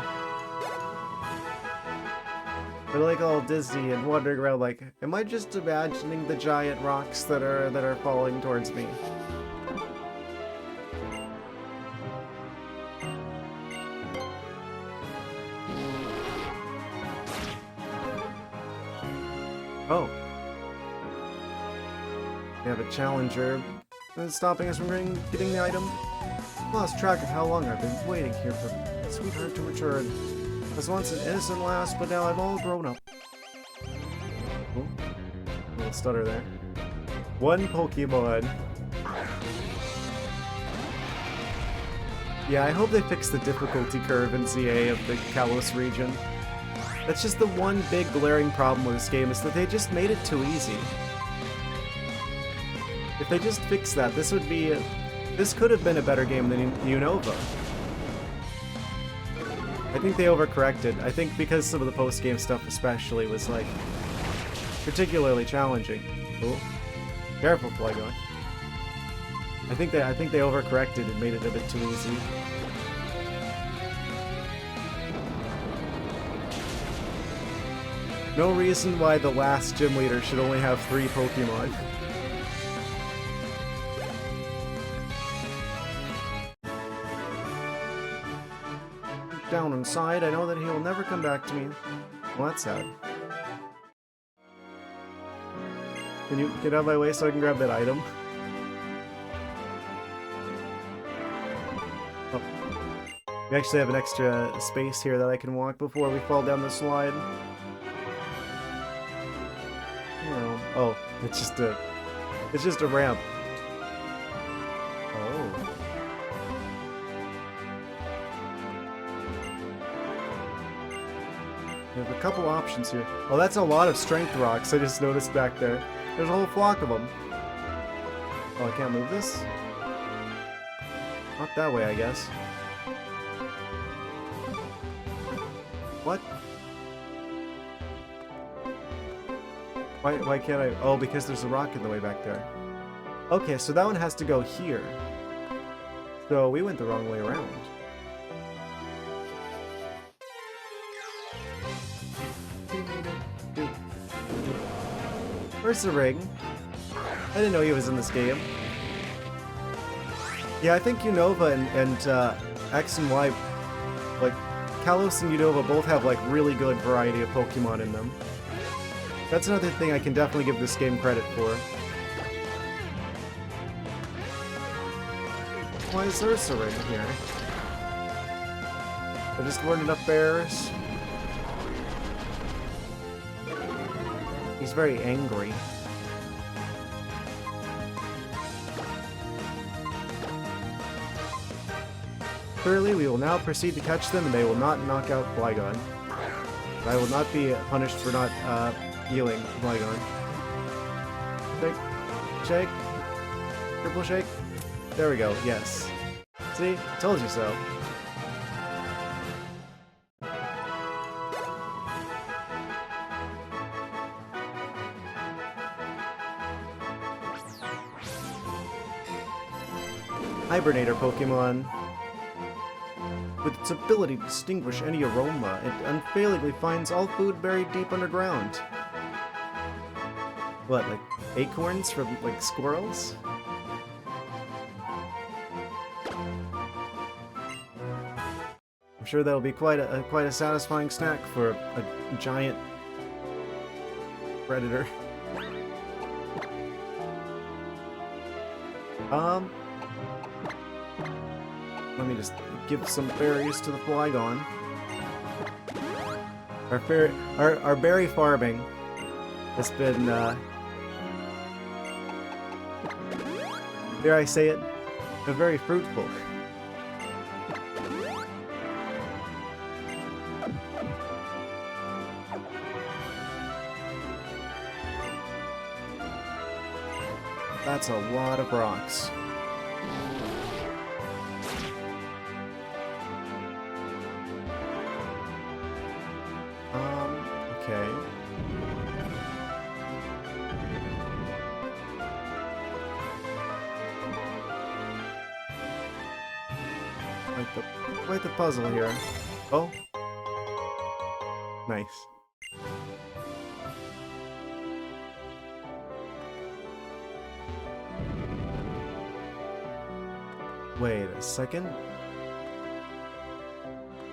They're like all dizzy and wandering around like, am I just imagining the giant rocks that are falling towards me? Oh. We have a challenger that's stopping us from getting the item. Lost track of how long I've been waiting here for my sweetheart to return. I was once an innocent lass, but now I'm all grown up. Oh, a little stutter there. One Pokemon. Yeah, I hope they fix the difficulty curve in ZA of the Kalos region. That's just the one big glaring problem with this game, is that they just made it too easy. If they just fixed that, this would be... this could have been a better game than Unova. I think they overcorrected. I think because some of the post-game stuff especially was, like, particularly challenging. Oh, careful, Flygon. I think they overcorrected and made it a bit too easy. No reason why the last gym leader should only have 3 Pokemon. Down inside, I know that he will never come back to me. Well, that's sad. Can you get out of my way so I can grab that item? Oh. We actually have an extra space here that I can walk before we fall down the slide. Oh, it's just a ramp. Oh. We have a couple options here. Oh, that's a lot of strength rocks I just noticed back there. There's a whole flock of them. Oh, I can't move this? Not that way, I guess. What? Why can't I? Oh, because there's a rock in the way back there. Okay, so that one has to go here. So we went the wrong way around. Where's the ring? I didn't know he was in this game. Yeah, I think Unova and X and Y, like, Kalos and Unova both have, like, really good variety of Pokemon in them. That's another thing I can definitely give this game credit for. Why is there a ring here? There just weren't enough bears. He's very angry. Clearly, we will now proceed to catch them, and they will not knock out Flygon. I will not be punished for not healing Flygon. Shake, shake, triple shake. There we go. Yes. See, told you so. Hibernator Pokemon. With its ability to distinguish any aroma, it unfailingly finds all food buried deep underground. What, like acorns from, like, squirrels? I'm sure that'll be quite a satisfying snack for a giant predator. Let me just give some berries to the Flygon. Our berry farming has been, dare I say it, very fruitful. That's a lot of rocks. Okay. Quite the puzzle here. Oh. Nice. Wait a second.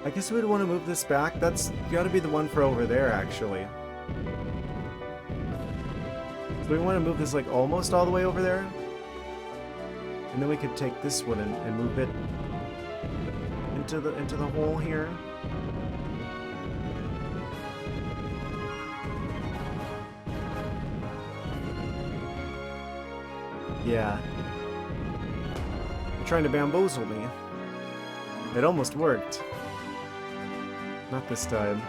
I guess we'd want to move this back. That's gotta be the one for over there, actually. So we want to move this like almost all the way over there. And then we could take this one and move it into the hole here. Yeah. You're trying to bamboozle me. It almost worked. Not this time.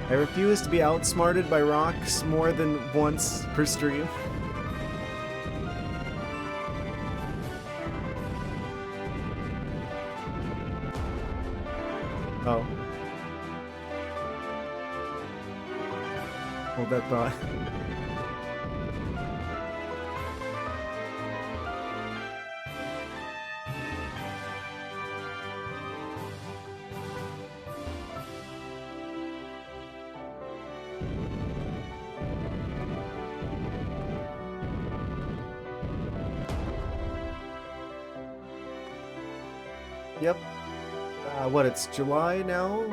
I refuse to be outsmarted by rocks more than once per stream. Oh. Hold that thought. Yep. What, it's July now?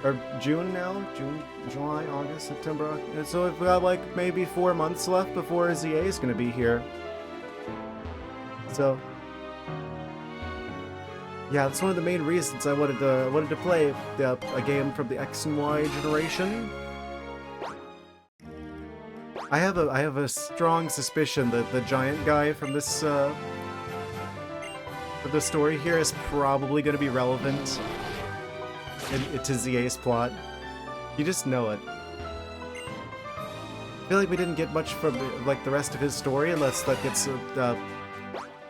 Or June now? June, July, August, September. So we've got like maybe 4 months left before ZA is going to be here. So, yeah, that's one of the main reasons I wanted to play a game from the X and Y generation. I have a strong suspicion that the giant guy from this the story here is probably going to be relevant to ZA's plot. You just know it. I feel like we didn't get much from like the rest of his story unless that gets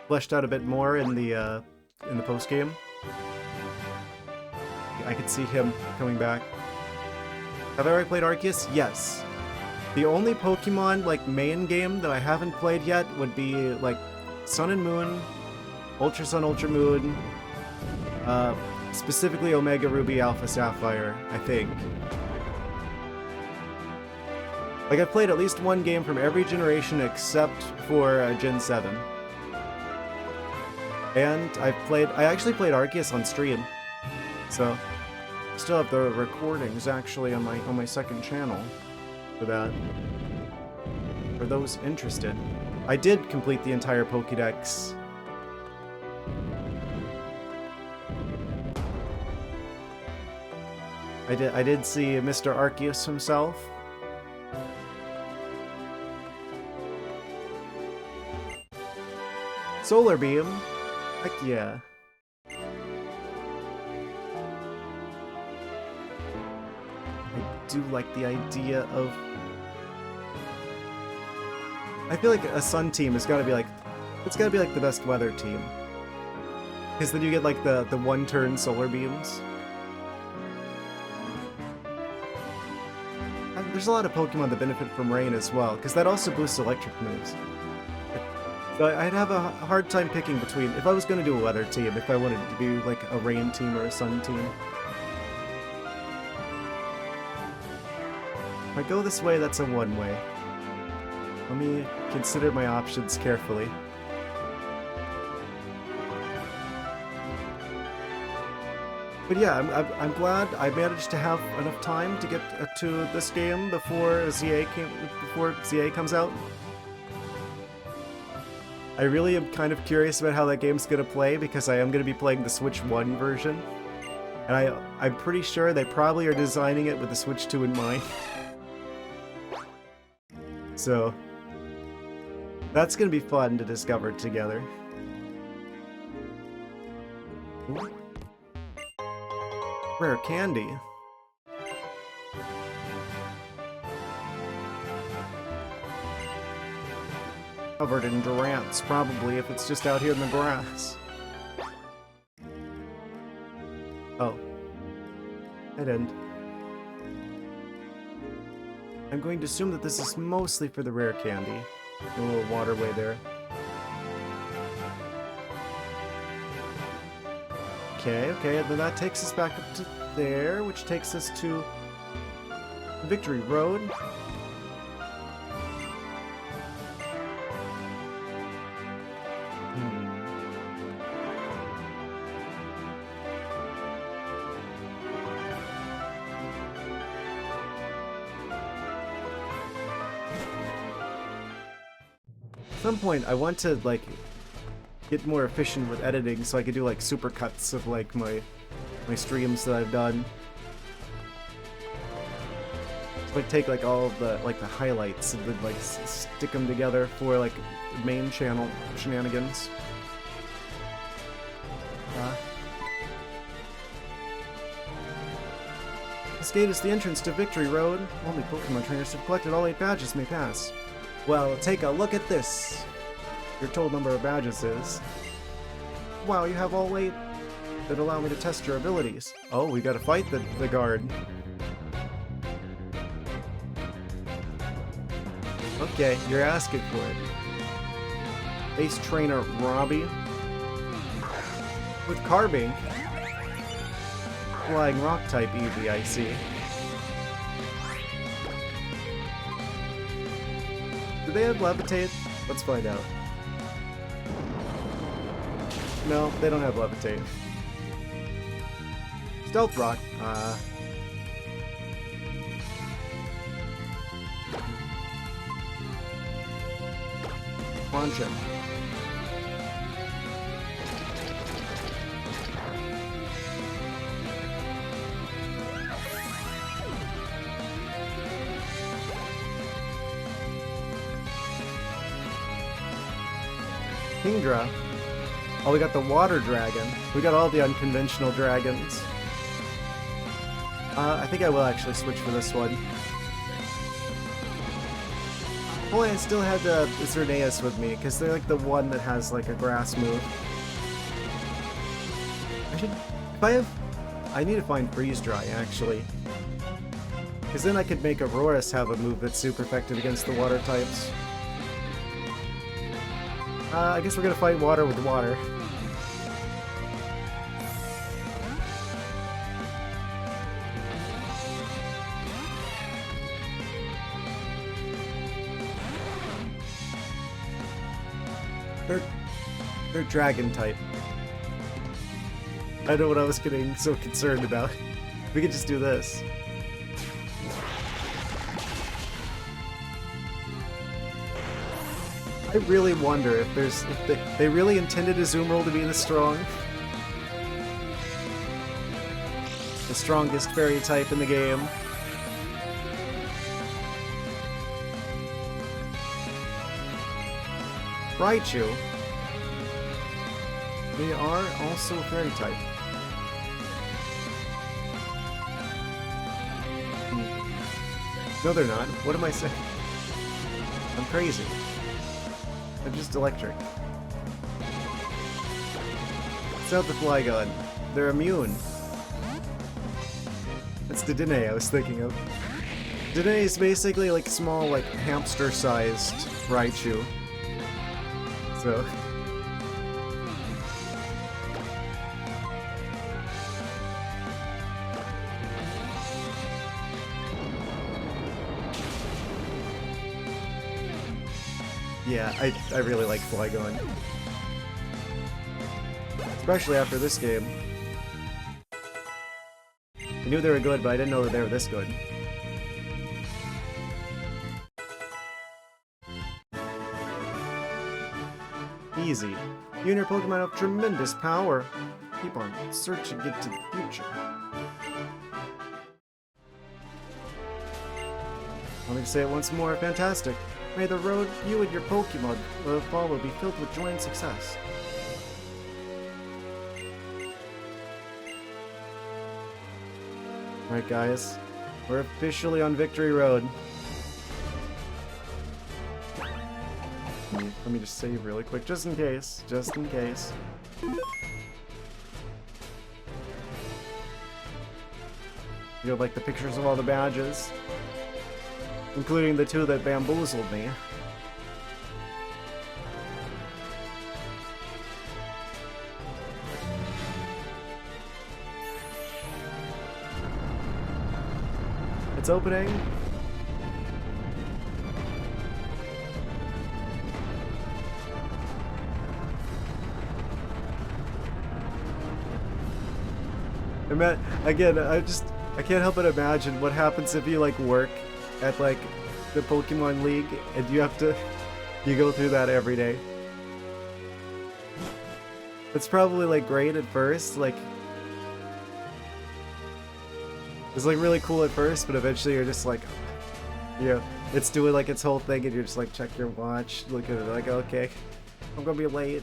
fleshed out a bit more in the post game. I could see him coming back. Have I already played Arceus? Yes. The only Pokemon like main game that I haven't played yet would be like Sun and Moon, Ultra Sun, Ultra Moon, specifically Omega Ruby, Alpha Sapphire, I think. Like, I've played at least one game from every generation except for Gen 7. And I actually played Arceus on stream. So, I still have the recordings actually on my second channel for that. For those interested. I did complete the entire Pokédex. I did see Mr. Arceus himself. Solar Beam? Heck yeah. I do like the idea of... I feel like a Sun team has gotta be like... It's gotta be like the best weather team. Because then you get like the one-turn solar beams. There's a lot of Pokemon that benefit from rain as well, because that also boosts electric moves. So I'd have a hard time picking between, if I was going to do a weather team, if I wanted it to be like a rain team or a sun team. If I go this way, that's a one-way. Let me consider my options carefully. But yeah, I'm glad I managed to have enough time to get to this game before ZA comes out. I really am kind of curious about how that game's gonna play because I am gonna be playing the Switch 1 version, and I'm pretty sure they probably are designing it with the Switch 2 in mind. So that's gonna be fun to discover together. Ooh. Rare candy. Covered in durants, probably, if it's just out here in the grass. Oh. Dead end. I'm going to assume that this is mostly for the rare candy. A little waterway there. Okay, and then that takes us back up to there, which takes us to Victory Road. some point I want to like get more efficient with editing so I could do like super cuts of like my streams that I've done. So I take like all of the highlights and then like stick them together for like main channel shenanigans. This gate is the entrance to Victory Road. Only Pokemon trainers who've collected all 8 badges may pass. Well, take a look at this. Your total number of badges is... Wow, you have all 8 that allow me to test your abilities. Oh, we gotta fight the guard. Okay, you're asking for it. Ace Trainer Robbie. With Carbink. Flying Rock type Eevee, I see. Do they have Levitate? Let's find out. No, they don't have Levitate. Stealth Rock. Launch him. Kingdra. Oh, we got the water dragon. We got all the unconventional dragons. I think I will actually switch for this one. Oh, I still had the Xerneas with me, because they're like the one that has like a grass move. I need to find Freeze Dry, actually. Because then I could make Auroras have a move that's super effective against the water types. I guess we're gonna fight water with water. They're dragon type. I know what I was getting so concerned about. We could just do this. I really wonder if they really intended Azumarill to be this strong. The strongest fairy type in the game. Raichu. They are also a fairy type. No, they're not. What am I saying? I'm crazy. They're just electric. It's not the Flygon. They're immune. That's the Dedenne I was thinking of. Dedenne is basically like small, like hamster-sized Raichu. So... yeah, I really like Flygon. Especially after this game. I knew they were good, but I didn't know that they were this good. Easy. You and your Pokemon have tremendous power. Keep on searching into the future. Let me say it once more. Fantastic. May the road you and your Pokemon follow be filled with joy and success. Alright guys, we're officially on Victory Road. Let me just save really quick, just in case. Just in case. You have like the pictures of all the badges. Including the 2 that bamboozled me. It's opening. Again, I can't help but imagine what happens if you like work at like the Pokemon League and you have to You go through that every day. It's probably like great at first, like it's like really cool at first, but eventually you're just like, yeah, it's doing like its whole thing, and you're just like check your watch, look at it, like okay, I'm gonna be late.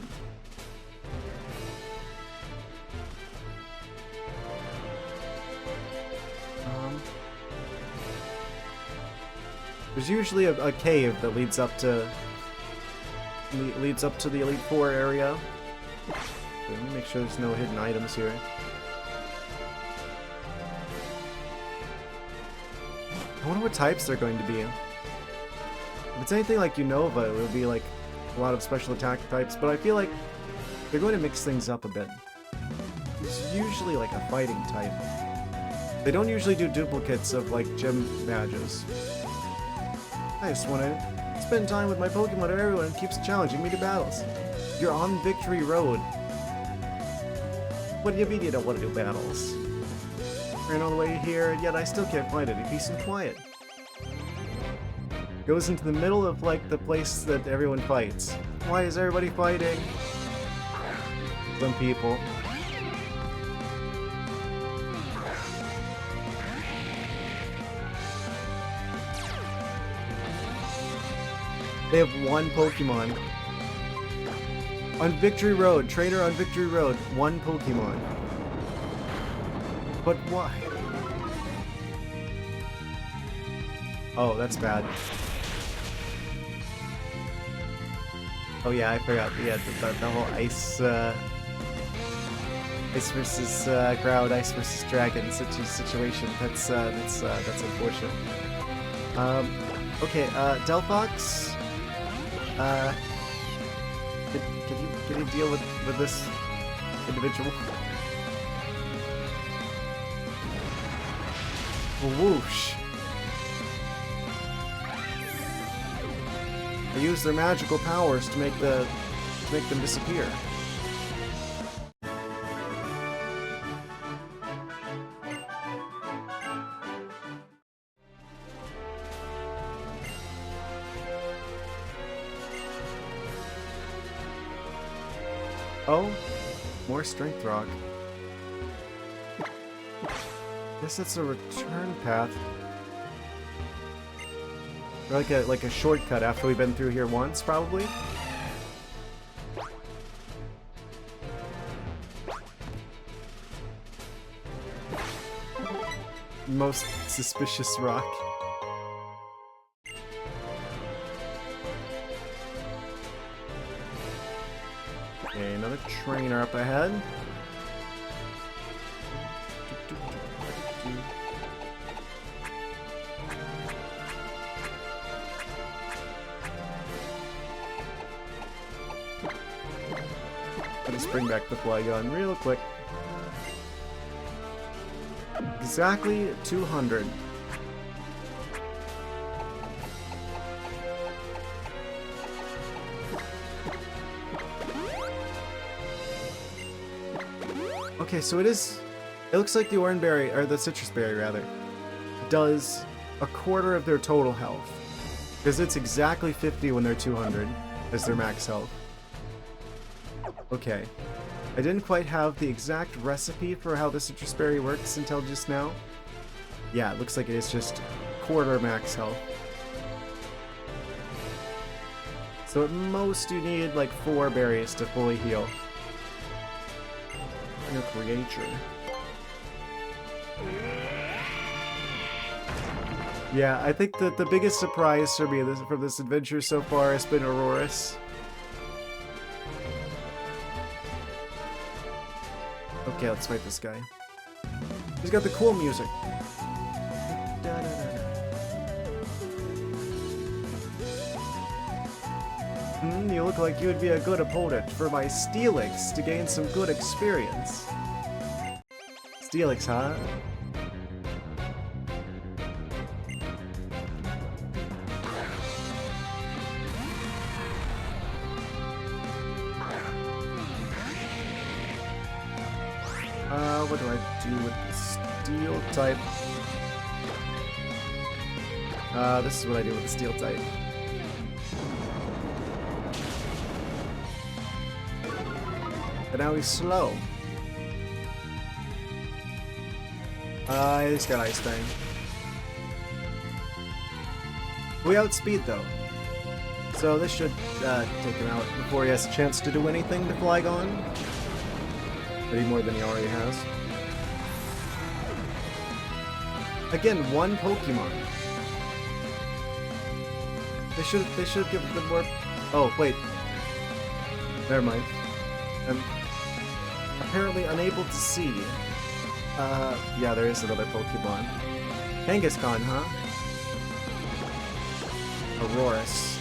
There's usually a cave that leads up to the Elite Four area. So let me make sure there's no hidden items here. I wonder what types they're going to be. If it's anything like Unova, it would be like a lot of special attack types, but I feel like they're going to mix things up a bit. It's usually like a fighting type. They don't usually do duplicates of like gym badges. I just want to spend time with my Pokemon, and everyone keeps challenging me to battles. You're on Victory Road. What do you mean you don't want to do battles? Ran all the way here, yet I still can't find any peace and quiet. Goes into the middle of like the place that everyone fights. Why is everybody fighting? Some people. They have one Pokemon. On Victory Road, trainer on Victory Road, one Pokemon. But why? Oh, that's bad. Oh yeah, I forgot. Yeah, the whole ice versus crowd, ice versus dragon situation. That's unfortunate. Okay, Delphox. Can you deal with this individual? Whoosh! They use their magical powers to make them disappear. Oh, more strength rock. Guess that's a return path. Or like a shortcut after we've been through here once, probably. Most suspicious rock. Okay, another trainer up ahead. Let's bring back the Flygon real quick. Exactly 200. Okay, so it looks like the Orange Berry, or the Citrus Berry rather, does a quarter of their total health. Because it's exactly 50 when they're 200 as their max health. Okay. I didn't quite have the exact recipe for how the Citrus Berry works until just now. Yeah, it looks like it is just quarter max health. So at most you need like 4 berries to fully heal your creature. Yeah, I think that the biggest surprise for me from this adventure so far has been Aurorus. Okay, let's fight this guy. He's got the cool music. You look like you'd be a good opponent for my Steelix to gain some good experience. Steelix, huh? What do I do with the Steel type? This is what I do with the Steel type. now he's slow. He's got Ice Fang. We outspeed though, so this should take him out before he has a chance to do anything to Flygon. Maybe more than he already has. Again, one Pokemon. They should give them more. Oh wait, never mind. I'm apparently unable to see. Yeah, there is another Pokemon. Kangaskhan, huh? Aurorus.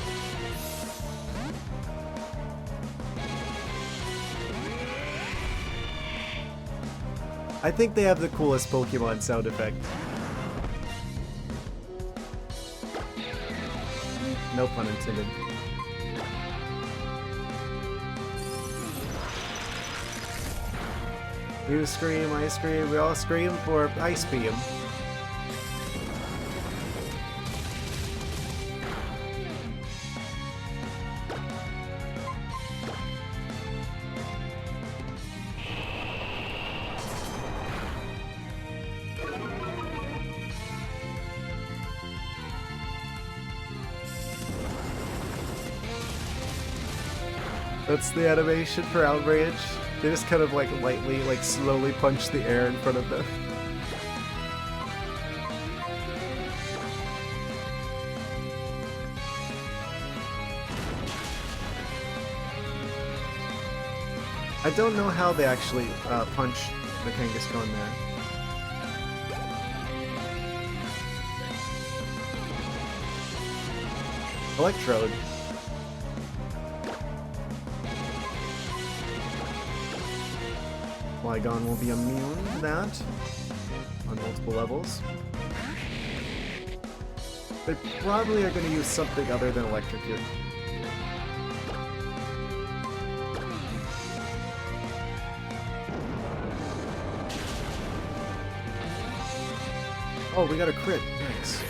I think they have the coolest Pokemon sound effect. No pun intended. You scream, I scream, we all scream for Ice Beam. That's the animation for Outrage. They just kind of like lightly, like slowly punch the air in front of them. I don't know how they actually punch the Kangaskhan there. Electrode. Flygon will be immune to that on multiple levels. They probably are going to use something other than Electrocute. Oh, we got a crit. Nice.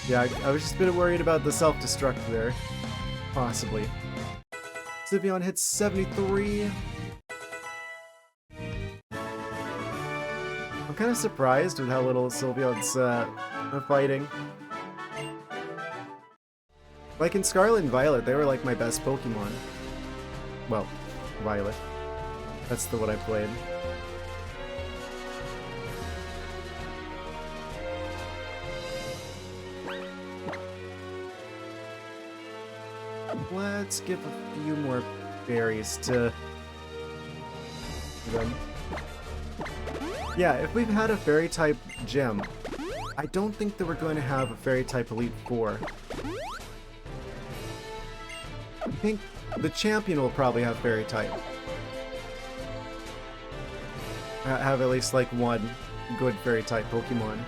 Yeah, I was just a bit worried about the self-destruct there. Possibly. Sylveon hits 73. I'm kind of surprised with how little Sylveon's fighting. Like in Scarlet and Violet, they were like my best Pokemon. Well, Violet. That's the one I played. Let's give a few more berries to them. Yeah, if we've had a Fairy-type gem, I don't think that we're going to have a Fairy-type Elite Four. I think the champion will probably have Fairy-type. Have at least like one good Fairy-type Pokemon.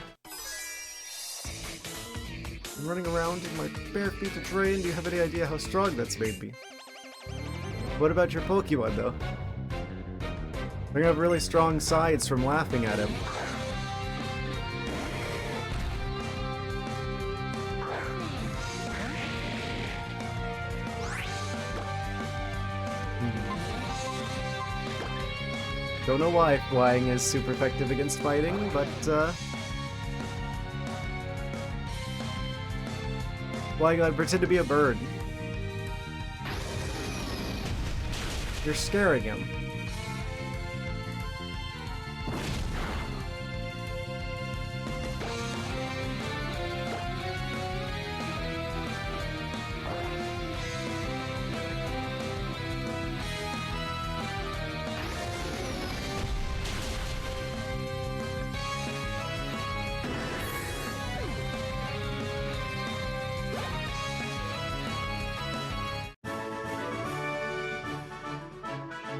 I'm running around in my bare feet to train. Do you have any idea how strong that's made me? What about your Pokemon, though? They're gonna have really strong sides from laughing at him. Don't know why flying is super effective against fighting, but Flygon, pretend to be a bird. You're scaring him.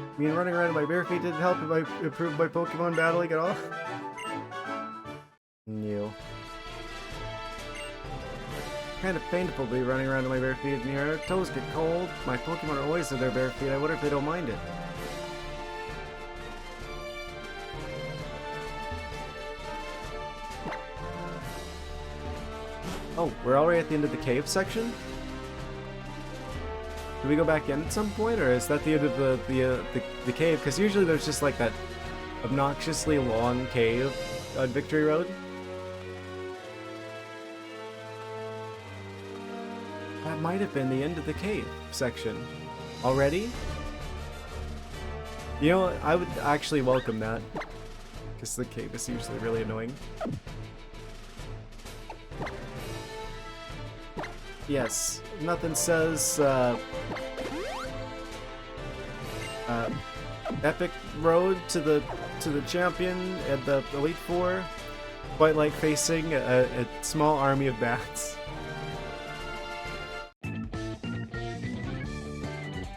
I mean, running around in my bare feet didn't help if I improved my Pokemon battling at all. No. Kind of painful to be running around in my bare feet in here. Toes get cold. My Pokemon are always in their bare feet. I wonder if they don't mind it. Oh, we're already at the end of the cave section? Do we go back in at some point, or is that the end of the cave? Because usually there's just like that obnoxiously long cave on Victory Road. That might have been the end of the cave section. Already? You know, I would actually welcome that. Because the cave is usually really annoying. Yes, nothing says, epic road to the champion and the Elite Four, quite like facing a small army of bats.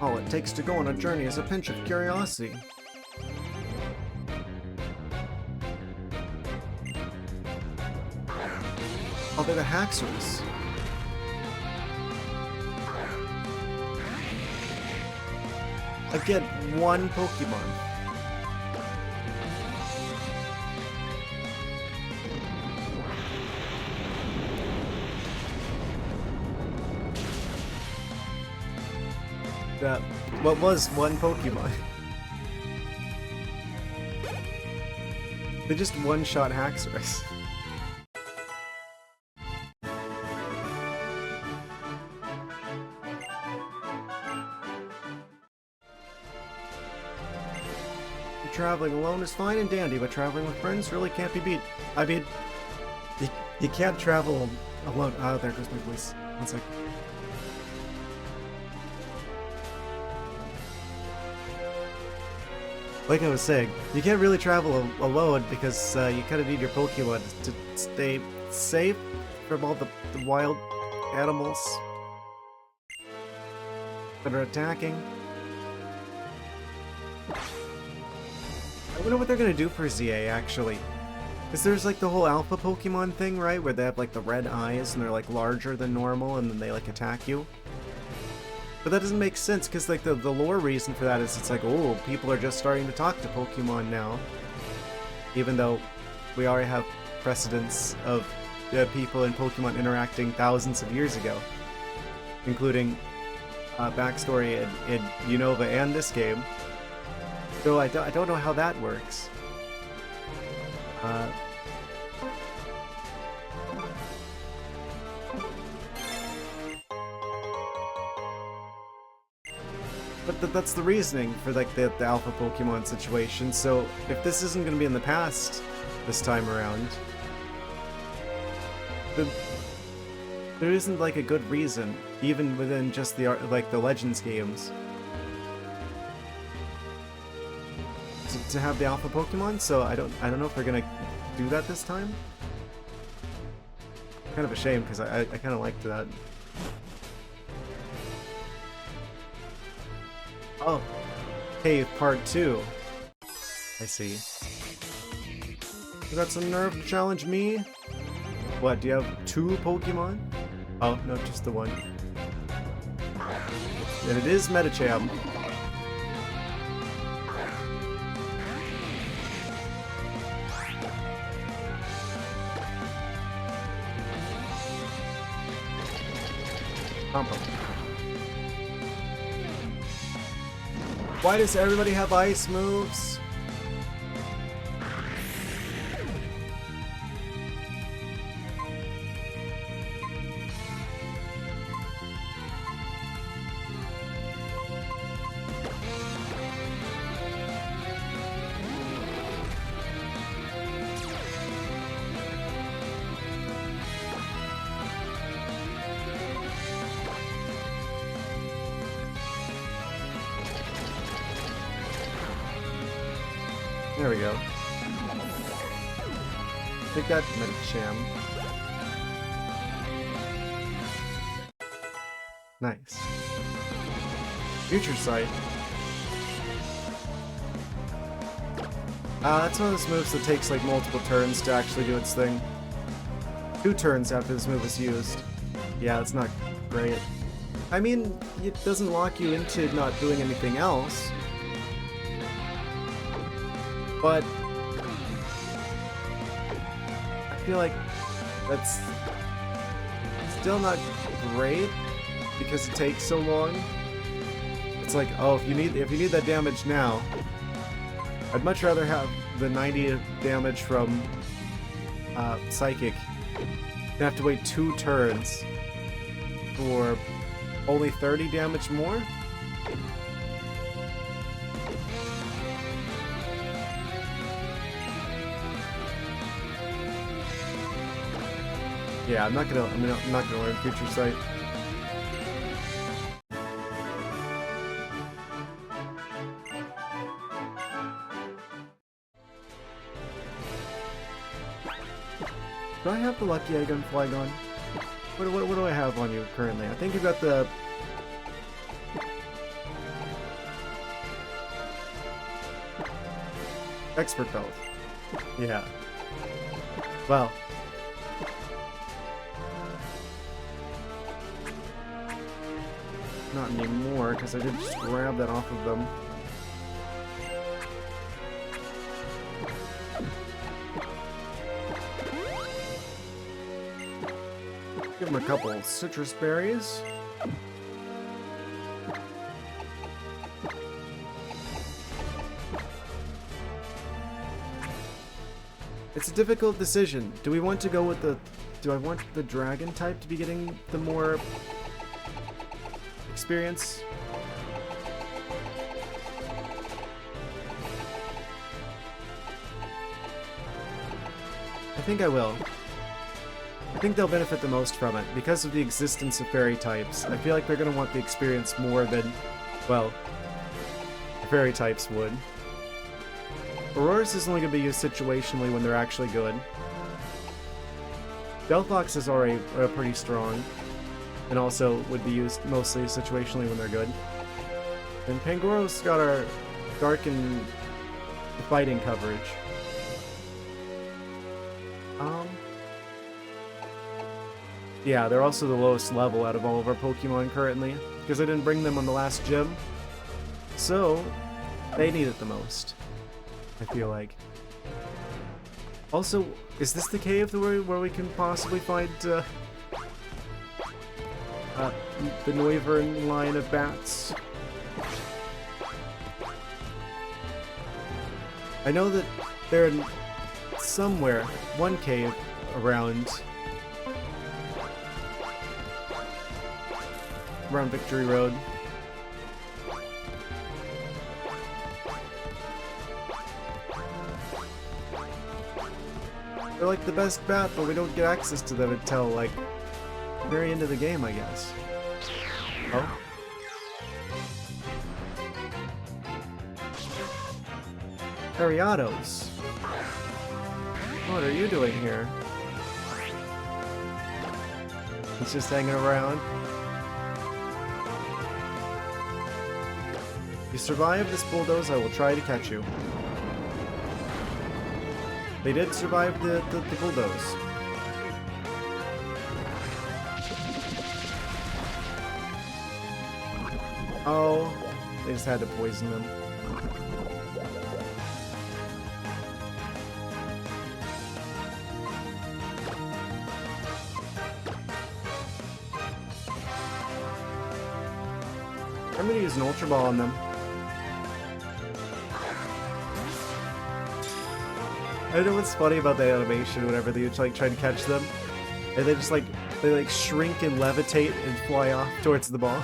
All it takes to go on a journey is a pinch of curiosity. Oh, they're the Haxors. I get one Pokemon. That what was one Pokemon? They just one-shot Haxorus. Traveling alone is fine and dandy, but traveling with friends really can't be beat. I mean, you can't travel alone. Oh, there goes my voice. One sec. Like I was saying, you can't really travel alone because you kind of need your Pokemon to stay safe from all the wild animals that are attacking. I wonder what they're gonna do for ZA, actually. Because there's like the whole alpha Pokemon thing, right? Where they have like the red eyes and they're like larger than normal and then they like attack you. But that doesn't make sense because like the lore reason for that is it's like, oh, people are just starting to talk to Pokemon now. Even though we already have precedents of people and Pokemon interacting thousands of years ago. Including backstory in Unova and this game. So I don't know how that works. But that's the reasoning for like the alpha Pokemon situation. So if this isn't going to be in the past this time around, then there isn't like a good reason, even within just the Legends games, to have the alpha Pokemon. So I don't know if they're gonna do that this time. Kind of a shame because I kind of liked that. Oh, Cave Part 2. I see. You got some nerve to challenge me? What, do you have 2 Pokemon? Oh, no, just the one. And it is Medicham. Why does everybody have ice moves? There we go. Take that, Medicham. Nice. Future Sight. That's one of those moves that takes like multiple turns to actually do its thing. 2 turns after this move is used. Yeah, it's not great. I mean, it doesn't lock you into not doing anything else. But I feel like that's still not great because it takes so long. It's like, oh, if you need that damage now, I'd much rather have the 90 damage from Psychic than have to wait 2 turns for only 30 damage more. Yeah, I'm not gonna learn Future Sight. Do I have the Lucky Egg on Flygon? What do I have on you currently? I think you've got the... Expert Belt. Yeah. Well. Not anymore, because I did just grab that off of them. Give him a couple citrus berries. It's a difficult decision. Do we want to go with the... Do I want the dragon type to be getting the more experience? I think I will. I think they'll benefit the most from it, because of the existence of fairy types. I feel like they're going to want the experience more than, well, the fairy types would. Auroras is only going to be used situationally when they're actually good. Delphox is already pretty strong, and also would be used mostly situationally when they're good. And Pangoro's got our dark and fighting coverage. Yeah, they're also the lowest level out of all of our Pokemon currently, because I didn't bring them on the last gym. So, they need it the most, I feel like. Also, is this the cave where we can possibly find the Noivern line of bats? I know that they're in somewhere, one cave around Victory Road. They're like the best bat, but we don't get access to them until, like, very end of the game, I guess. Oh? Ariados. What are you doing here? He's just hanging around. If you survive this bulldoze, I will try to catch you. They did survive the bulldoze. Oh, they just had to poison them. I'm gonna use an Ultra Ball on them. I know what's funny about the animation whenever they like try to catch them, and they just like shrink and levitate and fly off towards the ball.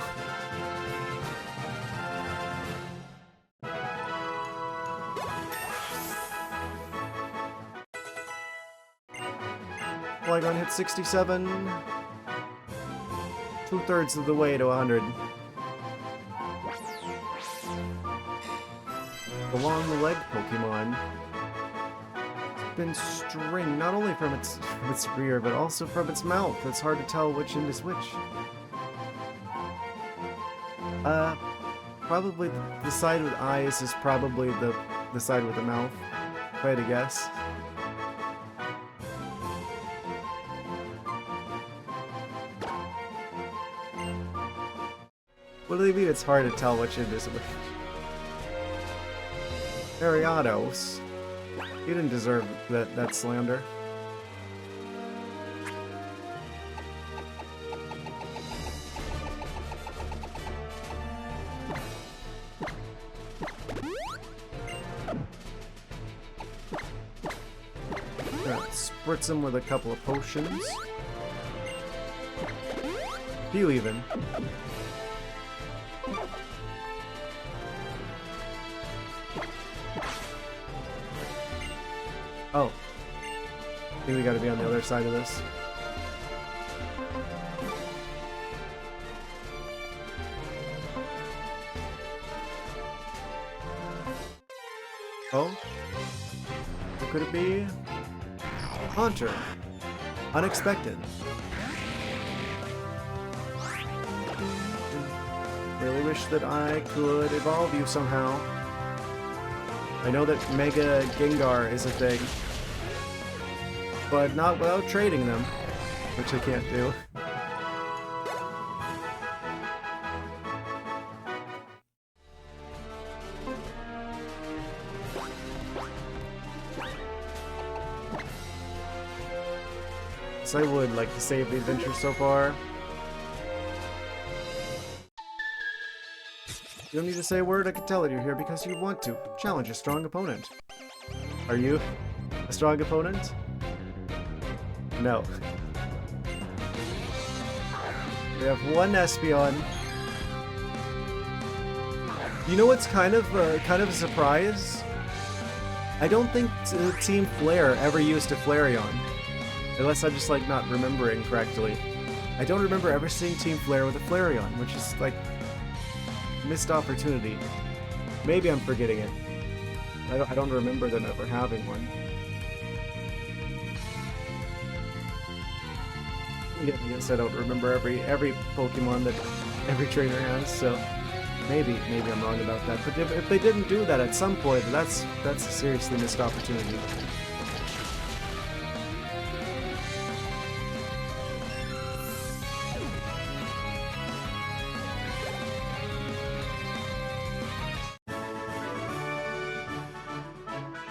Flygon hit 67, 2/3 of the way to 100. The long leg Pokemon. Been string not only from its rear but also from its mouth. It's hard to tell which end is which. Probably the side with eyes is probably the side with the mouth, if I had to guess. What do they mean it's hard to tell which end is which? Ariados. You didn't deserve that slander. spritz him with a couple of potions. A few even. Oh. I think we gotta be on the other side of this. Oh? What could it be? Haunter. Unexpected. Really wish that I could evolve you somehow. I know that Mega Gengar is a thing, but not without trading them, which I can't do. So I would like to save the adventure so far. You don't need to say a word, I can tell that you're here because you want to. Challenge a strong opponent. Are you a strong opponent? No. We have one Espeon. You know what's kind of a surprise? I don't think Team Flare ever used a Flareon. Unless I'm just like not remembering correctly. I don't remember ever seeing Team Flare with a Flareon, which is like missed opportunity. Maybe I'm forgetting it. I don't remember them ever having one. Yeah, I guess I don't remember every Pokemon that every trainer has, so maybe I'm wrong about that. But if they didn't do that at some point, that's a seriously missed opportunity.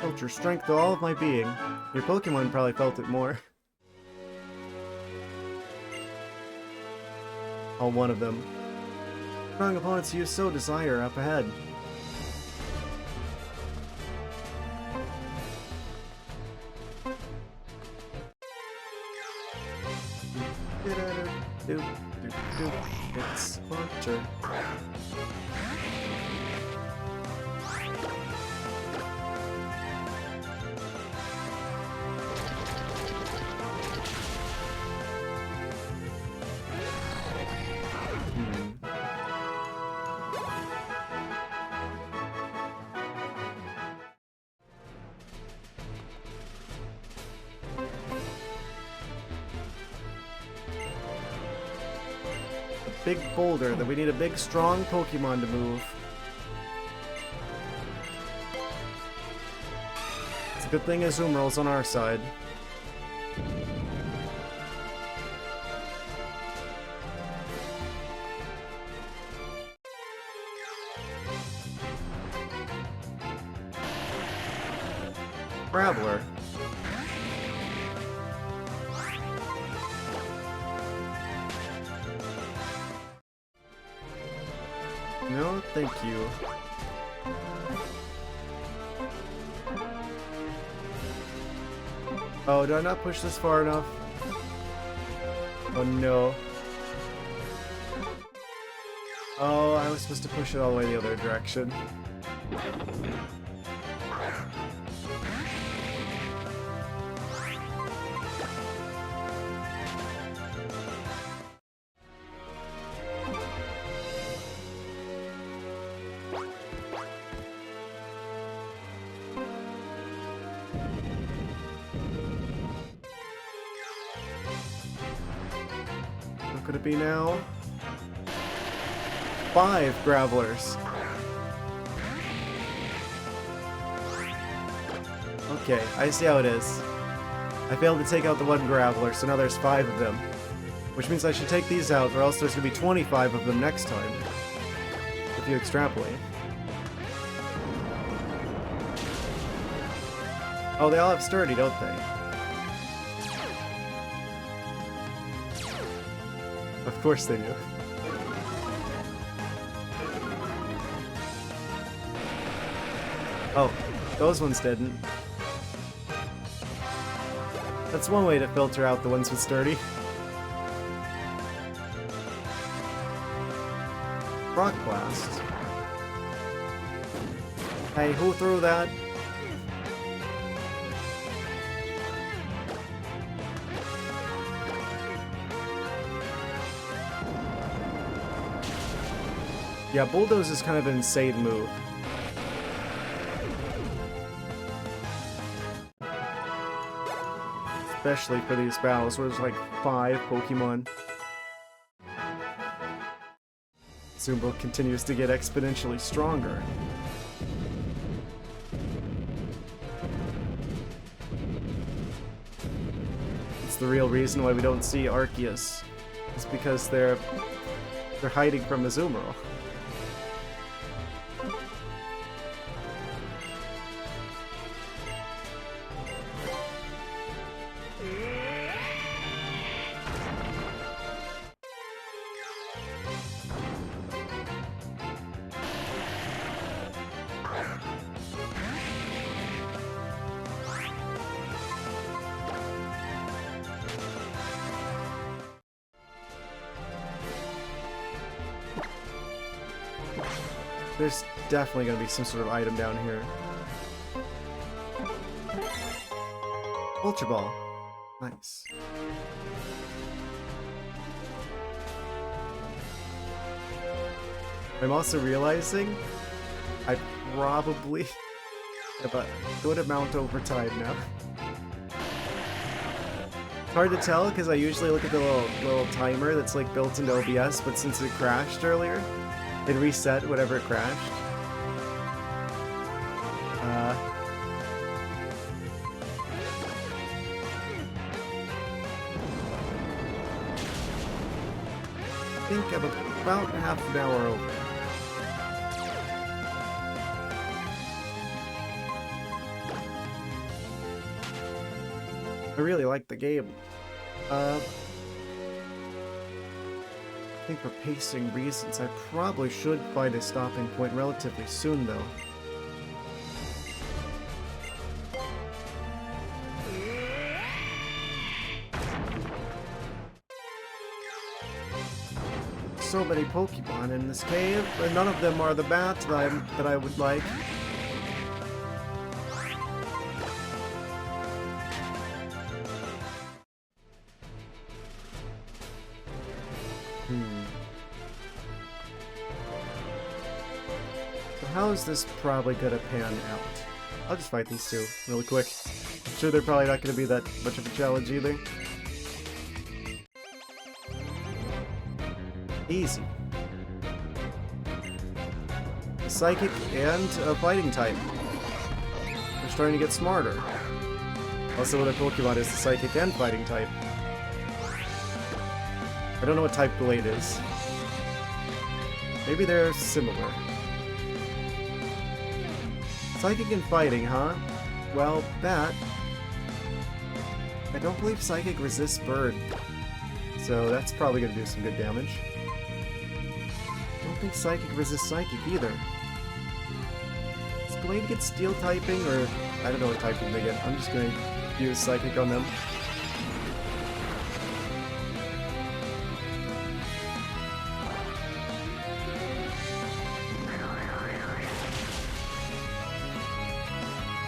Felt your strength with all of my being. Your Pokemon probably felt it more. All one of them. Strong opponents you so desire up ahead. It's Haunter. Big boulder that we need a big strong Pokemon to move. It's a good thing Azumarill's on our side. Graveler. No, thank you. Oh, did I not push this far enough? Oh no. Oh, I was supposed to push it all the way the other direction. What could it be now? 5 Gravelers. Okay, I see how it is. I failed to take out the one Graveler, so now there's 5 of them. Which means I should take these out, or else there's gonna be 25 of them next time. If you extrapolate. Oh, they all have sturdy, don't they? Of course they do. Oh, those ones didn't. That's one way to filter out the ones with sturdy. Rock Blast. Hey, who threw that? Yeah, Bulldoze is kind of an insane move. Especially for these battles where there's like 5 Pokemon. Zumbo continues to get exponentially stronger. It's the real reason why we don't see Arceus. It's because they're hiding from Azumarill. There's definitely going to be some sort of item down here. Ultra Ball. Nice. I'm also realizing I probably have a good amount over time now. It's hard to tell because I usually look at the little timer that's like built into OBS, but since it crashed earlier, it reset whatever it crashed. I think I'm about half an hour over. I really like the game. I think for pacing reasons, I probably should find a stopping point relatively soon, though. So many Pokemon in this cave, and none of them are the bat that I would like. So how is this probably gonna pan out? I'll just fight these two really quick. I'm sure they're probably not gonna be that much of a challenge either. Easy. A Psychic and a Fighting type. They're starting to get smarter. Also, what a Pokemon is the Psychic and Fighting type. I don't know what type Blade is. Maybe they're similar. Psychic and Fighting, huh? Well, that... I don't believe Psychic resists Bird. So that's probably going to do some good damage. I don't think Psychic resists Psychic either. Does Blade get Steel typing, or... I don't know what typing they get. I'm just going to use Psychic on them.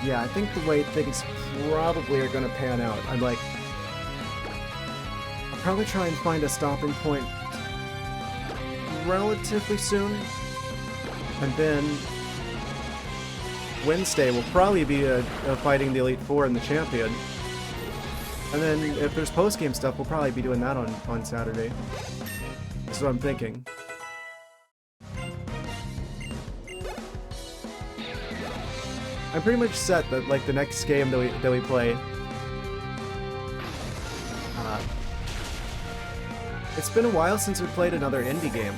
Yeah, I think the way things probably are going to pan out, I'll probably try and find a stopping point relatively soon, and then Wednesday will probably be fighting the Elite Four and the Champion, and then if there's post-game stuff, we'll probably be doing that on Saturday. That's what I'm thinking. I'm pretty much set that like the next game that we play, it's been a while since we played another indie game,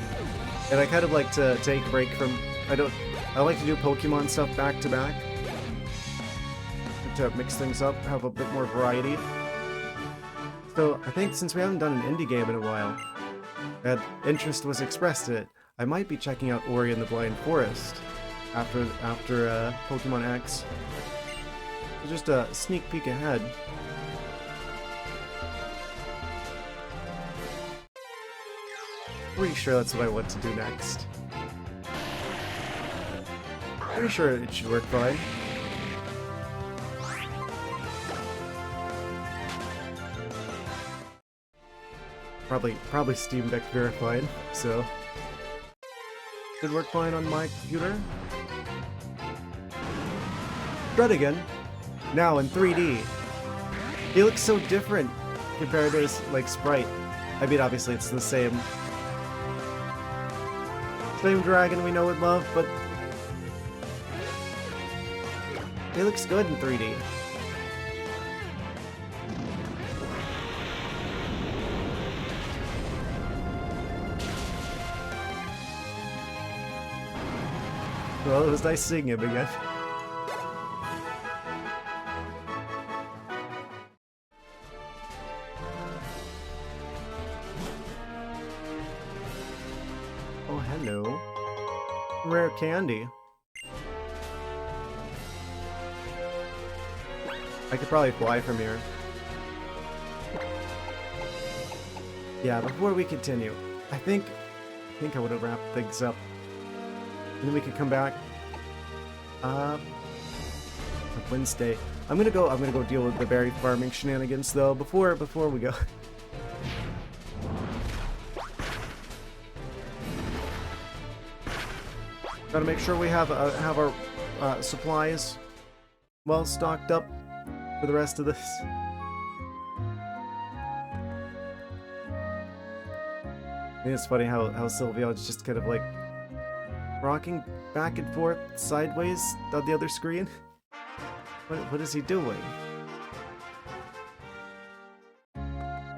and I kind of like to take a break from. I like to do Pokemon stuff back to back, to mix things up, have a bit more variety. So I think since we haven't done an indie game in a while, and interest was expressed in it, I might be checking out Ori and the Blind Forest after Pokemon X. Just a sneak peek ahead. Pretty sure that's what I want to do next. Pretty sure it should work fine. Probably Steam Deck verified, so should work fine on my computer. Dread again, now in 3D. He looks so different compared to his like sprite. I mean, obviously it's the same dragon we know and love, but he looks good in 3D. Well, it was nice seeing him again. Oh, hello. Rare candy. I could probably fly from here. Yeah, before we continue, I think I would have wrapped things up. And then we could come back. Wednesday. I'm gonna go deal with the berry farming shenanigans though before we go. Gotta make sure we have our supplies well stocked up for the rest of this. I think it's funny how Sylvia is just kind of like rocking back and forth sideways on the other screen. What is he doing?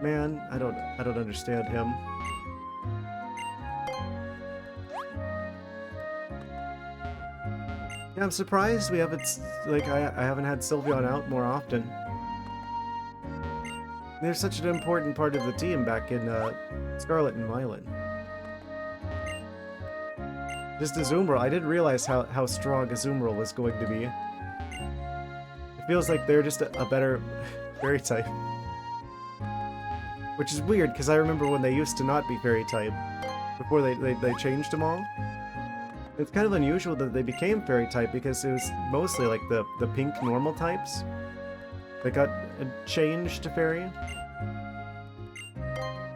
Man, I don't understand him. Yeah, I'm surprised we haven't I haven't had Sylveon out more often. They're such an important part of the team back in Scarlet and Violet. Just Azumarill, I didn't realize how strong Azumarill was going to be. It feels like they're just a better fairy type. Which is weird, because I remember when they used to not be fairy type, before they changed them all. It's kind of unusual that they became fairy type, because it was mostly like the pink normal types that got changed to fairy.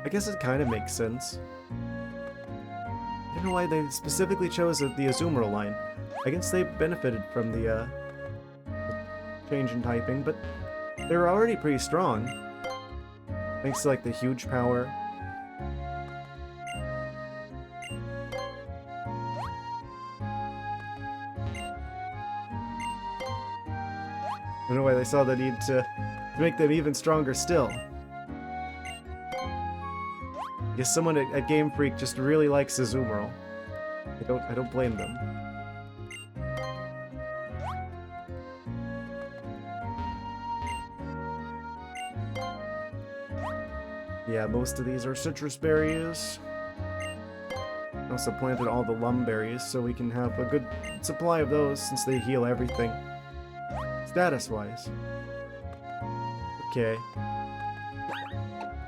I guess it kind of makes sense. I don't know why they specifically chose the Azumarill line. I guess they benefited from the change in typing, but they were already pretty strong. Thanks to like the huge power. I don't know why they saw the need to make them even stronger still. I guess someone at Game Freak just really likes Azumarill. I don't blame them. Yeah, most of these are citrus berries. I also planted all the lum berries so we can have a good supply of those since they heal everything. Status-wise. Okay.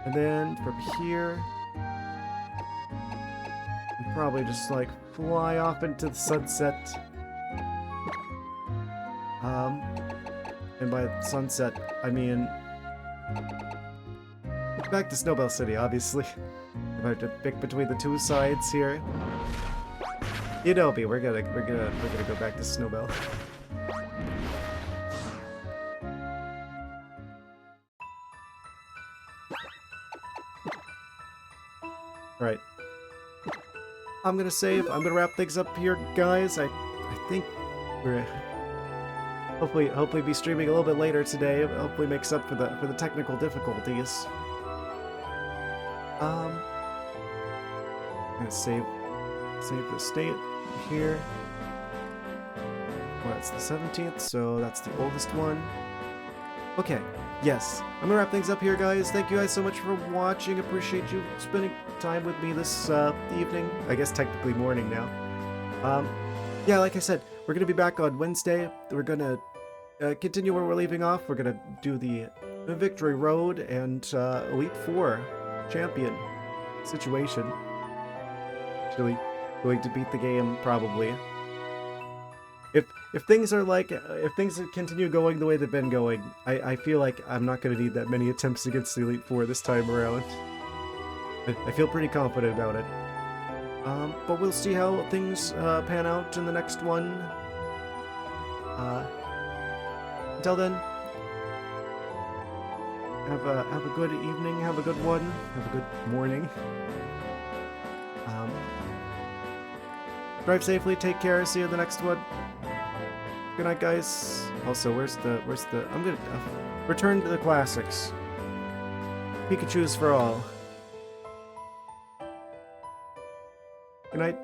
And then from here, we probably just like fly off into the sunset. And by sunset, I mean back to Snowbell City, obviously. If I have to pick between the two sides here. You know me, we're gonna go back to Snowbell. Alright. I'm gonna save. I'm gonna wrap things up here, guys. I think we're hopefully be streaming a little bit later today. Hopefully makes up for the technical difficulties. I'm gonna save the state here. Well, that's the 17th, so that's the oldest one. Okay, yes. I'm gonna wrap things up here, guys. Thank you guys so much for watching. Appreciate you spending time with me this evening. I guess technically morning now. Yeah, like I said, we're gonna be back on Wednesday. We're gonna continue where we're leaving off. We're gonna do the Victory Road and Elite Four champion situation. actually going to beat the game, probably. If things are like, if things continue going the way they've been going, I feel like I'm not going to need that many attempts against the Elite Four this time around. I feel pretty confident about it. But we'll see how things pan out in the next one. Until then, have a good evening, have a good one, have a good morning. Drive safely, take care, see you in the next one. Good night, guys. Also, where's the, I'm gonna return to the classics. Pikachu's for all. Good night.